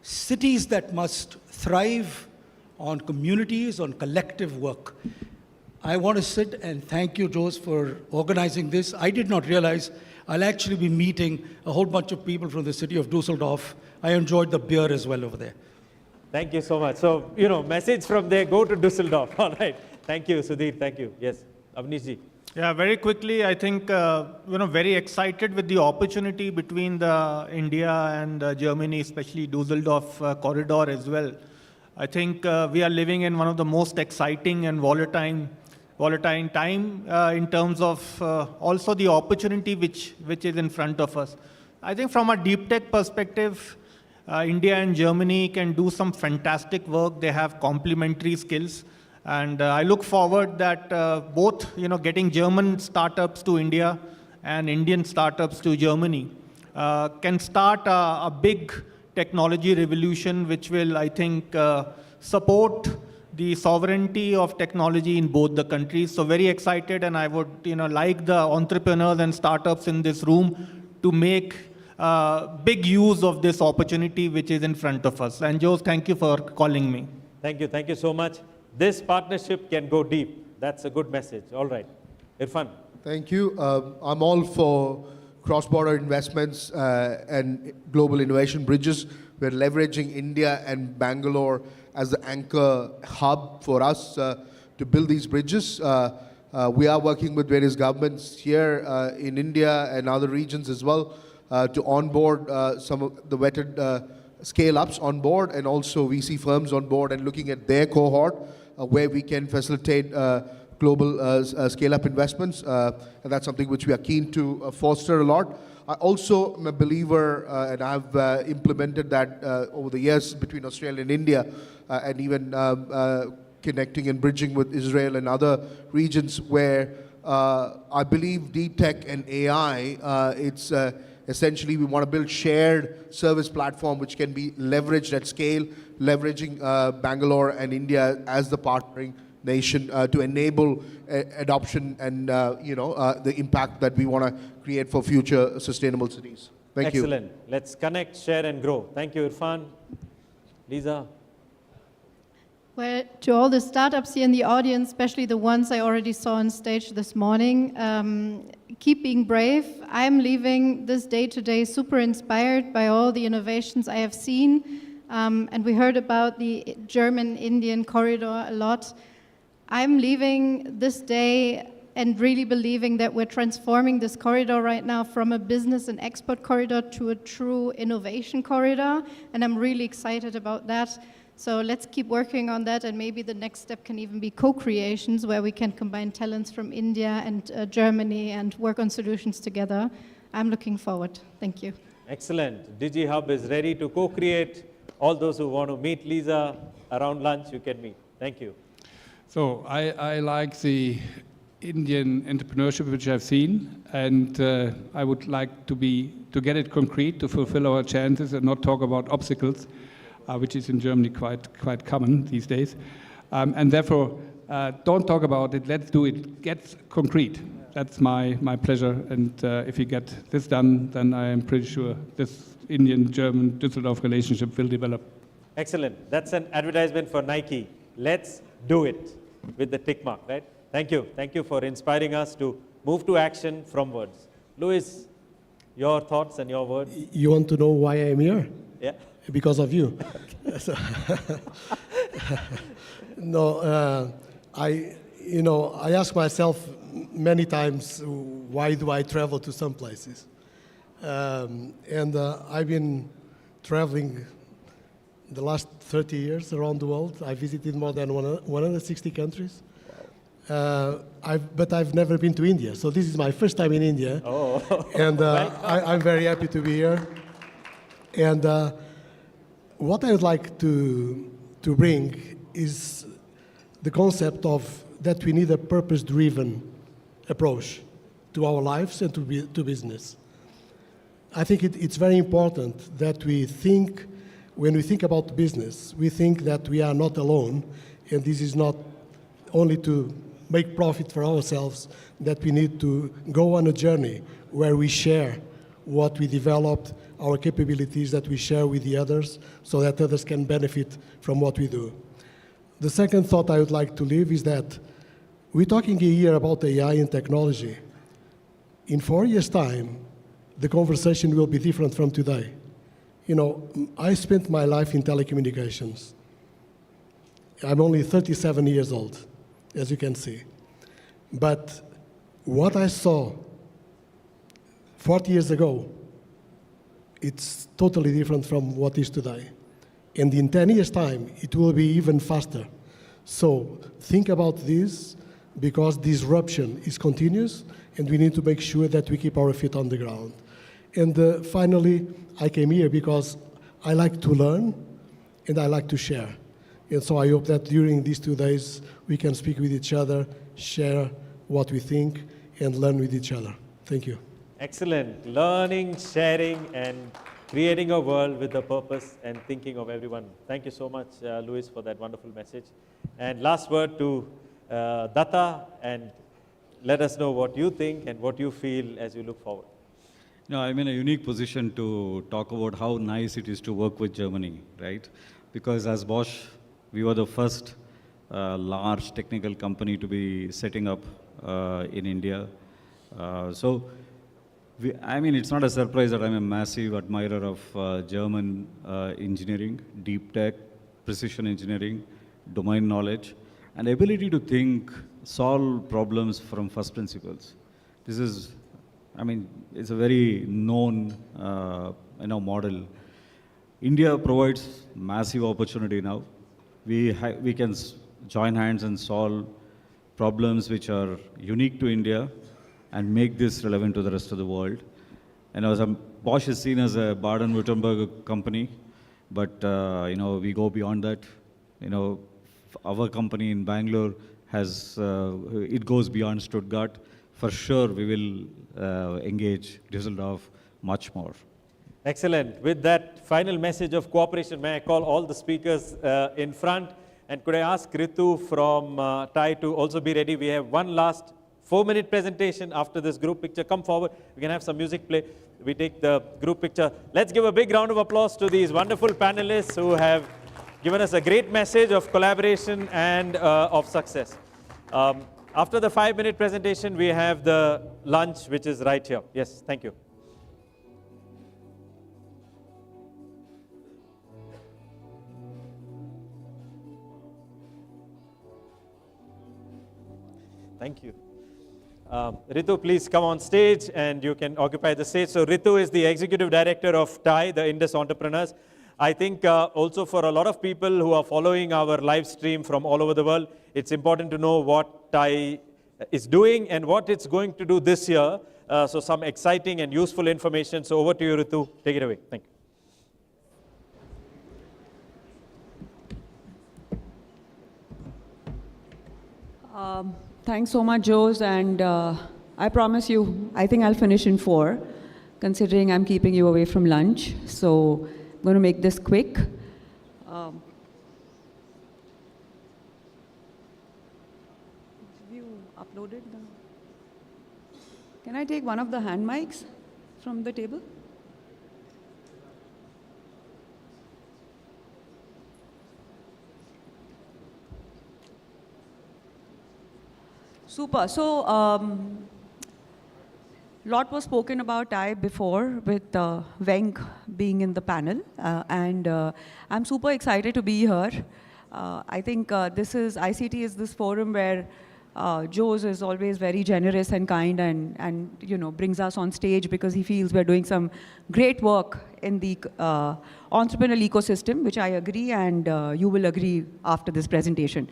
cities that must thrive on communities, on collective work. I want to sit and thank you, Jose, for organizing this. I did not realize I'll actually be meeting a whole bunch of people from the city of Dusseldorf. I enjoyed the beer as well over there. Thank you so much. So, you know, message from there, go to Dusseldorf. All right. Thank you, Sudhir. Thank you. Yes, Avnishji. Yeah, very quickly, I think, very excited with the opportunity between the India and Germany, especially Dusseldorf corridor as well. I think we are living in one of the most exciting and volatile time in terms of also the opportunity which is in front of us. I think from a deep tech perspective, India and Germany can do some fantastic work. They have complementary skills. And I look forward that both, getting German startups to India and Indian startups to Germany can start a big technology revolution, which will, I think, support the sovereignty of technology in both the countries. So very excited, and I would, like the entrepreneurs and startups in this room to make big use of this opportunity which is in front of us. And Jose, thank you for calling me. Thank you. Thank you so much. This partnership can go deep. That's a good message. All right. Irfan. Thank you. I'm all for cross-border investments and global innovation bridges. We're leveraging India and Bangalore as the anchor hub for us to build these bridges. We are working with various governments here in India and other regions as well to onboard some of the vetted scale-ups on board, and also VC firms on board, and looking at their cohort where we can facilitate global scale-up investments. And that's something which we are keen to foster a lot. I also am a believer, and I've implemented that over the years between Australia and India, and even connecting and bridging with Israel and other regions where I believe deep tech and AI, it's essentially we want to build shared service platform which can be leveraged at scale, leveraging Bangalore and India as the partnering nation to enable adoption and the impact that we want to create for future sustainable cities. Thank you. Excellent. Let's connect, share, and grow. Thank you, Irfan. Lisa. Well, to all the startups here in the audience, especially the ones I already saw on stage this morning, keep being brave. I'm leaving this day today super inspired by all the innovations I have seen. And we heard about the German-Indian corridor a lot. I'm leaving this day and really believing that we're transforming this corridor right now from a business and export corridor to a true innovation corridor. And I'm really excited about that. So let's keep working on that, and maybe the next step can even be co-creations where we can combine talents from India and Germany and work on solutions together. I'm looking forward. Thank you. Excellent. DigiHub is ready to co-create. All those who want to meet Lisa around lunch, you can meet. Thank you. So I like the Indian entrepreneurship which I've seen, and I would like to get it concrete to fulfill our chances and not talk about obstacles, which is in Germany quite common these days. And therefore, don't talk about it, let's do it. Get concrete. That's my pleasure. And if you get this done, then I am pretty sure this Indian-German Düsseldorf relationship will develop. Excellent. That's an advertisement for Nike. Let's do it with the tick mark, right? Thank you. Thank you for inspiring us to move to action from words. Louis, your thoughts and your words? You want to know why I'm here? Yeah. Because of you. No, I ask myself many times, why do I travel to some places? And I've been traveling the last 30 years around the world. I visited more than 160 countries. But I've never been to India, so this is my first time in India. Oh. And I'm very happy to be here. And what I would like to bring is the concept of that we need a purpose-driven approach to our lives and to business. I think it's very important that we think, when we think about business, we think that we are not alone, and this is not only to make profit for ourselves, that we need to go on a journey where we share what we developed, our capabilities that we share with the others, so that others can benefit from what we do. The second thought I would like to leave is that we're talking here about AI and technology. In 4 years' time, the conversation will be different from today. You know, I spent my life in telecommunications. I'm only 37 years old, as you can see. But what I saw 40 years ago, it's totally different from what is today. And in 10 years' time, it will be even faster. So think about this, because disruption is continuous, and we need to make sure that we keep our feet on the ground. And finally, I came here because I like to learn, and I like to share. And so I hope that during these 2 days, we can speak with each other, share what we think, and learn with each other. Thank you. Excellent. Learning, sharing, and creating a world with a purpose and thinking of everyone. Thank you so much, Luis, for that wonderful message. And last word to Datta, and let us know what you think and what you feel as you look forward. No, I'm in a unique position to talk about how nice it is to work with Germany, right? Because as Bosch, we were the first large technical company to be setting up in India. I mean, it's not a surprise that I'm a massive admirer of German engineering, deep tech, precision engineering, domain knowledge, and ability to think, solve problems from first principles. This is, I mean, it's a very known model. India provides massive opportunity now. We can join hands and solve problems which are unique to India and make this relevant to the rest of the world. And as Bosch is seen as a Baden-Württemberg company, but we go beyond that. Our company in Bangalore it goes beyond Stuttgart. For sure, we will engage Düsseldorf much more. Excellent. With that final message of cooperation, may I call all the speakers in front, and could I ask Ritu from TAI to also be ready? We have one last 4-minute presentation after this group picture. Come forward. We can have some music play. We take the group picture. Let's give a big round of applause to these wonderful panelists who have given us a great message of collaboration and of success. After the 5-minute presentation, we have the lunch, which is right here. Yes, thank you. Thank you. Ritu, please come on stage and you can occupy the stage. So Ritu is the Executive Director of TAI, the Indus Entrepreneurs. I think also for a lot of people who are following our live stream from all over the world, it's important to know what TAI is doing and what it's going to do this year. So some exciting and useful information. So over to you, Ritu. Take it away. Thank you. Thanks so much, Jose, and I promise you, I think I'll finish in 4, considering I'm keeping you away from lunch. So I'm going to make this quick. Have you uploaded the... Can I take one of the hand mics from the table? Super. So, lot was spoken about TAI before, with Venk being in the panel, and I'm super excited to be here. I think ICT is this forum where Jose is always very generous and kind, and brings us on stage because he feels we're doing some great work in the entrepreneurial ecosystem, which I agree, and you will agree after this presentation.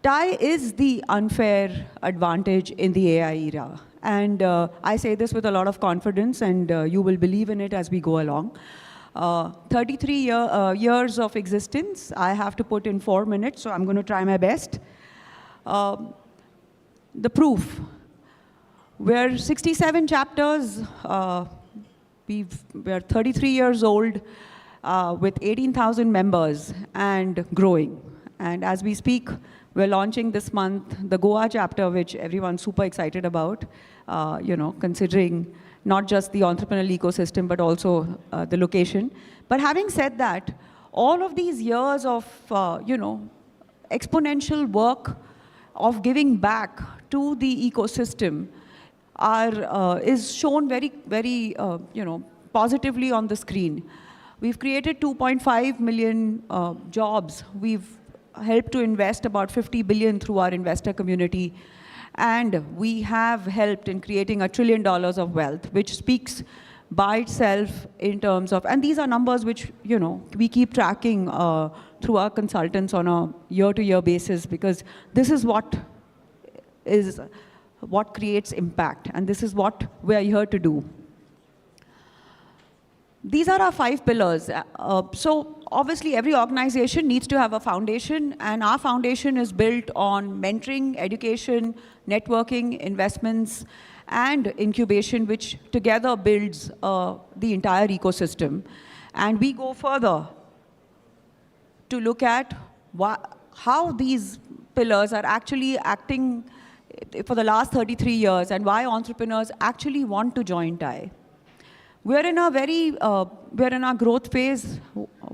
TAI is the unfair advantage in the AI era. And I say this with a lot of confidence, and you will believe in it as we go along. 33 years of existence, I have to put in 4 minutes, so I'm going to try my best. The proof. We're 67 chapters. We're 33 years old with 18,000 members and growing. And as we speak, we're launching this month the Goa chapter, which everyone's super excited about, considering not just the entrepreneurial ecosystem, but also the location. But having said that, all of these years of, exponential work of giving back to the ecosystem is shown very, very positively on the screen. We've created 2.5 million jobs. We've helped to invest about 50 billion through our investor community. And we have helped in creating $1 trillion of wealth, which speaks by itself in terms of, and these are numbers which, we keep tracking through our consultants on a year-to-year basis, because this is what creates impact, and this is what we are here to do. These are our 5 pillars. So obviously every organization needs to have a foundation, and our foundation is built on mentoring, education, networking, investments, and incubation, which together builds the entire ecosystem. And we go further to look at how these pillars are actually acting for the last 33 years and why entrepreneurs actually want to join TIE. We're in our growth phase.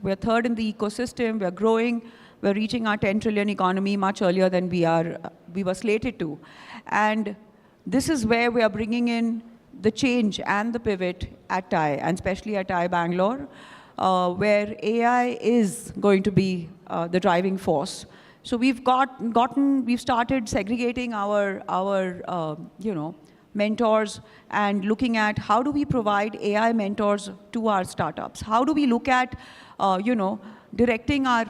We're third in the ecosystem. We're growing. We're reaching our 10 trillion economy much earlier than we were slated to. And this is where we are bringing in the change and the pivot at TIE, and especially at TIE Bangalore, where AI is going to be the driving force. So we've started segregating our mentors and looking at how do we provide AI mentors to our startups? How do we look at, directing our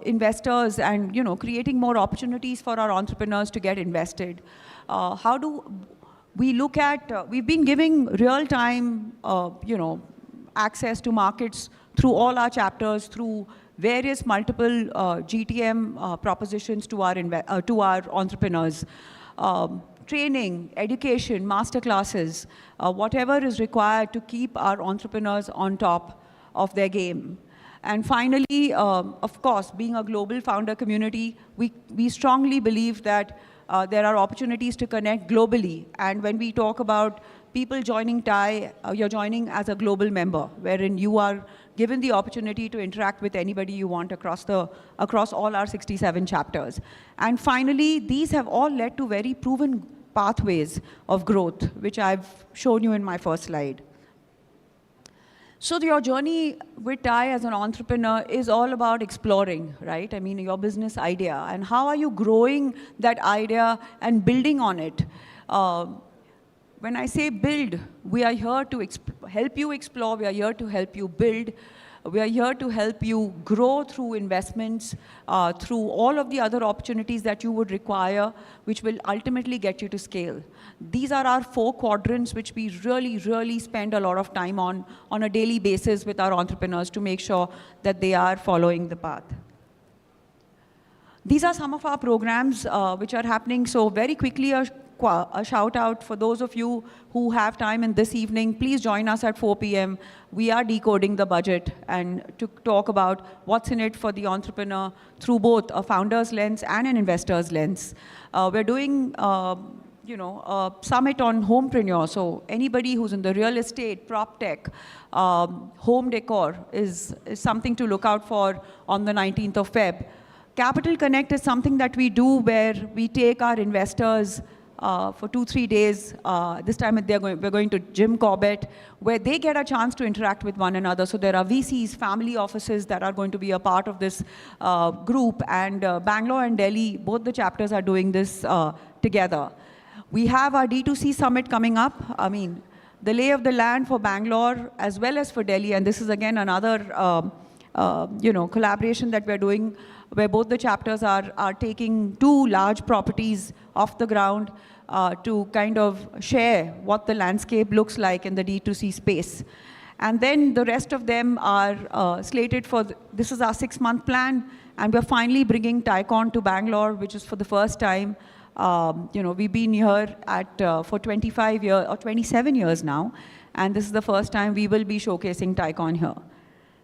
investors and, creating more opportunities for our entrepreneurs to get invested? How do we look at, we've been giving real-time, access to markets through all our chapters, through various multiple GTM propositions to our entrepreneurs. Training, education, master classes, whatever is required to keep our entrepreneurs on top of their game. And finally, of course, being a global founder community, we strongly believe that there are opportunities to connect globally. And when we talk about people joining TIE, you're joining as a global member, wherein you are given the opportunity to interact with anybody you want across all our 67 chapters. And finally, these have all led to very proven pathways of growth, which I've shown you in my first slide. So your journey with TIE as an entrepreneur is all about exploring, right? I mean, your business idea, and how are you growing that idea and building on it? When I say build, we are here to help you explore, we are here to help you build, we are here to help you grow through investments, through all of the other opportunities that you would require, which will ultimately get you to scale. These are our 4 quadrants, which we really, really spend a lot of time on a daily basis with our entrepreneurs to make sure that they are following the path. These are some of our programs which are happening. So very quickly, a shout out for those of you who have time in this evening, please join us at 4 p.m. We are decoding the budget and to talk about what's in it for the entrepreneur through both a founder's lens and an investor's lens. We're doing a summit on homepreneur. So anybody who's in the real estate, prop tech, home decor is something to look out for on the 19th of Feb. Capital Connect is something that we do where we take our investors for 2-3 days. This time we're going to Jim Corbett, where they get a chance to interact with one another. So there are VCs, family offices that are going to be a part of this group. And Bangalore and Delhi, both the chapters are doing this together. We have our D2C summit coming up. I mean, the lay of the land for Bangalore as well as for Delhi. And this is again another collaboration that we're doing, where both the chapters are taking 2 large properties off the ground to kind of share what the landscape looks like in the D2C space. And then the rest of them are slated for, this is our 6-month plan, and we're finally bringing TIECon to Bangalore, which is for the first time. We've been here for 25 years or 27 years now, and this is the first time we will be showcasing TIECon here.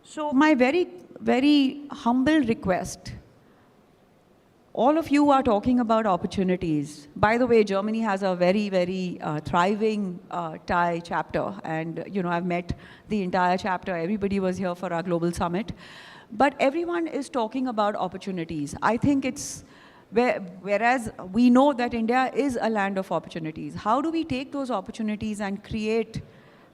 So my very, very humble request all of you are talking about opportunities. By the way, Germany has a very, very thriving Thai chapter, and I've met the entire chapter. Everybody was here for our global summit. But everyone is talking about opportunities. I think whereas we know that India is a land of opportunities, how do we take those opportunities and create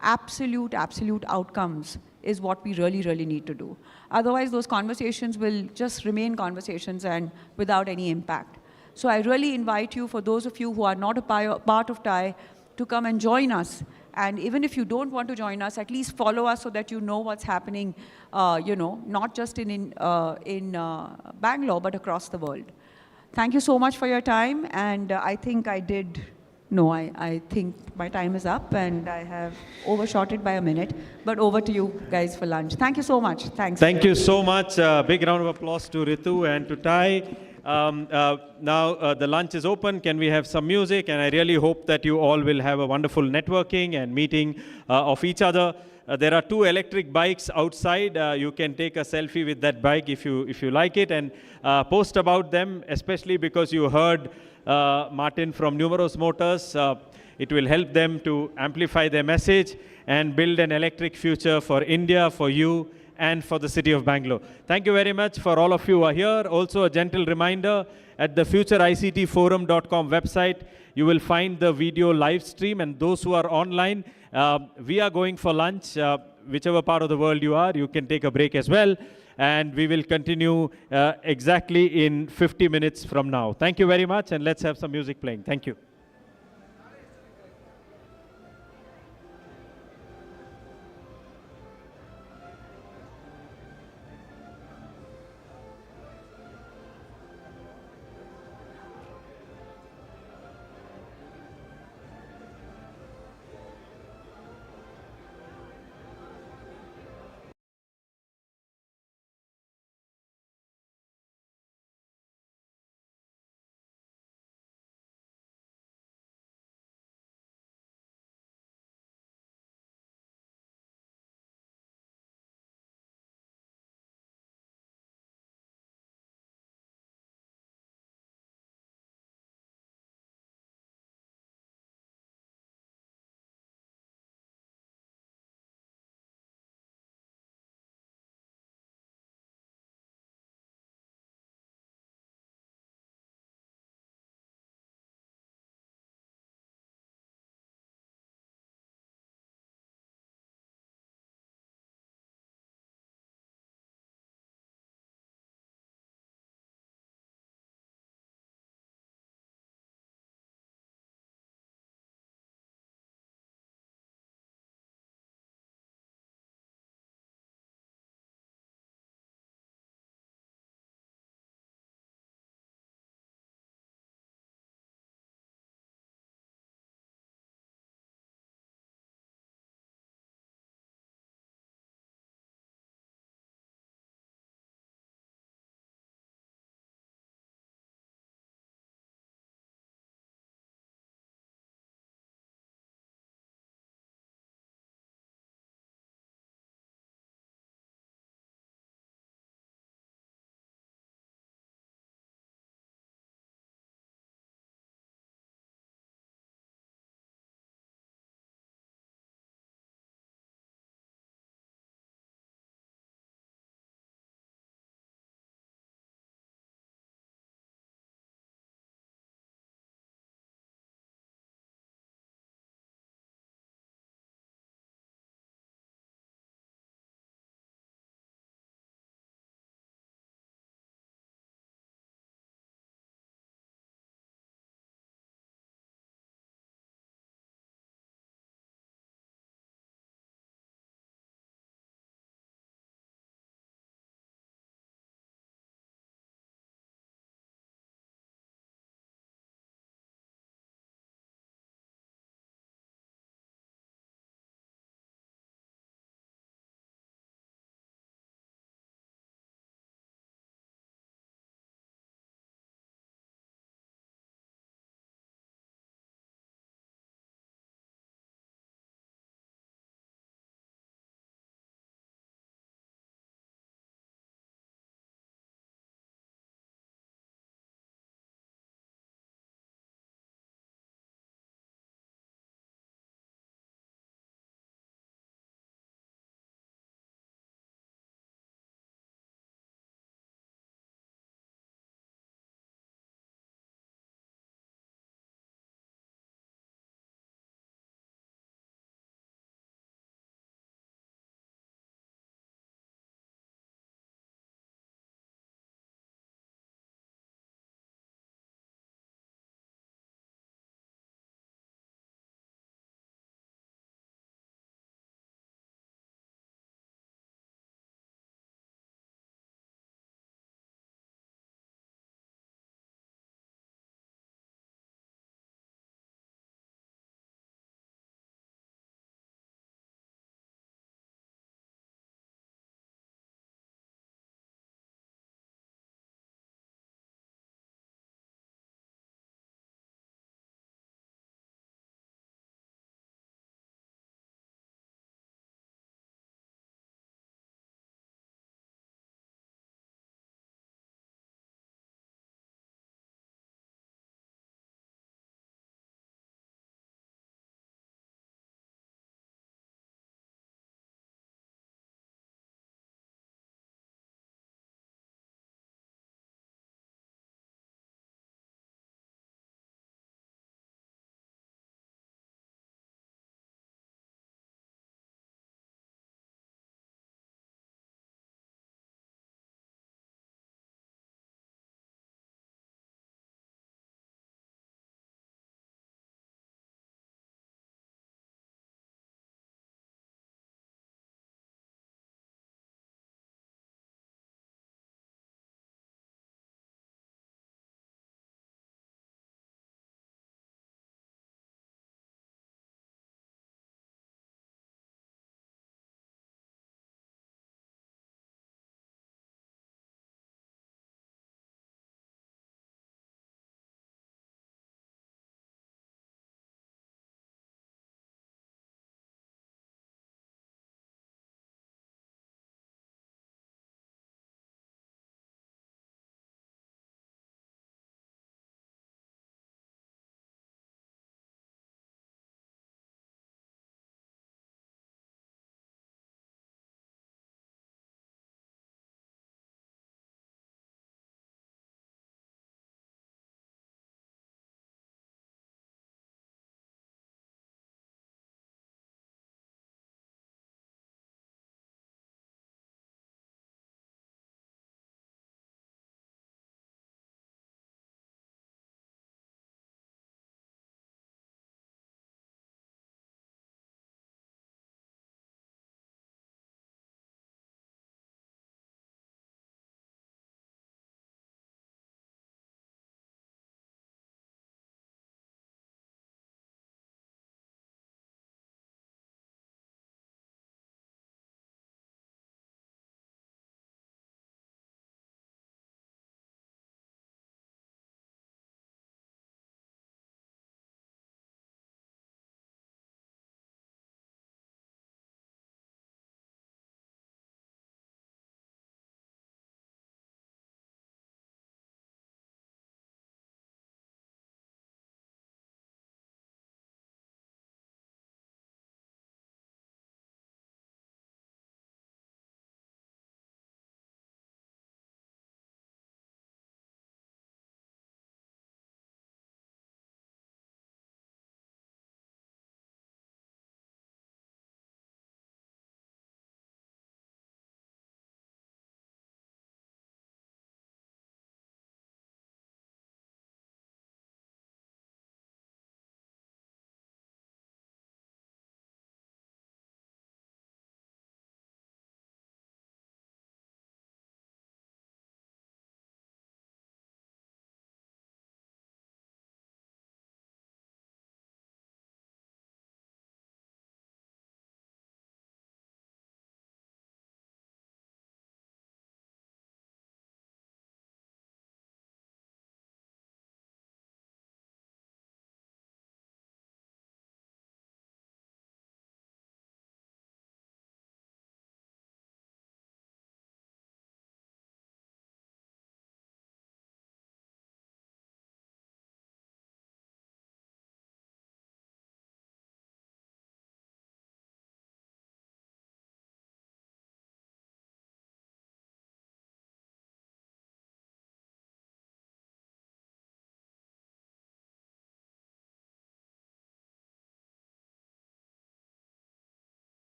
absolute outcomes is what we really, really need to do. Otherwise, those conversations will just remain conversations and without any impact. So I really invite you, for those of you who are not a part of TIE, to come and join us. And even if you don't want to join us, at least follow us so that you know what's happening, not just in Bangalore, but across the world. Thank you so much for your time. And I think I think my time is up and I have overshot it by a minute. But over to you guys for lunch. Thank you so much. Thanks. Thank you so much. Big round of applause to Ritu and to Tai. Now the lunch is open. Can we have some music? And I really hope that you all will have a wonderful networking and meeting of each other. There are 2 electric bikes outside. You can take a selfie with that bike if you like it, and post about them, especially because you heard Martin from Numerous Motors. It will help them to amplify their message and build an electric future for India, for you, and for the city of Bangalore. Thank you very much for all of you who are here. Also a gentle reminder, at the futureictforum.com website, you will find the video live stream, and those who are online, we are going for lunch. Whichever part of the world you are, you can take a break as well. And we will continue exactly in 50 minutes from now. Thank you very much, and let's have some music playing. Thank you.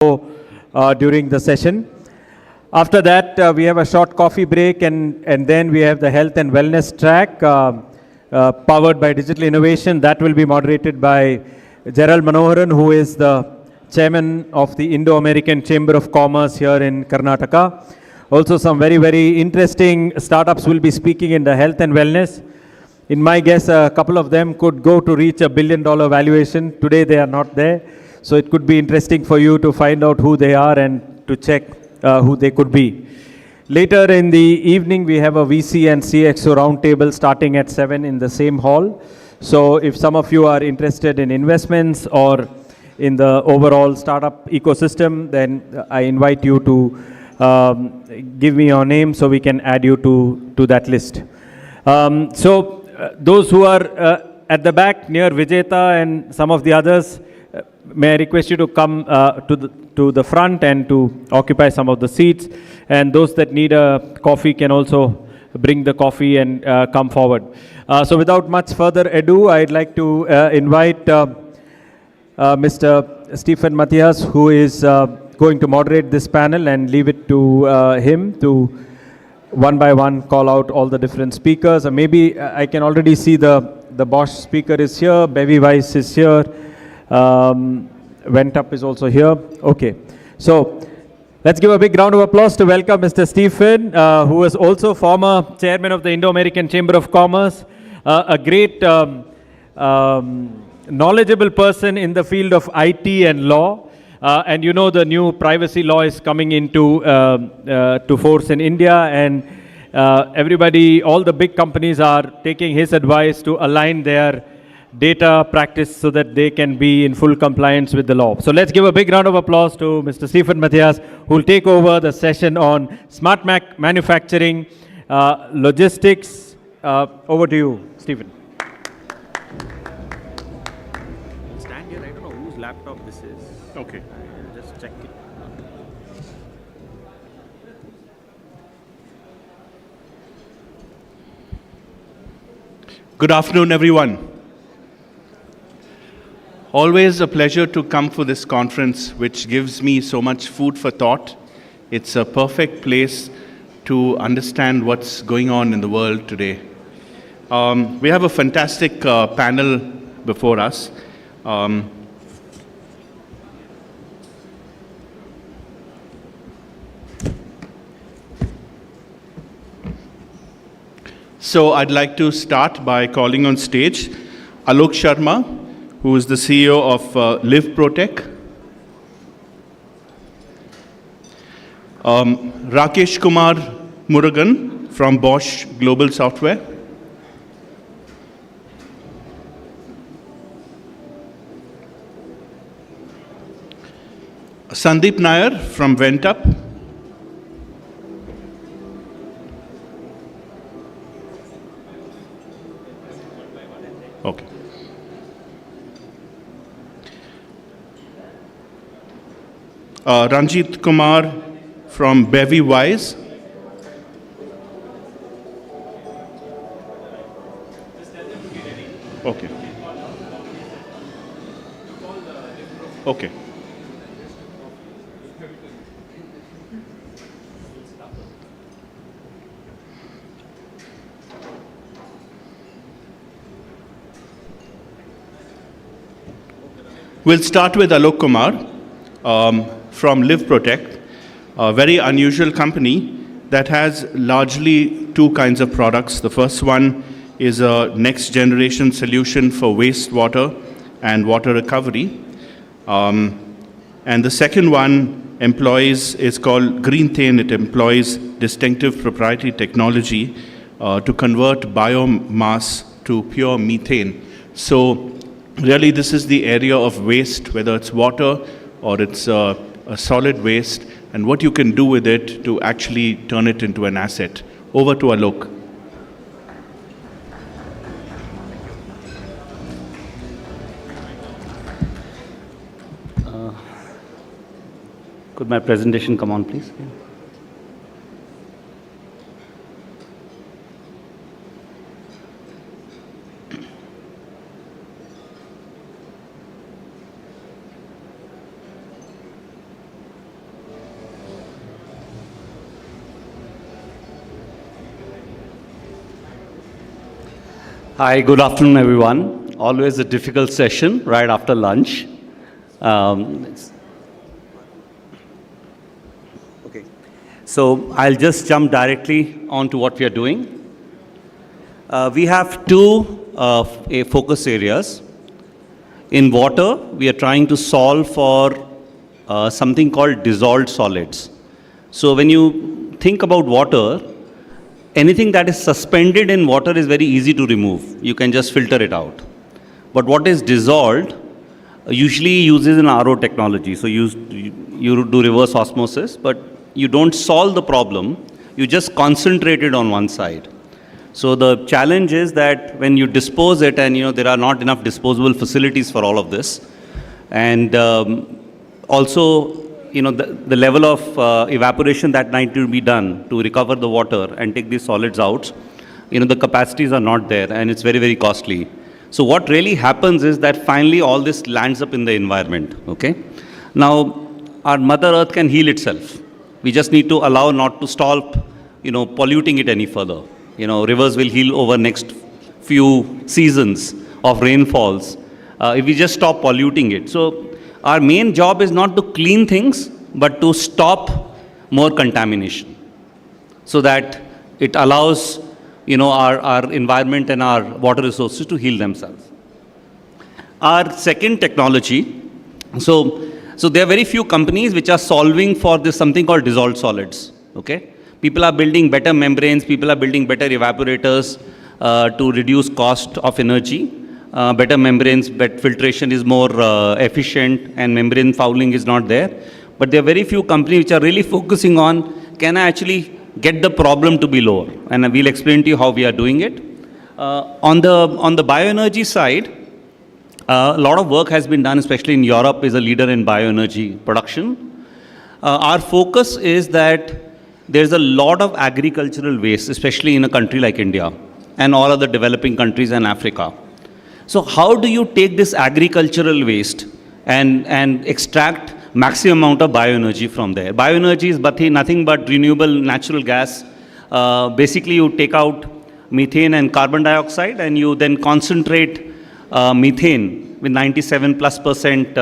during the session. After that, we have a short coffee break, and then we have the health and wellness track powered by digital innovation. That will be moderated by Gerald Manoharan, who is the chairman of the Indo-American Chamber of Commerce here in Karnataka. Also, some very, very interesting startups will be speaking in the health and wellness. In my guess, a couple of them could go to reach $1 billion valuation. Today, they are not there. So it could be interesting for you to find out who they are and to check who they could be. Later in the evening, we have a VC and CXO roundtable starting at 7 in the same hall. So if some of you are interested in investments or in the overall startup ecosystem, then I invite you to give me your name so we can add you to that list. Those who are at the back near Vijeta and some of the others, may I request you to come to the front and to occupy some of the seats. And those that need a coffee can also bring the coffee and come forward. So without much further ado, I'd like to invite Mr. Stephen Matthias, who is going to moderate this panel, and leave it to him to one by one call out all the different speakers. Maybe I can already see the Bosch speaker is here, Bevi Weiss is here, Ventup is also here. Okay, so let's give a big round of applause to welcome Mr. Stephen, who is also former chairman of the Indo-American Chamber of Commerce, a great knowledgeable person in the field of IT and law. And you know the new privacy law is coming into to force in India, and everybody, all the big companies are taking his advice to align their data practice so that they can be in full compliance with the law. So let's give a big round of applause to Mr. Stephen Matthias, who will take over the session on smart manufacturing, logistics. Over to you, Stephen. Stand here. I don't know whose laptop this is. Okay. I'll just check it. Good afternoon, everyone. Always a pleasure to come for this conference, which gives me so much food for thought. It's a perfect place to understand what's going on in the world today. We have a fantastic panel before us. So I'd like to start by calling on stage Alok Sharma, who is the CEO of Live Protech, Rakesh Kumar Murugan from Bosch Global Software, Sandeep Nair from Ventup, okay. Ranjit Kumar from Bevi Weiss, okay. Okay. We'll start with Alok Kumar from Live Protech, a very unusual company that has largely two kinds of products. The first one is a next generation solution for wastewater and water recovery. And the second one is called Greenthane. It employs distinctive proprietary technology to convert biomass to pure methane. So really this is the area of waste, whether it's water or it's a solid waste, and what you can do with it to actually turn it into an asset. Over to Alok. Could my presentation come on, please? Hi, good afternoon, everyone. Always a difficult session right after lunch. Okay, so I'll just jump directly on to what we are doing. We have two focus areas. In water, we are trying to solve for something called dissolved solids. So when you think about water, anything that is suspended in water is very easy to remove. You can just filter it out. But what is dissolved usually uses an RO technology. So you do reverse osmosis, but you don't solve the problem. You just concentrate it on one side. So the challenge is that when you dispose it, and there are not enough disposable facilities for all of this, and also the level of evaporation that need to be done to recover the water and take these solids out, the capacities are not there, and it's very, very costly. So what really happens is that finally all this lands up in the environment, okay? Now, our Mother Earth can heal itself. We just need to allow not to stop, polluting it any further. Rivers will heal over next few seasons of rainfalls if we just stop polluting it. So our main job is not to clean things, but to stop more contamination so that it allows our environment and our water resources to heal themselves. Our second technology, so there are very few companies which are solving for this something called dissolved solids, okay? People are building better membranes, people are building better evaporators to reduce cost of energy. Better membranes, better filtration is more efficient, and membrane fouling is not there. But there are very few companies which are really focusing on, can I actually get the problem to be lower? And we'll explain to you how we are doing it. On the bioenergy side, a lot of work has been done, especially in Europe, is a leader in bioenergy production. Our focus is that there's a lot of agricultural waste, especially in a country like India and all other developing countries and Africa. So how do you take this agricultural waste and extract maximum amount of bioenergy from there? Bioenergy is nothing but renewable natural gas. Basically, you take out methane and carbon dioxide, and you then concentrate methane with 97+%,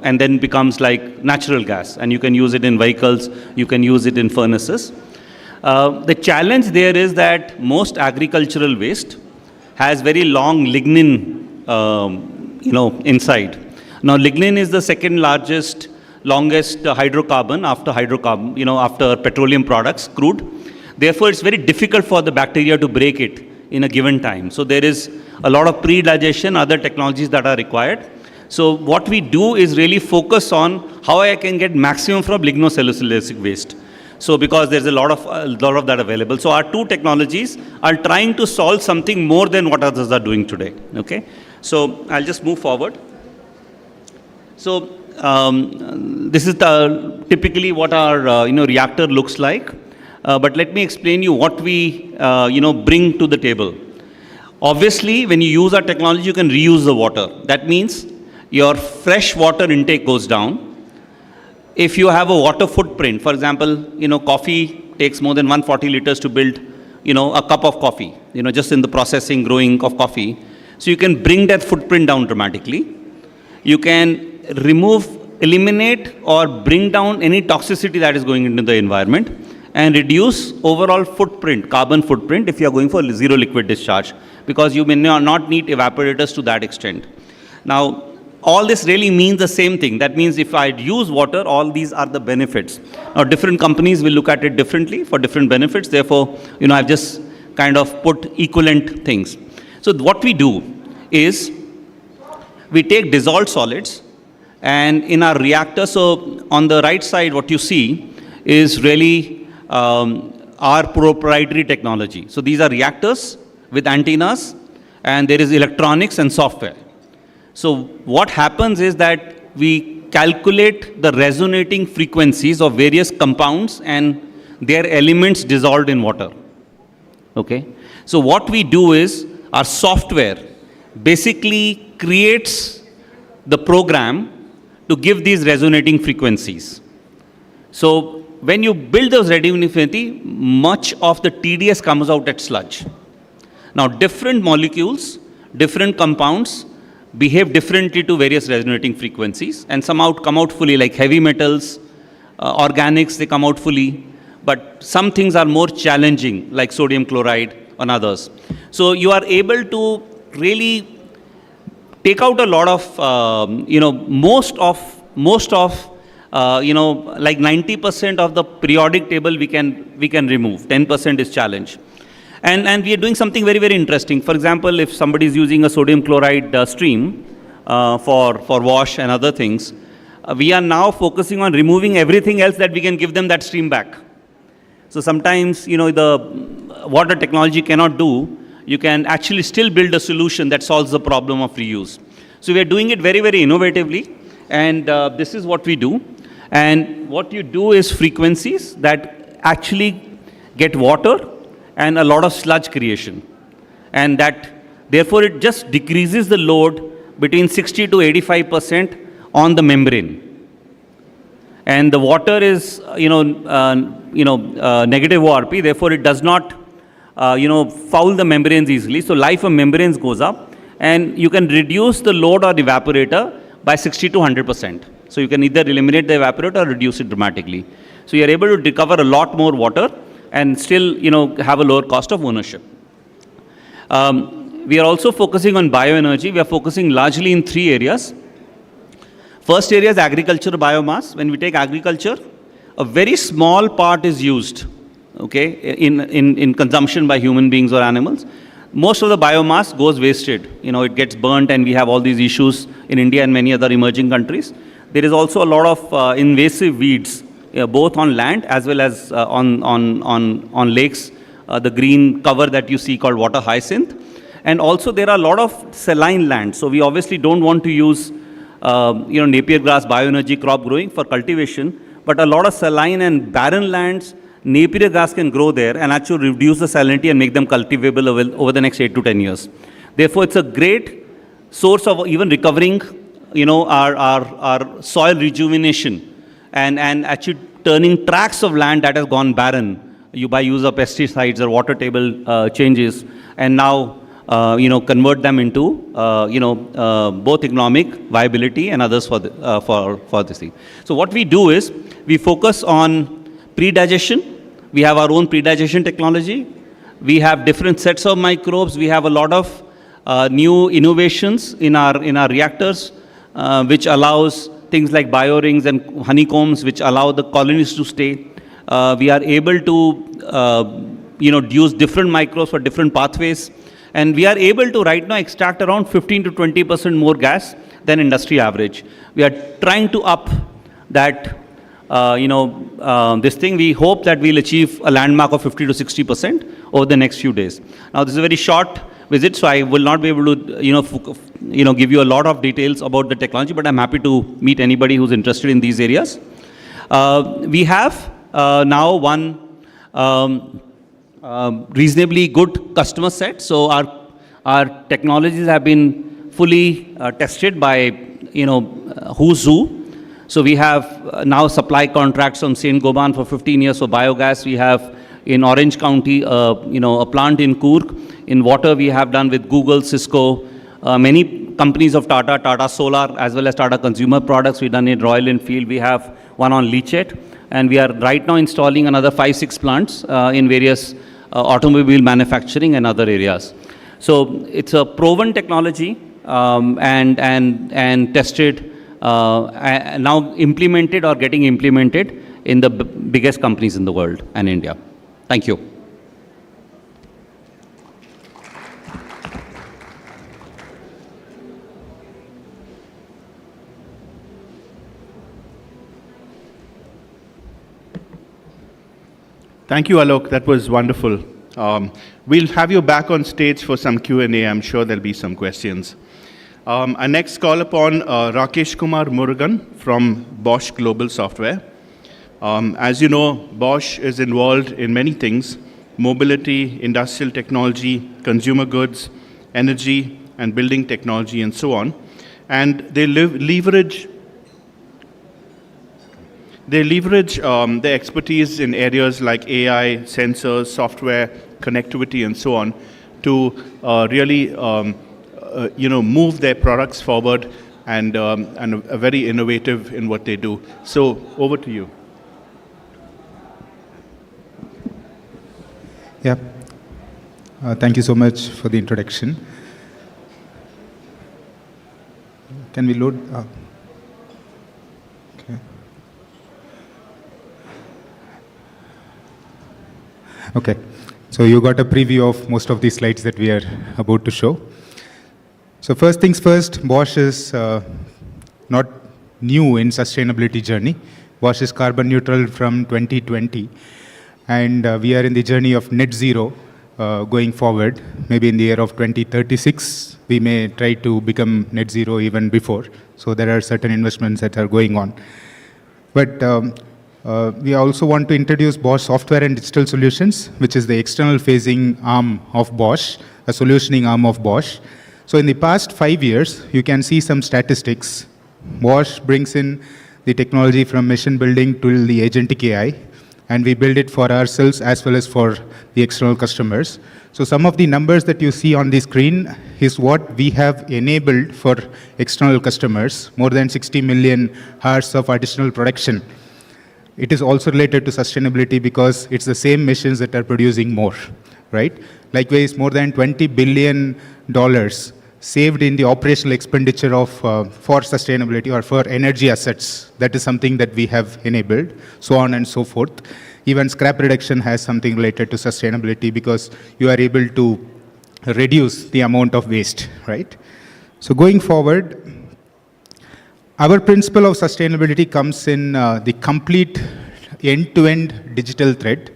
and then becomes like natural gas. And you can use it in vehicles, you can use it in furnaces. The challenge there is that most agricultural waste has very long lignin, inside. Now, lignin is the second longest hydrocarbon after petroleum products, crude. Therefore, it's very difficult for the bacteria to break it in a given time. So there is a lot of pre-digestion, other technologies that are required. So what we do is really focus on how I can get maximum from lignocellulosic waste. So because there's a lot of that available. So our two technologies are trying to solve something more than what others are doing today. Okay. So I'll just move forward. So this is typically what our reactor looks like. But let me explain you what we bring to the table. Obviously, when you use our technology, you can reuse the water. That means your fresh water intake goes down. If you have a water footprint, for example, coffee takes more than 140 liters to build, a cup of coffee, just in the processing, growing of coffee. So you can bring that footprint down dramatically. You can eliminate or bring down any toxicity that is going into the environment and reduce overall footprint, carbon footprint, if you are going for zero liquid discharge, because you may not need evaporators to that extent. Now, all this really means the same thing. That means if I use water, all these are the benefits. Now, different companies will look at it differently for different benefits. Therefore, I've just kind of put equivalent things. So what we do is we take dissolved solids, and in our reactor, so on the right side, what you see is really our proprietary technology. So these are reactors with antennas, and there is electronics and software. So what happens is that we calculate the resonating frequencies of various compounds and their elements dissolved in water. Okay. So what we do is our software basically creates the program to give these resonating frequencies. So when you build those resonating frequencies, much of the TDS comes out at sludge. Now, different molecules, different compounds behave differently to various resonating frequencies, and some come out fully, like heavy metals, organics, they come out fully, but some things are more challenging, like sodium chloride and others. So you are able to really take out a lot of, most of, like 90% of the periodic table we can remove. 10% is challenge. And we are doing something very, very interesting. For example, if somebody is using a sodium chloride stream for wash and other things, we are now focusing on removing everything else that we can give them that stream back. So sometimes, what a technology cannot do, you can actually still build a solution that solves the problem of reuse. So we are doing it very, very innovatively, and this is what we do. And what you do is frequencies that actually get water and a lot of sludge creation. And therefore, it just decreases the load between 60 to 85% on the membrane. And the water is, negative ORP, therefore it does not, foul the membranes easily. So life of membranes goes up, and you can reduce the load on the evaporator by 60 to 100%. So you can either eliminate the evaporator or reduce it dramatically. So you are able to recover a lot more water and still, have a lower cost of ownership. We are also focusing on bioenergy. We are focusing largely in 3 areas. First area is agriculture biomass. When we take agriculture, a very small part is used, okay, in consumption by human beings or animals. Most of the biomass goes wasted. It gets burnt, and we have all these issues in India and many other emerging countries. There is also a lot of invasive weeds, both on land as well as on lakes, the green cover that you see called water hyacinth. And also there are a lot of saline land. So we obviously don't want to use Napier grass bioenergy crop growing for cultivation, but a lot of saline and barren lands, Napier grass can grow there and actually reduce the salinity and make them cultivable over the next 8 to 10 years. Therefore, it's a great source of even recovering, our soil rejuvenation and actually turning tracts of land that has gone barren by use of pesticides or water table changes, and now convert them into both economic viability and others for this thing. So what we do is we focus on pre-digestion. We have our own pre-digestion technology. We have different sets of microbes. We have a lot of new innovations in our reactors, which allows things like biorings and honeycombs, which allow the colonies to stay. We are able to use different microbes for different pathways. And we are able to right now extract around 15 to 20% more gas than industry average. We are trying to up that, this thing. We hope that we'll achieve a landmark of 50 to 60% over the next few days. Now, this is a very short visit, so I will not be able to, give you a lot of details about the technology, but I'm happy to meet anybody who's interested in these areas. We have now one reasonably good customer set. So our technologies have been fully tested by, who's who. So we have now supply contracts from St. Gobain for 15 years for biogas. We have in Orange County, a plant in Coorg. In water, we have done with Google, Cisco, many companies of Tata Solar, as well as Tata Consumer Products. We've done in Royal Enfield. We have one on Leachette. And we are right now installing another 5-6 plants in various automobile manufacturing and other areas. So it's a proven technology and tested, now implemented or getting implemented in the biggest companies in the world and India. Thank you. Thank you, Alok. That was wonderful. We'll have you back on stage for some Q&A. I'm sure there'll be some questions. I next call upon Rakesh Kumar Murugan from Bosch Global Software. As you know, Bosch is involved in many things: mobility, industrial technology, consumer goods, energy, and building technology, and so on. And they leverage their expertise in areas like AI, sensors, software, connectivity, and so on, to really move their products forward and are very innovative in what they do. So over to you. Yeah. Thank you so much for the introduction. Can we load? Okay. Okay. So you got a preview of most of the slides that we are about to show. So first things first, Bosch is not new in sustainability journey. Bosch is carbon neutral from 2020. And we are in the journey of net zero going forward. Maybe in the year of 2036, we may try to become net zero even before. So there are certain investments that are going on. But we also want to introduce Bosch Software and Digital Solutions, which is the external facing arm of Bosch, a solutioning arm of Bosch. So in the past 5 years, you can see some statistics. Bosch brings in the technology from machine building to the agentic AI, and we build it for ourselves as well as for the external customers. So some of the numbers that you see on the screen is what we have enabled for external customers, more than 60 million hours of additional production. It is also related to sustainability because it's the same machines that are producing more, right? Likewise, more than $20 billion saved in the operational expenditure of for sustainability or for energy assets. That is something that we have enabled, so on and so forth. Even scrap reduction has something related to sustainability because you are able to reduce the amount of waste, right? So going forward, our principle of sustainability comes in the complete end-to-end digital thread.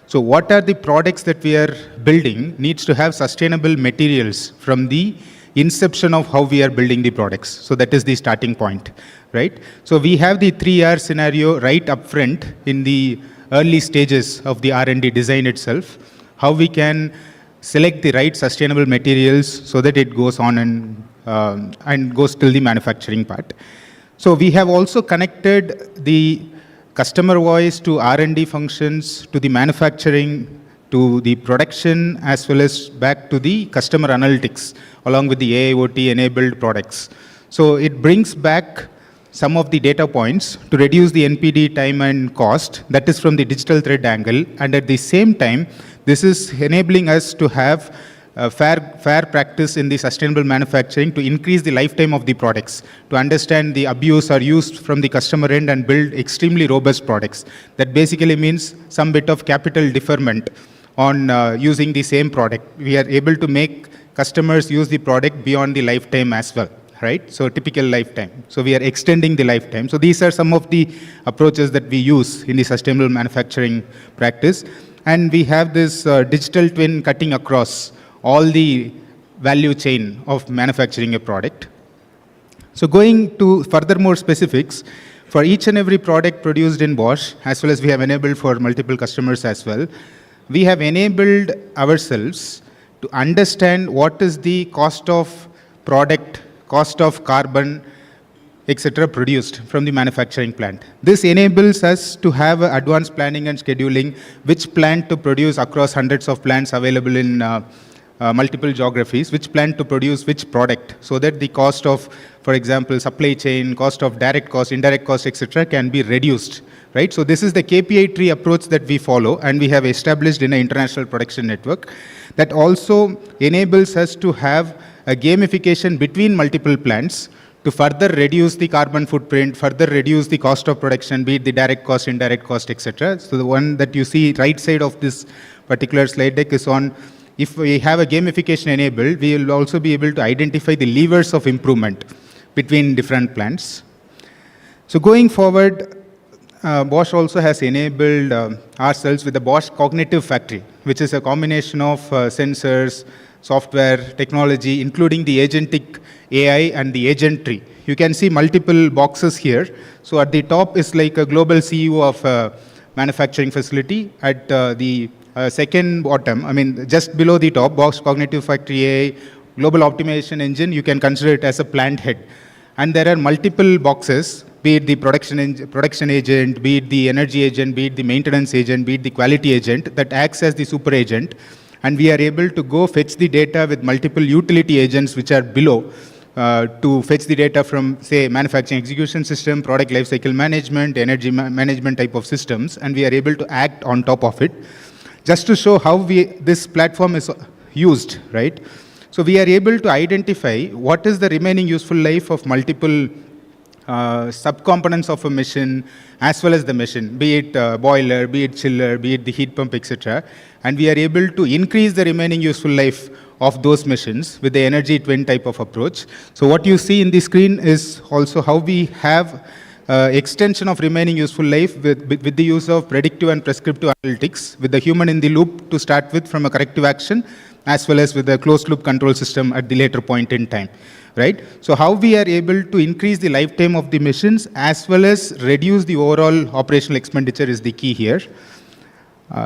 So what are the products that we are building needs to have sustainable materials from the inception of how we are building the products. So that is the starting point, right? So we have the 3R scenario right up front in the early stages of the R&D design itself, how we can select the right sustainable materials so that it goes on and goes till the manufacturing part. So we have also connected the customer voice to R&D functions, to the manufacturing, to the production, as well as back to the customer analytics, along with the AIoT-enabled products. So it brings back some of the data points to reduce the NPD time and cost. That is from the digital thread angle. And at the same time, this is enabling us to have fair practice in the sustainable manufacturing to increase the lifetime of the products, to understand the abuse or use from the customer end and build extremely robust products. That basically means some bit of capital deferment on using the same product. We are able to make customers use the product beyond the lifetime as well, right? So typical lifetime. So we are extending the lifetime. So these are some of the approaches that we use in the sustainable manufacturing practice. And we have this digital twin cutting across all the value chain of manufacturing a product. So going to further more specifics, for each and every product produced in Bosch, as well as we have enabled for multiple customers as well, we have enabled ourselves to understand what is the cost of product, cost of carbon, etc. produced from the manufacturing plant. This enables us to have advanced planning and scheduling, which plant to produce across hundreds of plants available in multiple geographies, which plant to produce which product, so that the cost of, for example, supply chain, cost of direct cost, indirect cost, etc. can be reduced, right? So this is the KPI tree approach that we follow, and we have established in an international production network that also enables us to have a gamification between multiple plants to further reduce the carbon footprint, further reduce the cost of production, be it the direct cost, indirect cost, etc. So the one that you see right side of this particular slide deck is on, if we have a gamification enabled, we will also be able to identify the levers of improvement between different plants. So going forward, Bosch also has enabled ourselves with the Bosch Cognitive Factory, which is a combination of sensors, software, technology, including the agentic AI and the agent tree. You can see multiple boxes here. So at the top is like a global CEO of a manufacturing facility. At the second bottom, I mean, just below the top, Bosch Cognitive Factory AI, Global Optimization Engine, you can consider it as a plant head. And there are multiple boxes, be it the production agent, be it the energy agent, be it the maintenance agent, be it the quality agent, that acts as the super agent and we are able to go fetch the data with multiple utility agents which are below to fetch the data from, say, manufacturing execution system, product lifecycle management, energy management type of systems, and we are able to act on top of it. Just to show how this platform is used, right? So we are able to identify what is the remaining useful life of multiple subcomponents of a machine, as well as the machine, be it boiler, be it chiller, be it the heat pump, etc. And we are able to increase the remaining useful life of those machines with the energy twin type of approach. So what you see in the screen is also how we have extension of remaining useful life with the use of predictive and prescriptive analytics, with the human in the loop to start with from a corrective action, as well as with a closed loop control system at the later point in time, right? So how we are able to increase the lifetime of the machines as well as reduce the overall operational expenditure is the key here.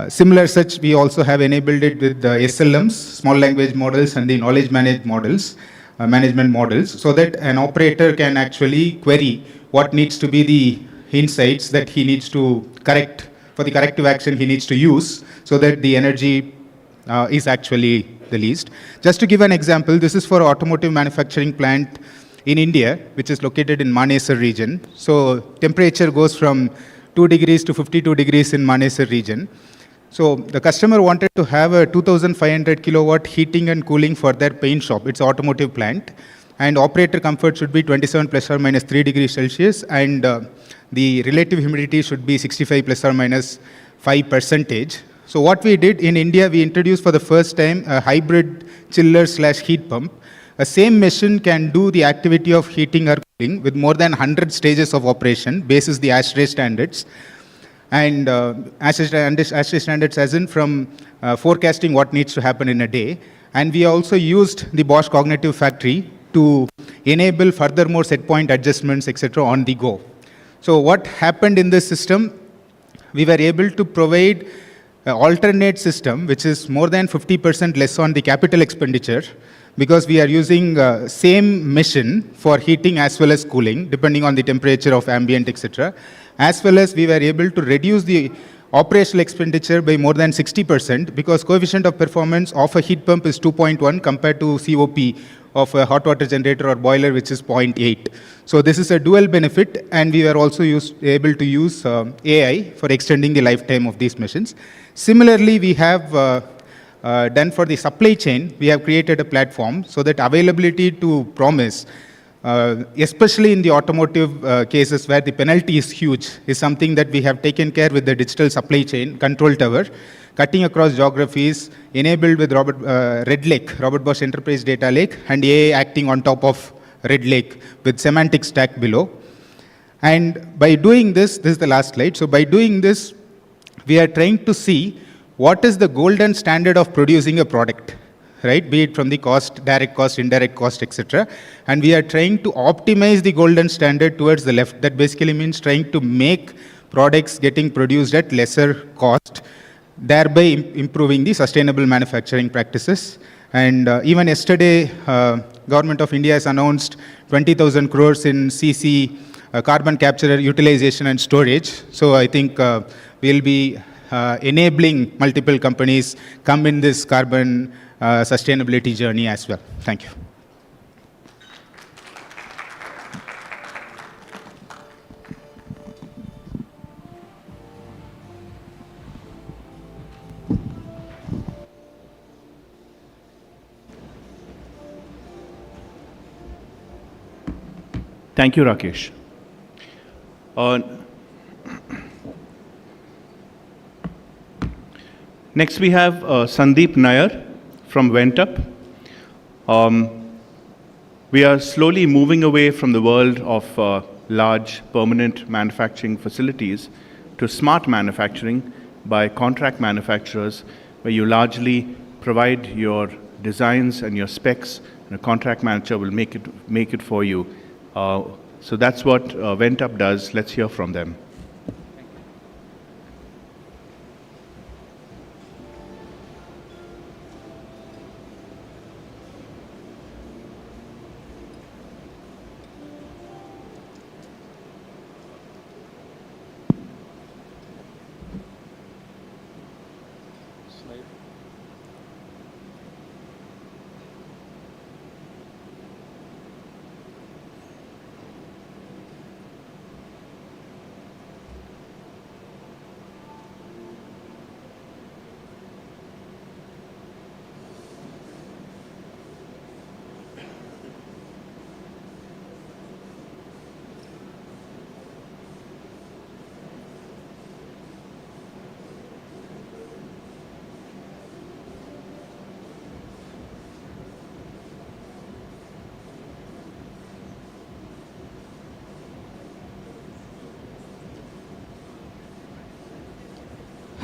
Similar such, we also have enabled it with the SLMs, small language models, and the knowledge management models, so that an operator can actually query what needs to be the insights that he needs to correct, for the corrective action he needs to use, so that the energy is actually the least. Just to give an example, this is for automotive manufacturing plant in India, which is located in Manesar region. So temperature goes from 2 degrees to 52 degrees in Manesar region. So the customer wanted to have a 2,500 kilowatt heating and cooling for their paint shop. It's an automotive plant. And operator comfort should be 27 plus or minus 3 degrees Celsius. And the relative humidity should be 65 plus or minus 5%. So what we did in India, we introduced for the first time a hybrid chiller / heat pump. A same machine can do the activity of heating or cooling with more than 100 stages of operation, basis the ASHRAE standards. And ASHRAE standards as in from forecasting what needs to happen in a day. And we also used the Bosch Cognitive Factory to enable furthermore set point adjustments, etc. on the go. So what happened in this system, we were able to provide an alternate system, which is more than 50% less on the capital expenditure, because we are using same machine for heating as well as cooling, depending on the temperature of ambient, etc. As well as we were able to reduce the operational expenditure by more than 60%, because coefficient of performance of a heat pump is 2.1 compared to COP of a hot water generator or boiler, which is 0.8. So this is a dual benefit, and we were also able to use AI for extending the lifetime of these machines. Similarly, we have done for the supply chain, we have created a platform so that availability to promise, especially in the automotive cases where the penalty is huge, is something that we have taken care with the digital supply chain control tower, cutting across geographies, enabled with Red Lake, Robert Bosch Enterprise Data Lake, and AI acting on top of Red Lake with semantic stack below. And by doing this is the last slide. So by doing this, we are trying to see what is the golden standard of producing a product, right? Be it from the cost, direct cost, indirect cost, etc. And we are trying to optimize the golden standard towards the left. That basically means trying to make products getting produced at lesser cost, thereby improving the sustainable manufacturing practices. And even yesterday, Government of India has announced 20,000 crores in CC, carbon capture, utilization and storage. So I think we'll be enabling multiple companies come in this carbon sustainability journey as well. Thank you. Thank you, Rakesh. Next, we have Sandeep Nair from Ventup. We are slowly moving away from the world of large permanent manufacturing facilities to smart manufacturing by contract manufacturers, where you largely provide your designs and your specs, and a contract manager will make it for you. So that's what Ventup does. Let's hear from them.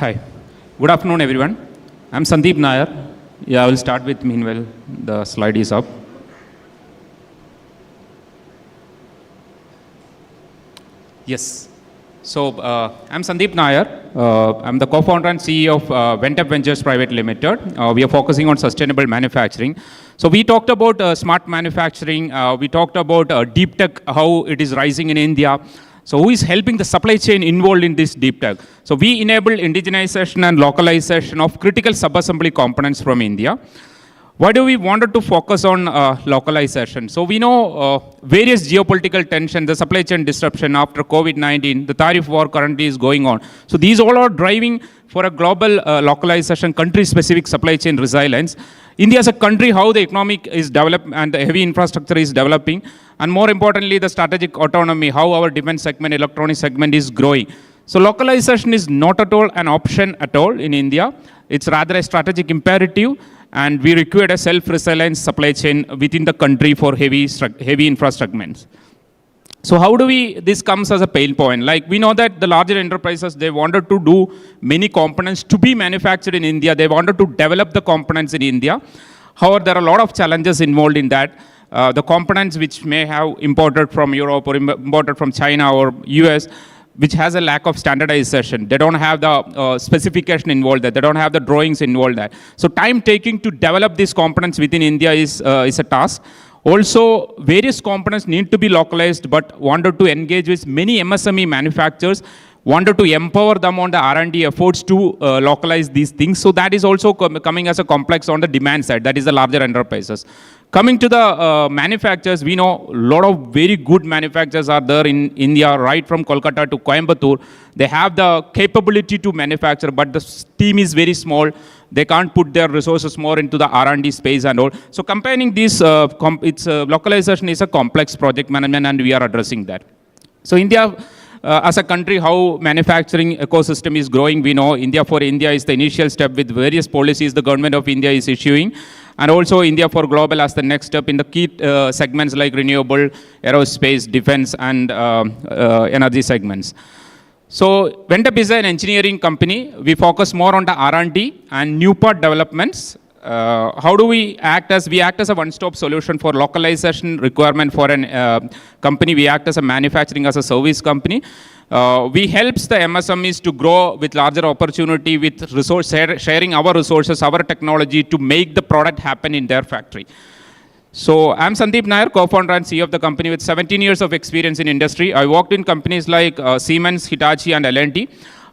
Hi. Good afternoon, everyone. I'm Sandeep Nair. Yeah, I will start with meanwhile the slide is up. Yes. So I'm Sandeep Nair. I'm the co-founder and CEO of Ventep Ventures Private Limited. We are focusing on sustainable manufacturing. So we talked about smart manufacturing. We talked about deep tech, how it is rising in India. So who is helping the supply chain involved in this deep tech? So we enable indigenization and localization of critical sub-assembly components from India. Why do we wanted to focus on localization? So we know various geopolitical tension, the supply chain disruption after COVID-19, the tariff war currently is going on. So these all are driving for a global localization, country-specific supply chain resilience. India as a country, how the economic is developed and the heavy infrastructure is developing, and more importantly, the strategic autonomy, how our defense segment, electronic segment is growing. So localization is not at all an option at all in India. It's rather a strategic imperative, and we require a self-reliance supply chain within the country for heavy infrastructure. So how do this comes as a pain point? Like we know that the larger enterprises, they wanted to do many components to be manufactured in India. They wanted to develop the components in India. However, there are a lot of challenges involved in that. The components which may have imported from Europe or imported from China or US, which has a lack of standardization. They don't have the specification involved there. They don't have the drawings involved there. So time taking to develop these components within India is a task. Also, various components need to be localized, but wanted to engage with many MSME manufacturers, wanted to empower them on the R&D efforts to localize these things. So that is also coming as a complex on the demand side. That is the larger enterprises. Coming to the manufacturers, we know a lot of very good manufacturers are there in India, right from Kolkata to Coimbatore. They have the capability to manufacture, but the team is very small. They can't put their resources more into the R&D space and all. So comparing this, localization is a complex project management, and we are addressing that. So India, as a country, how manufacturing ecosystem is growing, we know India for India is the initial step with various policies the government of India is issuing. And also India for Global as the next step in the key segments like renewable, aerospace, defense, and energy segments. So Ventep is an engineering company. We focus more on the R&D and new part developments. How do we act as a one-stop solution for localization requirement for an company. We act as a manufacturing as a service company. We helps the MSMEs to grow with larger opportunity with sharing our resources, our technology to make the product happen in their factory. So I'm Sandeep Nair, co-founder and CEO of the company with 17 years of experience in industry. I worked in companies like Siemens, Hitachi, and L&T.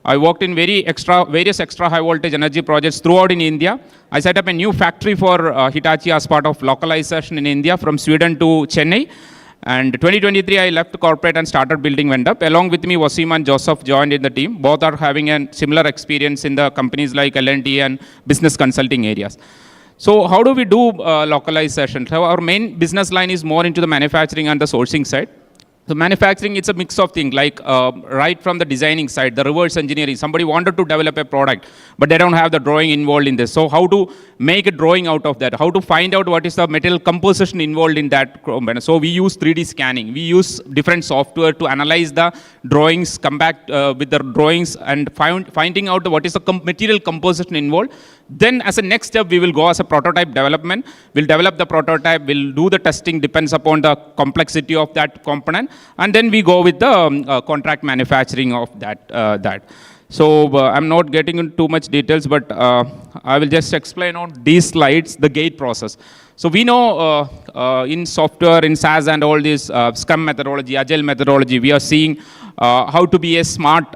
I worked in various extra high voltage energy projects throughout in India. I set up a new factory for Hitachi as part of localization in India from Sweden to Chennai. And 2023, I left corporate and started building Ventep. Along with me, Wasim and Joseph joined in the team. Both are having a similar experience in the companies like L&T and business consulting areas. So how do we do localization? So our main business line is more into the manufacturing and the sourcing side. So manufacturing, it's a mix of things like right from the designing side, the reverse engineering. Somebody wanted to develop a product, but they don't have the drawing involved in this. So how to make a drawing out of that? How to find out what is the material composition involved in that? So we use 3D scanning. We use different software to analyze the drawings, come back with the drawings and finding out what is the material composition involved. Then as a next step, we will go as a prototype development. We'll develop the prototype, we'll do the testing, depends upon the complexity of that component. And then we go with the contract manufacturing of that. So I'm not getting into too much details, but I will just explain on these slides the gate process. So we know in software, in SaaS and all this Scrum methodology, Agile methodology, we are seeing how to be a smart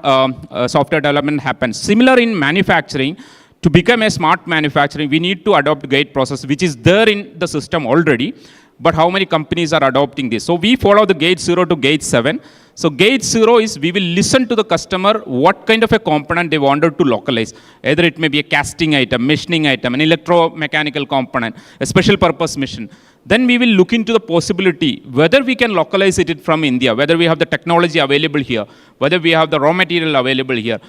software development happens. Similar in manufacturing, to become a smart manufacturing, we need to adopt gate process, which is there in the system already. But how many companies are adopting this? So we follow the gate 0 to gate 7. So gate 0 is we will listen to the customer what kind of a component they wanted to localize. Either it may be a casting item, machining item, an electromechanical component, a special purpose machine. Then we will look into the possibility whether we can localize it from India, whether we have the technology available here, whether we have the raw material available here.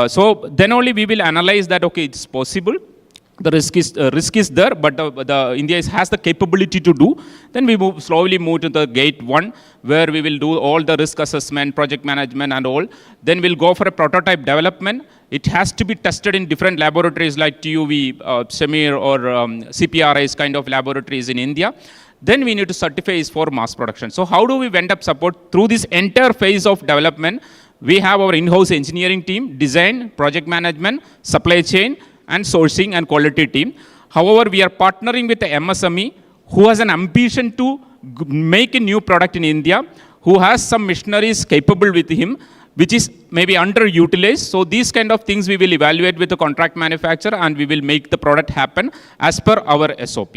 So then only we will analyze that, okay, it's possible. the risk is there, but India has the capability to do. Then we slowly move to the gate 1, where we will do all the risk assessment, project management and all. Then we'll go for a prototype development. It has to be tested in different laboratories like TUV, SEMIR or CPRIs kind of laboratories in India. Then we need to certify it for mass production. So how do we vendor support? Through this entire phase of development, we have our in-house engineering team, design, project management, supply chain, and sourcing and quality team. However, we are partnering with the MSME who has an ambition to make a new product in India, who has some machineries capable with him, which is maybe underutilized. So these kind of things we will evaluate with the contract manufacturer, and we will make the product happen as per our SOP.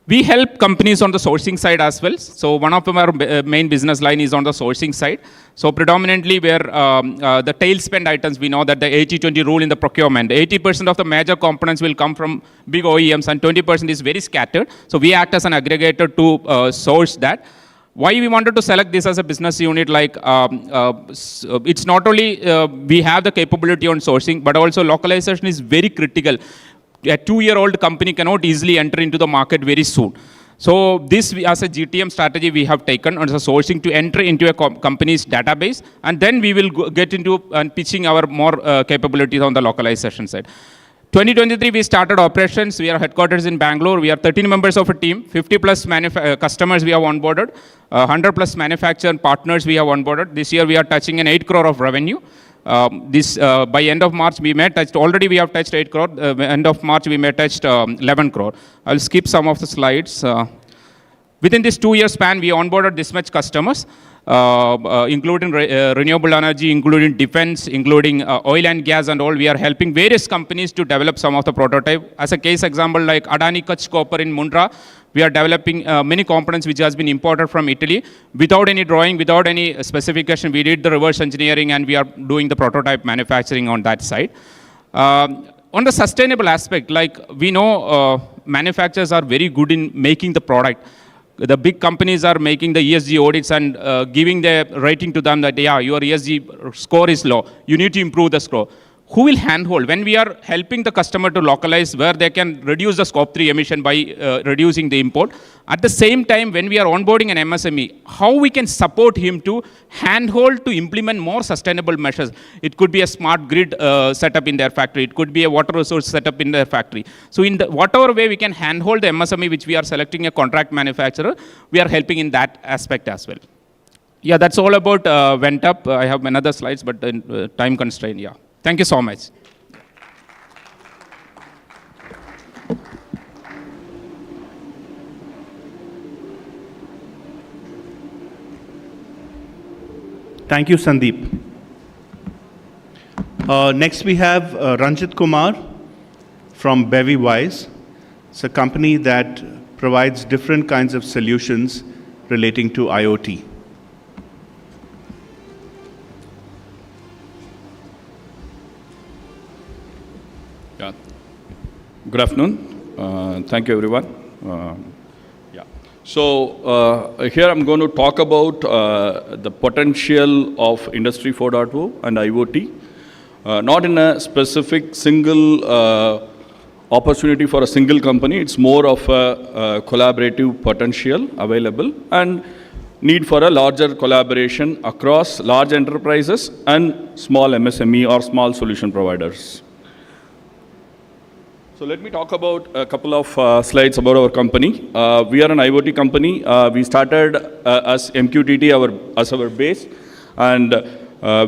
We help companies on the sourcing side as well. So one of our main business line is on the sourcing side. So predominantly where the tail spend items, we know that the 80-20 rule in the procurement, 80% of the major components will come from big OEMs and 20% is very scattered. So we act as an aggregator to source that. Why we wanted to select this as a business unit, like it's not only we have the capability on sourcing, but also localization is very critical. A 2-year-old company cannot easily enter into the market very soon. So this, as a GTM strategy, we have taken as a sourcing to enter into a company's database, and then we will get into and pitching our more capabilities on the localization side. 2023, we started operations. We are headquarters in Bangalore. We are 13 members of a team, 50 plus customers we have onboarded, 100 plus manufacturer partners we have onboarded. This year we are touching an 8 crore of revenue. By end of March we may touch, already we have touched 8 crore, end of March we may touched 11 crore. I'll skip some of the slides. Within this 2-year span, we onboarded this much customers, including renewable energy, including defense, including oil and gas and all. We are helping various companies to develop some of the prototype. As a case example, like Adani Kutch Copper in Mundra, we are developing many components which has been imported from Italy without any drawing, without any specification. We did the reverse engineering and we are doing the prototype manufacturing on that side. On the sustainable aspect, like we know manufacturers are very good in making the product. The big companies are making the ESG audits and giving the rating to them that, yeah, your ESG score is low. You need to improve the score. Who will handhold? When we are helping the customer to localize where they can reduce the scope 3 emission by reducing the import, at the same time, when we are onboarding an MSME, how we can support him to handhold to implement more sustainable measures. It could be a smart grid setup in their factory. It could be a water resource setup in their factory. So in whatever way we can handhold the MSME, which we are selecting a contract manufacturer, we are helping in that aspect as well. Yeah, that's all about Ventup. I have another slides, but time constraint, yeah. Thank you so much. Thank you, Sandeep. Next we have Ranjit Kumar from Bevy Wise. It's a company that provides different kinds of solutions relating to IoT. Good afternoon. Thank you, everyone. So here I'm going to talk about the potential of Industry 4.0 and IoT. Not in a specific single opportunity for a single company. It's more of a collaborative potential available and need for a larger collaboration across large enterprises and small MSME or small solution providers. So let me talk about a couple of slides about our company. We are an IoT company. We started as MQTT as our base, and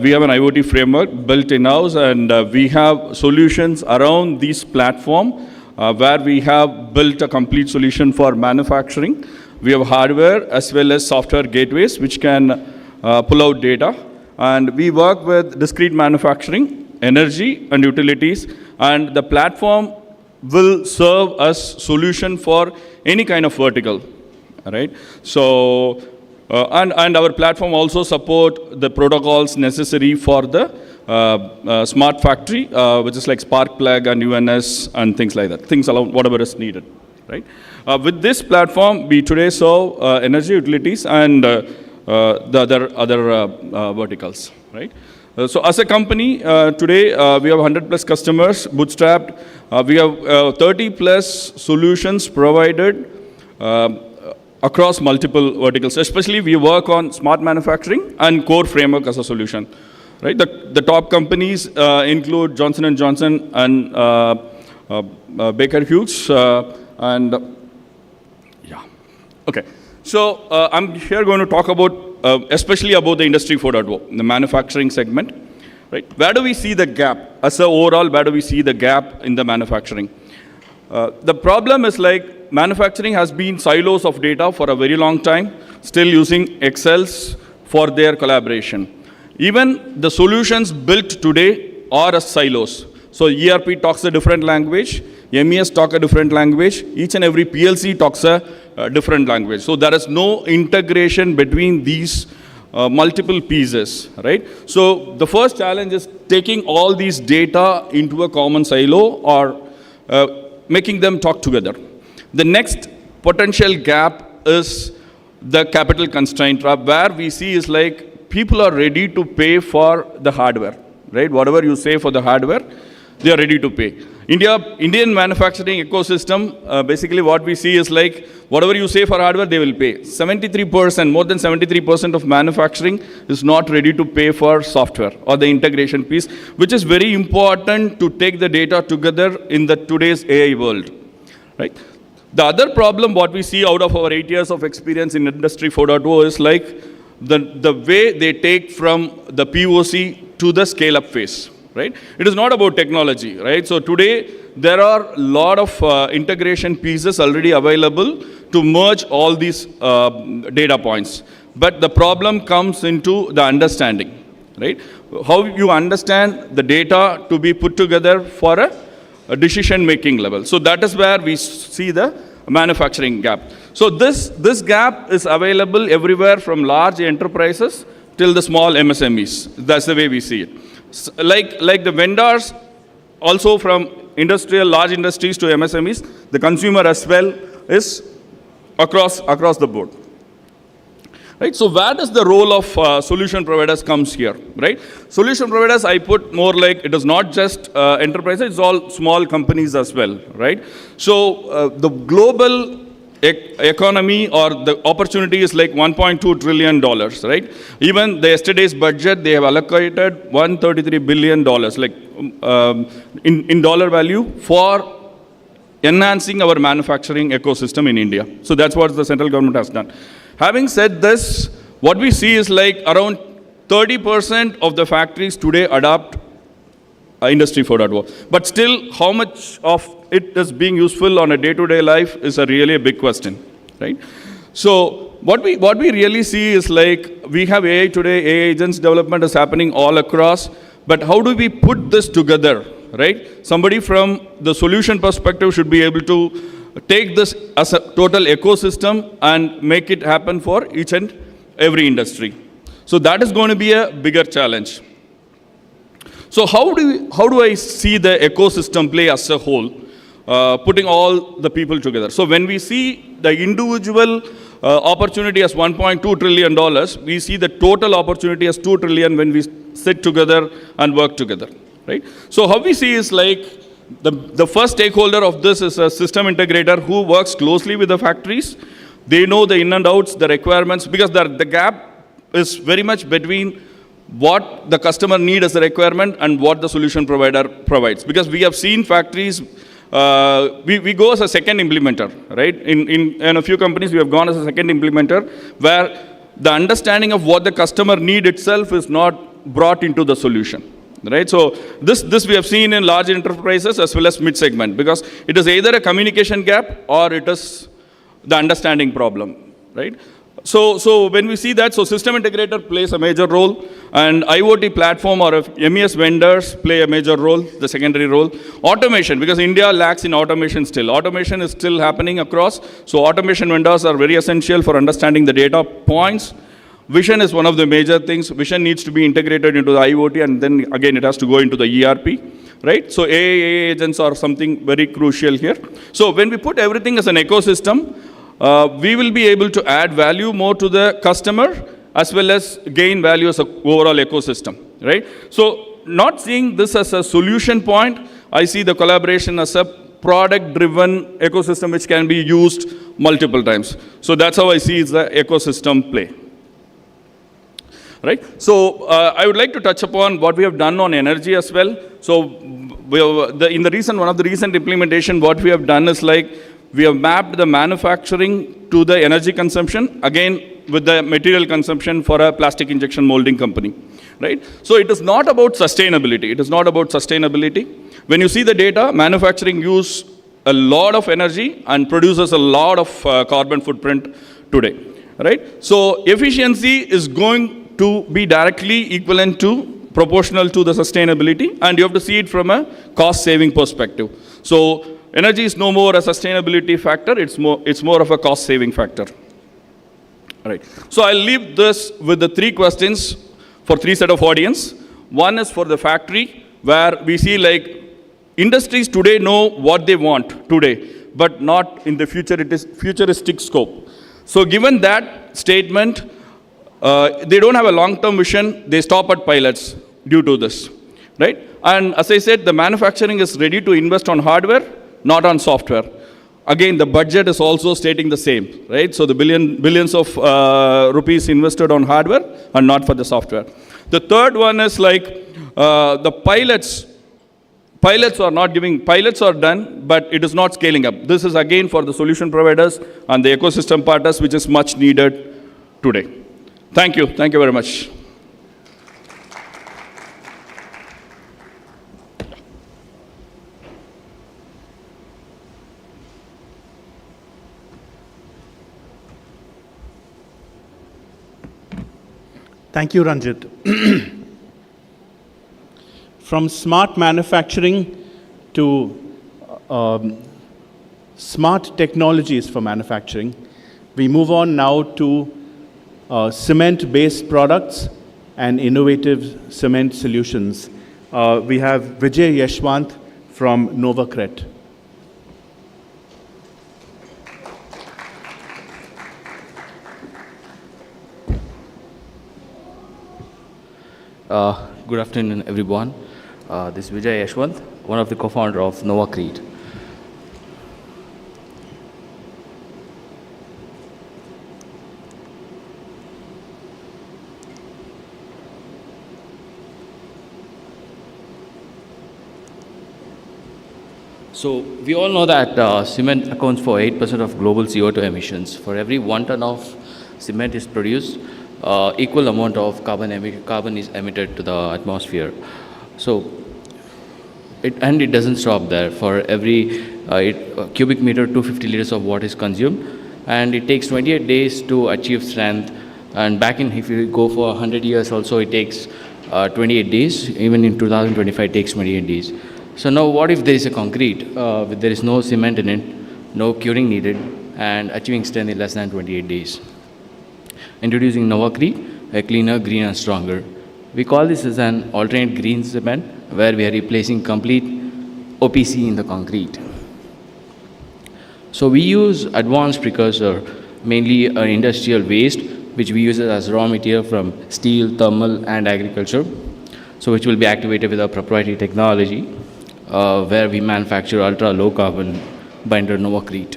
we have an IoT framework built in-house, and we have solutions around this platform where we have built a complete solution for manufacturing. We have hardware as well as software gateways which can pull out data, and we work with discrete manufacturing, energy and utilities, and the platform will serve as solution for any kind of vertical, right? So, and our platform also support the protocols necessary for the smart factory, which is like spark plug and UNS and things like that, things along whatever is needed, right? With this platform, we today serve energy utilities and the other verticals, right? So as a company, today we have 100 plus customers, bootstrapped. We have 30 plus solutions provided across multiple verticals. Especially we work on smart manufacturing and core framework as a solution. Right? The top companies include Johnson & Johnson and Baker Hughes. Okay. So I'm here going to talk about especially about the Industry 4.0, the manufacturing segment. Right? Where do we see the gap? As a overall, where do we see the gap in the manufacturing? The problem is like manufacturing has been silos of data for a very long time, still using Excels for their collaboration. Even the solutions built today are as silos. So ERP talks a different language, MES talk a different language, each and every PLC talks a different language. So there is no integration between these multiple pieces, right? So the first challenge is taking all these data into a common silo or making them talk together. The next potential gap is the capital constraint trap, where we see is like people are ready to pay for the hardware, right? Whatever you say for the hardware, they are ready to pay. Indian manufacturing ecosystem, basically what we see is like, whatever you say for hardware, they will pay. 73%, more than 73% of manufacturing is not ready to pay for software or the integration piece, which is very important to take the data together in the today's AI world, right? The other problem, what we see out of our 8 years of experience in Industry 4.0 is like the way they take from the POC to the scale-up phase. Right? It is not about technology, right? So today, there are a lot of integration pieces already available to merge all these data points. But the problem comes into the understanding, right? How you understand the data to be put together for a decision-making level. So that is where we see the manufacturing gap. So this gap is available everywhere from large enterprises till the small MSMEs. That's the way we see it. Like the vendors, also from large industries to MSMEs, the consumer as well is across the board. Right? So where does the role of solution providers comes here? Right? Solution providers, I put more like it is not just enterprises, it's all small companies as well. Right? So the global economy or the opportunity is like $1.2 trillion, right? Even the yesterday's budget, they have allocated $133 billion, like in dollar value for enhancing our manufacturing ecosystem in India. So that's what the central government has done. Having said this, what we see is like around 30% of the factories today adopt Industry 4.0. But still, how much of it is being useful on a day-to-day life is really a big question, right? So what we really see is like we have AI today, AI agents development is happening all across, but how do we put this together, right? Somebody from the solution perspective should be able to take this as a total ecosystem and make it happen for each and every industry. So that is going to be a bigger challenge. So how do I see the ecosystem play as a whole, putting all the people together? So when we see the individual opportunity as $1.2 trillion, we see the total opportunity as $2 trillion when we sit together and work together, right? So how we see is like the first stakeholder of this is a system integrator who works closely with the factories. They know the in and outs, the requirements, because the gap is very much between what the customer needs as a requirement and what the solution provider provides. Because we have seen factories, we go as a second implementer, right? In a few companies, we have gone as a second implementer where the understanding of what the customer need itself is not brought into the solution, right? So this we have seen in large enterprises as well as mid-segment, because it is either a communication gap or it is the understanding problem, right? So when we see that, so system integrator plays a major role, and IoT platform or MES vendors play a major role, the secondary role. Automation, because India lacks in automation still. Automation is still happening across, so automation vendors are very essential for understanding the data points. Vision is one of the major things. Vision needs to be integrated into the IoT, and then again it has to go into the ERP, right? So AI agents are something very crucial here. So when we put everything as an ecosystem, we will be able to add value more to the customer as well as gain value as an overall ecosystem, right? So not seeing this as a solution point, I see the collaboration as a product-driven ecosystem which can be used multiple times. So that's how I see it's the ecosystem play. Right? So I would like to touch upon what we have done on energy as well. So one of the recent implementation, what we have done is like, we have mapped the manufacturing to the energy consumption, again, with the material consumption for a plastic injection molding company, right? So it is not about sustainability. It is not about sustainability. When you see the data, manufacturing use a lot of energy and produces a lot of carbon footprint today, right? So efficiency is going to be directly equivalent to, proportional to the sustainability, and you have to see it from a cost-saving perspective. So energy is no more a sustainability factor, it's more of a cost-saving factor. All right. So I'll leave this with the 3 questions for 3 set of audience. One is for the factory, where we see like industries today know what they want today, but not in the future, it is futuristic scope. So given that statement, they don't have a long-term vision, they stop at pilots due to this, right? And as I said, the manufacturing is ready to invest on hardware, not on software. Again, the budget is also stating the same, right? So the billions of rupees invested on hardware and not for the software. The third one is like the pilots are done, but it is not scaling up. This is again for the solution providers and the ecosystem partners, which is much needed today. Thank you very much. Thank you, Ranjit. From smart manufacturing to smart technologies for manufacturing, we move on now to cement-based products and innovative cement solutions. We have Vijay Yashwant from Novacret. Good afternoon, everyone. This is Vijay Yashwant, one of the co-founder of Novacret. So we all know that cement accounts for 8% of global CO2 emissions. For every 1 ton of cement is produced, equal amount of carbon is emitted to the atmosphere. So, it doesn't stop there. For every cubic meter, 250 liters of water is consumed, and it takes 28 days to achieve strength. And back in, if you go for 100 years also, it takes 28 days. Even in 2025, it takes 28 days. So now what if there is a concrete, there is no cement in it, no curing needed, and achieving strength in less than 28 days? Introducing Novacret, a cleaner, greener, and stronger. We call this as an alternate green cement, where we are replacing complete OPC in the concrete. So we use advanced precursor, mainly industrial waste, which we use as raw material from steel, thermal, and agriculture. So which will be activated with our proprietary technology, where we manufacture ultra-low carbon binder Novacret.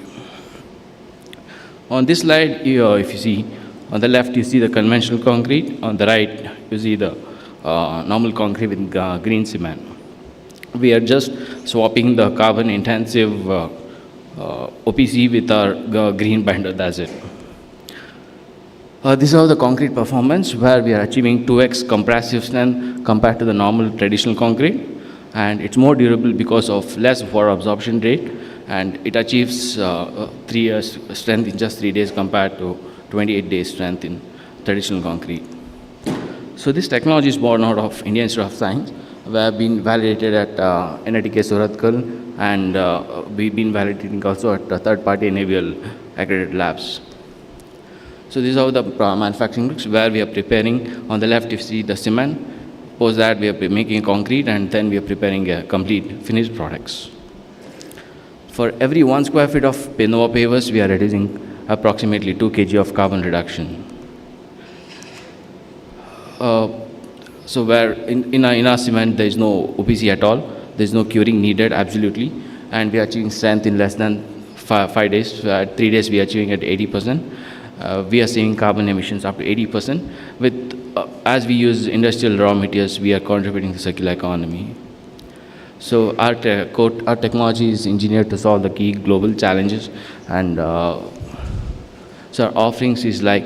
On this slide, if you see, on the left, you see the conventional concrete. On the right, you see the normal concrete with green cement. We are just swapping the carbon-intensive OPC with our green binder, that's it. This is the concrete performance, where we are achieving 2x compressive strength compared to the normal traditional concrete. And it's more durable because of less water absorption rate. And it achieves 3 years strength in just 3 days compared to 28 days strength in traditional concrete. So this technology is born out of Indian Institute of Science. We have been validated at NITK Surathkal, and we've been validating also at third-party enable accredited labs. So this is how the manufacturing looks, where we are preparing. On the left, you see the cement. Post that, we are making concrete, and then we are preparing a complete finished products. For every 1 square feet of Nova pavers, we are reducing approximately 2 kg of carbon reduction. So where in our cement there is no OPC at all, there is no curing needed absolutely, and we are achieving strength in less than 5 days. 3 days we are achieving at 80%. We are saving carbon emissions up to 80%. With as we use industrial raw materials, we are contributing to circular economy. So our technology is engineered to solve the key global challenges, and so our offerings is like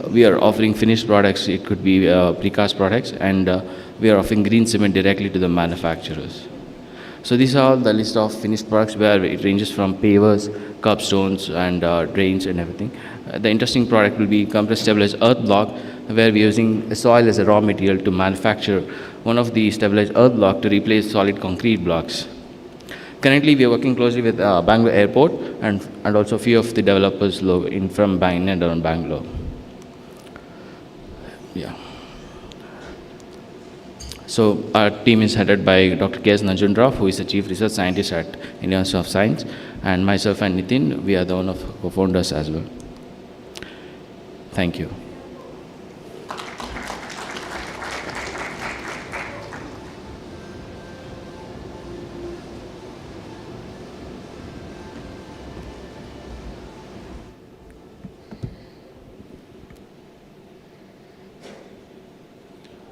we are offering finished products. It could be precast products, and we are offering green cement directly to the manufacturers. So these are all the list of finished products where it ranges from pavers, curbstones, and drains and everything. The interesting product will be compressed stabilized earth block, where we are using soil as a raw material to manufacture one of the stabilized earth block to replace solid concrete blocks. Currently, we are working closely with Bangalore Airport and also a few of the developers from Bangalore and around Bangalore. Yeah. So our team is headed by Dr. K.S. Nanjundrav, who is the Chief Research Scientist at Indian Institute of Science, and myself and Nitin, we are the one of co-founders as well. Thank you.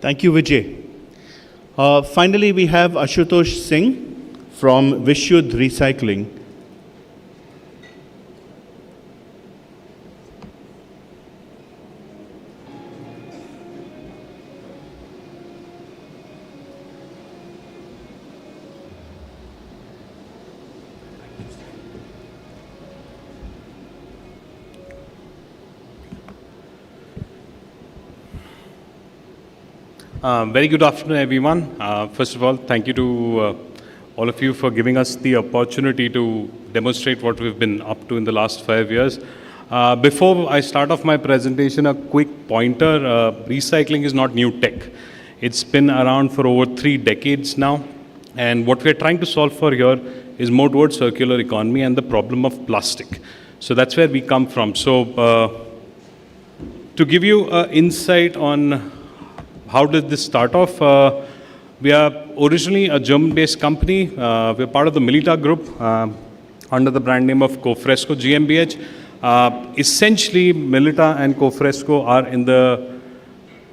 Thank you, Vijay. Finally, we have Ashutosh Singh from Vishuddh Recycling. Very good afternoon, everyone. First of all, thank you to all of you for giving us the opportunity to demonstrate what we've been up to in the last 5 years. Before I start off my presentation, a quick pointer. Recycling is not new tech. It's been around for over 3 decades now. And what we're trying to solve for here is more towards circular economy and the problem of plastic. So that's where we come from. So to give you an insight on how did this start off? We are originally a German-based company. We're part of the Milita Group under the brand name of Cofresco GmbH. Essentially, Milita and Cofresco are in the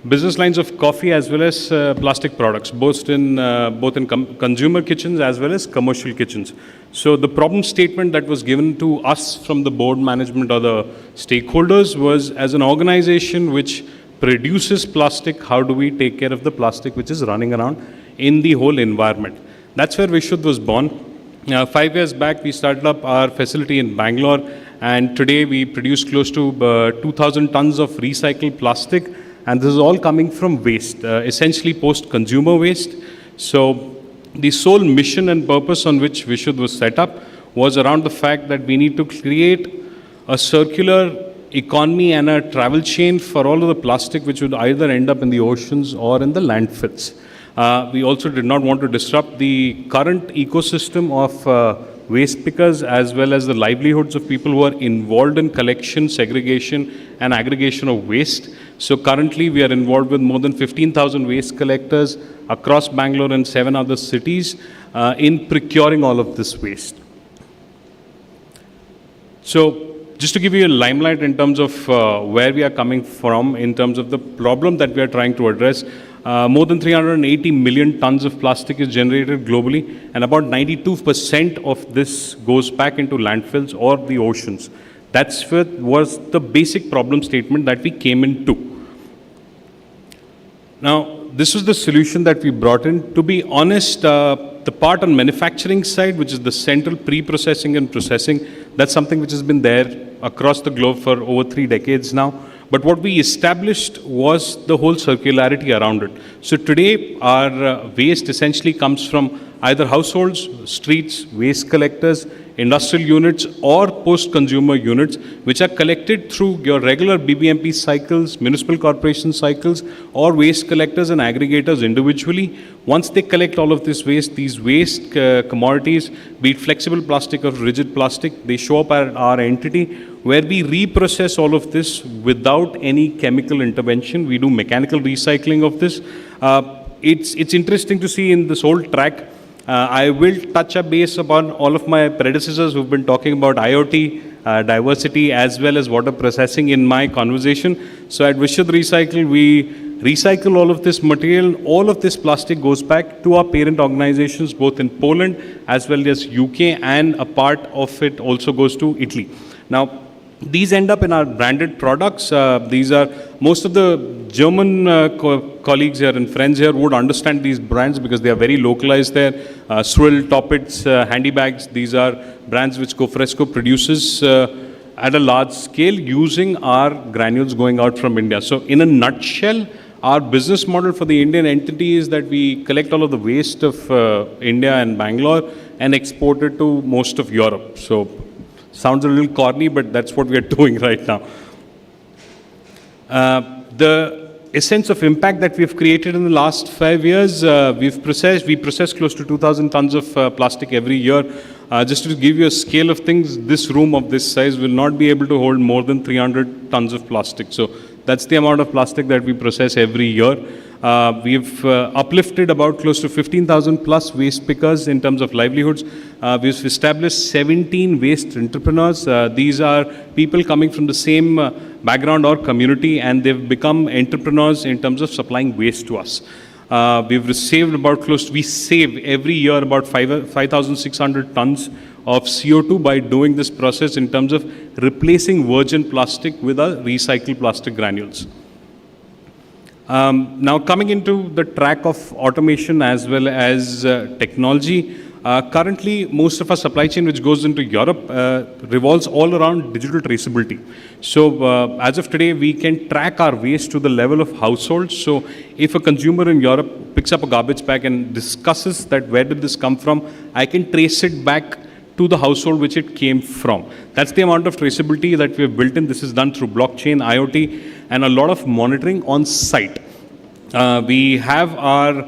business lines of coffee as well as plastic products, both in consumer kitchens as well as commercial kitchens. So the problem statement that was given to us from the board management or the stakeholders was, as an organization which produces plastic, how do we take care of the plastic which is running around in the whole environment? That's where Vishuddh was born. 5 years back, we started up our facility in Bangalore, and today we produce close to 2,000 tons of recycled plastic, and this is all coming from waste, essentially post-consumer waste. So the sole mission and purpose on which Vishuddh was set up was around the fact that we need to create a circular economy and a travel chain for all of the plastic which would either end up in the oceans or in the landfills. We also did not want to disrupt the current ecosystem of waste pickers as well as the livelihoods of people who are involved in collection, segregation and aggregation of waste. So currently we are involved with more than 15,000 waste collectors across Bangalore and 7 other cities in procuring all of this waste. So just to give you a limelight in terms of where we are coming from, in terms of the problem that we are trying to address, more than 380 million tons of plastic is generated globally, and about 92% of this goes back into landfills or the oceans. That's what was the basic problem statement that we came into. Now, this was the solution that we brought in. To be honest, the part on manufacturing side, which is the central pre-processing and processing, that's something which has been there across the globe for over 3 decades now. But what we established was the whole circularity around it. So today, our waste essentially comes from either households, streets, waste collectors, industrial units, or post-consumer units, which are collected through your regular BBMP cycles, municipal corporation cycles, or waste collectors and aggregators individually. Once they collect all of this waste, these waste commodities, be it flexible plastic or rigid plastic, they show up at our entity. where we reprocess all of this without any chemical intervention. We do mechanical recycling of this. It's interesting to see in this whole track. I will touch a base upon all of my predecessors who've been talking about IoT, diversity, as well as water processing in my conversation. So at Vishad Recycle, we recycle all of this material. All of this plastic goes back to our parent organizations, both in Poland as well as UK, and a part of it also goes to Italy. Now, these end up in our branded products. These are, most of the German colleagues here and friends here would understand these brands because they are very localized there. Swill, Toppets, Handy Bags, these are brands which Cofresco produces at a large scale using our granules going out from India. So in a nutshell, our business model for the Indian entity is that we collect all of the waste of India and Bangalore and export it to most of Europe. So sounds a little corny, but that's what we are doing right now. The essence of impact that we've created in the last 5 years, we process close to 2,000 tons of plastic every year. Just to give you a scale of things, this room of this size will not be able to hold more than 300 tons of plastic. So that's the amount of plastic that we process every year. We've uplifted about close to 15,000 plus waste pickers in terms of livelihoods. We've established 17 waste entrepreneurs. These are people coming from the same background or community, and they've become entrepreneurs in terms of supplying waste to us. We save every year about 5,600 tons of CO2 by doing this process in terms of replacing virgin plastic with a recycled plastic granules. Now coming into the track of automation as well as technology, currently most of our supply chain which goes into Europe revolves all around digital traceability. So as of today, we can track our waste to the level of households. So if a consumer in Europe picks up a garbage bag and discusses that where did this come from, I can trace it back to the household which it came from. That's the amount of traceability that we have built in. This is done through blockchain, IoT, and a lot of monitoring on site. We have our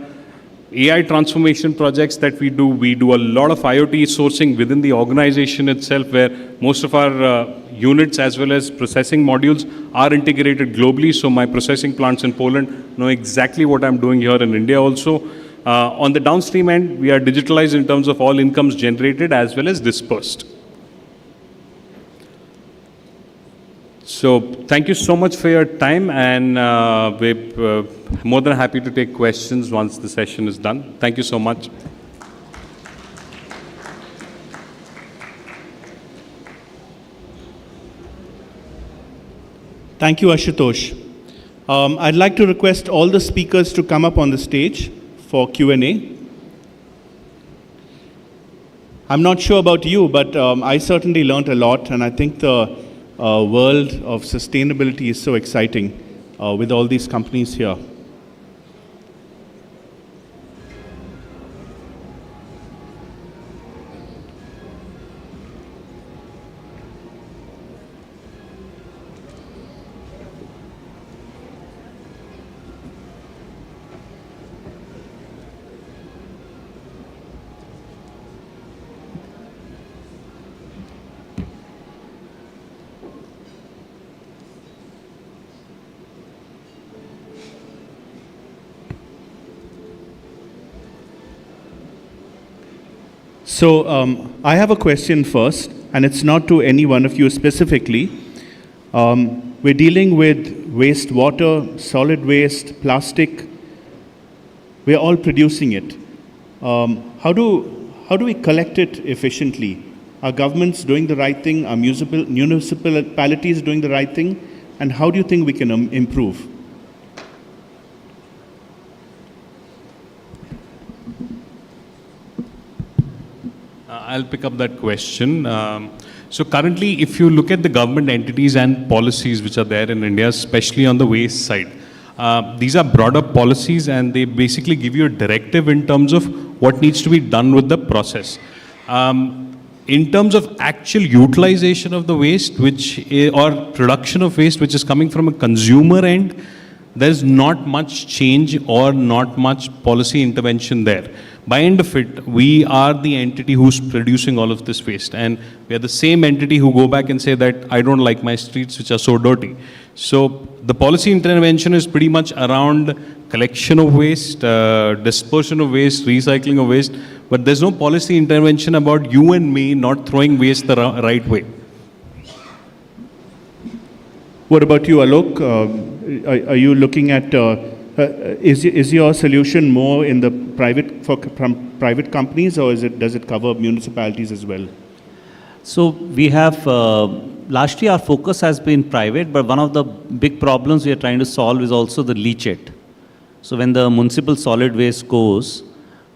AI transformation projects that we do. We do a lot of IoT sourcing within the organization itself, where most of our units as well as processing modules are integrated globally. So my processing plants in Poland know exactly what I'm doing here in India also. On the downstream end, we are digitalized in terms of all incomes generated as well as dispersed. So thank you so much for your time, and we're more than happy to take questions once the session is done. Thank you so much. Thank you, Ashutosh. I'd like to request all the speakers to come up on the stage for Q&A. I'm not sure about you, but I certainly learned a lot, and I think the world of sustainability is so exciting with all these companies here. So I have a question first, and it's not to any one of you specifically. We're dealing with wastewater, solid waste, plastic. We're all producing it. How do we collect it efficiently? Are governments doing the right thing? Are municipalities doing the right thing? And how do you think we can improve? I'll pick up that question. So currently, if you look at the government entities and policies which are there in India, especially on the waste side, these are broader policies, and they basically give you a directive in terms of what needs to be done with the process. In terms of actual utilization of the waste, or production of waste, which is coming from a consumer end, there's not much change or not much policy intervention there. By end of it, we are the entity who's producing all of this waste, and we are the same entity who go back and say that I don't like my streets which are so dirty. So the policy intervention is pretty much around collection of waste, dispersion of waste, recycling of waste, but there's no policy intervention about you and me not throwing waste the right way. What about you, Alok? Are you looking at, is your solution more in the from private companies, or does it cover municipalities as well? So we have, lastly our focus has been private, but one of the big problems we are trying to solve is also the leachate. So when the municipal solid waste goes,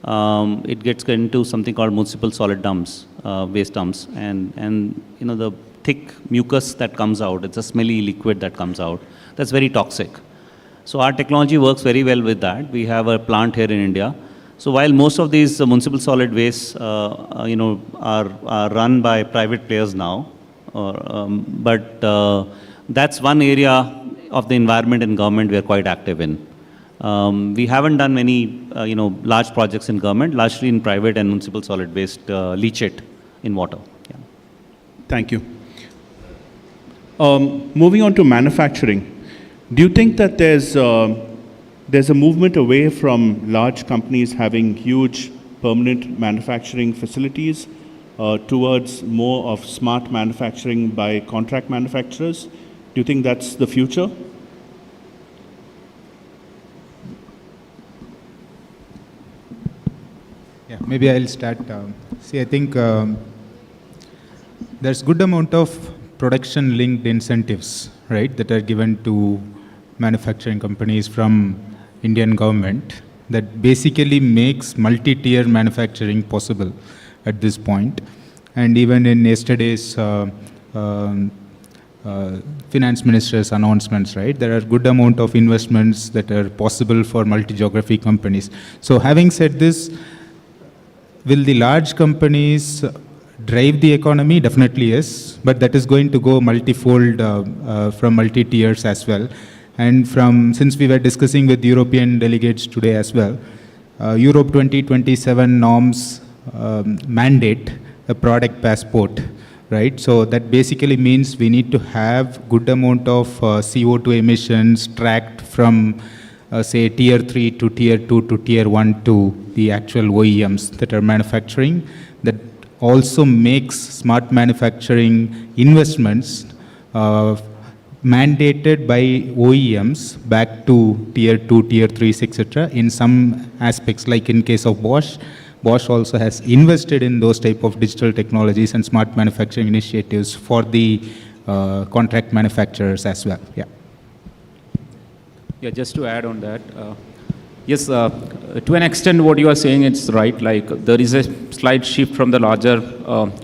it gets into something called municipal solid dumps, waste dumps, and you know, the thick mucus that comes out, it's a smelly liquid that comes out, that's very toxic. So our technology works very well with that. We have a plant here in India. So while most of these municipal solid waste, you know, are run by private players now, but that's one area of the environment and government we are quite active in. We haven't done many, you know, large projects in government, largely in private and municipal solid waste leachate in water. Yeah. Thank you. Moving on to manufacturing, do you think that there's a movement away from large companies having huge permanent manufacturing facilities towards more of smart manufacturing by contract manufacturers? Do you think that's the future? Yeah, maybe I'll start. See, I think there's good amount of production-linked incentives, right, that are given to manufacturing companies from Indian government that basically makes multi-tier manufacturing possible at this point. And even in yesterday's finance minister's announcements, right, there are good amount of investments that are possible for multi-geography companies. So having said this, will the large companies drive the economy? Definitely yes, but that is going to go multifold from multi-tiers as well. And since we were discussing with European delegates today as well, Europe 2027 norms mandate a product passport, right? So that basically means we need to have good amount of CO2 emissions tracked from say tier 3 to tier 2 to tier 1 to the actual OEMs that are manufacturing. That also makes smart manufacturing investments mandated by OEMs back to tier 2, tier 3, etc. in some aspects, like in case of Bosch. Bosch also has invested in those type of digital technologies and smart manufacturing initiatives for the contract manufacturers as well. Yeah. Yeah, just to add on that, yes, to an extent what you are saying, it's right. Like there is a slight shift from the larger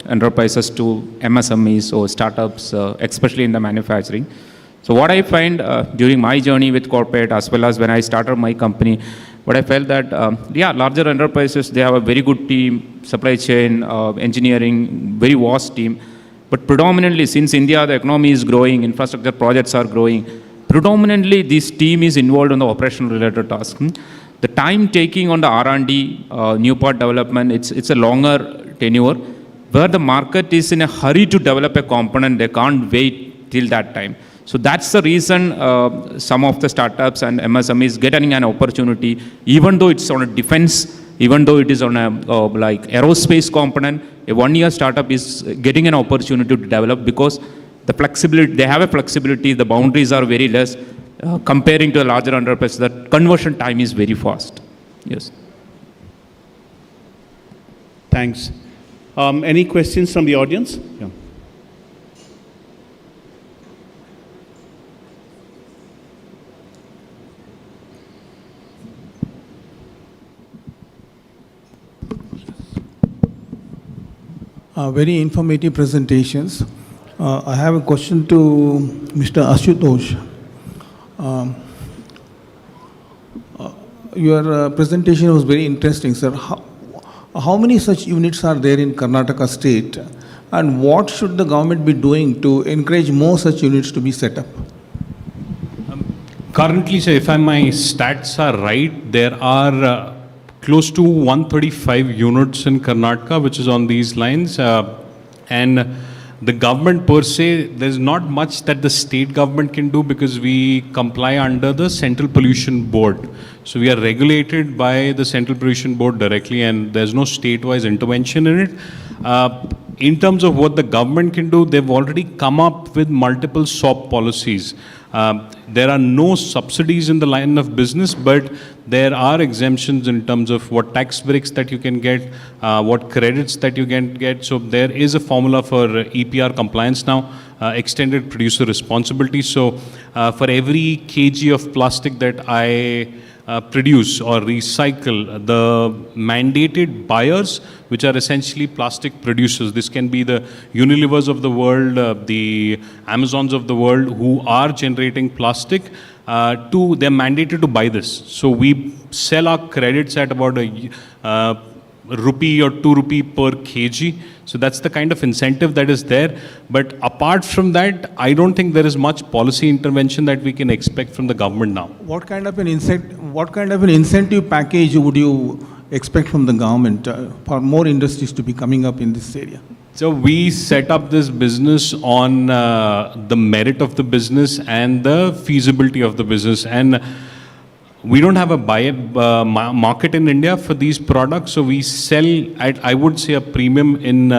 enterprises to MSMEs or startups, especially in the manufacturing. So what I find during my journey with corporate, as well as when I started my company, what I felt that, yeah, larger enterprises, they have a very good team, supply chain, engineering, very vast team. But predominantly, since India, the economy is growing, infrastructure projects are growing, predominantly this team is involved on the operational related tasks. The time taking on the R&D, new part development, it's a longer tenure, where the market is in a hurry to develop a component, they can't wait till that time. So that's the reason some of the startups and MSMEs getting an opportunity, even though it's on a defense, even though it is on a like aerospace component, a one-year startup is getting an opportunity to develop because the flexibility, they have a flexibility, the boundaries are very less comparing to a larger enterprise. That conversion time is very fast. Yes. Thanks. Any questions from the audience? Yeah. Very informative presentations. I have a question to Mr. Ashutosh. Your presentation was very interesting, sir. How many such units are there in Karnataka state, and what should the government be doing to encourage more such units to be set up? currently, so if my stats are right, there are close to 135 units in Karnataka, which is on these lines. And the government per se, there's not much that the state government can do because we comply under the Central Pollution Board. So we are regulated by the Central Pollution Board directly, and there's no state-wise intervention in it. In terms of what the government can do, they've already come up with multiple SOP policies. There are no subsidies in the line of business, but there are exemptions in terms of what tax breaks that you can get, what credits that you can get. So there is a formula for EPR compliance now, extended producer responsibility. So for every kg of plastic that I produce or recycle, the mandated buyers, which are essentially plastic producers, this can be the Unilevers of the world, the Amazons of the world who are generating plastic, they're mandated to buy this. So we sell our credits at about a rupee or 2 rupee per kg. So that's the kind of incentive that is there. But apart from that, I don't think there is much policy intervention that we can expect from the government now. What kind of an incentive package would you expect from the government for more industries to be coming up in this area? So we set up this business on the merit of the business and the feasibility of the business. And we don't have a market in India for these products, so we sell at, I would say, a premium in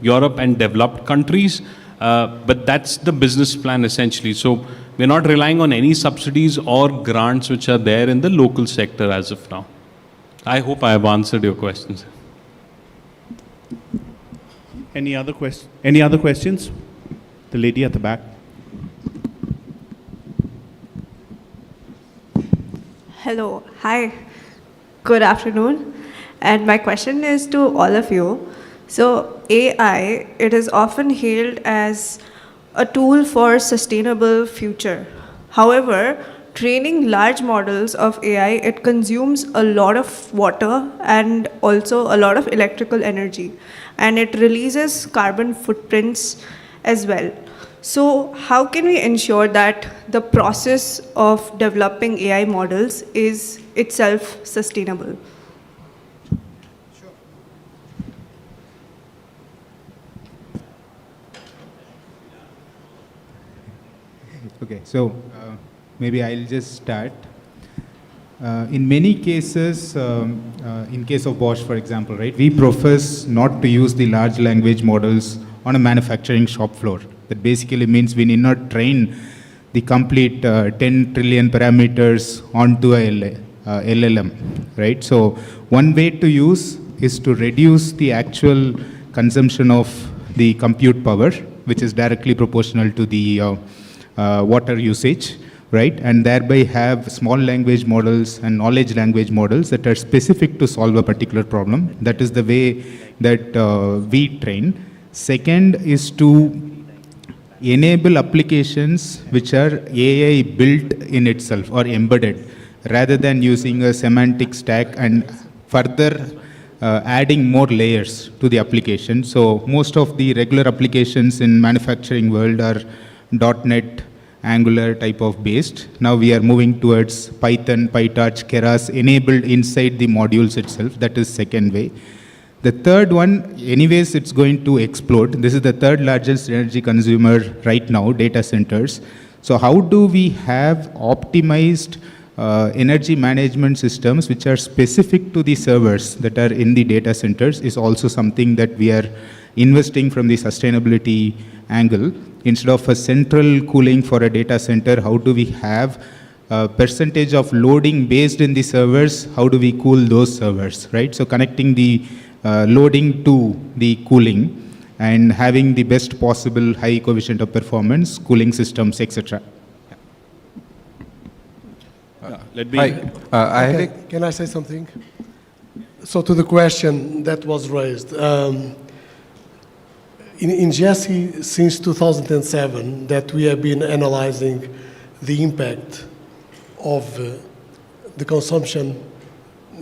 Europe and developed countries, but that's the business plan essentially. So we're not relying on any subsidies or grants which are there in the local sector as of now. I hope I have answered your questions. Any other questions? The lady at the back. Hello, hi, good afternoon. And my question is to all of you. So AI, it is often hailed as a tool for sustainable future. However, training large models of AI, it consumes a lot of water and also a lot of electrical energy. And it releases carbon footprints as well. So how can we ensure that the process of developing AI models is itself sustainable? Okay, so maybe I'll just start. In many cases, in case of Bosch, for example, right, we profess not to use the large language models on a manufacturing shop floor. That basically means we need not train the complete 10 trillion parameters onto a LLM, right? So one way to use is to reduce the actual consumption of the compute power, which is directly proportional to the water usage, right? And thereby have small language models and knowledge language models that are specific to solve a particular problem. That is the way that we train. Second is to enable applications which are AI built in itself or embedded, rather than using a semantic stack and further adding more layers to the application. So most of the regular applications in manufacturing world are .NET, Angular type of based. Now we are moving towards Python, PyTorch, Keras enabled inside the modules itself. That is second way. The third one, anyways, it's going to explode. This is the third largest energy consumer right now, data centers. So how do we have optimized energy management systems which are specific to the servers that are in the data centers is also something that we are investing from the sustainability angle. Instead of a central cooling for a data center, how do we have a percentage of loading based in the servers? How do we cool those servers, right? So connecting the loading to the cooling and having the best possible high coefficient of performance, cooling systems, etc. Can I say something? So to the question that was raised, in GSE since 2007 that we have been analyzing the impact of the consumption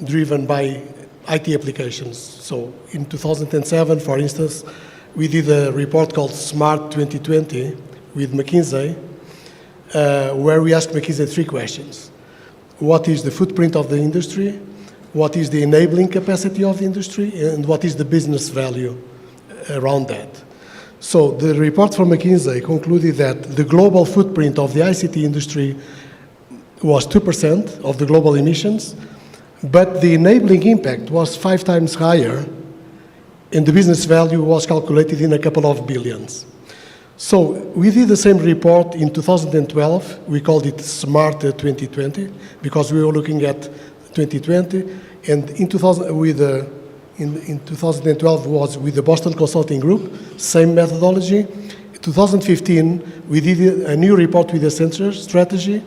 driven by IT applications. So in 2007, for instance, we did a report called Smart 2020 with McKinsey, where we asked McKinsey 3 questions. What is the footprint of the industry? What is the enabling capacity of the industry? And what is the business value around that? So the report from McKinsey concluded that the global footprint of the ICT industry was 2% of the global emissions, but the enabling impact was 5 times higher, and the business value was calculated in a couple of billions. So we did the same report in 2012. We called it Smart 2020 because we were looking at 2020. And in 2012 was with the Boston Consulting Group, same methodology. In 2015, we did a new report with the sensor strategy.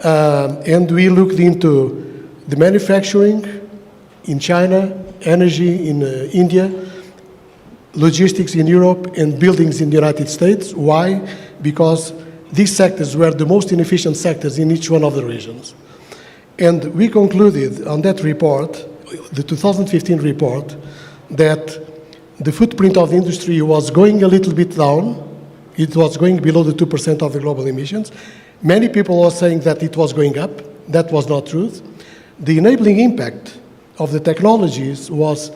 And we looked into the manufacturing in China, energy in India, logistics in Europe, and buildings in the United States. Why? Because these sectors were the most inefficient sectors in each one of the regions. And we concluded on that report, the 2015 report, that the footprint of the industry was going a little bit down. It was going below the 2% of the global emissions. Many people were saying that it was going up. That was not true. The enabling impact of the technologies was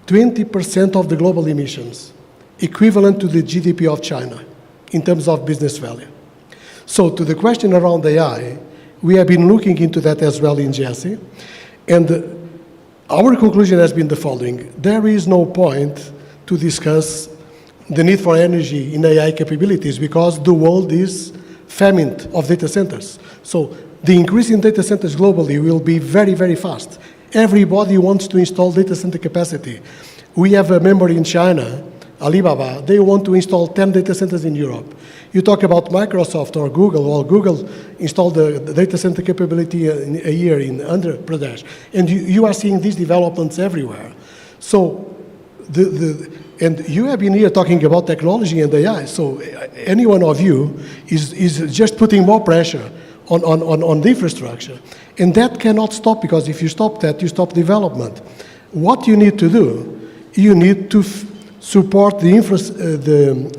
20% of the global emissions, equivalent to the GDP of China in terms of business value. So to the question around AI, we have been looking into that as well in GSE, and our conclusion has been the following. There is no point to discuss the need for energy in AI capabilities because the world is famine of data centers. So the increase in data centers globally will be very, very fast. Everybody wants to install data center capacity. We have a member in China, Alibaba, they want to install 10 data centers in Europe. You talk about Microsoft or Google. Well, Google installed the data center capability in a year in Andhra Pradesh. And you are seeing these developments everywhere. So, and you have been here talking about technology and AI. So any one of you is just putting more pressure on the infrastructure. And that cannot stop, because if you stop that, you stop development. What you need to do, you need to support the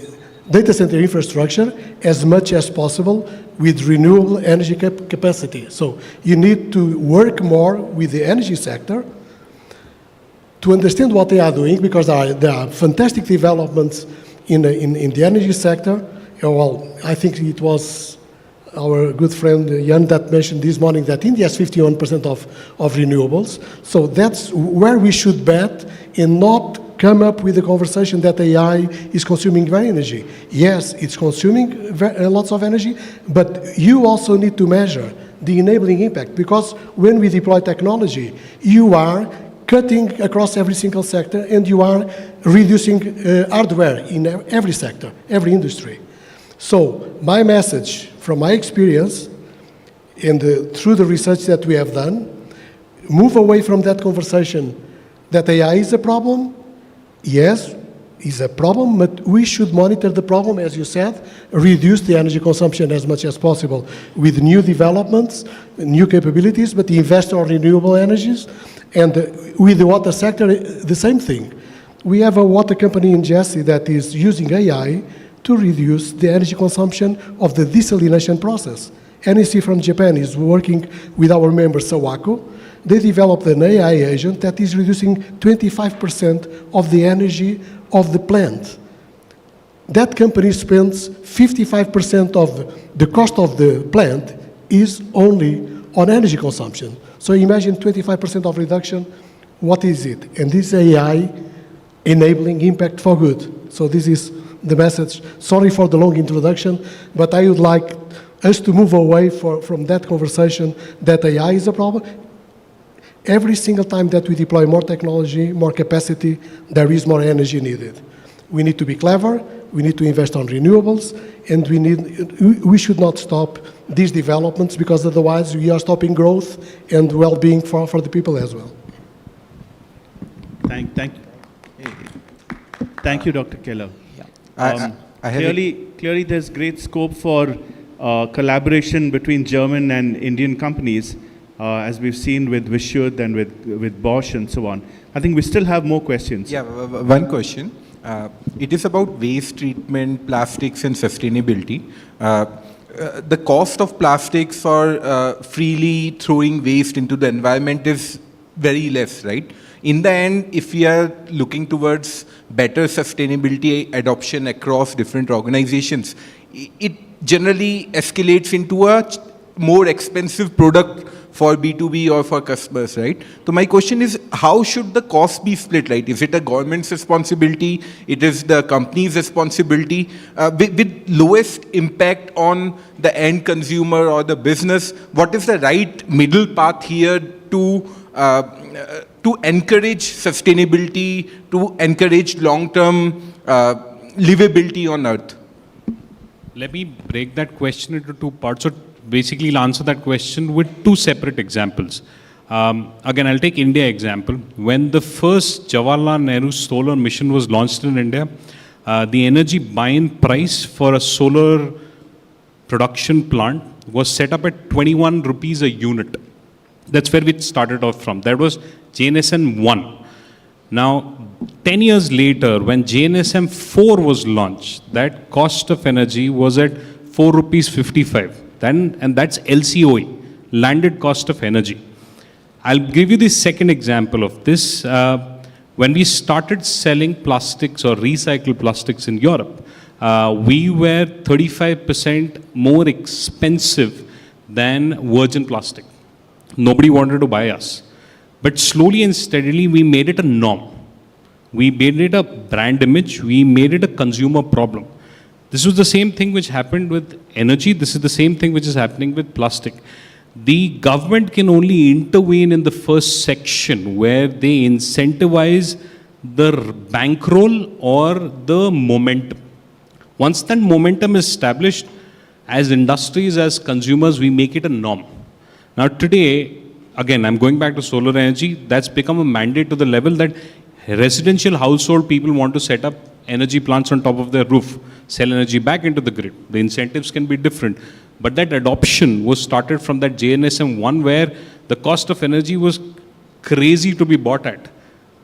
data center infrastructure as much as possible with renewable energy capacity. So you need to work more with the energy sector to understand what they are doing, because there are fantastic developments in the energy sector. Well, I think it was our good friend Jan that mentioned this morning that India has 51% of renewables. So that's where we should bet and not come up with the conversation that AI is consuming very energy. Yes, it's consuming lots of energy, but you also need to measure the enabling impact, because when we deploy technology, you are cutting across every single sector and you are reducing hardware in every sector, every industry. So my message from my experience and through the research that we have done, move away from that conversation that AI is a problem. Yes, it's a problem, but we should monitor the problem, as you said, reduce the energy consumption as much as possible with new developments, new capabilities, but invest in renewable energies. And with the water sector, the same thing. We have a water company in Jersey that is using AI to reduce the energy consumption of the desalination process. NEC from Japan is working with our member Sawako. They developed an AI agent that is reducing 25% of the energy of the plant. That company spends 55% of the cost of the plant is only on energy consumption. So imagine 25% of reduction, what is it? And this AI enabling impact for good. So this is the message. Sorry for the long introduction, but I would like us to move away from that conversation that AI is a problem. Every single time that we deploy more technology, more capacity, there is more energy needed. We need to be clever, we need to invest on renewables, and we should not stop these developments, because otherwise we are stopping growth and well-being for the people as well. Thank you, Dr. Keller. Clearly there's great scope for collaboration between German and Indian companies, as we've seen with Vishyut and with Bosch and so on. I think we still have more questions. Yeah, one question. It is about waste treatment, plastics, and sustainability. The cost of plastics or freely throwing waste into the environment is very less, right? In the end, if we are looking towards better sustainability adoption across different organizations, it generally escalates into a more expensive product for B2B or for customers, right? So my question is, how should the cost be split, right? Is it a government's responsibility? It is the company's responsibility? With lowest impact on the end consumer or the business, what is the right middle path here to encourage sustainability, to encourage long-term livability on Earth? Let me break that question into two parts. So basically, I'll answer that question with two separate examples. Again, I'll take India example. When the first Jawaharlal Nehru solar mission was launched in India, the energy buy-in price for a solar production plant was set up at 21 rupees a unit. That's where we started off from. That was JNSM 1. Now, 10 years later, when JNSM 4 was launched, that cost of energy was at 4 rupees 55. And that's LCOE, landed cost of energy. I'll give you the second example of this. When we started selling plastics or recycled plastics in Europe, we were 35% more expensive than virgin plastic. Nobody wanted to buy us. But slowly and steadily, we made it a norm. We made it a brand image. We made it a consumer problem. This was the same thing which happened with energy. This is the same thing which is happening with plastic. The government can only intervene in the first section where they incentivize the bankroll or the momentum. Once that momentum is established, as industries, as consumers, we make it a norm. Now today, again, I'm going back to solar energy, that's become a mandate to the level that residential household people want to set up energy plants on top of their roof, sell energy back into the grid. The incentives can be different. But that adoption was started from that JNSM 1 where the cost of energy was crazy to be bought at.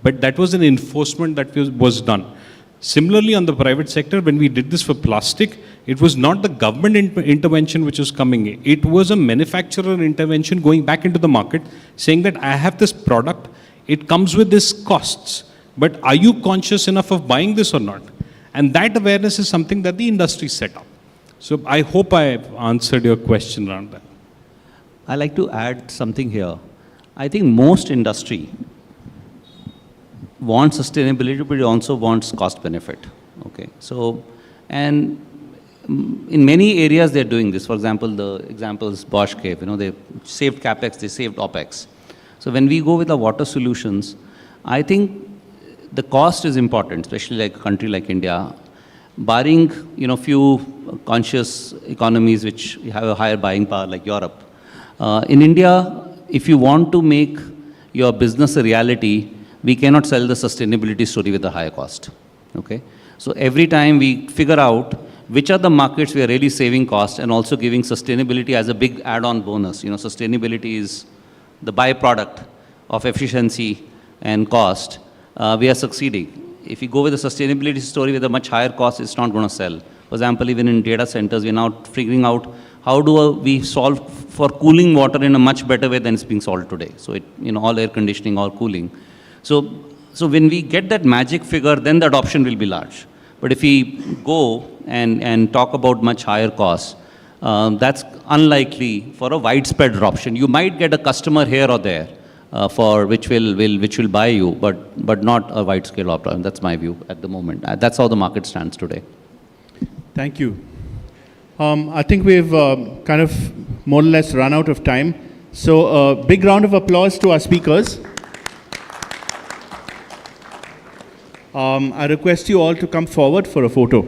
But that was an enforcement that was done. Similarly, on the private sector, when we did this for plastic, it was not the government intervention which was coming in. It was a manufacturer intervention going back into the market, saying that I have this product, it comes with this costs, but are you conscious enough of buying this or not? And that awareness is something that the industry set up. So I hope I have answered your question around that. I'd like to add something here. I think most industry wants sustainability, but it also wants cost benefit. Okay, so, and in many areas they're doing this. For example, the examples Bosch gave, they saved CapEx, they saved OpEx. So when we go with the water solutions, I think the cost is important, especially like a country like India. Barring, few conscious economies which have a higher buying power like Europe. In India, if you want to make your business a reality, we cannot sell the sustainability story with a higher cost. Okay? So every time we figure out which are the markets we are really saving cost and also giving sustainability as a big add-on bonus. Sustainability is the byproduct of efficiency and cost. We are succeeding. If you go with a sustainability story with a much higher cost, it's not going to sell. For example, even in data centers, we're now figuring out how do we solve for cooling water in a much better way than it's being solved today. So all air conditioning, all cooling. So when we get that magic figure, then the adoption will be large. But if we go and talk about much higher costs, that's unlikely for a widespread adoption. You might get a customer here or there for which will buy you, but not a wide scale adoption. That's my view at the moment. That's how the market stands today. Thank you. I think we've kind of more or less run out of time. So a big round of applause to our speakers. I request you all to come forward for a photo.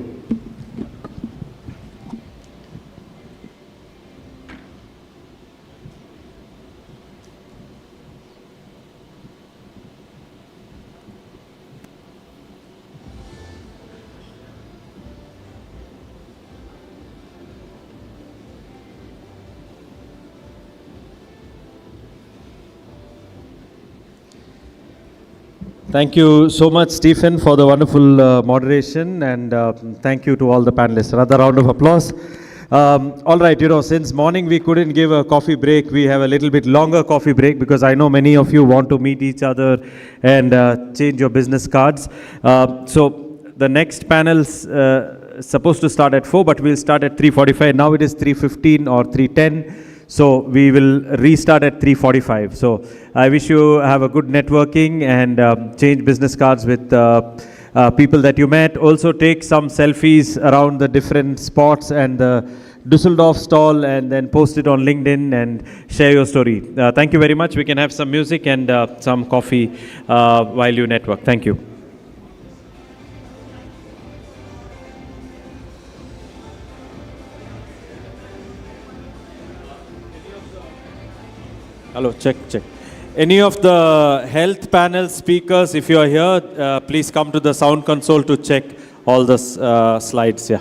Thank you so much, Stephen, for the wonderful moderation, and thank you to all the panelists. Another round of applause. All right, since morning we couldn't give a coffee break, we have a little bit longer coffee break because I know many of you want to meet each other and change your business cards. So the next panel's supposed to start at 4, but we'll start at 3:45. Now it is 3:15 or 3:10. So we will restart at 3:45. So I wish you have a good networking and change business cards with people that you met. Also take some selfies around the different spots and the Dusseldorf stall and then post it on LinkedIn and share your story. Thank you very much. We can have some music and some coffee while you network. Thank you. Hello, check. Any of the health panel speakers, if you are here, please come to the sound console to check all the slides. Yeah.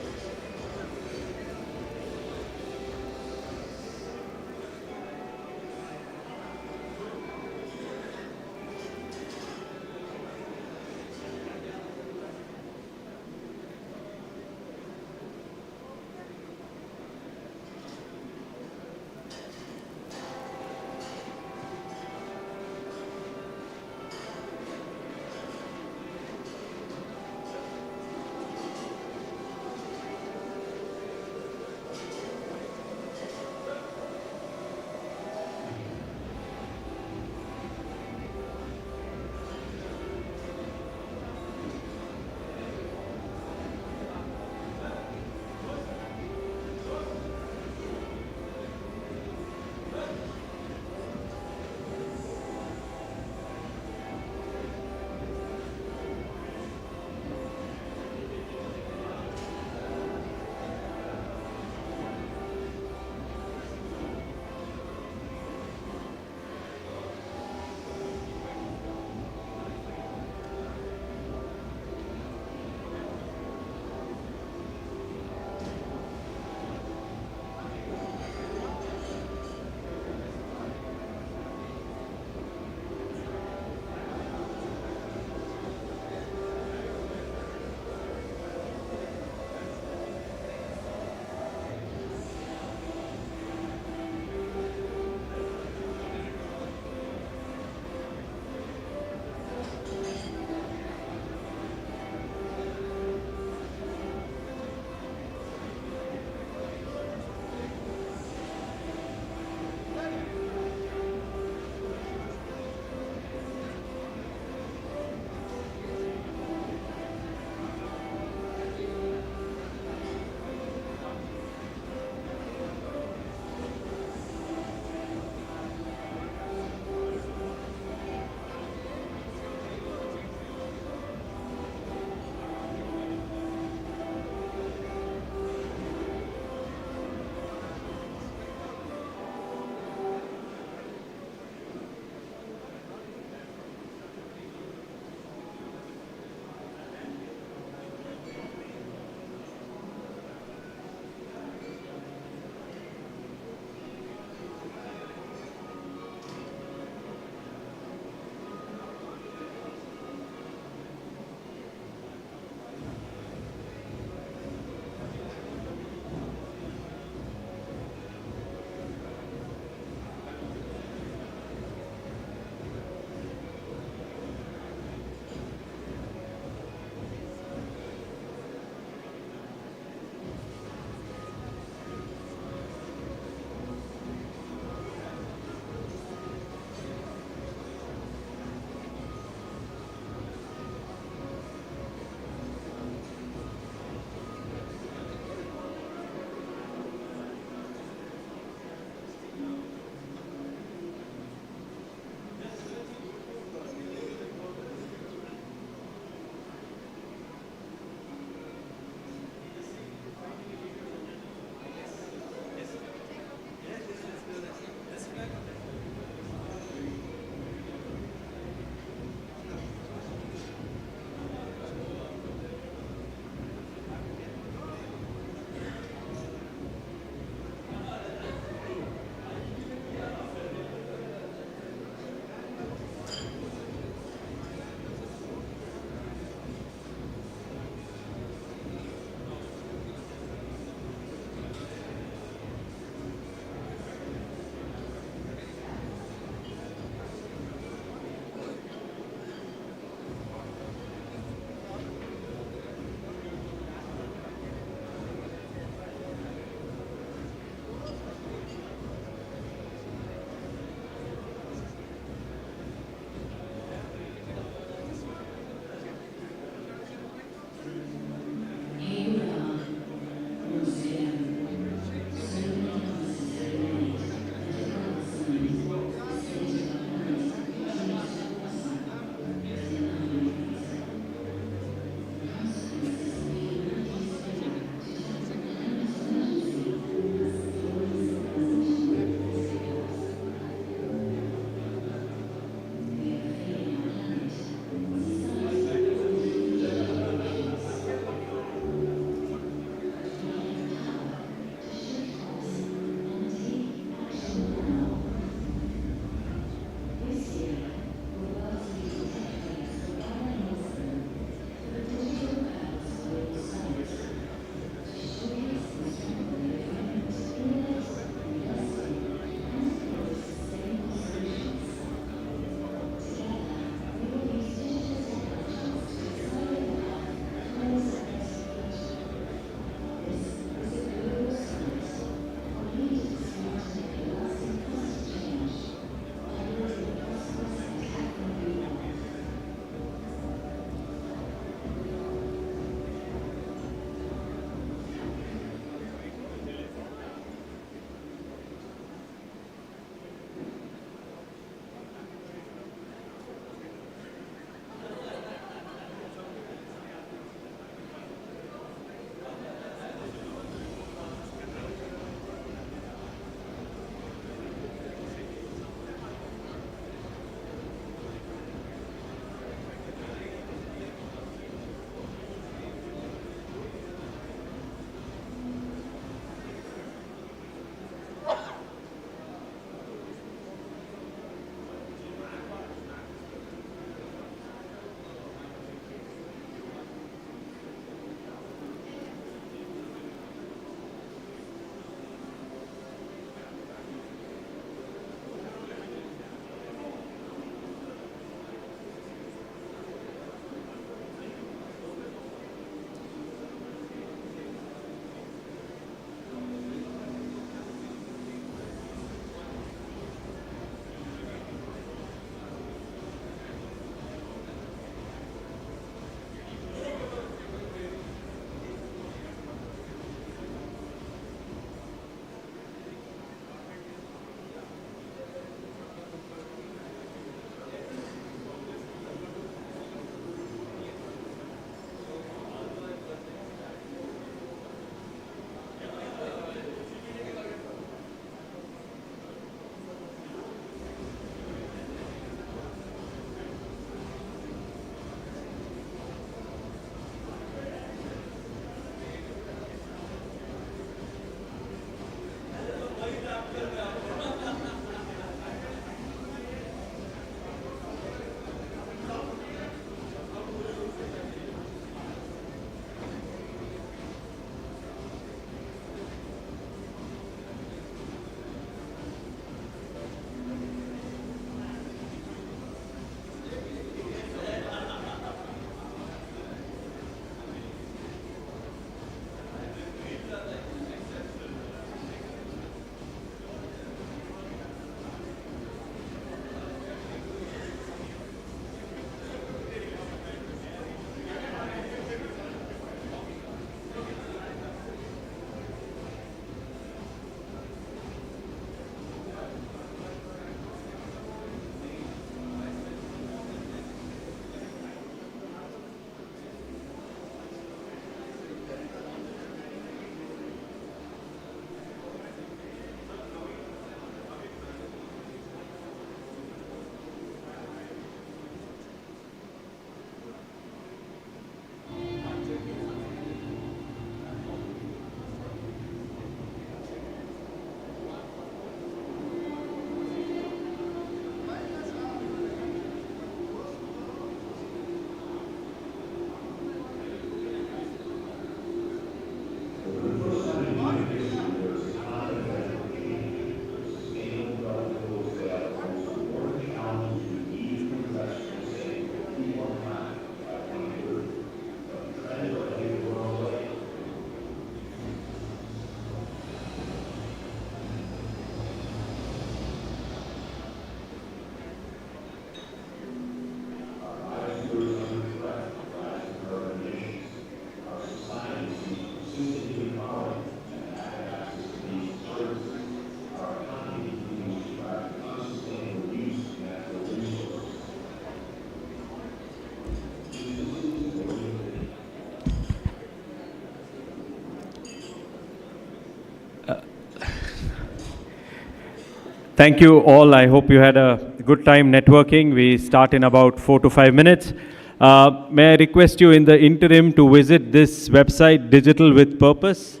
Thank you all. I hope you had a good time networking. We start in about 4 to 5 minutes. May I request you in the interim to visit this website, Digital with Purpose.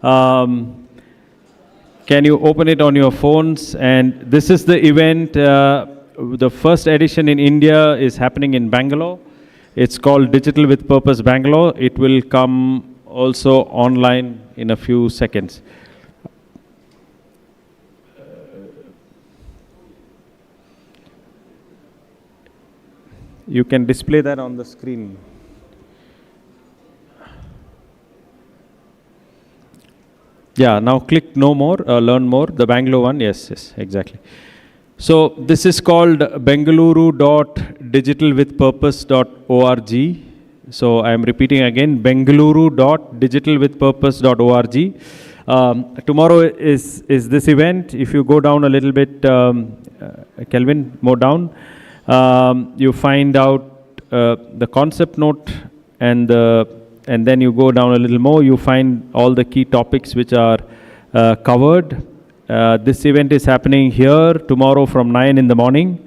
Can you open it on your phones? And this is the event. The first edition in India is happening in Bangalore. It's called Digital with Purpose Bangalore. It will come also online in a few seconds. You can display that on the screen. Yeah, now click no more, learn more, the Bangalore one, yes, exactly. So this is called bengaluru.digitalwithpurpose.org. So I am repeating again, bengaluru.digitalwithpurpose.org. Tomorrow is this event. If you go down a little bit, Kelvin, more down, you find out the concept note and then you go down a little more, you find all the key topics which are covered. This event is happening here tomorrow from 9 in the morning.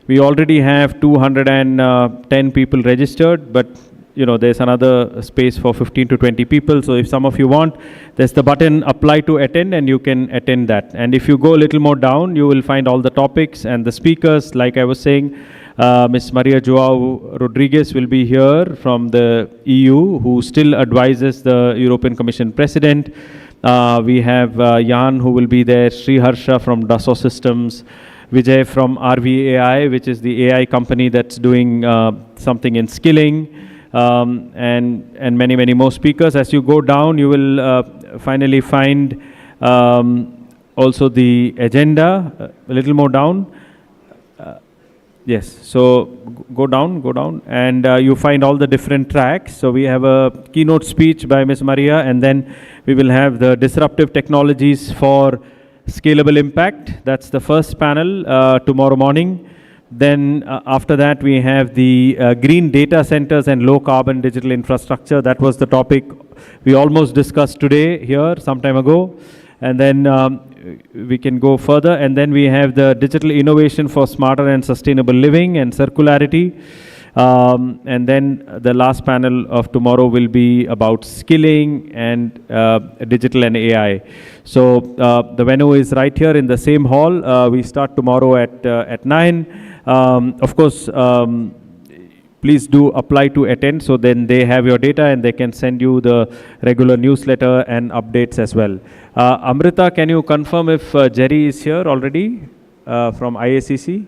We already have 210 people registered, but you know, there's another space for 15 to 20 people. So if some of you want, there's the button apply to attend and you can attend that. And if you go a little more down, you will find all the topics and the speakers. Like I was saying, Ms. Maria Joao Rodriguez will be here from the EU, who still advises the European Commission President. We have Jan, who will be there, Sri Harsha from Dassault Systems, Vijay from RVAI, which is the AI company that's doing something in skilling, and many, many more speakers. As you go down, you will finally find also the agenda, a little more down. Yes, so go down, and you find all the different tracks. So we have a keynote speech by Ms. Maria, and then we will have the disruptive technologies for scalable impact. That's the first panel tomorrow morning. Then after that, we have the green data centers and low carbon digital infrastructure. That was the topic we almost discussed today here some time ago. And then we can go further. And then we have the digital innovation for smarter and sustainable living and circularity. And then the last panel of tomorrow will be about skilling and digital and AI. So the venue is right here in the same hall. We start tomorrow at 9. Of course, please do apply to attend, so then they have your data and they can send you the regular newsletter and updates as well. Amrita, can you confirm if Jerry is here already from IACC?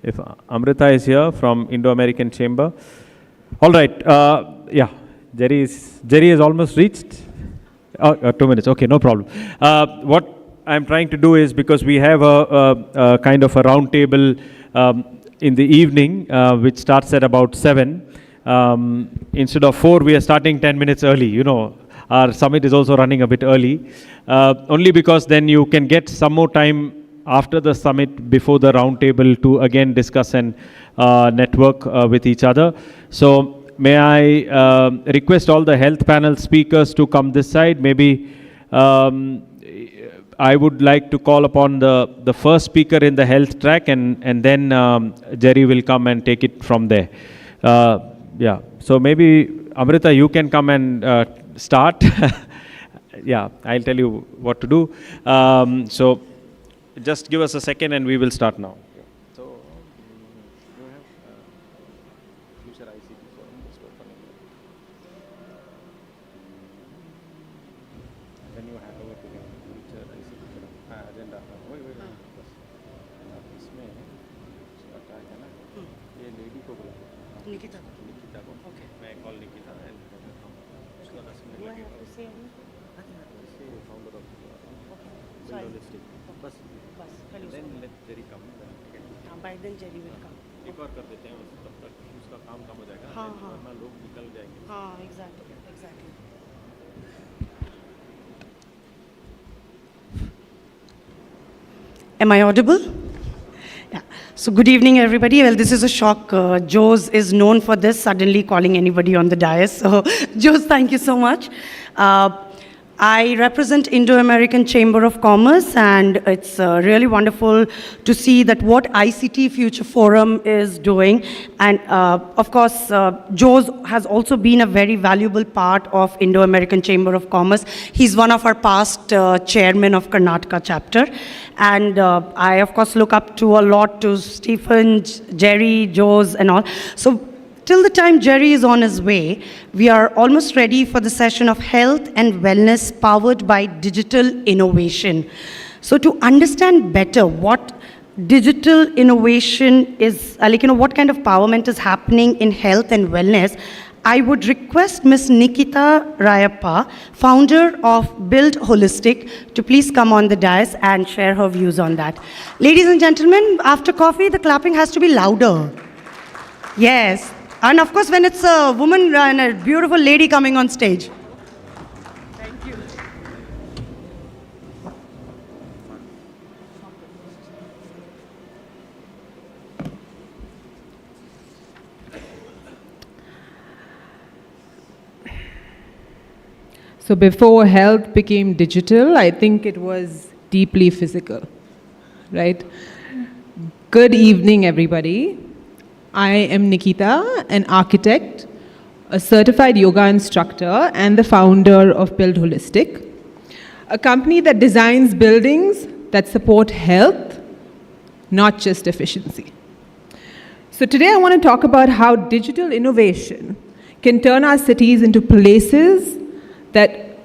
If Amrita is here from Indo-American Chamber. All right, yeah, Jerry is almost reached. 2 minutes, okay, no problem. What I'm trying to do is, because we have a kind of a round table in the evening, which starts at about 7. Instead of 4, we are starting 10 minutes early. You know, our summit is also running a bit early, only because then you can get some more time after the summit before the round table to again discuss and network with each other. So may I request all the health panel speakers to come this side. Maybe I would like to call upon the first speaker in the health track, and then Jerry will come and take it from there. Yeah, so maybe Amrita, you can come and start. Yeah, I'll tell you what to do. So just give us a second and we will start now. So you have future ICT Forum. Then you have over to future ICT Forum agenda. Wait. इसमें उसका क्या है ना? ये lady को बोला। निकिता को। Okay. मैं कॉल निकिता है। उसका 10 मिनट लगेगा। Founder of Holistic. बस then let Jerry come. By then Jerry will come. एक और कर देते हैं, तब तक उसका काम कम हो जाएगा, वरना लोग निकल जाएंगे। हाँ, exactly. Am I audible? Yeah. So good evening, everybody. Well, this is a shock. Jose is known for this, suddenly calling anybody on the dais. So, Jose, thank you so much. I represent Indo-American Chamber of Commerce, and it's really wonderful to see that what ICT Future Forum is doing. And of course, Jose has also been a very valuable part of Indo-American Chamber of Commerce. He's one of our past chairmen of Karnataka chapter. And I, of course, look up to a lot to Stephen, Jerry, Jose, and all. So till the time Jerry is on his way, we are almost ready for the session of health and wellness powered by digital innovation. So to understand better what digital innovation is, what kind of empowerment is happening in health and wellness, I would request Ms. Nikita Rayappa, founder of Build Holistic, to please come on the dais and share her views on that. Ladies and gentlemen, after coffee, the clapping has to be louder. Yes. And of course, when it's a woman and a beautiful lady coming on stage. Thank you. So before health became digital, I think it was deeply physical, right? Good evening, everybody. I am Nikita, an architect, a certified yoga instructor, and the founder of Build Holistic, a company that designs buildings that support health, not just efficiency. So today I want to talk about how digital innovation can turn our cities into places that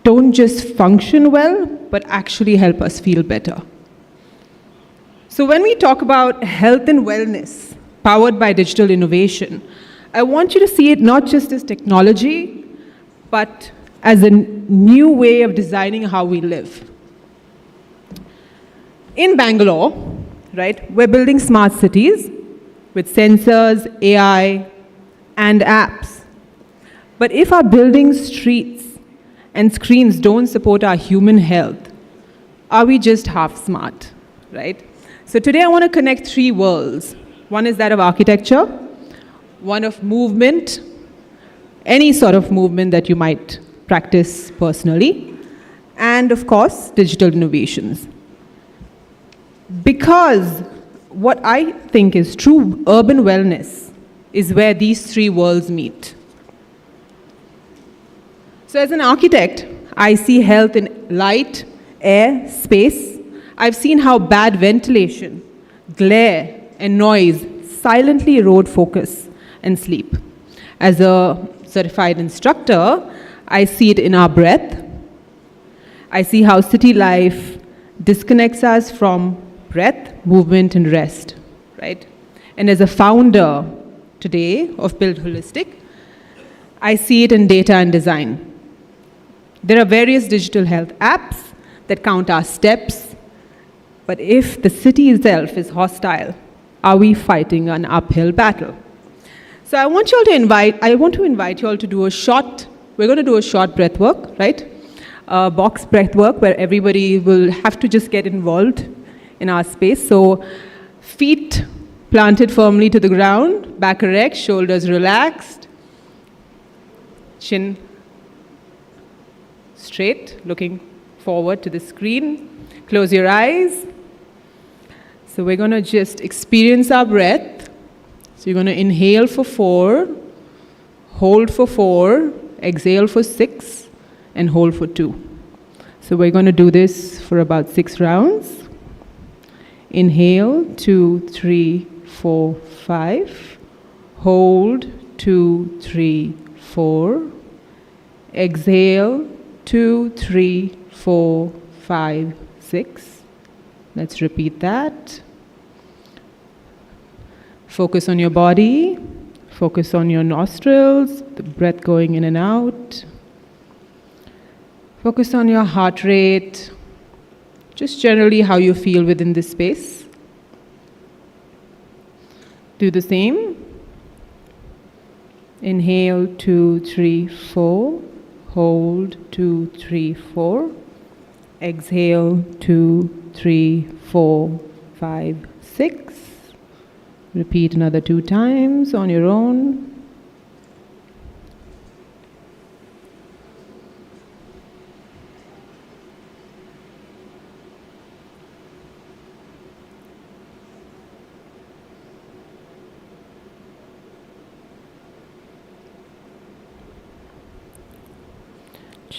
don't just function well, but actually help us feel better. So when we talk about health and wellness, powered by digital innovation, I want you to see it not just as technology, but as a new way of designing how we live. In Bangalore, right, we're building smart cities with sensors, AI, and apps. But if our buildings, streets, and screens don't support our human health, are we just half smart, right? So today I want to connect three worlds. One is that of architecture, one of movement, any sort of movement that you might practice personally, and of course, digital innovations. Because what I think is true urban wellness is where these three worlds meet. So as an architect, I see health in light, air, space. I've seen how bad ventilation, glare, and noise silently erode focus and sleep. As a certified instructor, I see it in our breath. I see how city life disconnects us from breath, movement, and rest, right? And as a founder today of Build Holistic, I see it in data and design. There are various digital health apps that count our steps, but if the city itself is hostile, are we fighting an uphill battle? So I want to invite you all to do a short, we're going to do a short breath work, right? Box breath work where everybody will have to just get involved in our space. So feet planted firmly to the ground, back erect, shoulders relaxed, chin straight, looking forward to the screen. Close your eyes. So we're going to just experience our breath. So you're going to inhale for 4, hold for 4, exhale for 6, and hold for 2. So we're going to do this for about 6 rounds. Inhale, 2, 3, 4, 5. Hold, 2, 3, 4. Exhale, 2, 3, 4, 5, 6. Let's repeat that. Focus on your body. Focus on your nostrils, the breath going in and out. Focus on your heart rate, just generally how you feel within this space. Do the same. Inhale, 2, 3, 4. Hold, 2, 3, 4. Exhale, 2, 3, 4, 5, 6. Repeat another 2 times on your own.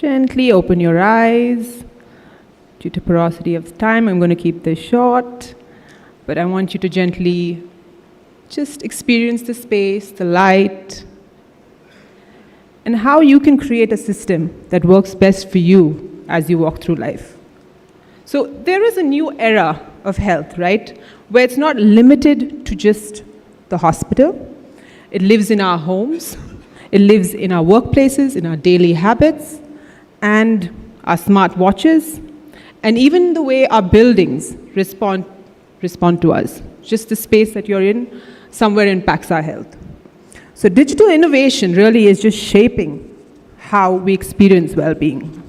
Gently open your eyes. Due to paucity of time, I'm going to keep this short, but I want you to gently just experience the space, the light, and how you can create a system that works best for you as you walk through life. So there is a new era of health, right? Where it's not limited to just the hospital. It lives in our homes. It lives in our workplaces, in our daily habits, and our smart watches, and even the way our buildings respond to us. Just the space that you're in somewhere impacts our health. So digital innovation really is just shaping how we experience well-being.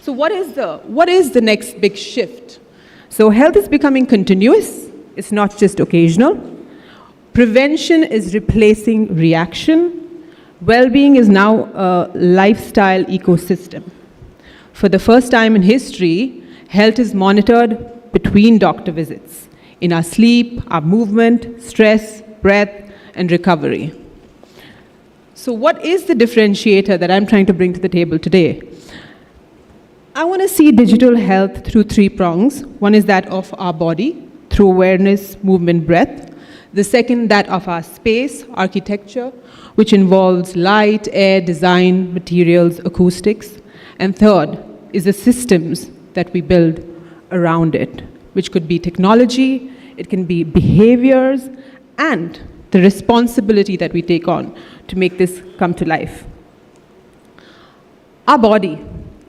So what is the next big shift? So health is becoming continuous. It's not just occasional. Prevention is replacing reaction. Well-being is now a lifestyle ecosystem. For the first time in history, health is monitored between doctor visits, in our sleep, our movement, stress, breath, and recovery. So what is the differentiator that I'm trying to bring to the table today? I want to see digital health through 3 prongs. One is that of our body, through awareness, movement, breath. The second, that of our space, architecture, which involves light, air, design, materials, acoustics. And third is the systems that we build around it, which could be technology, it can be behaviors, and the responsibility that we take on to make this come to life. Our body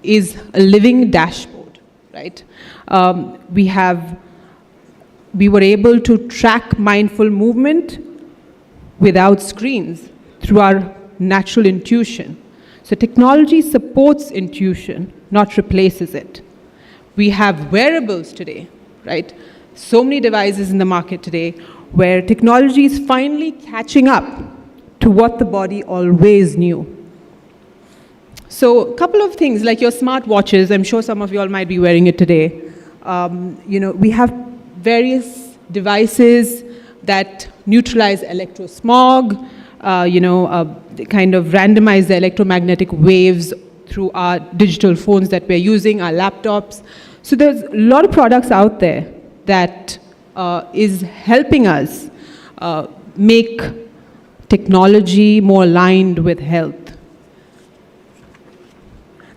is a living dashboard, right? We were able to track mindful movement without screens through our natural intuition. So technology supports intuition, not replaces it. We have wearables today, right? So many devices in the market today where technology is finally catching up to what the body always knew. So a couple of things, like your smart watches, I'm sure some of you all might be wearing it today. We have various devices that neutralize electrosmog, kind of randomize the electromagnetic waves through our digital phones that we're using, our laptops. So there's a lot of products out there that is helping us make technology more aligned with health.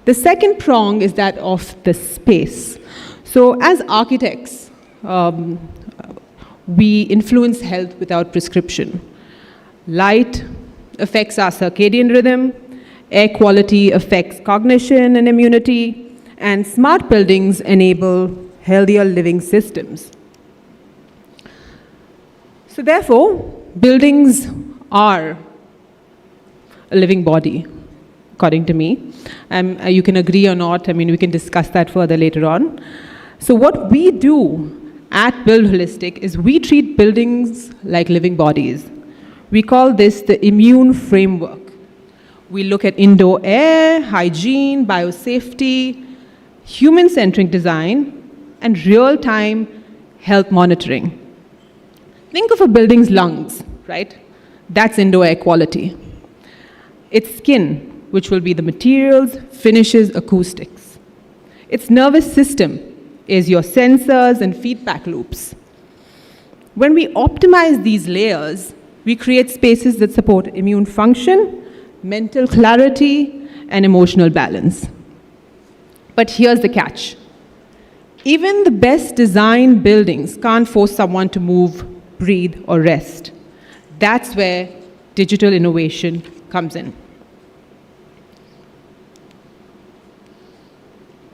The second prong is that of the space. So as architects, we influence health without prescription. Light affects our circadian rhythm, air quality affects cognition and immunity, and smart buildings enable healthier living systems. So therefore, buildings are a living body, according to me. You can agree or not, we can discuss that further later on. So what we do at Build Holistic is we treat buildings like living bodies. We call this the immune framework. We look at indoor air, hygiene, biosafety, human-centric design, and real-time health monitoring. Think of a building's lungs, right? That's indoor air quality. Its skin, which will be the materials, finishes, acoustics. Its nervous system is your sensors and feedback loops. When we optimize these layers, we create spaces that support immune function, mental clarity, and emotional balance. But here's the catch. Even the best designed buildings can't force someone to move, breathe, or rest. That's where digital innovation comes in.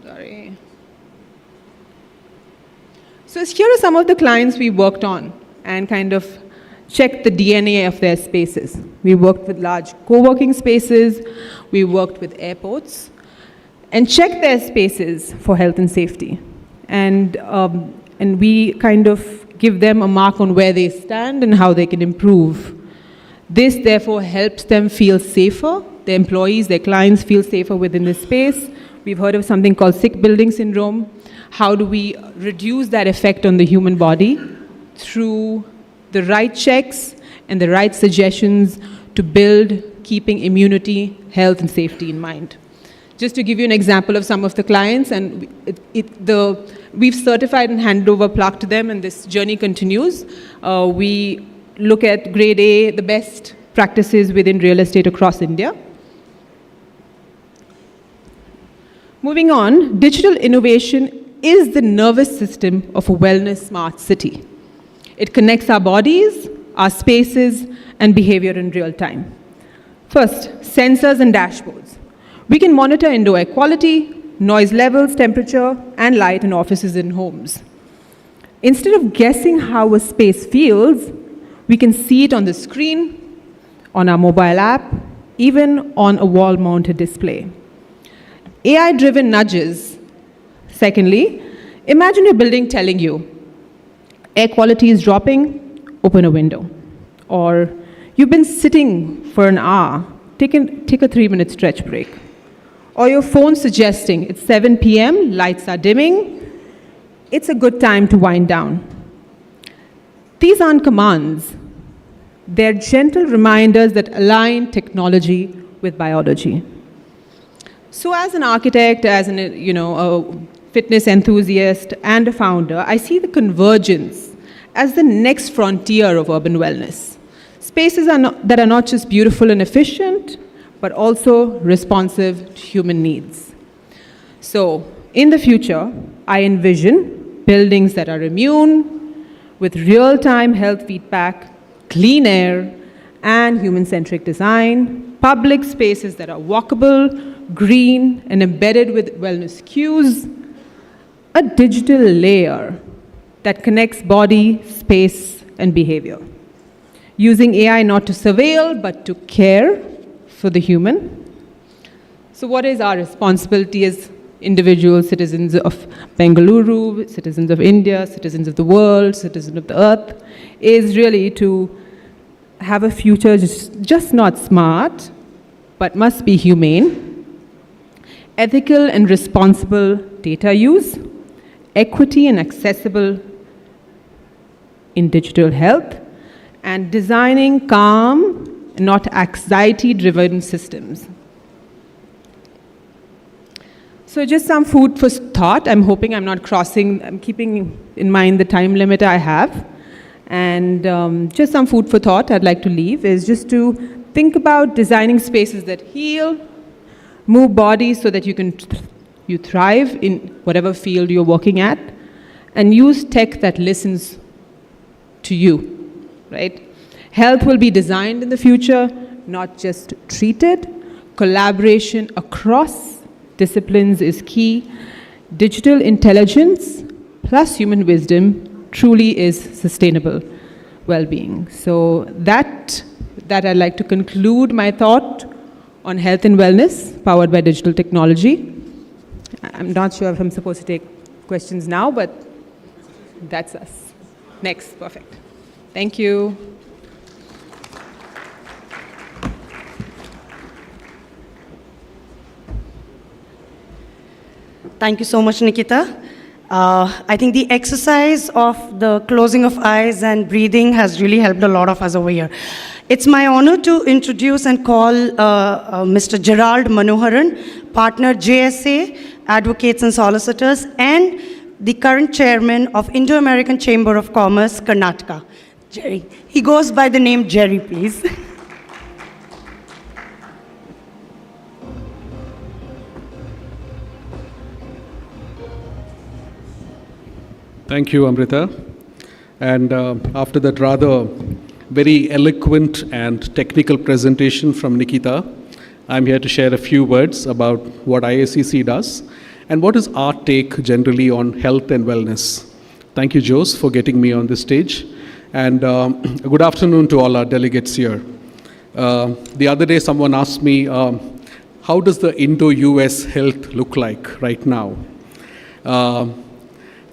Sorry. So here are some of the clients we worked on and kind of checked the DNA of their spaces. We worked with large co-working spaces, we worked with airports, and checked their spaces for health and safety. And we kind of give them a mark on where they stand and how they can improve. This therefore helps them feel safer, their employees, their clients feel safer within the space. We've heard of something called sick building syndrome. How do we reduce that effect on the human body? Through the right checks and the right suggestions to build keeping immunity, health, and safety in mind. Just to give you an example of some of the clients, and we've certified and handed over Plug to them, and this journey continues. We look at grade A, the best practices within real estate across India. Moving on, digital innovation is the nervous system of a wellness smart city. It connects our bodies, our spaces, and behavior in real time. First, sensors and dashboards. We can monitor indoor air quality, noise levels, temperature, and light in offices and homes. Instead of guessing how a space feels, we can see it on the screen, on our mobile app, even on a wall-mounted display. AI-driven nudges. Secondly, imagine your building telling you, air quality is dropping, open a window. Or you've been sitting for an hour, take a 3-minute stretch break. Or your phone suggesting it's 7 p.m., lights are dimming, it's a good time to wind down. These aren't commands. They're gentle reminders that align technology with biology. So as an architect, as a fitness enthusiast and a founder, I see the convergence as the next frontier of urban wellness. Spaces that are not just beautiful and efficient, but also responsive to human needs. So in the future, I envision buildings that are immune, with real-time health feedback, clean air, and human-centric design, public spaces that are walkable, green, and embedded with wellness cues, a digital layer that connects body, space, and behavior. Using AI not to surveil, but to care for the human. So what is our responsibility as individual citizens of Bengaluru, citizens of India, citizens of the world, citizens of the earth, is really to have a future just not smart, but must be humane, ethical and responsible data use, equity and accessible in digital health, and designing calm, not anxiety-driven systems. So just some food for thought. I'm hoping I'm not crossing, I'm keeping in mind the time limit I have. And just some food for thought I'd like to leave is just to think about designing spaces that heal, move bodies so that you thrive in whatever field you're working at, and use tech that listens to you, right? Health will be designed in the future, not just treated. Collaboration across disciplines is key. Digital intelligence plus human wisdom truly is sustainable well-being. So that I'd like to conclude my thought on health and wellness powered by digital technology. I'm not sure if I'm supposed to take questions now, but that's us. Next, perfect. Thank you. Thank you so much, Nikita. I think the exercise of the closing of eyes and breathing has really helped a lot of us over here. It's my honor to introduce and call Mr. Gerald Manoharan, partner JSA, Advocates and Solicitors, and the current chairman of Indo-American Chamber of Commerce, Karnataka. Jerry. He goes by the name Jerry, please. Thank you, Amrita. And after that rather very eloquent and technical presentation from Nikita, I'm here to share a few words about what IACC does and what is our take generally on health and wellness. Thank you, Jose, for getting me on this stage. And good afternoon to all our delegates here. The other day, someone asked me, how does the Indo-US health look like right now?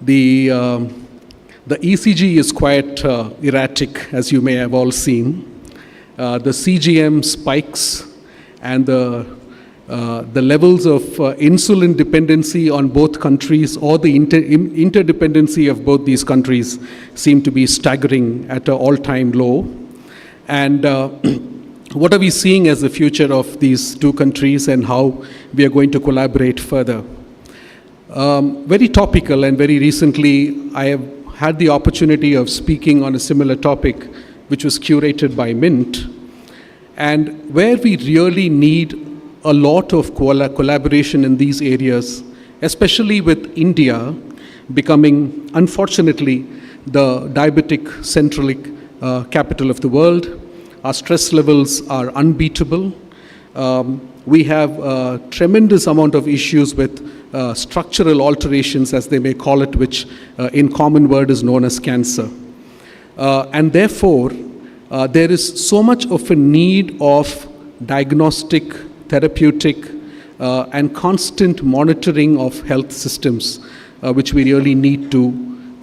The ECG is quite erratic, as you may have all seen. The CGM spikes and the levels of insulin dependency on both countries or the interdependency of both these countries seem to be staggering at an all-time low. And what are we seeing as the future of these two countries and how we are going to collaborate further? Very topical, and very recently I have had the opportunity of speaking on a similar topic which was curated by Mint, and where we really need a lot of collaboration in these areas, especially with India becoming, unfortunately, the diabetic-centric capital of the world. Our stress levels are unbeatable. We have a tremendous amount of issues with structural alterations, as they may call it, which in common word is known as cancer. And therefore, there is so much of a need of diagnostic, therapeutic, and constant monitoring of health systems, which we really need to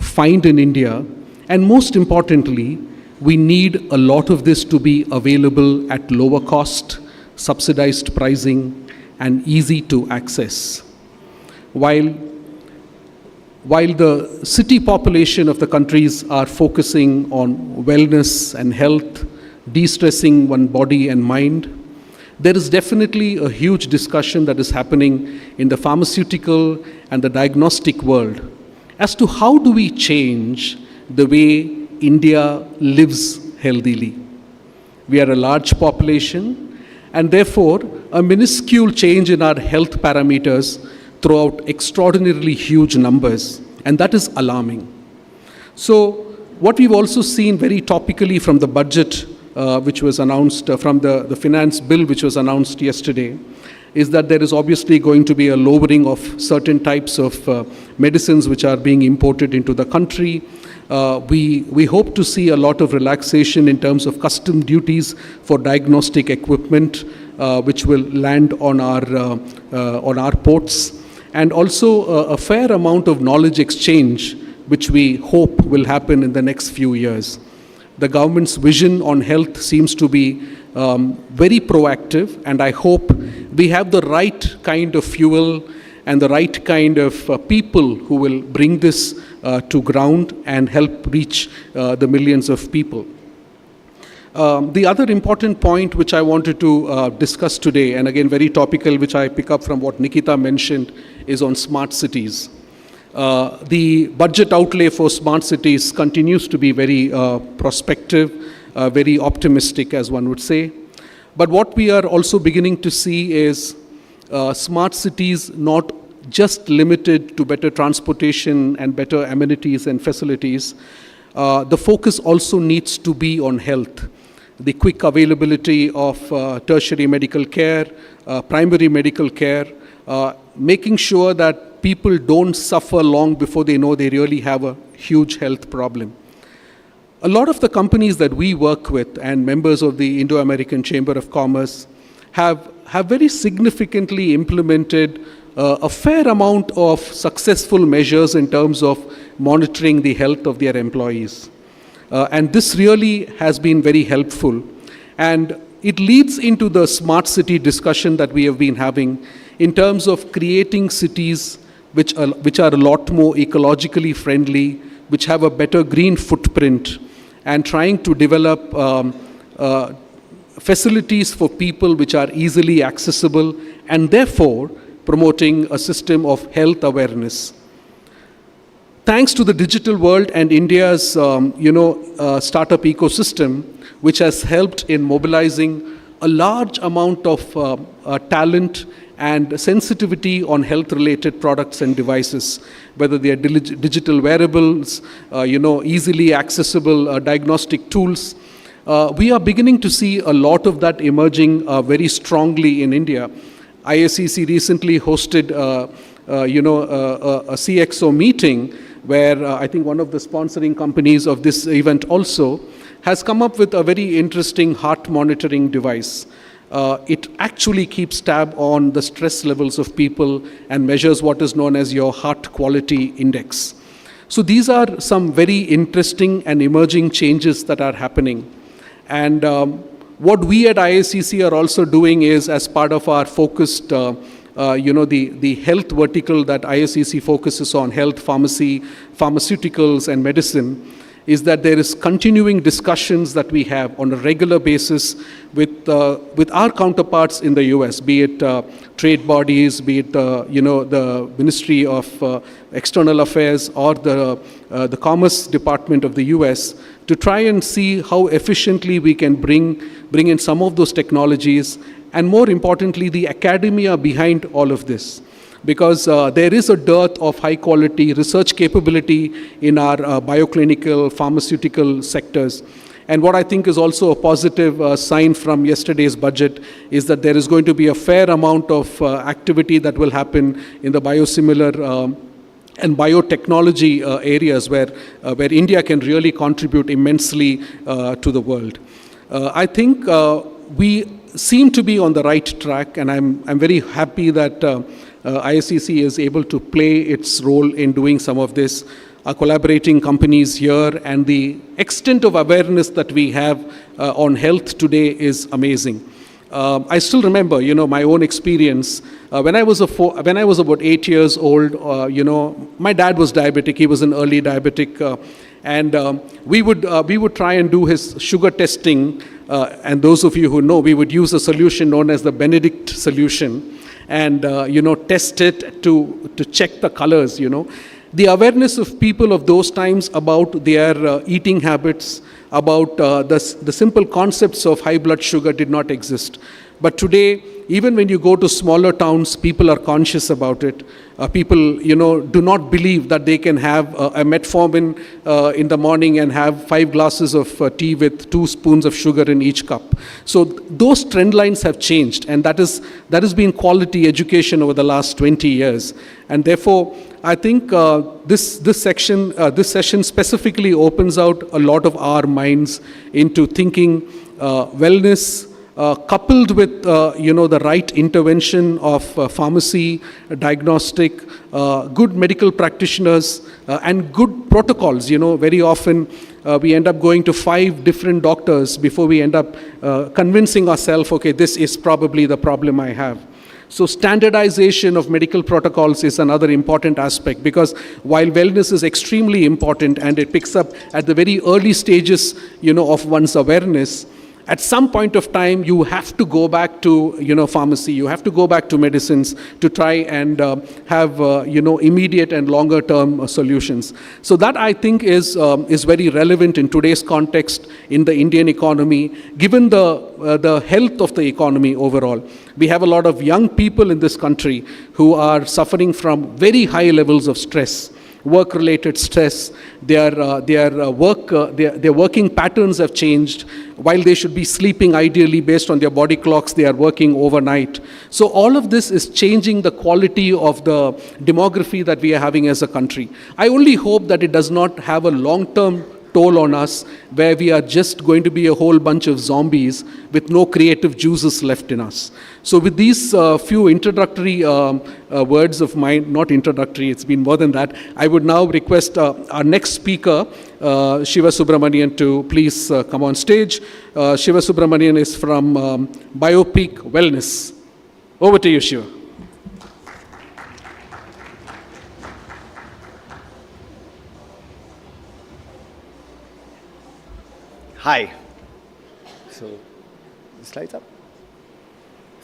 find in India. And most importantly, we need a lot of this to be available at lower cost, subsidized pricing, and easy to access. While the city population of the countries are focusing on wellness and health, de-stressing one body and mind, there is definitely a huge discussion that is happening in the pharmaceutical and the diagnostic world as to how do we change the way India lives healthily. We are a large population, and therefore a minuscule change in our health parameters throughout extraordinarily huge numbers, and that is alarming. So what we've also seen very topically from the budget which was announced, from the finance bill which was announced yesterday, is that there is obviously going to be a lowering of certain types of medicines which are being imported into the country. We hope to see a lot of relaxation in terms of custom duties for diagnostic equipment, which will land on our ports, and also a fair amount of knowledge exchange, which we hope will happen in the next few years. The government's vision on health seems to be very proactive, and I hope we have the right kind of fuel and the right kind of people who will bring this to ground and help reach the millions of people. The other important point which I wanted to discuss today, and again very topical, which I pick up from what Nikita mentioned, is on smart cities. The budget outlay for smart cities continues to be very prospective, very optimistic, as one would say. But what we are also beginning to see is smart cities not just limited to better transportation and better amenities and facilities. The focus also needs to be on health. The quick availability of tertiary medical care, primary medical care, making sure that people don't suffer long before they know they really have a huge health problem. A lot of the companies that we work with and members of the Indo-American Chamber of Commerce have very significantly implemented a fair amount of successful measures in terms of monitoring the health of their employees. And this really has been very helpful. And it leads into the smart city discussion that we have been having in terms of creating cities which are a lot more ecologically friendly, which have a better green footprint, and trying to develop facilities for people which are easily accessible, and therefore promoting a system of health awareness. Thanks to the digital world and India's startup ecosystem, which has helped in mobilizing a large amount of talent and sensitivity on health-related products and devices, whether they are digital wearables, easily accessible diagnostic tools. We are beginning to see a lot of that emerging very strongly in India. ISCC recently hosted a CXO meeting where I think one of the sponsoring companies of this event also has come up with a very interesting heart monitoring device. It actually keeps tab on the stress levels of people and measures what is known as your heart quality index. So these are some very interesting and emerging changes that are happening. And what we at ISCC are also doing is, as part of our focused, the health vertical that ISCC focuses on, health, pharmacy, pharmaceuticals, and medicine, is that there is continuing discussions that we have on a regular basis with our counterparts in the US, be it trade bodies, be it the Ministry of External Affairs or the Commerce Department of the US, to try and see how efficiently we can bring in some of those technologies, and more importantly, the academia behind all of this. Because there is a dearth of high-quality research capability in our bioclinical, pharmaceutical sectors. And what I think is also a positive sign from yesterday's budget is that there is going to be a fair amount of activity that will happen in the biosimilar and biotechnology areas where India can really contribute immensely to the world. I think we seem to be on the right track, and I'm very happy that ISCC is able to play its role in doing some of this. Our collaborating companies here and the extent of awareness that we have on health today is amazing. I still remember, my own experience. When I was about 8 years old, my dad was diabetic. He was an early diabetic, and we would try and do his sugar testing. And those of you who know, we would use a solution known as the Benedict solution, and test it to check the colors. The awareness of people of those times about their eating habits, about the simple concepts of high blood sugar did not exist. But today, even when you go to smaller towns, people are conscious about it. People, do not believe that they can have a metformin in the morning and have 5 glasses of tea with 2 spoons of sugar in each cup. So those trend lines have changed, and that has been quality education over the last 20 years. And therefore, I think this session specifically opens out a lot of our minds into thinking wellness, coupled with the right intervention of pharmacy, diagnostic, good medical practitioners, and good protocols. Very often we end up going to 5 different doctors before we end up convincing ourselves, okay, this is probably the problem I have. So standardization of medical protocols is another important aspect, because while wellness is extremely important and it picks up at the very early stages, of one's awareness, at some point of time, you have to go back to, pharmacy. You have to go back to medicines to try and have, immediate and longer-term solutions. So that, I think, is very relevant in today's context in the Indian economy, given the health of the economy overall. We have a lot of young people in this country who are suffering from very high levels of stress. Work-related stress, their working patterns have changed. While they should be sleeping ideally based on their body clocks, they are working overnight. So all of this is changing the quality of the demography that we are having as a country. I only hope that it does not have a long-term toll on us, where we are just going to be a whole bunch of zombies with no creative juices left in us. So with these few introductory words of mine, not introductory, it's been more than that, I would now request our next speaker, Shiva Subramanian, to please come on stage. Shiva Subramanian is from Biopeak Wellness. Over to you, Shiva. Hi. So, the slides up.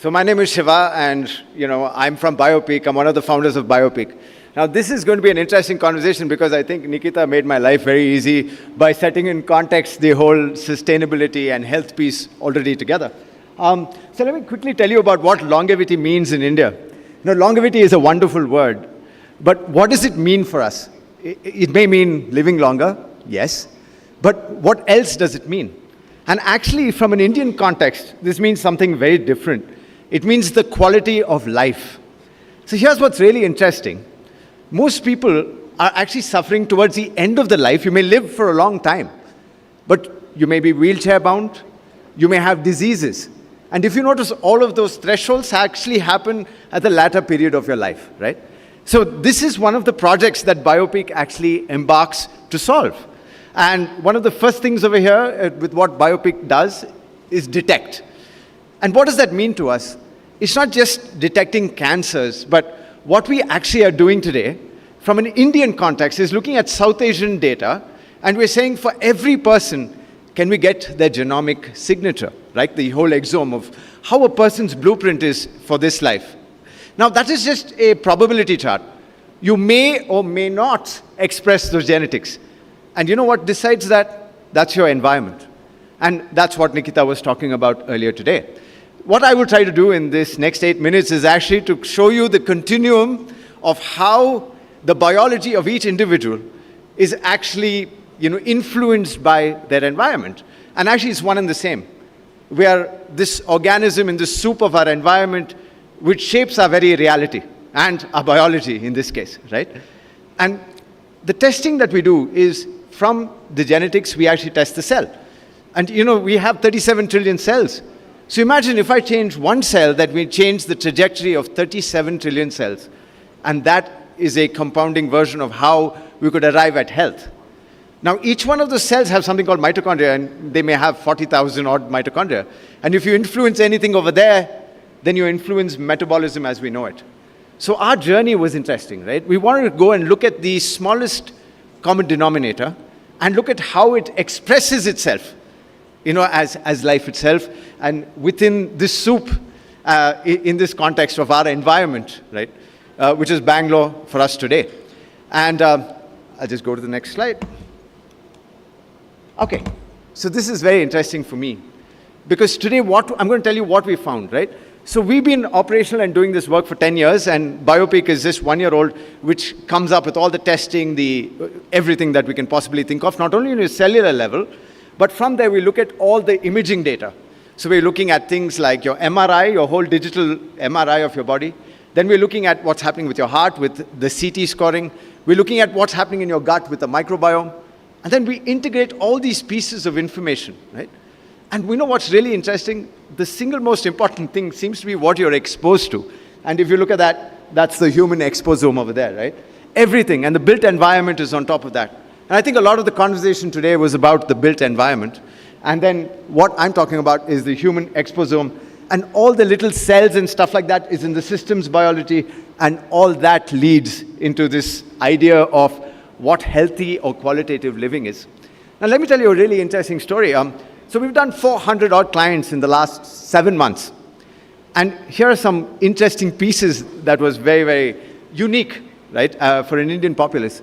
So my name is Shiva, and I'm from Biopeak. I'm one of the founders of Biopeak. Now, this is going to be an interesting conversation because I think Nikita made my life very easy by setting in context the whole sustainability and health piece already together. So let me quickly tell you about what longevity means in India. Longevity is a wonderful word, but what does it mean for us? It may mean living longer, yes. But what else does it mean? And actually, from an Indian context, this means something very different. It means the quality of life. So here's what's really interesting. Most people are actually suffering towards the end of the life. You may live for a long time, but you may be wheelchair bound. You may have diseases. And if you notice, all of those thresholds actually happen at the latter period of your life, right? So this is one of the projects that Biopeak actually embarks to solve. And one of the first things over here with what Biopeak does is detect. And what does that mean to us? It's not just detecting cancers, but what we actually are doing today from an Indian context is looking at South Asian data And we're saying for every person, can we get their genomic signature, right? The whole exome of how a person's blueprint is for this life. Now, that is just a probability chart. You may or may not express those genetics. And you know what decides that? That's your environment. And that's what Nikita was talking about earlier today. What I will try to do in this next 8 minutes is actually to show you the continuum of how the biology of each individual is actually influenced by their environment. And actually it's one and the same. We are this organism in the soup of our environment which shapes our very reality and our biology in this case, right? And the testing that we do is from the genetics, we actually test the cell. And we have 37 trillion cells. So imagine if I change one cell, that we change the trajectory of 37 trillion cells. And that is a compounding version of how we could arrive at health. Now, each one of the cells have something called mitochondria, and they may have 40,000 odd mitochondria. And if you influence anything over there, then you influence metabolism as we know it. So our journey was interesting, right? We wanted to go and look at the smallest common denominator and look at how it expresses itself, as life itself, and within this soup, in this context of our environment, right? Which is Bangalore for us today. And I'll just go to the next slide. Okay, so this is very interesting for me, because today I'm going to tell you what we found, right? So we've been operational and doing this work for 10 years, and BioPeak is this 1-year-old which comes up with all the testing, everything that we can possibly think of, not only on a cellular level, but from there we look at all the imaging data. So we're looking at things like your MRI, your whole digital MRI of your body. Then we're looking at what's happening with your heart, with the CT scoring. We're looking at what's happening in your gut with the microbiome. And then we integrate all these pieces of information, right? And we know what's really interesting. The single most important thing seems to be what you're exposed to. And if you look at that, that's the human exposome over there, right? Everything, and the built environment is on top of that. And I think a lot of the conversation today was about the built environment. And then what I'm talking about is the human exposome. And all the little cells and stuff like that is in the systems biology. And all that leads into this idea of what healthy or qualitative living is. Now, let me tell you a really interesting story. So we've done 400 odd clients in the last 7 months. And here are some interesting pieces that was very, very unique, right, for an Indian populace.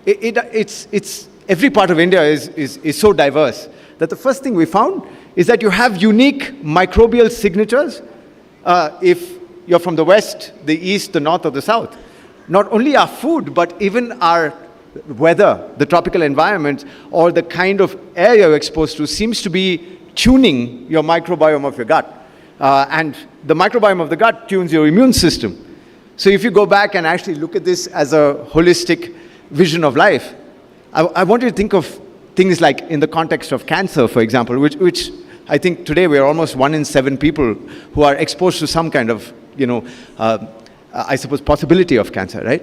It's every part of India is so diverse that the first thing we found is that you have unique microbial signatures if you're from the west, the east, the north, or the south. Not only our food, but even our weather, the tropical environment, or the kind of air you're exposed to seems to be tuning your microbiome of your gut. And the microbiome of the gut tunes your immune system. So if you go back and actually look at this as a holistic vision of life, I want you to think of things like in the context of cancer, for example, which I think today we're almost 1 in 7 people who are exposed to some kind of, I suppose, possibility of cancer, right?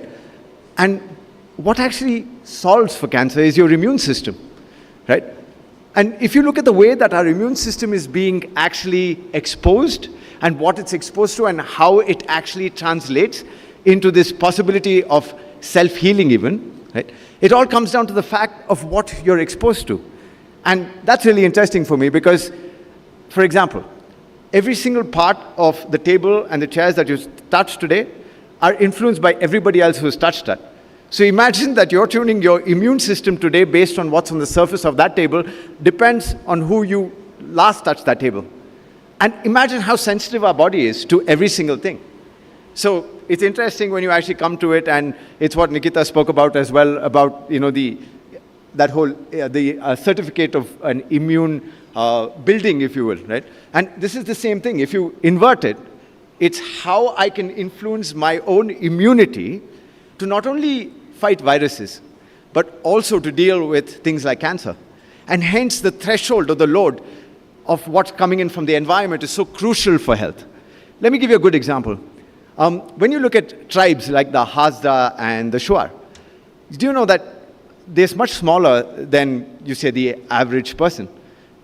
And what actually solves for cancer is your immune system, right? And if you look at the way that our immune system is being actually exposed and what it's exposed to and how it actually translates into this possibility of self-healing even, right? It all comes down to the fact of what you're exposed to. And that's really interesting for me because, for example, every single part of the table and the chairs that you touched today are influenced by everybody else who's touched that. So imagine that you're tuning your immune system today based on what's on the surface of that table, depends on who you last touched that table. And imagine how sensitive our body is to every single thing. So it's interesting when you actually come to it, and it's what Nikita spoke about as well, about that whole certificate of an immune building, if you will, right? And this is the same thing. If you invert it, it's how I can influence my own immunity to not only fight viruses, but also to deal with things like cancer. And hence the threshold or the load of what's coming in from the environment is so crucial for health. Let me give you a good example. When you look at tribes like the Hazda and the Shuar, do you know that they're much smaller than, you say, the average person?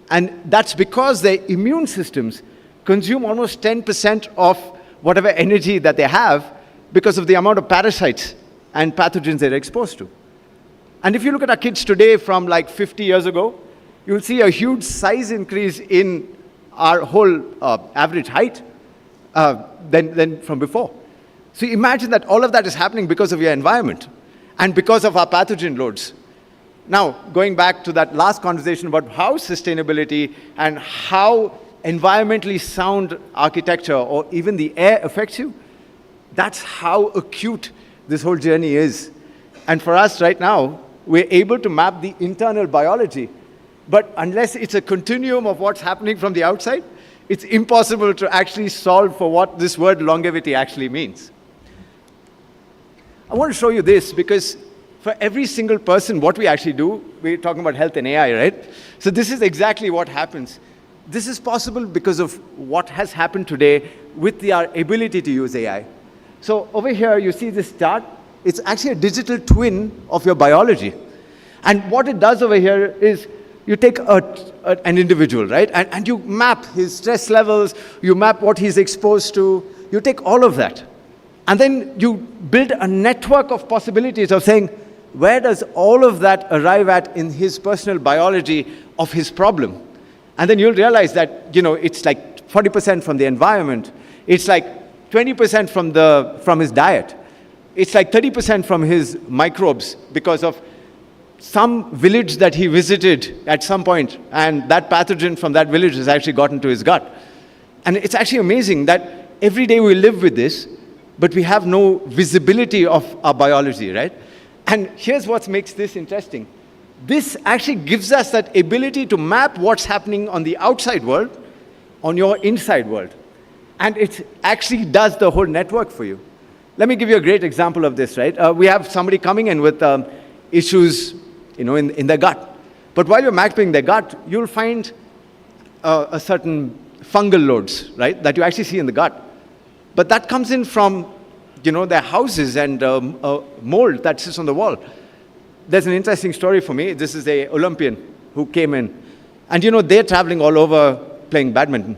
And that's because their immune systems consume almost 10% of whatever energy that they have because of the amount of parasites and pathogens they're exposed to. And if you look at our kids today from like 50 years ago, you'll see a huge size increase in our whole average height than from before. So imagine that all of that is happening because of your environment and because of our pathogen loads. Now, going back to that last conversation about how sustainability and how environmentally sound architecture or even the air affects you, that's how acute this whole journey is. And for us right now, we're able to map the internal biology. But unless it's a continuum of what's happening from the outside, it's impossible to actually solve for what this word longevity actually means. I want to show you this because for every single person, what we actually do, we're talking about health and AI, right? So this is exactly what happens. This is possible because of what has happened today with our ability to use AI. So over here, you see this chart. It's actually a digital twin of your biology. And what it does over here is you take an individual, right? And you map his stress levels, you map what he's exposed to, you take all of that. And then you build a network of possibilities of saying, where does all of that arrive at in his personal biology of his problem? And then you'll realize that, it's like 40% from the environment. It's like 20% from his diet. It's like 30% from his microbes because of some village that he visited at some point, and that pathogen from that village has actually gotten to his gut. And it's actually amazing that every day we live with this, but we have no visibility of our biology, right? And here's what makes this interesting. This actually gives us that ability to map what's happening on the outside world, on your inside world. And it actually does the whole network for you. Let me give you a great example of this, right? We have somebody coming in with issues, in their gut. But while you're mapping their gut, you'll find a certain fungal loads, right, that you actually see in the gut. But that comes in from, their houses and mold that sits on the wall. There's an interesting story for me. This is an Olympian who came in. And, they're traveling all over playing badminton.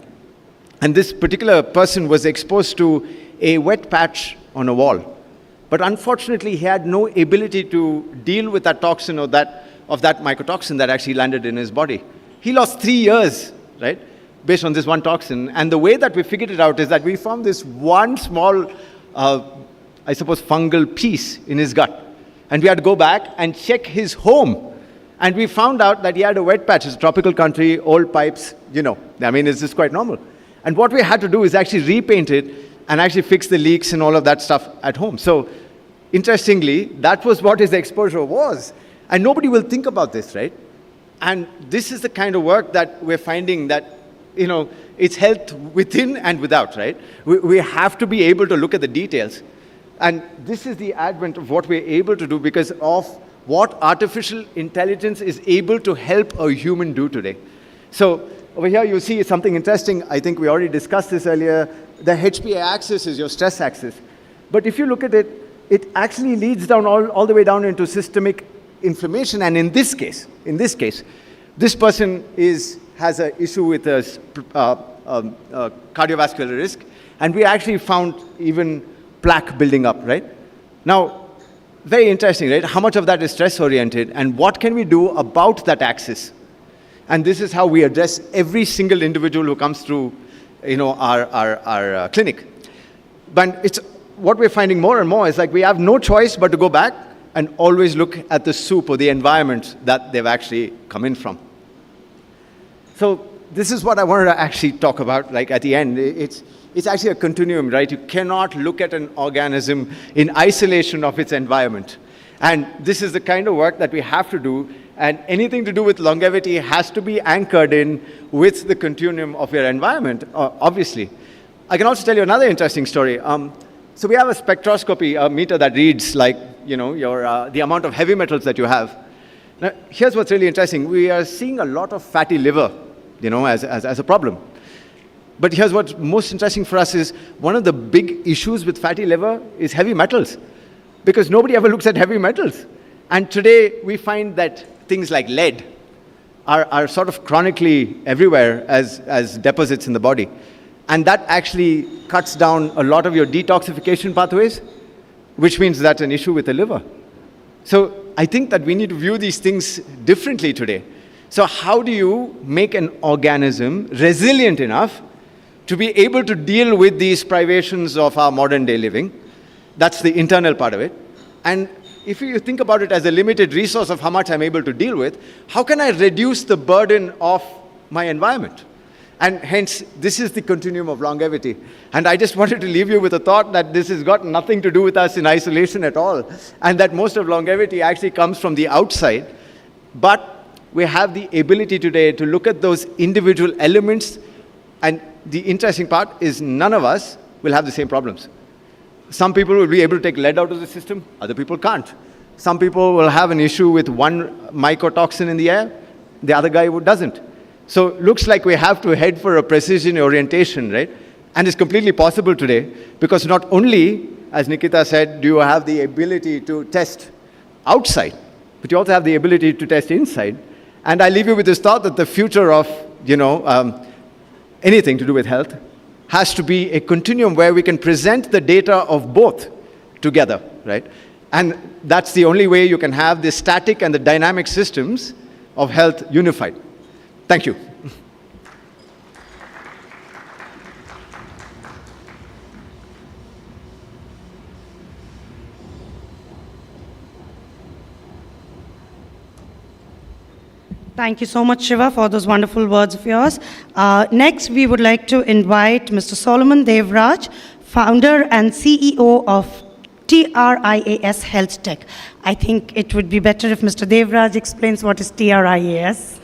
And this particular person was exposed to a wet patch on a wall. But unfortunately, he had no ability to deal with that toxin or that mycotoxin that actually landed in his body. He lost 3 years, right, based on this one toxin. And the way that we figured it out is that we found this one small, fungal piece in his gut. And we had to go back and check his home. And we found out that he had a wet patch. It's a tropical country, old pipes, it's just quite normal. And what we had to do is actually repaint it and actually fix the leaks and all of that stuff at home. So interestingly, that was what his exposure was. And nobody will think about this, right? And this is the kind of work that we're finding that, it's health within and without, right? We have to be able to look at the details. And this is the advent of what we're able to do because of what artificial intelligence is able to help a human do today. So over here you see something interesting. I think we already discussed this earlier. The HPA axis is your stress axis. But if you look at it, it actually leads down all the way down into systemic inflammation. And in this case, this person has an issue with cardiovascular risk. And we actually found even plaque building up, right? Now, very interesting, right? How much of that is stress-oriented, and what can we do about that axis? And this is how we address every single individual who comes through, our clinic. But it's what we're finding more and more is like we have no choice but to go back and always look at the soup or the environment that they've actually come in from. So this is what I wanted to actually talk about. Like at the end, it's actually a continuum, right? You cannot look at an organism in isolation of its environment. And this is the kind of work that we have to do. And anything to do with longevity has to be anchored in with the continuum of your environment, obviously. I can also tell you another interesting story. So we have a spectroscopy meter that reads like, the amount of heavy metals that you have. Now, here's what's really interesting. We are seeing a lot of fatty liver, as a problem. But here's what's most interesting for us is one of the big issues with fatty liver is heavy metals, because nobody ever looks at heavy metals. And today we find that things like lead are sort of chronically everywhere as deposits in the body. And that actually cuts down a lot of your detoxification pathways, which means that's an issue with the liver. So I think that we need to view these things differently today. So how do you make an organism resilient enough to be able to deal with these privations of our modern day living? That's the internal part of it. And if you think about it as a limited resource of how much I'm able to deal with, how can I reduce the burden of my environment? And hence, this is the continuum of longevity. And I just wanted to leave you with a thought that this has got nothing to do with us in isolation at all, and that most of longevity actually comes from the outside. But we have the ability today to look at those individual elements, and the interesting part is none of us will have the same problems. Some people will be able to take lead out of the system, other people can't. Some people will have an issue with one mycotoxin in the air, the other guy doesn't. So it looks like we have to head for a precision orientation, right? And it's completely possible today, because not only, as Nikita said, do you have the ability to test outside, but you also have the ability to test inside. And I leave you with this thought that the future of, anything to do with health has to be a continuum where we can present the data of both together, right? And that's the only way you can have the static and the dynamic systems of health unified. Thank you. Thank you so much, Shiva, for those wonderful words of yours. Next, we would like to invite Mr. Solomon Devraj, founder and CEO of TRIAS Health Tech. I think it would be better if Mr. Devraj explains what is TRIAS.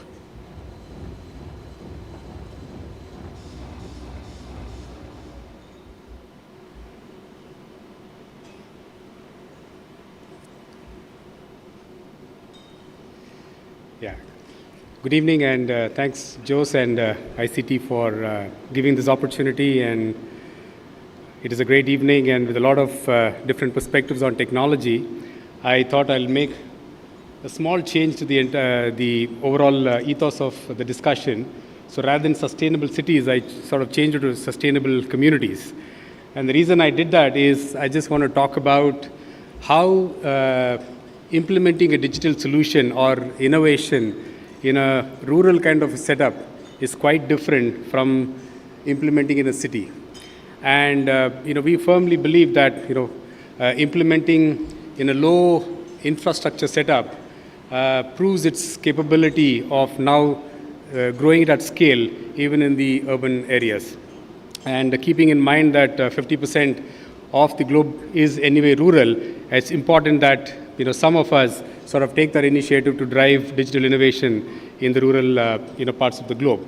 Yeah. Good evening, and thanks, Jose and ICT for giving this opportunity. And it is a great evening, and with a lot of different perspectives on technology, I thought I'll make a small change to the overall ethos of the discussion. So rather than sustainable cities, I sort of changed it to sustainable communities. And the reason I did that is I just want to talk about how implementing a digital solution or innovation in a rural kind of setup is quite different from implementing in a city. And we firmly believe that implementing in a low infrastructure setup proves its capability of now growing it at scale even in the urban areas. And keeping in mind that 50% of the globe is anyway rural, it's important that some of us sort of take that initiative to drive digital innovation in the rural parts of the globe.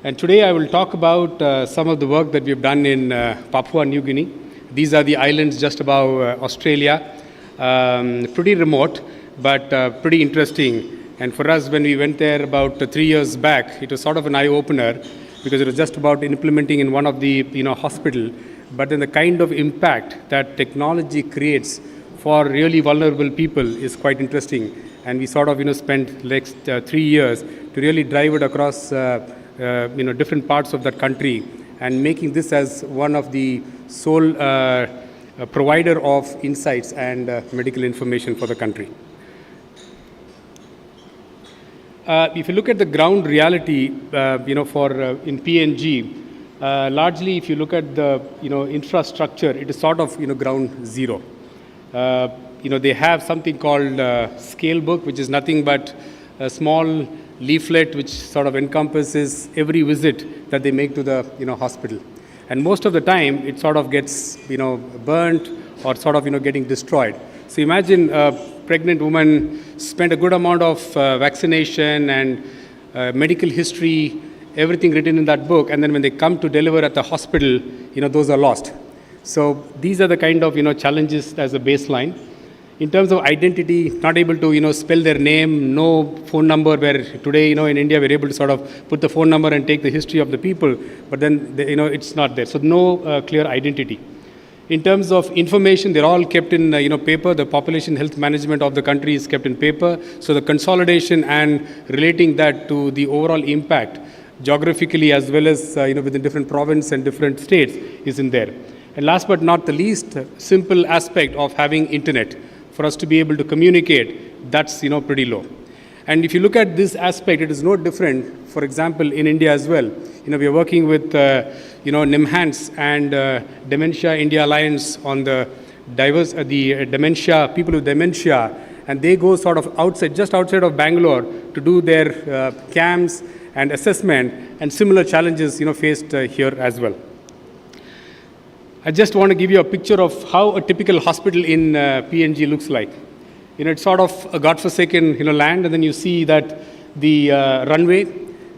And today I will talk about some of the work that we've done in Papua New Guinea. These are the islands just above Australia. Pretty remote, but pretty interesting. And for us, when we went there about 3 years back, it was sort of an eye-opener, because it was just about implementing in one of the hospital. But then the kind of impact that technology creates for really vulnerable people is quite interesting. And we sort of spent next 3 years to really drive it across different parts of that country, and making this as one of the sole provider of insights and medical information for the country. If you look at the ground reality, in PNG, largely if you look at the infrastructure, it is sort of ground zero. They have something called scale book, which is nothing but a small leaflet which sort of encompasses every visit that they make to the hospital. And most of the time, it sort of gets burnt or sort of getting destroyed. So imagine a pregnant woman spent a good amount of vaccination and medical history, everything written in that book, and then when they come to deliver at the hospital, those are lost. So these are the kind of challenges as a baseline. In terms of identity, not able to spell their name, no phone number, where today in India we're able to sort of put the phone number and take the history of the people, but then it's not there. So no clear identity. In terms of information, they're all kept in paper. The population health management of the country is kept in paper. So the consolidation and relating that to the overall impact geographically as well as within different province and different states is in there. And last but not the least, simple aspect of having internet. for us to be able to communicate, that's pretty low. And if you look at this aspect, it is no different, for example, in India as well. We are working with NIMHANS and Dementia India Alliance on the dementia, people with dementia, and they go sort of outside, just outside of Bangalore to do their camps and assessment, and similar challenges faced here as well. I just want to give you a picture of how a typical hospital in PNG looks like. It's sort of a godforsaken land, and then you see that the runway,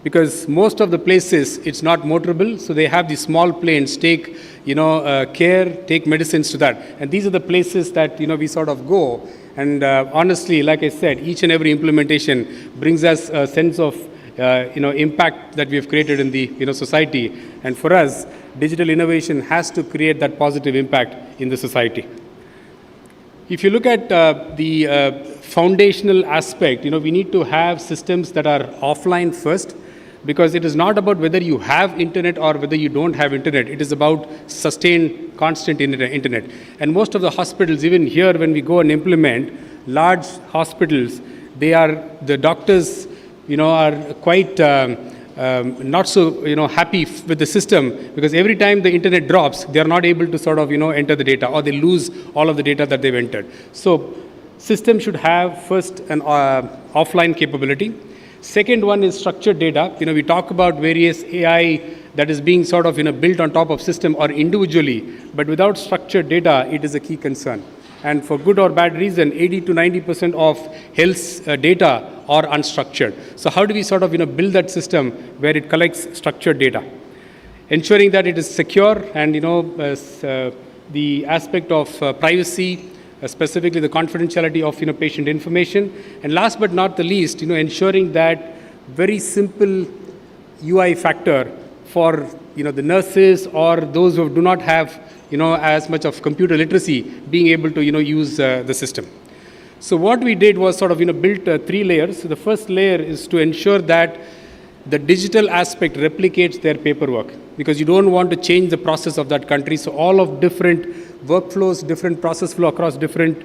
because most of the places it's not motorable, so they have these small planes take care, take medicines to that, and these are the places that we sort of go. And honestly, like I said, each and every implementation brings us a sense of impact that we have created in the society. And for us, digital innovation has to create that positive impact in the society. If you look at the foundational aspect, we need to have systems that are offline first, because it is not about whether you have internet or whether you don't have internet. It is about sustained, constant internet. And most of the hospitals, even here when we go and implement large hospitals, the doctors are quite not so happy with the system, because every time the internet drops, they are not able to sort of enter the data, or they lose all of the data that they've entered. So system should have first an offline capability. Second one is structured data. We talk about various AI that is being sort of built on top of system or individually, but without structured data, it is a key concern. And for good or bad reason, 80 to 90% of health data are unstructured. So how do we sort of build that system where it collects structured data, ensuring that it is secure, and the aspect of privacy, specifically the confidentiality of patient information, and last but not the least, ensuring that very simple UI factor for the nurses or those who do not have as much of computer literacy, being able to use the system. So what we did was sort of built 3 layers. So the first layer is to ensure that the digital aspect replicates their paperwork, because you don't want to change the process of that country. So all of different workflows, different process flow across different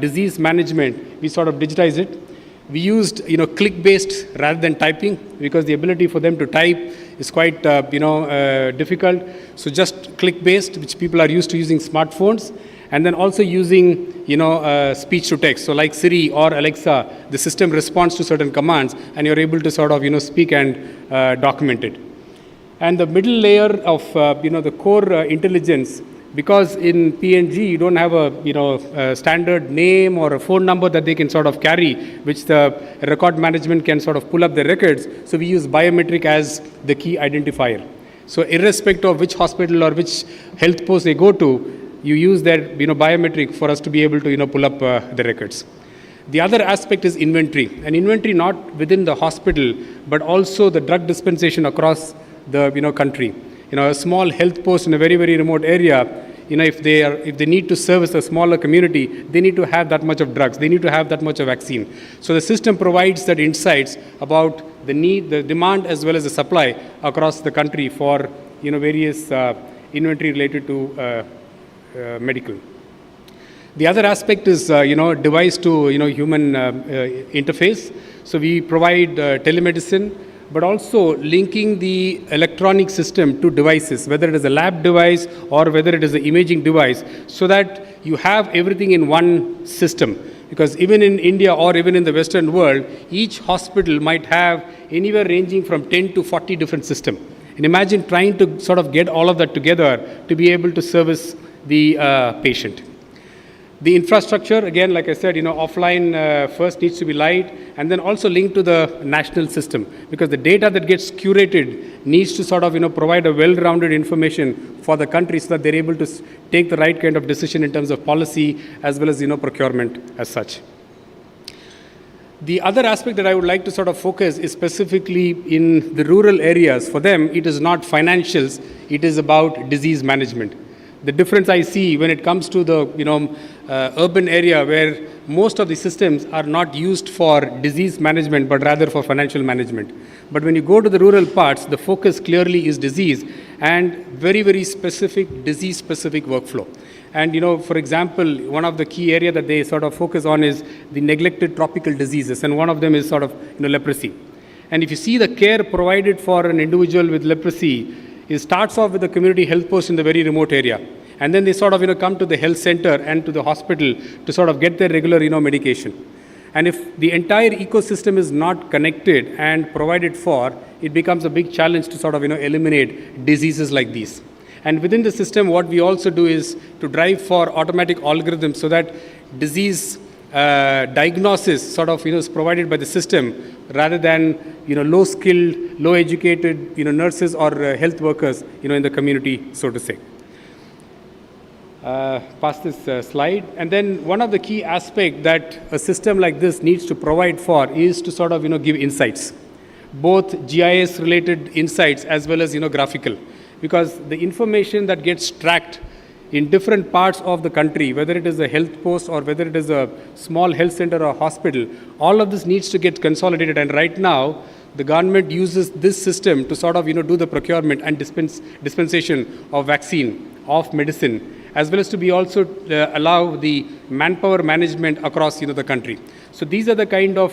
disease management, we sort of digitize it. We used click-based rather than typing, because the ability for them to type is quite difficult. So just click-based, which people are used to using smartphones, and then also using speech to text. So like Siri or Alexa, the system responds to certain commands, and you're able to sort of speak and document it. And the middle layer of the core intelligence, because in PNG you don't have a standard name or a phone number that they can sort of carry, which the record management can sort of pull up the records. So we use biometric as the key identifier. So irrespective of which hospital or which health post they go to, you use their biometric for us to be able to pull up the records. The other aspect is inventory, and inventory not within the hospital, but also the drug dispensation across the country. A small health post in a very, very remote area, if they need to service a smaller community, they need to have that much of drugs, they need to have that much of vaccine. So the system provides that insights about the need, the demand, as well as the supply across the country for various inventory related to medical. The other aspect is device to human interface. So we provide telemedicine, but also linking the electronic system to devices, whether it is a lab device or whether it is an imaging device, so that you have everything in one system. Because even in India or even in the Western world, each hospital might have anywhere ranging from 10 to 40 different systems. And imagine trying to sort of get all of that together to be able to service the patient. The infrastructure, again, like I said, offline first needs to be light, and then also linked to the national system, because the data that gets curated needs to sort of provide a well-rounded information for the country, so that they're able to take the right kind of decision in terms of policy as well as procurement as such. The other aspect that I would like to sort of focus is specifically in the rural areas. For them, it is not financials, it is about disease management. The difference I see when it comes to the urban area, where most of the systems are not used for disease management, but rather for financial management. But when you go to the rural parts, the focus clearly is disease and very, very specific disease-specific workflow. And, for example, one of the key area that they sort of focus on is the neglected tropical diseases. And one of them is sort of, leprosy. And if you see the care provided for an individual with leprosy, it starts off with a community health post in the very remote area. And then they sort of, come to the health center and to the hospital to sort of get their regular, medication. And if the entire ecosystem is not connected and provided for, it becomes a big challenge to sort of, eliminate diseases like these. And within the system, what we also do is to drive for automatic algorithms so that disease diagnosis sort of, is provided by the system rather than, low-skilled, low-educated, nurses or health workers, in the community, so to say. Pass this slide. And then one of the key aspects that a system like this needs to provide for is to sort of, give insights, both GIS-related insights as well as, graphical. Because the information that gets tracked in different parts of the country, whether it is a health post or whether it is a small health center or hospital, all of this needs to get consolidated. And right now, the government uses this system to sort of, do the procurement and dispensation of vaccine, of medicine, as well as to be also allow the manpower management across, the country. So these are the kind of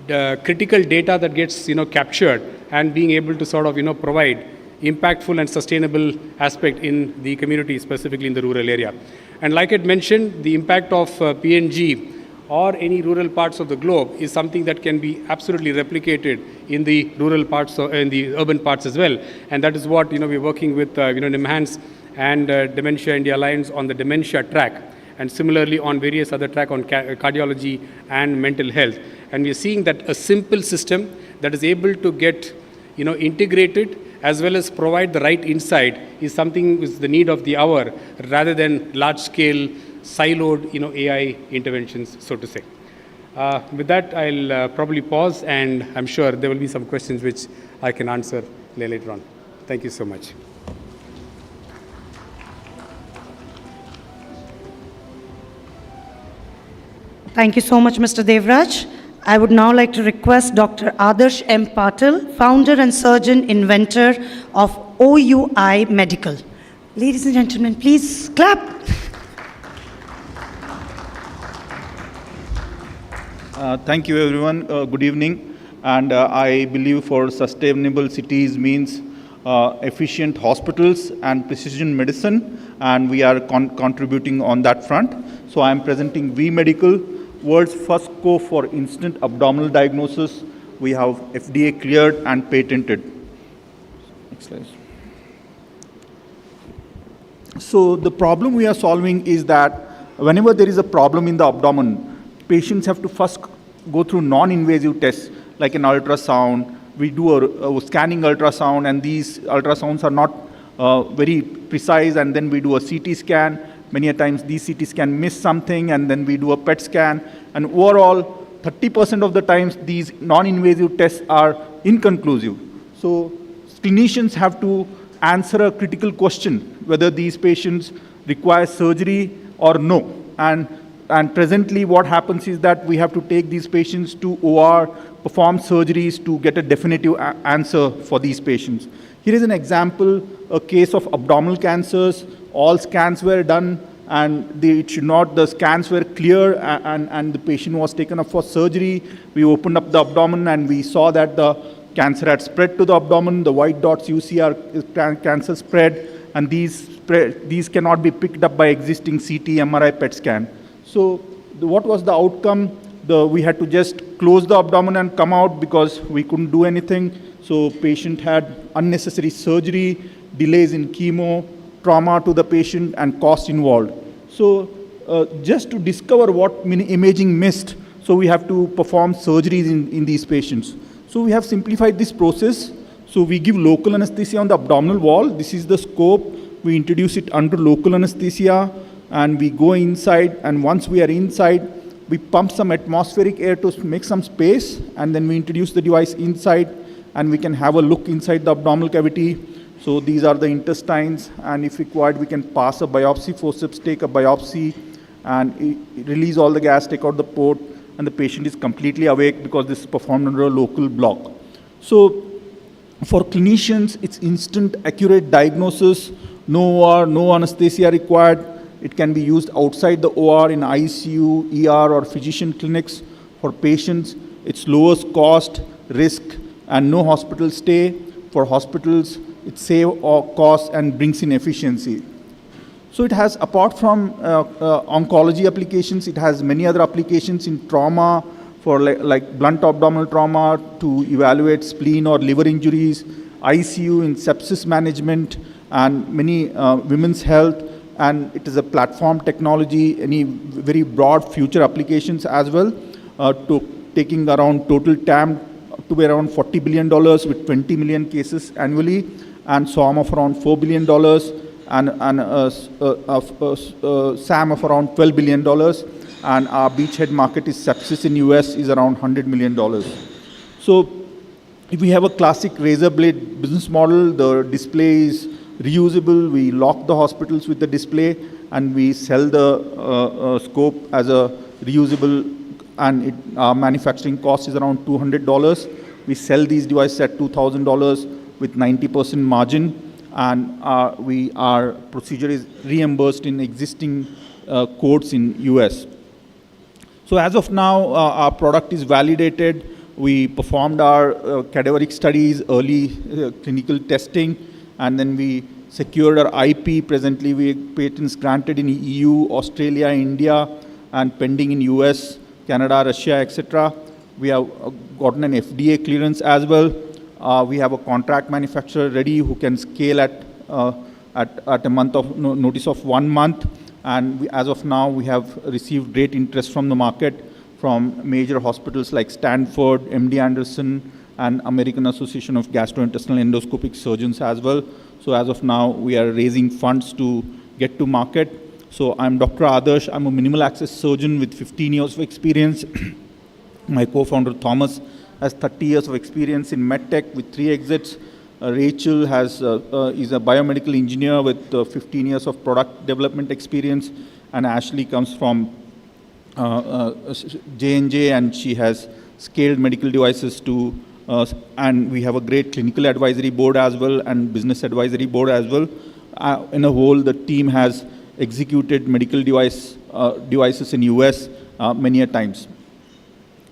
critical data that gets, captured and being able to sort of, provide impactful and sustainable aspect in the community, specifically in the rural area. And like I mentioned, the impact of PNG or any rural parts of the globe is something that can be absolutely replicated in the rural parts, in the urban parts as well. And that is what, we're working with, NIMHANS and Dementia India Alliance on the dementia track, and similarly on various other track on cardiology and mental health. And we're seeing that a simple system that is able to get, integrated as well as provide the right insight is something is the need of the hour rather than large-scale siloed, AI interventions, so to say. With that, I'll probably pause, and I'm sure there will be some questions which I can answer later on. Thank you so much. Thank you so much, Mr. Devraj. I would now like to request Dr. Adarsh M. Patil, founder and surgeon inventor of OUI Medical. Ladies and gentlemen, please clap. Thank you, everyone. Good evening. And I believe for sustainable cities means efficient hospitals and precision medicine, and we are contributing on that front. So I am presenting V Medical, world's first scope for instant abdominal diagnosis. We have FDA cleared and patented. Next slide. So the problem we are solving is that whenever there is a problem in the abdomen, patients have to first go through non-invasive tests like an ultrasound. We do a scanning ultrasound, and these ultrasounds are not very precise, and then we do a CT scan. Many a times these CT scan miss something, and then we do a PET scan. And overall, 30% of the times these non-invasive tests are inconclusive. So clinicians have to answer a critical question, whether these patients require surgery or no. And presently what happens is that we have to take these patients to OR, perform surgeries to get a definitive answer for these patients. Here is an example, a case of abdominal cancers. All scans were done, and the scans were clear, and the patient was taken up for surgery. We opened up the abdomen, and we saw that the cancer had spread to the abdomen. The white dots you see are cancer spread, and these cannot be picked up by existing CT, MRI, PET scan. So what was the outcome? We had to just close the abdomen and come out because we couldn't do anything. So patient had unnecessary surgery, delays in chemo, trauma to the patient, and cost involved. So just to discover what imaging missed, so we have to perform surgeries in these patients. So we have simplified this process. So we give local anesthesia on the abdominal wall. This is the scope. We introduce it under local anesthesia, and we go inside, and once we are inside, we pump some atmospheric air to make some space, and then we introduce the device inside, and we can have a look inside the abdominal cavity. So these are the intestines, and if required, we can pass a biopsy forceps, take a biopsy, and release all the gas, take out the port, and the patient is completely awake because this is performed under a local block. So for clinicians, it's instant, accurate diagnosis, no OR, no anesthesia required, It can be used outside the OR in ICU, ER, or physician clinics for patients. It lowers cost, risk, and no hospital stay. For hospitals, it saves costs and brings in efficiency. So it has, apart from oncology applications, it has many other applications in trauma, for like blunt abdominal trauma, to evaluate spleen or liver injuries, ICU in sepsis management, and many women's health. And it is a platform technology, any very broad future applications as well, to taking around total TAM to be around $40 billion with 20 million cases annually, and SOM of around $4 billion, and SAM of around $12 billion. And our beachhead market is sepsis in US is around $100 million. So if we have a classic razor blade business model, the display is reusable. We lock the hospitals with the display, and we sell the scope as a reusable, and our manufacturing cost is around $200. We sell these devices at $2,000 with 90% margin, and our procedure is reimbursed in existing codes in US. So as of now, our product is validated. We performed our cadaveric studies, early clinical testing, and then we secured our IP. Presently, we have patents granted in EU, Australia, India, and pending in US, Canada, Russia, etc. We have gotten an FDA clearance as well. We have a contract manufacturer ready who can scale at a month of notice of 1 month. And as of now, we have received great interest from the market, from major hospitals like Stanford, MD Anderson, and American Association of Gastrointestinal Endoscopic Surgeons as well. So as of now, we are raising funds to get to market. So I'm Dr. Adarsh. I'm a minimal access surgeon with 15 years of experience. My co-founder Thomas has 30 years of experience in medtech with 3 exits. Rachel is a biomedical engineer with 15 years of product development experience. And Ashley comes from J&J, and she has scaled medical devices to, and we have a great clinical advisory board as well, and business advisory board as well. In a whole, the team has executed medical devices in US many a times.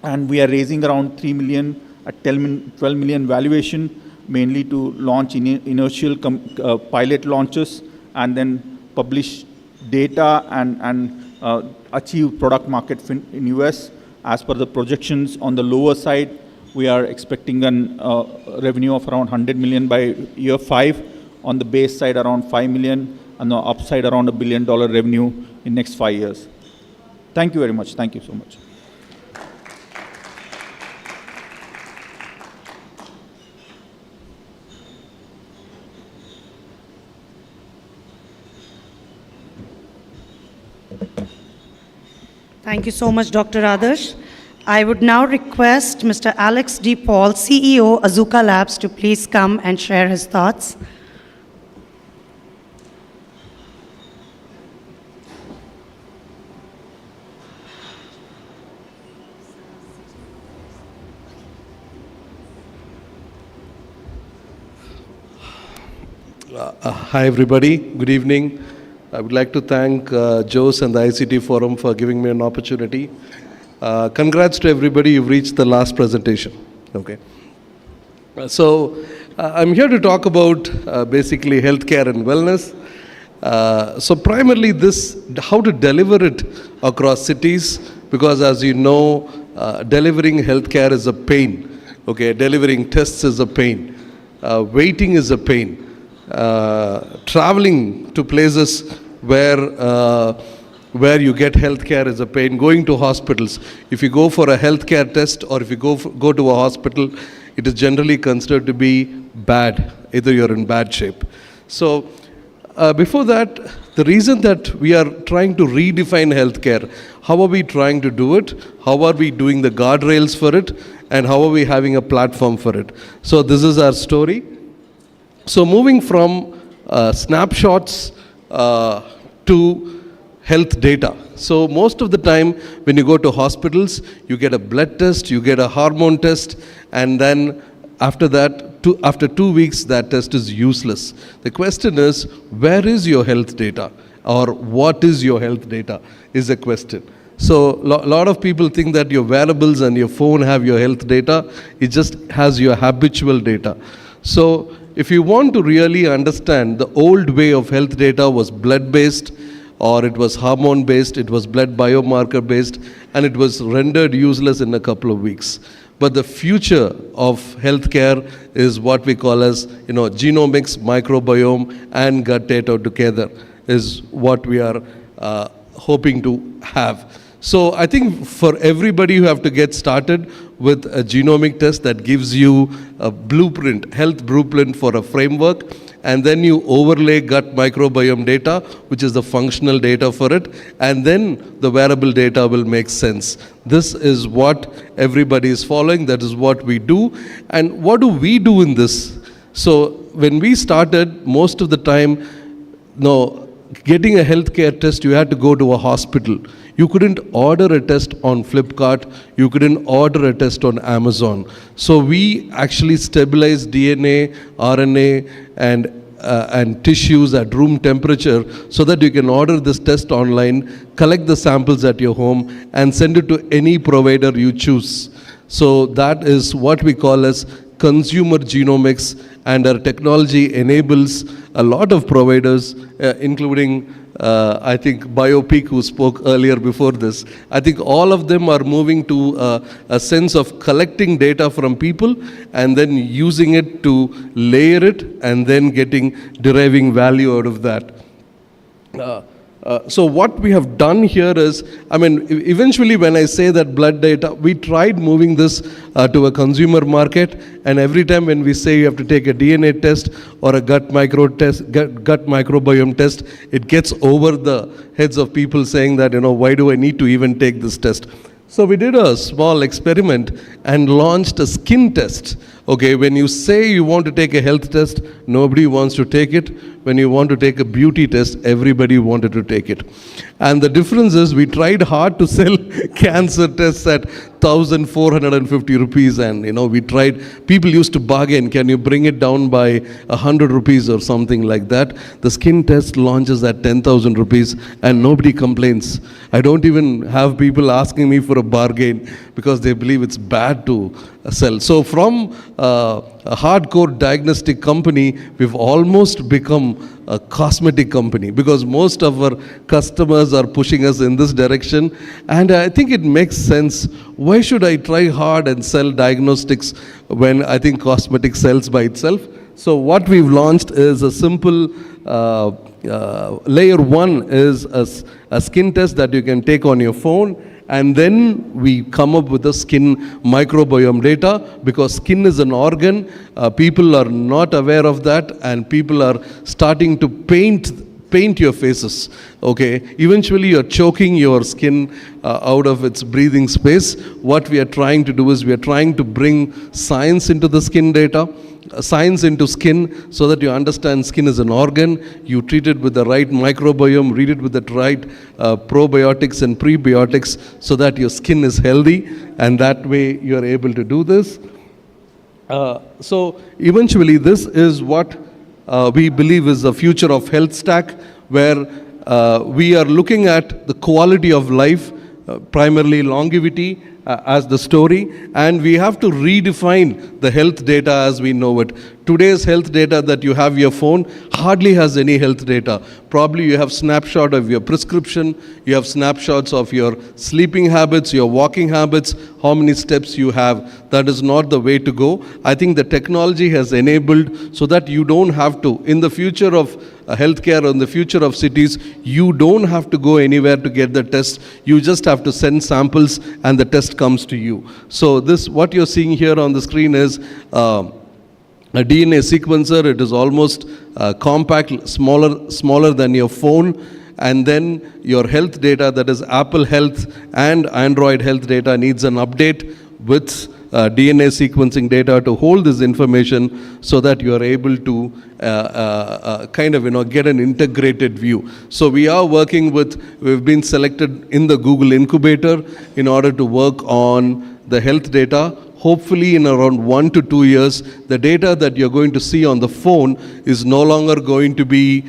And we are raising around 3 million at 12 million valuation, mainly to launch inertial pilot launches, and then publish data and achieve product market fit in US. As per the projections on the lower side, we are expecting a revenue of around 100 million by year 5. On the base side, around 5 million, and the upside around $1 billion revenue in next 5 years. Thank you very much. Thank you so much. Thank you so much, Dr. Adarsh. I would now request Mr. Alex D. Paul, CEO, Azuka Labs, to please come and share his thoughts. Hi, everybody. Good evening. I would like to thank Jose and the ICT Forum for giving me an opportunity. Congrats to everybody, you've reached the last presentation. Okay. So I'm here to talk about basically healthcare and wellness. So primarily how to deliver it across cities, because as you know, delivering healthcare is a pain. Okay, delivering tests is a pain. Waiting is a pain. Traveling to places where you get healthcare is a pain. Going to hospitals, if you go for a healthcare test or if you go to a hospital, it is generally considered to be bad. Either you're in bad shape. So before that, the reason that we are trying to redefine healthcare, how are we trying to do it? How are we doing the guardrails for it? And how are we having a platform for it? So this is our story. So moving from snapshots to health data. So most of the time when you go to hospitals, you get a blood test, you get a hormone test, and then after that, after 2 weeks, that test is useless. The question is, where is your health data? or what is your health data is a question. So a lot of people think that your wearables and your phone have your health data. It just has your habitual data. So if you want to really understand, the old way of health data was blood-based, or it was hormone-based, it was blood biomarker-based, and it was rendered useless in a couple of weeks. But the future of healthcare is what we call as, genomics, microbiome, and gut data together is what we are hoping to have. So I think for everybody, you have to get started with a genomic test that gives you a blueprint, health blueprint for a framework, and then you overlay gut microbiome data, which is the functional data for it, and then the wearable data will make sense. This is what everybody is following, that is what we do. And what do we do in this? So when we started, most of the time, getting a healthcare test, you had to go to a hospital. You couldn't order a test on Flipkart. You couldn't order a test on Amazon. So we actually stabilized DNA, RNA, and tissues at room temperature so that you can order this test online, collect the samples at your home, and send it to any provider you choose. So that is what we call as consumer genomics, and our technology enables a lot of providers, including I think Biopeak, who spoke earlier before this. I think all of them are moving to a sense of collecting data from people and then using it to layer it and then deriving value out of that. So what we have done here is, eventually when I say that blood data, we tried moving this to a consumer market, and every time when we say you have to take a DNA test or a gut microbiome test, it gets over the heads of people saying that, why do I need to even take this test? So we did a small experiment and launched a skin test. Okay, when you say you want to take a health test, nobody wants to take it. When you want to take a beauty test, everybody wanted to take it. And the difference is we tried hard to sell cancer tests at 1,450 rupees, and we tried, people used to bargain, can you bring it down by 100 rupees or something like that. The skin test launches at 10,000 rupees and nobody complains. I don't even have people asking me for a bargain because they believe it's bad to sell. So from a hardcore diagnostic company, we've almost become a cosmetic company because most of our customers are pushing us in this direction, and I think it makes sense. Why should I try hard and sell diagnostics when I think cosmetic sells by itself? So what we've launched is a simple layer one is a skin test that you can take on your phone, and then we come up with the skin microbiome data because skin is an organ. People are not aware of that, and people are starting to paint your faces. Okay, eventually you're choking your skin out of its breathing space. What we are trying to do is we are trying to bring science into the skin data, science into skin, so that you understand skin is an organ. You treat it with the right microbiome, read it with the right probiotics and prebiotics so that your skin is healthy, and that way you are able to do this. So eventually this is what we believe is the future of health stack, where we are looking at the quality of life, primarily longevity as the story, and we have to redefine the health data as we know it. Today's health data that you have your phone hardly has any health data. Probably you have snapshot of your prescription, you have snapshots of your sleeping habits, your walking habits, how many steps you have. That is not the way to go. I think the technology has enabled so that you don't have to, in the future of healthcare or in the future of cities, you don't have to go anywhere to get the test. You just have to send samples and the test comes to you. So this, what you're seeing here on the screen is a DNA sequencer. It is almost compact, smaller than your phone. And then your health data, that is Apple Health and Android Health data, needs an update with DNA sequencing data to hold this information so that you are able to get an integrated view. So we are working with, we've been selected in the Google incubator in order to work on the health data, hopefully in around 1 to 2 years, the data that you're going to see on the phone is no longer going to be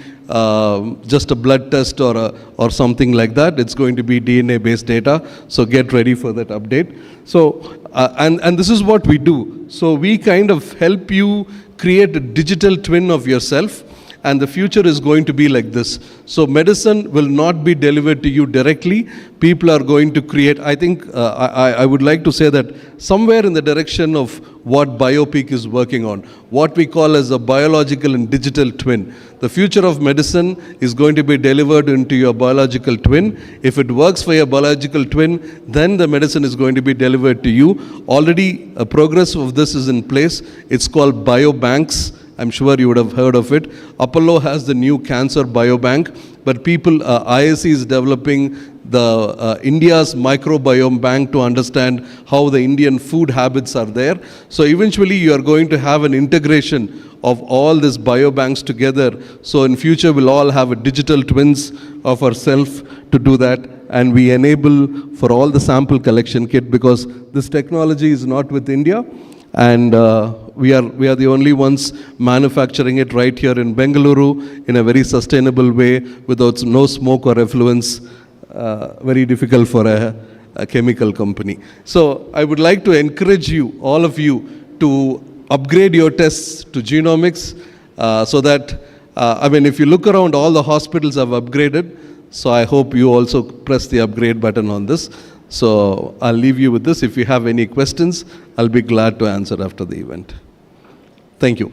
just a blood test or something like that. It's going to be DNA-based data. So get ready for that update. So, and this is what we do. So we kind of help you create a digital twin of yourself. And the future is going to be like this. So medicine will not be delivered to you directly. People are going to create, I think, I would like to say that somewhere in the direction of what BioPeak is working on, what we call as a biological and digital twin. The future of medicine is going to be delivered into your biological twin. If it works for your biological twin, then the medicine is going to be delivered to you. Already a progress of this is in place. It's called biobanks. I'm sure you would have heard of it. Apollo has the new cancer biobank, but ISC is developing the India's microbiome bank to understand how the Indian food habits are there. So eventually you are going to have an integration of all these biobanks together. So in future we'll all have a digital twins of ourselves to do that. And we enable for all the sample collection kit, because this technology is not with India. And we are the only ones manufacturing it right here in Bengaluru in a very sustainable way, without no smoke or effluents. Very difficult for a chemical company. So I would like to encourage you, all of you, to upgrade your tests to genomics, so that, if you look around, all the hospitals have upgraded. So I hope you also press the upgrade button on this. So I'll leave you with this. If you have any questions, I'll be glad to answer after the event. Thank you.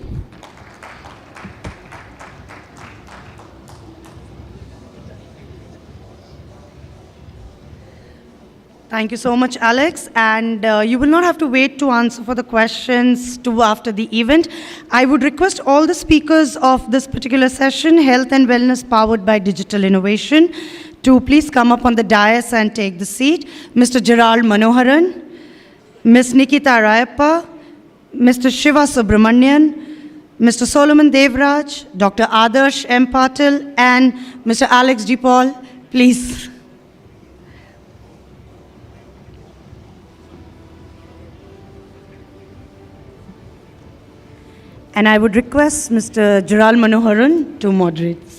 Thank you so much, Alex. And you will not have to wait to answer for the questions after the event. I would request all the speakers of this particular session, Health and Wellness Powered by Digital Innovation, to please come up on the dais and take the seat. Mr. Gerald Manoharan, Ms. Nikita Rayappa, Mr. Shiva Subramanian, Mr. Solomon Devraj, Dr. Adarsh M. Patil, and Mr. Alex D. Paul, please. And I would request Mr. Gerald Manoharan to moderate.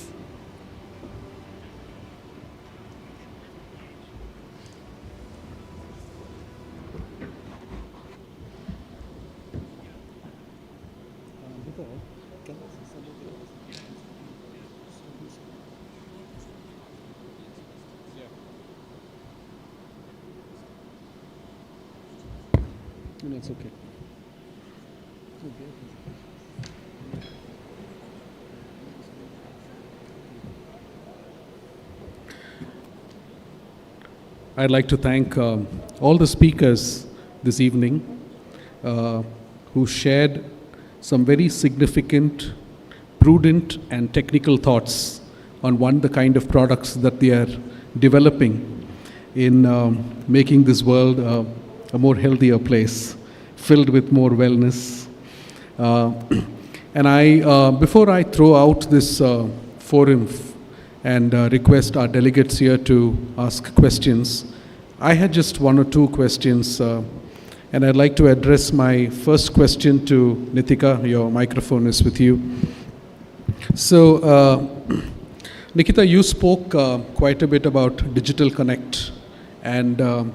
No, it's okay. I'd like to thank all the speakers this evening who shared some very significant, prudent, and technical thoughts on the kind of products that they are developing in making this world a more healthier place, filled with more wellness. And before I throw out this forum and request our delegates here to ask questions, I had just one or two questions, and I'd like to address my first question to Nitika. Your microphone is with you. So, Nikita, you spoke quite a bit about digital connect and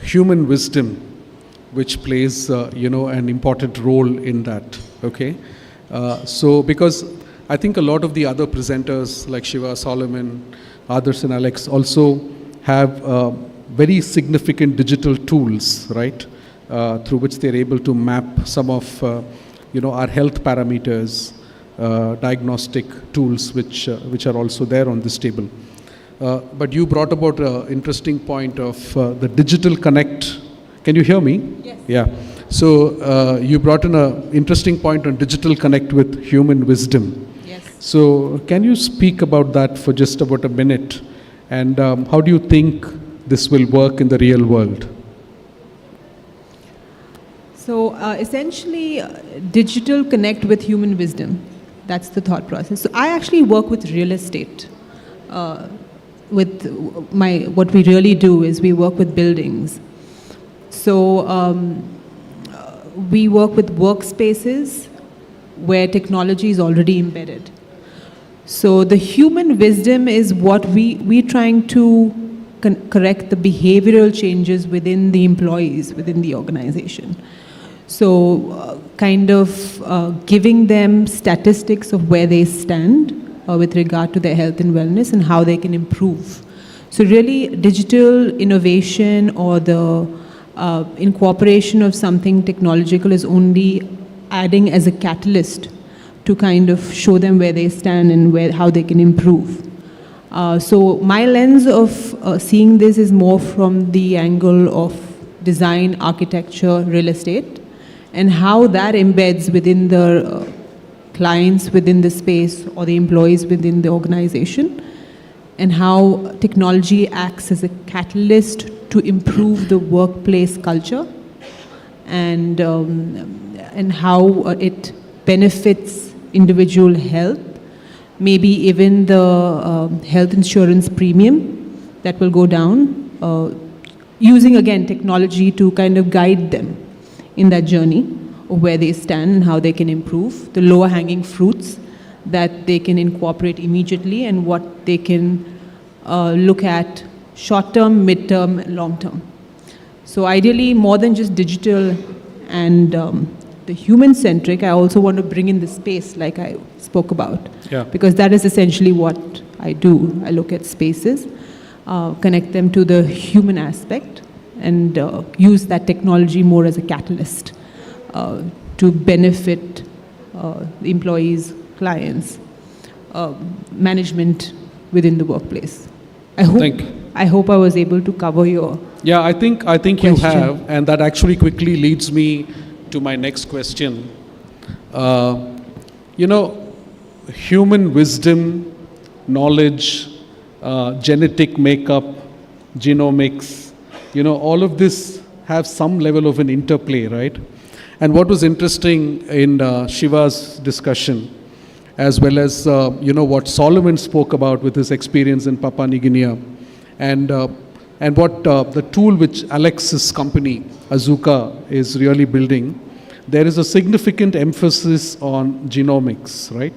human wisdom, which plays, an important role in that, okay? So, because I think a lot of the other presenters like Shiva, Solomon, Adarsh and Alex also have very significant digital tools, right? Through which they're able to map some of, our health parameters, diagnostic tools, which are also there on this table. But you brought about an interesting point of the digital connect. Can you hear me? Yes. Yeah. So you brought in an interesting point on digital connect with human wisdom. Yes. So can you speak about that for just about a minute? And how do you think this will work in the real world? So essentially, digital connect with human wisdom. That's the thought process. So I actually work with real estate. What we really do is we work with buildings. So we work with workspaces where technology is already embedded. So the human wisdom is what we're trying to correct the behavioral changes within the employees, within the organization. So kind of giving them statistics of where they stand with regard to their health and wellness and how they can improve. So really digital innovation or the incorporation of something technological is only adding as a catalyst to kind of show them where they stand and how they can improve. So my lens of seeing this is more from the angle of design, architecture, real estate, and how that embeds within the clients within the space or the employees within the organization, and how technology acts as a catalyst to improve the workplace culture, and how it benefits individual health, maybe even the health insurance premium that will go down, using again technology to kind of guide them in that journey of where they stand and how they can improve, the lower hanging fruits that they can incorporate immediately and what they can look at short term, mid term, long term. So ideally more than just digital and the human centric, I also want to bring in the space like I spoke about. Yeah. Because that is essentially what I do. I look at spaces, connect them to the human aspect, and use that technology more as a catalyst to benefit the employees, clients, management within the workplace. I hope I was able to cover your Yeah, I think question. you have, and that actually quickly leads me to my next question. Human wisdom, knowledge, genetic makeup, genomics, all of this have some level of an interplay, right? And what was interesting in Shiva's discussion, as well as what Solomon spoke about with his experience in Papua New Guinea, and what the tool which Alex's company, Azuka, is really building, there is a significant emphasis on genomics, right?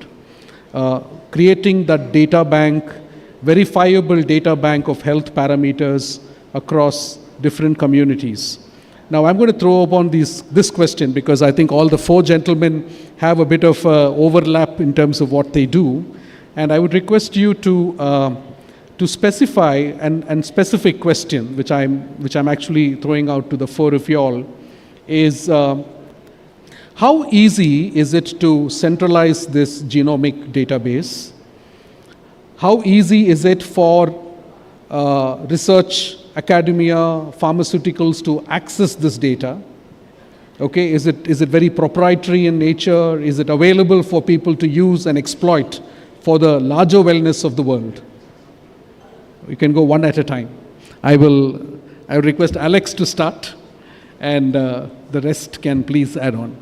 Creating that data bank, verifiable data bank of health parameters across different communities. Now I'm going to throw upon this question because I think all the four gentlemen have a bit of overlap in terms of what they do, and I would request you to specify and specific question, which I'm actually throwing out to the four of y'all, is how easy is it to centralize this genomic database? How easy is it for research, academia, pharmaceuticals to access this data? Okay, is it very proprietary in nature? Is it available for people to use and exploit for the larger wellness of the world? We can go one at a time. I will request Alex to start, and the rest can please add on.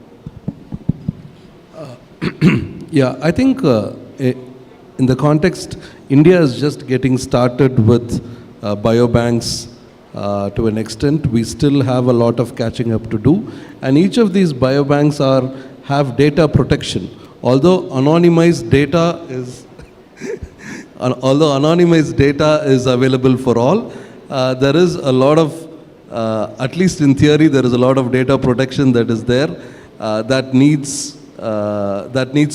Yeah, I think in the context, India is just getting started with biobanks to an extent. We still have a lot of catching up to do, and each of these biobanks have data protection. Although anonymized data is available for all, there is a lot of, at least in theory, there is a lot of data protection that is there that needs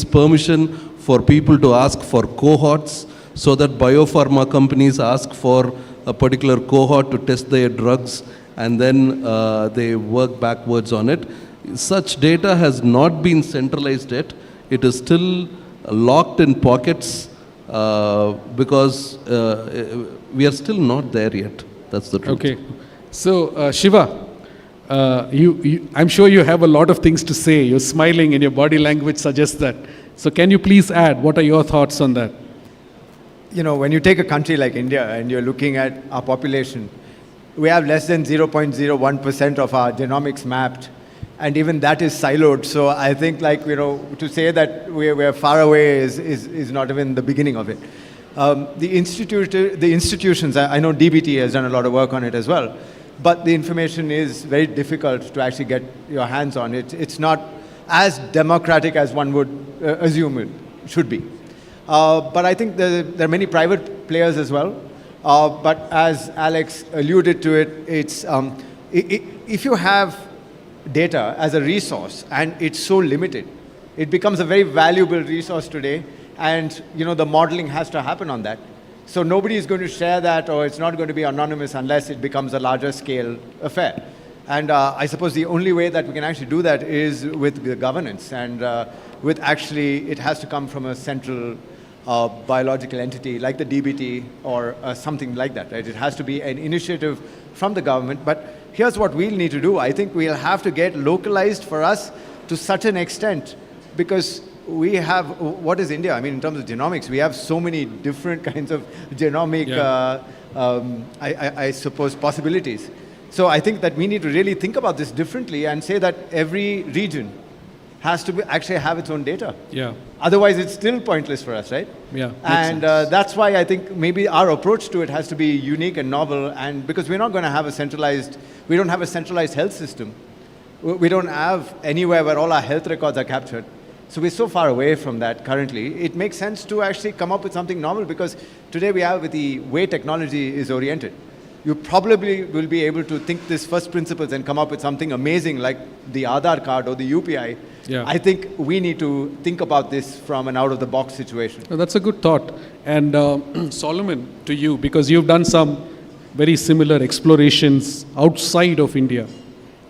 permission for people to ask for cohorts, so that biopharma companies ask for a particular cohort to test their drugs, and then they work backwards on it. Such data has not been centralized yet. It is still locked in pockets because we are still not there yet. That's the truth. Okay. So, Shiva, I'm sure you have a lot of things to say. You're smiling and your body language suggests that. So can you please add, what are your thoughts on that? When you take a country like India and you're looking at our population, we have less than 0.01% of our genomics mapped, and even that is siloed. So I think, to say that we're far away is not even the beginning of it. The institutions, I know DBT has done a lot of work on it as well. but the information is very difficult to actually get your hands on. It's not as democratic as one would assume it should be. But I think there are many private players as well. But as Alex alluded to it, if you have data as a resource and it's so limited, it becomes a very valuable resource today, and the modeling has to happen on that. So nobody is going to share that, or it's not going to be anonymous unless it becomes a larger scale affair. And I suppose the only way that we can actually do that is with the governance, and with actually it has to come from a central biological entity like the DBT or something like that, right? It has to be an initiative from the government. But here's what we'll need to do. I think we'll have to get localized for us to such an extent, because we have, what is India? I mean, in terms of genomics, we have so many different kinds of genomic, I suppose, possibilities. So I think that we need to really think about this differently and say that every region has to actually have its own data. Yeah. Otherwise, it's still pointless for us, right? Yeah. And that's why I think maybe our approach to it has to be unique and novel, and because we're not going to have we don't have a centralized health system. We don't have anywhere where all our health records are captured. So we're so far away from that currently. It makes sense to actually come up with something novel, because today we have, with the way technology is oriented, you probably will be able to think this first principles and come up with something amazing like the Aadhaar card or the UPI. Yeah. I think we need to think about this from an out-of-the-box situation. That's a good thought. And Solomon, to you, because you've done some very similar explorations outside of India,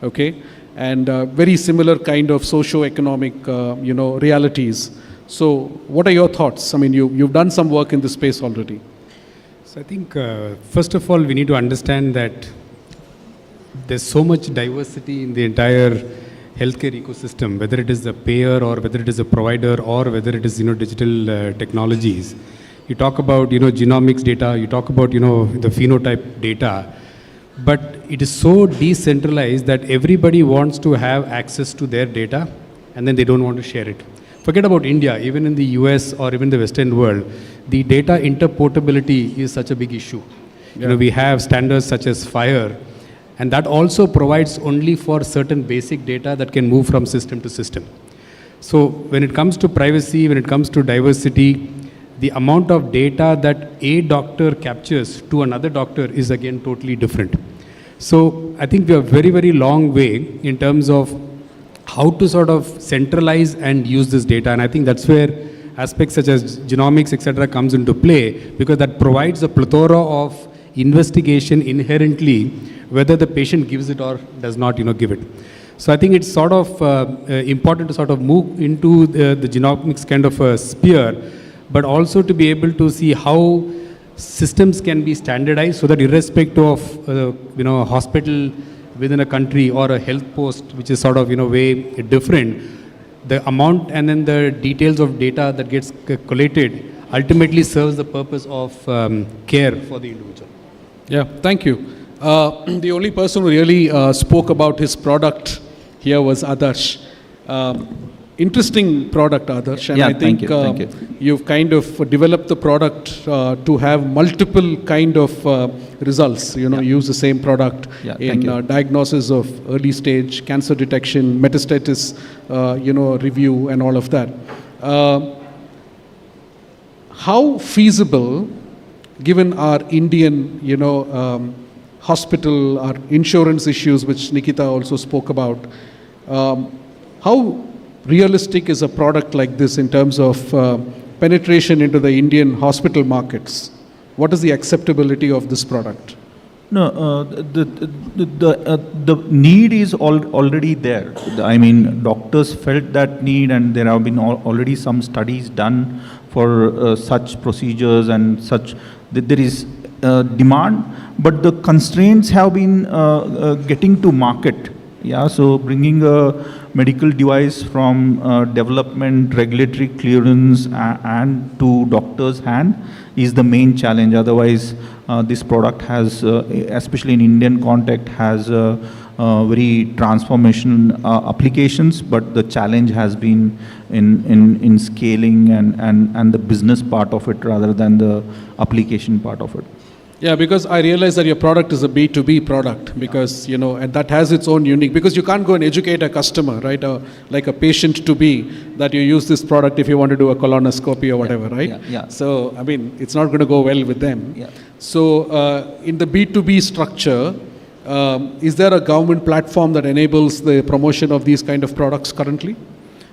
okay? And very similar kind of socio-economic, realities. So what are your thoughts? I mean, you've done some work in this space already. So I think, first of all, we need to understand that there's so much diversity in the entire healthcare ecosystem, whether it is a payer or whether it is a provider or whether it is, digital technologies. You talk about, genomics data, you talk about, the phenotype data, but it is so decentralized that everybody wants to have access to their data, and then they don't want to share it. Forget about India, even in the US or even the Western world, the data interportability is such a big issue. Yeah. We have standards such as FHIR, and that also provides only for certain basic data that can move from system to system. So when it comes to privacy, when it comes to diversity, the amount of data that a doctor captures to another doctor is again totally different. So I think we are very, very long way in terms of how to sort of centralize and use this data. And I think that's where aspects such as genomics, etc., comes into play, because that provides a plethora of investigation inherently, whether the patient gives it or does not, give it. So I think it's sort of important to sort of move into the genomics kind of a sphere, but also to be able to see how systems can be standardized so that irrespective of, a hospital within a country or a health post, which is sort of, way different, the amount and then the details of data that gets collated ultimately serves the purpose of care for the individual. Yeah, thank you. The only person who really spoke about his product here was Adarsh. Interesting product, Adarsh, and Yeah, I think thank you. You've kind of developed the product to have multiple kind of results, use the same product in diagnosis of early stage cancer detection, metastasis, review and all of that. How feasible, given our Indian, hospital, our insurance issues, which Nikita also spoke about, how realistic is a product like this in terms of penetration into the Indian hospital markets? What is the acceptability of this product? No, the need is already there. I mean, doctors felt that need, and there have been already some studies done for such procedures and such. There is demand, but the constraints have been getting to market. Yeah, so bringing a medical device from development, regulatory clearance, and to doctor's hand is the main challenge. Otherwise, this product has, especially in Indian context, has very transformational applications. But the challenge has been in scaling and the business part of it rather than the application part of it. Yeah, because I realize that your product is a B2B product because, and that has its own unique, because you can't go and educate a customer, right? Like a patient to be, that you use this product if you want to do a colonoscopy or whatever, right? Yeah. So, I mean, it's not going to go well with them. Yeah. So, in the B2B structure, is there a government platform that enables the promotion of these kind of products currently?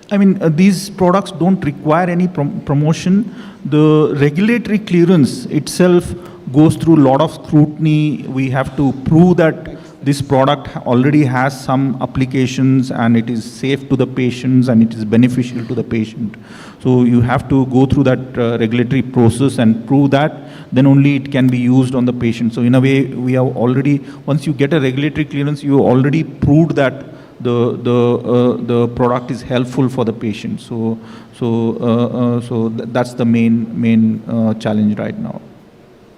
I mean, these products don't require any promotion. The regulatory clearance itself goes through a lot of scrutiny. We have to prove that this product already has some applications and it is safe to the patients and it is beneficial to the patient. So you have to go through that regulatory process and prove that, then only it can be used on the patient. So in a way, we have already, once you get a regulatory clearance, you already proved that the product is helpful for the patient. So that's the main challenge right now.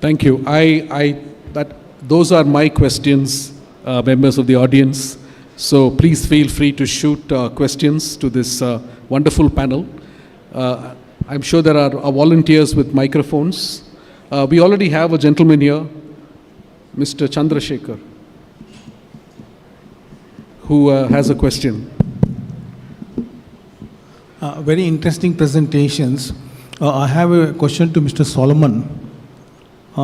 Thank you. Those are my questions, members of the audience. So please feel free to shoot questions to this wonderful panel. I'm sure there are volunteers with microphones. We already have a gentleman here, Mr. Chandrasekhar, who has a question. Very interesting presentations. I have a question to Mr. Solomon.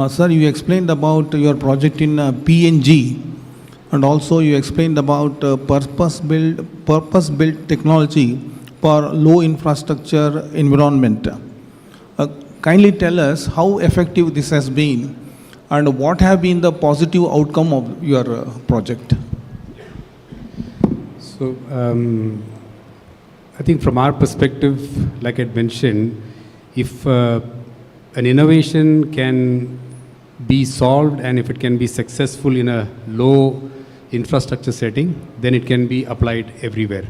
Sir, you explained about your project in PNG, and also you explained about purpose-built technology for low infrastructure environment. Kindly tell us how effective this has been and what have been the positive outcome of your project. So, I think from our perspective, like I mentioned, if an innovation can be solved and if it can be successful in a low infrastructure setting, then it can be applied everywhere.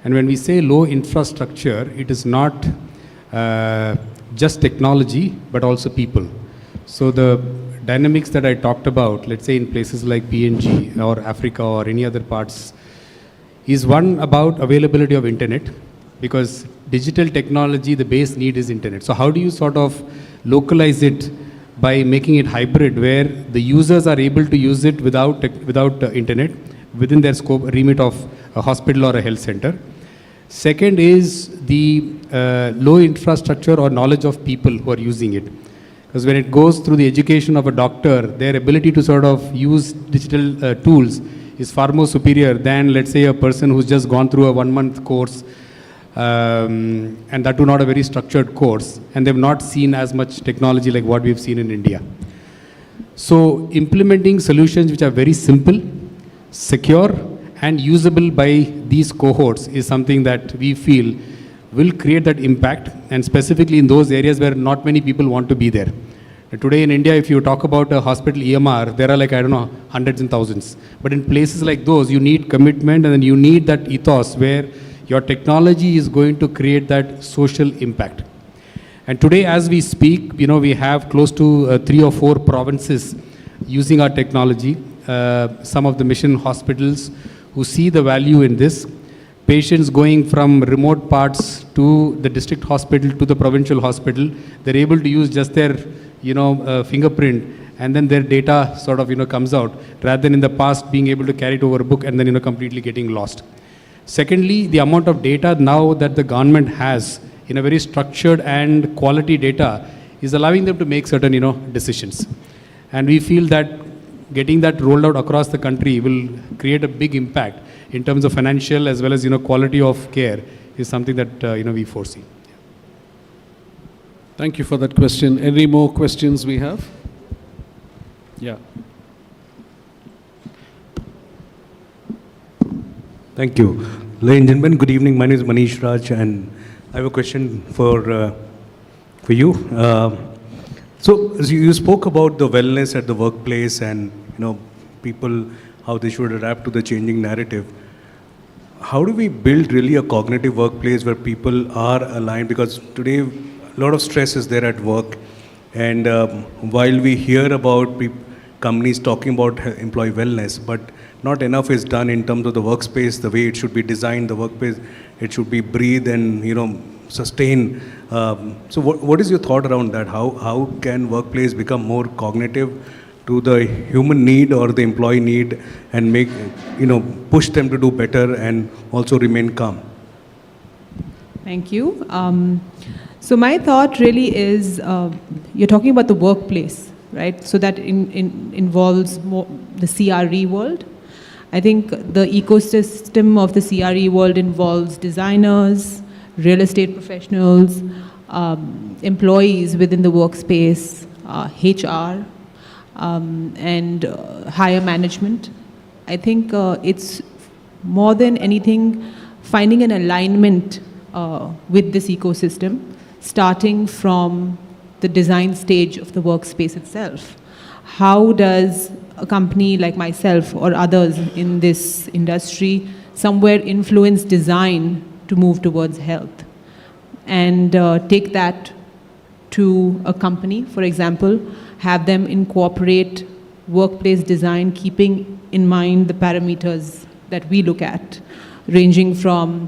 And when we say low infrastructure, it is not just technology, but also people. So the dynamics that I talked about, let's say in places like PNG or Africa or any other parts, is one about availability of internet, because digital technology, the base need is internet. So how do you sort of localize it by making it hybrid, where the users are able to use it without internet within their scope, remit of a hospital or a health center. Second is the low infrastructure or knowledge of people who are using it. Because when it goes through the education of a doctor, their ability to sort of use digital tools is far more superior than, let's say, a person who's just gone through a 1-month course, and that too not a very structured course, and they've not seen as much technology like what we've seen in India. So implementing solutions which are very simple, secure, and usable by these cohorts is something that we feel will create that impact, and specifically in those areas where not many people want to be there. Today in India, if you talk about a hospital EMR, there are like, I don't know, hundreds and thousands. But in places like those, you need commitment, and then you need that ethos where your technology is going to create that social impact. And today, as we speak, we have close to 3 or 4 provinces using our technology. Some of the mission hospitals who see the value in this. Patients going from remote parts to the district hospital to the provincial hospital, they're able to use just their fingerprint, and then their data sort of comes out, rather than in the past being able to carry it over a book and then completely getting lost. Secondly, the amount of data now that the government has in a very structured and quality data is allowing them to make certain decisions. And we feel that getting that rolled out across the country will create a big impact in terms of financial as well as quality of care is something that we foresee. Thank you for that question. Any more questions we have? Yeah. Thank you. Ladies and gentlemen, good evening. My name is Manish Raj, and I have a question for you. So you spoke about the wellness at the workplace and people, how they should adapt to the changing narrative. How do we build really a cognitive workplace where people are aligned? Because today a lot of stress is there at work, and while we hear about companies talking about employee wellness, but not enough is done in terms of the workspace, the way it should be designed, the workplace, it should be breathe and sustain. So what is your thought around that? How can workplace become more cognitive to the human need or the employee need and make, push them to do better and also remain calm? Thank you. So my thought really is, you're talking about the workplace, right? So that involves more the CRE world. I think the ecosystem of the CRE world involves designers, real estate professionals, employees within the workspace, HR, and higher management. I think it's more than anything finding an alignment with this ecosystem, starting from the design stage of the workspace itself. How does a company like myself or others in this industry somewhere influence design to move towards health? And take that to a company, for example, have them incorporate workplace design, keeping in mind the parameters that we look at, ranging from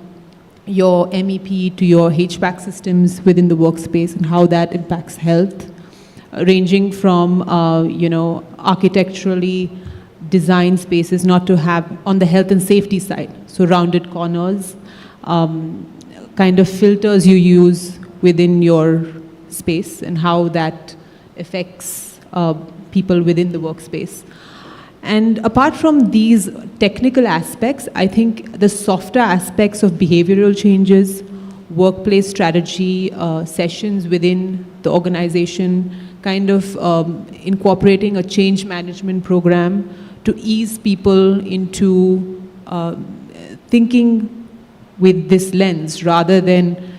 your MEP to your HVAC systems within the workspace and how that impacts health, ranging from, architecturally designed spaces not to have on the health and safety side, so rounded corners, kind of filters you use within your space and how that affects people within the workspace. And apart from these technical aspects, I think the softer aspects of behavioral changes, workplace strategy, sessions within the organization, kind of incorporating a change management program to ease people into thinking with this lens rather than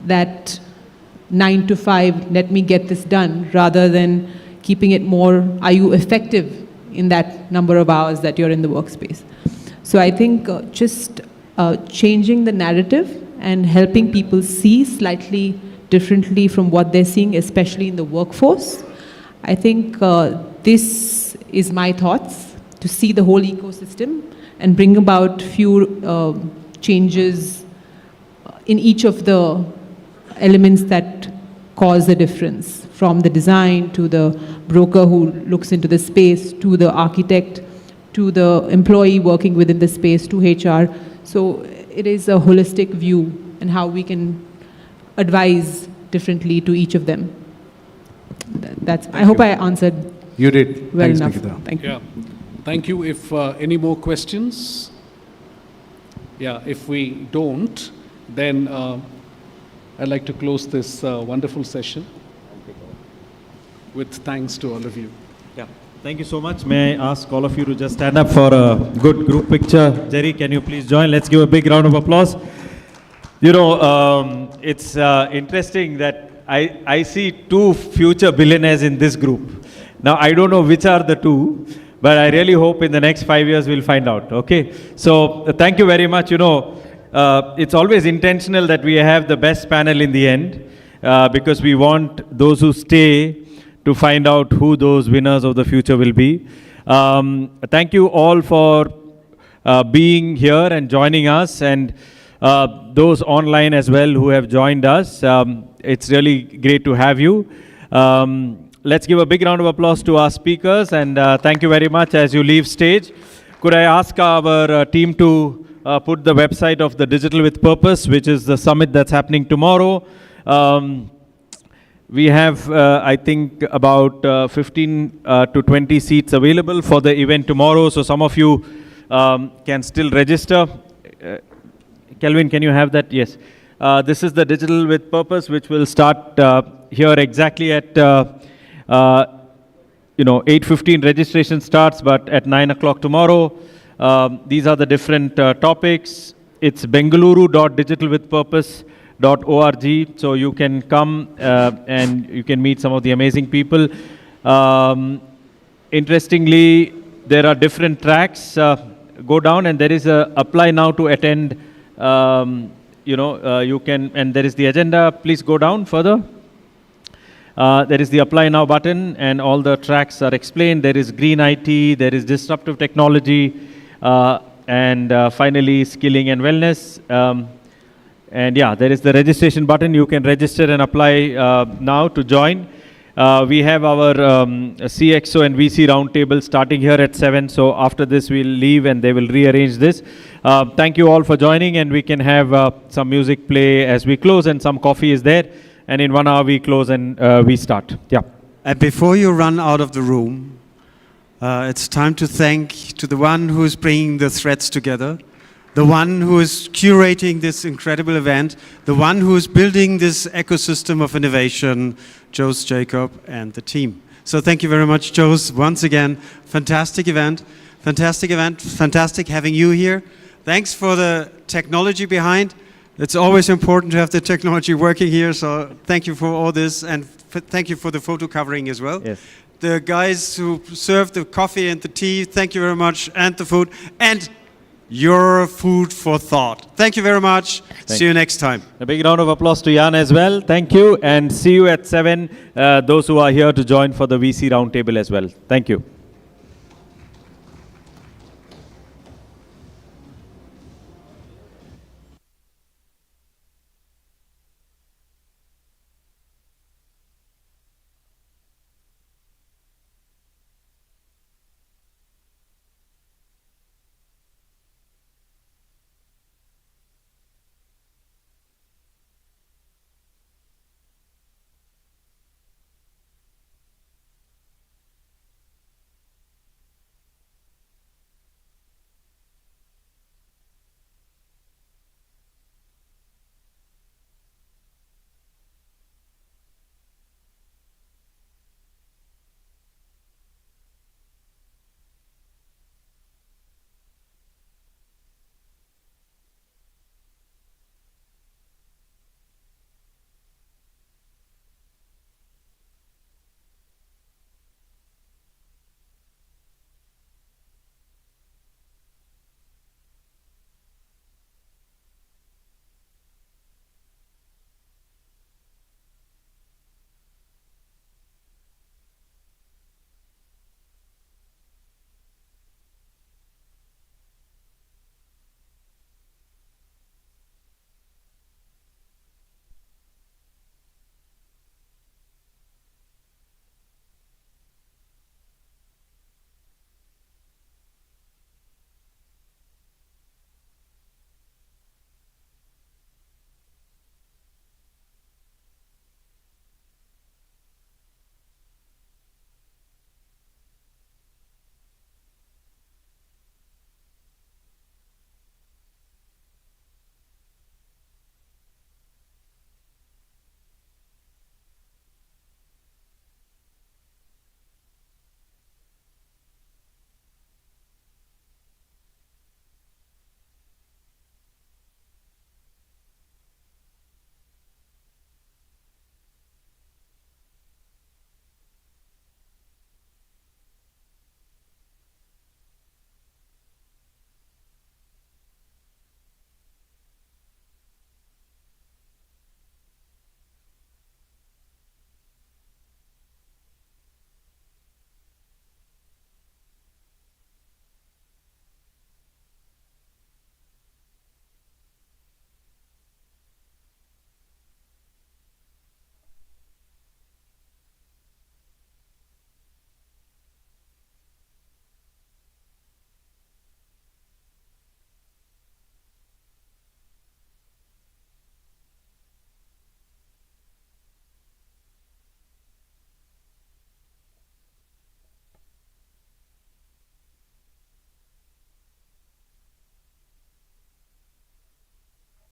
that 9 to 5, let me get this done, rather than keeping it more, are you effective in that number of hours that you're in the workspace? So I think just changing the narrative and helping people see slightly differently from what they're seeing, especially in the workforce. I think this is my thoughts, to see the whole ecosystem and bring about few changes in each of the elements that cause a difference, from the design to the broker who looks into the space, to the architect, to the employee working within the space, to HR. So it is a holistic view and how we can advise differently to each of them. I hope I answered. You did. Well Thanks, enough. Nikita. Thank you. Yeah. Thank you. If any more questions? Yeah, if we don't, then I'd like to close this wonderful session with thanks to all of you. Yeah. Thank you so much. May I ask all of you to just stand up for a good group picture? Jerry, can you please join? Let's give a big round of applause. It's interesting that I see 2 future billionaires in this group. Now, I don't know which are the 2, but I really hope in the next 5 years we'll find out, okay? So, thank you very much. It's always intentional that we have the best panel in the end, because we want those who stay to find out who those winners of the future will be. Thank you all for being here and joining us, and those online as well who have joined us. It's really great to have you. Let's give a big round of applause to our speakers, and thank you very much. As you leave stage, could I ask our team to put the website of the Digital with Purpose, which is the summit that's happening tomorrow. We have, I think, about 15 to 20 seats available for the event tomorrow, so some of you can still register. Kelvin, can you have that? Yes. This is the Digital with Purpose, which will start here exactly at 8:15 registration starts, but at 9 o'clock tomorrow. These are the different topics. It's bengaluru.digitalwithpurpose.org, so you can come and you can meet some of the amazing people. Interestingly, there are different tracks. Go down and there is a apply now to attend. You can, and there is the agenda. Please go down further. There is the apply now button, and all the tracks are explained. There is green IT, there is disruptive technology, and finally skilling and wellness. And yeah, there is the registration button. You can register and apply now to join. We have our CXO and VC roundtable starting here at 7. So after this, we'll leave and they will rearrange this. Thank you all for joining, and we can have some music play as we close, and some coffee is there. And in 1 hour, we close and we start. Yeah. And before you run out of the room, it's time to thank to the one who is bringing the threads together, the one who is curating this incredible event, the one who is building this ecosystem of innovation, Jose Jacob and the team. So thank you very much, Jose. Once again, fantastic event, fantastic having you here. Thanks for the technology behind. It's always important to have the technology working here, so thank you for all this, and thank you for the photo covering as well. Yes. The guys who served the coffee and the tea, thank you very much, and the food, and your food for thought. Thank you very much. See you next time. A big round of applause to Jan as well. Thank you, and see you at 7, those who are here to join for the VC roundtable as well. Thank you.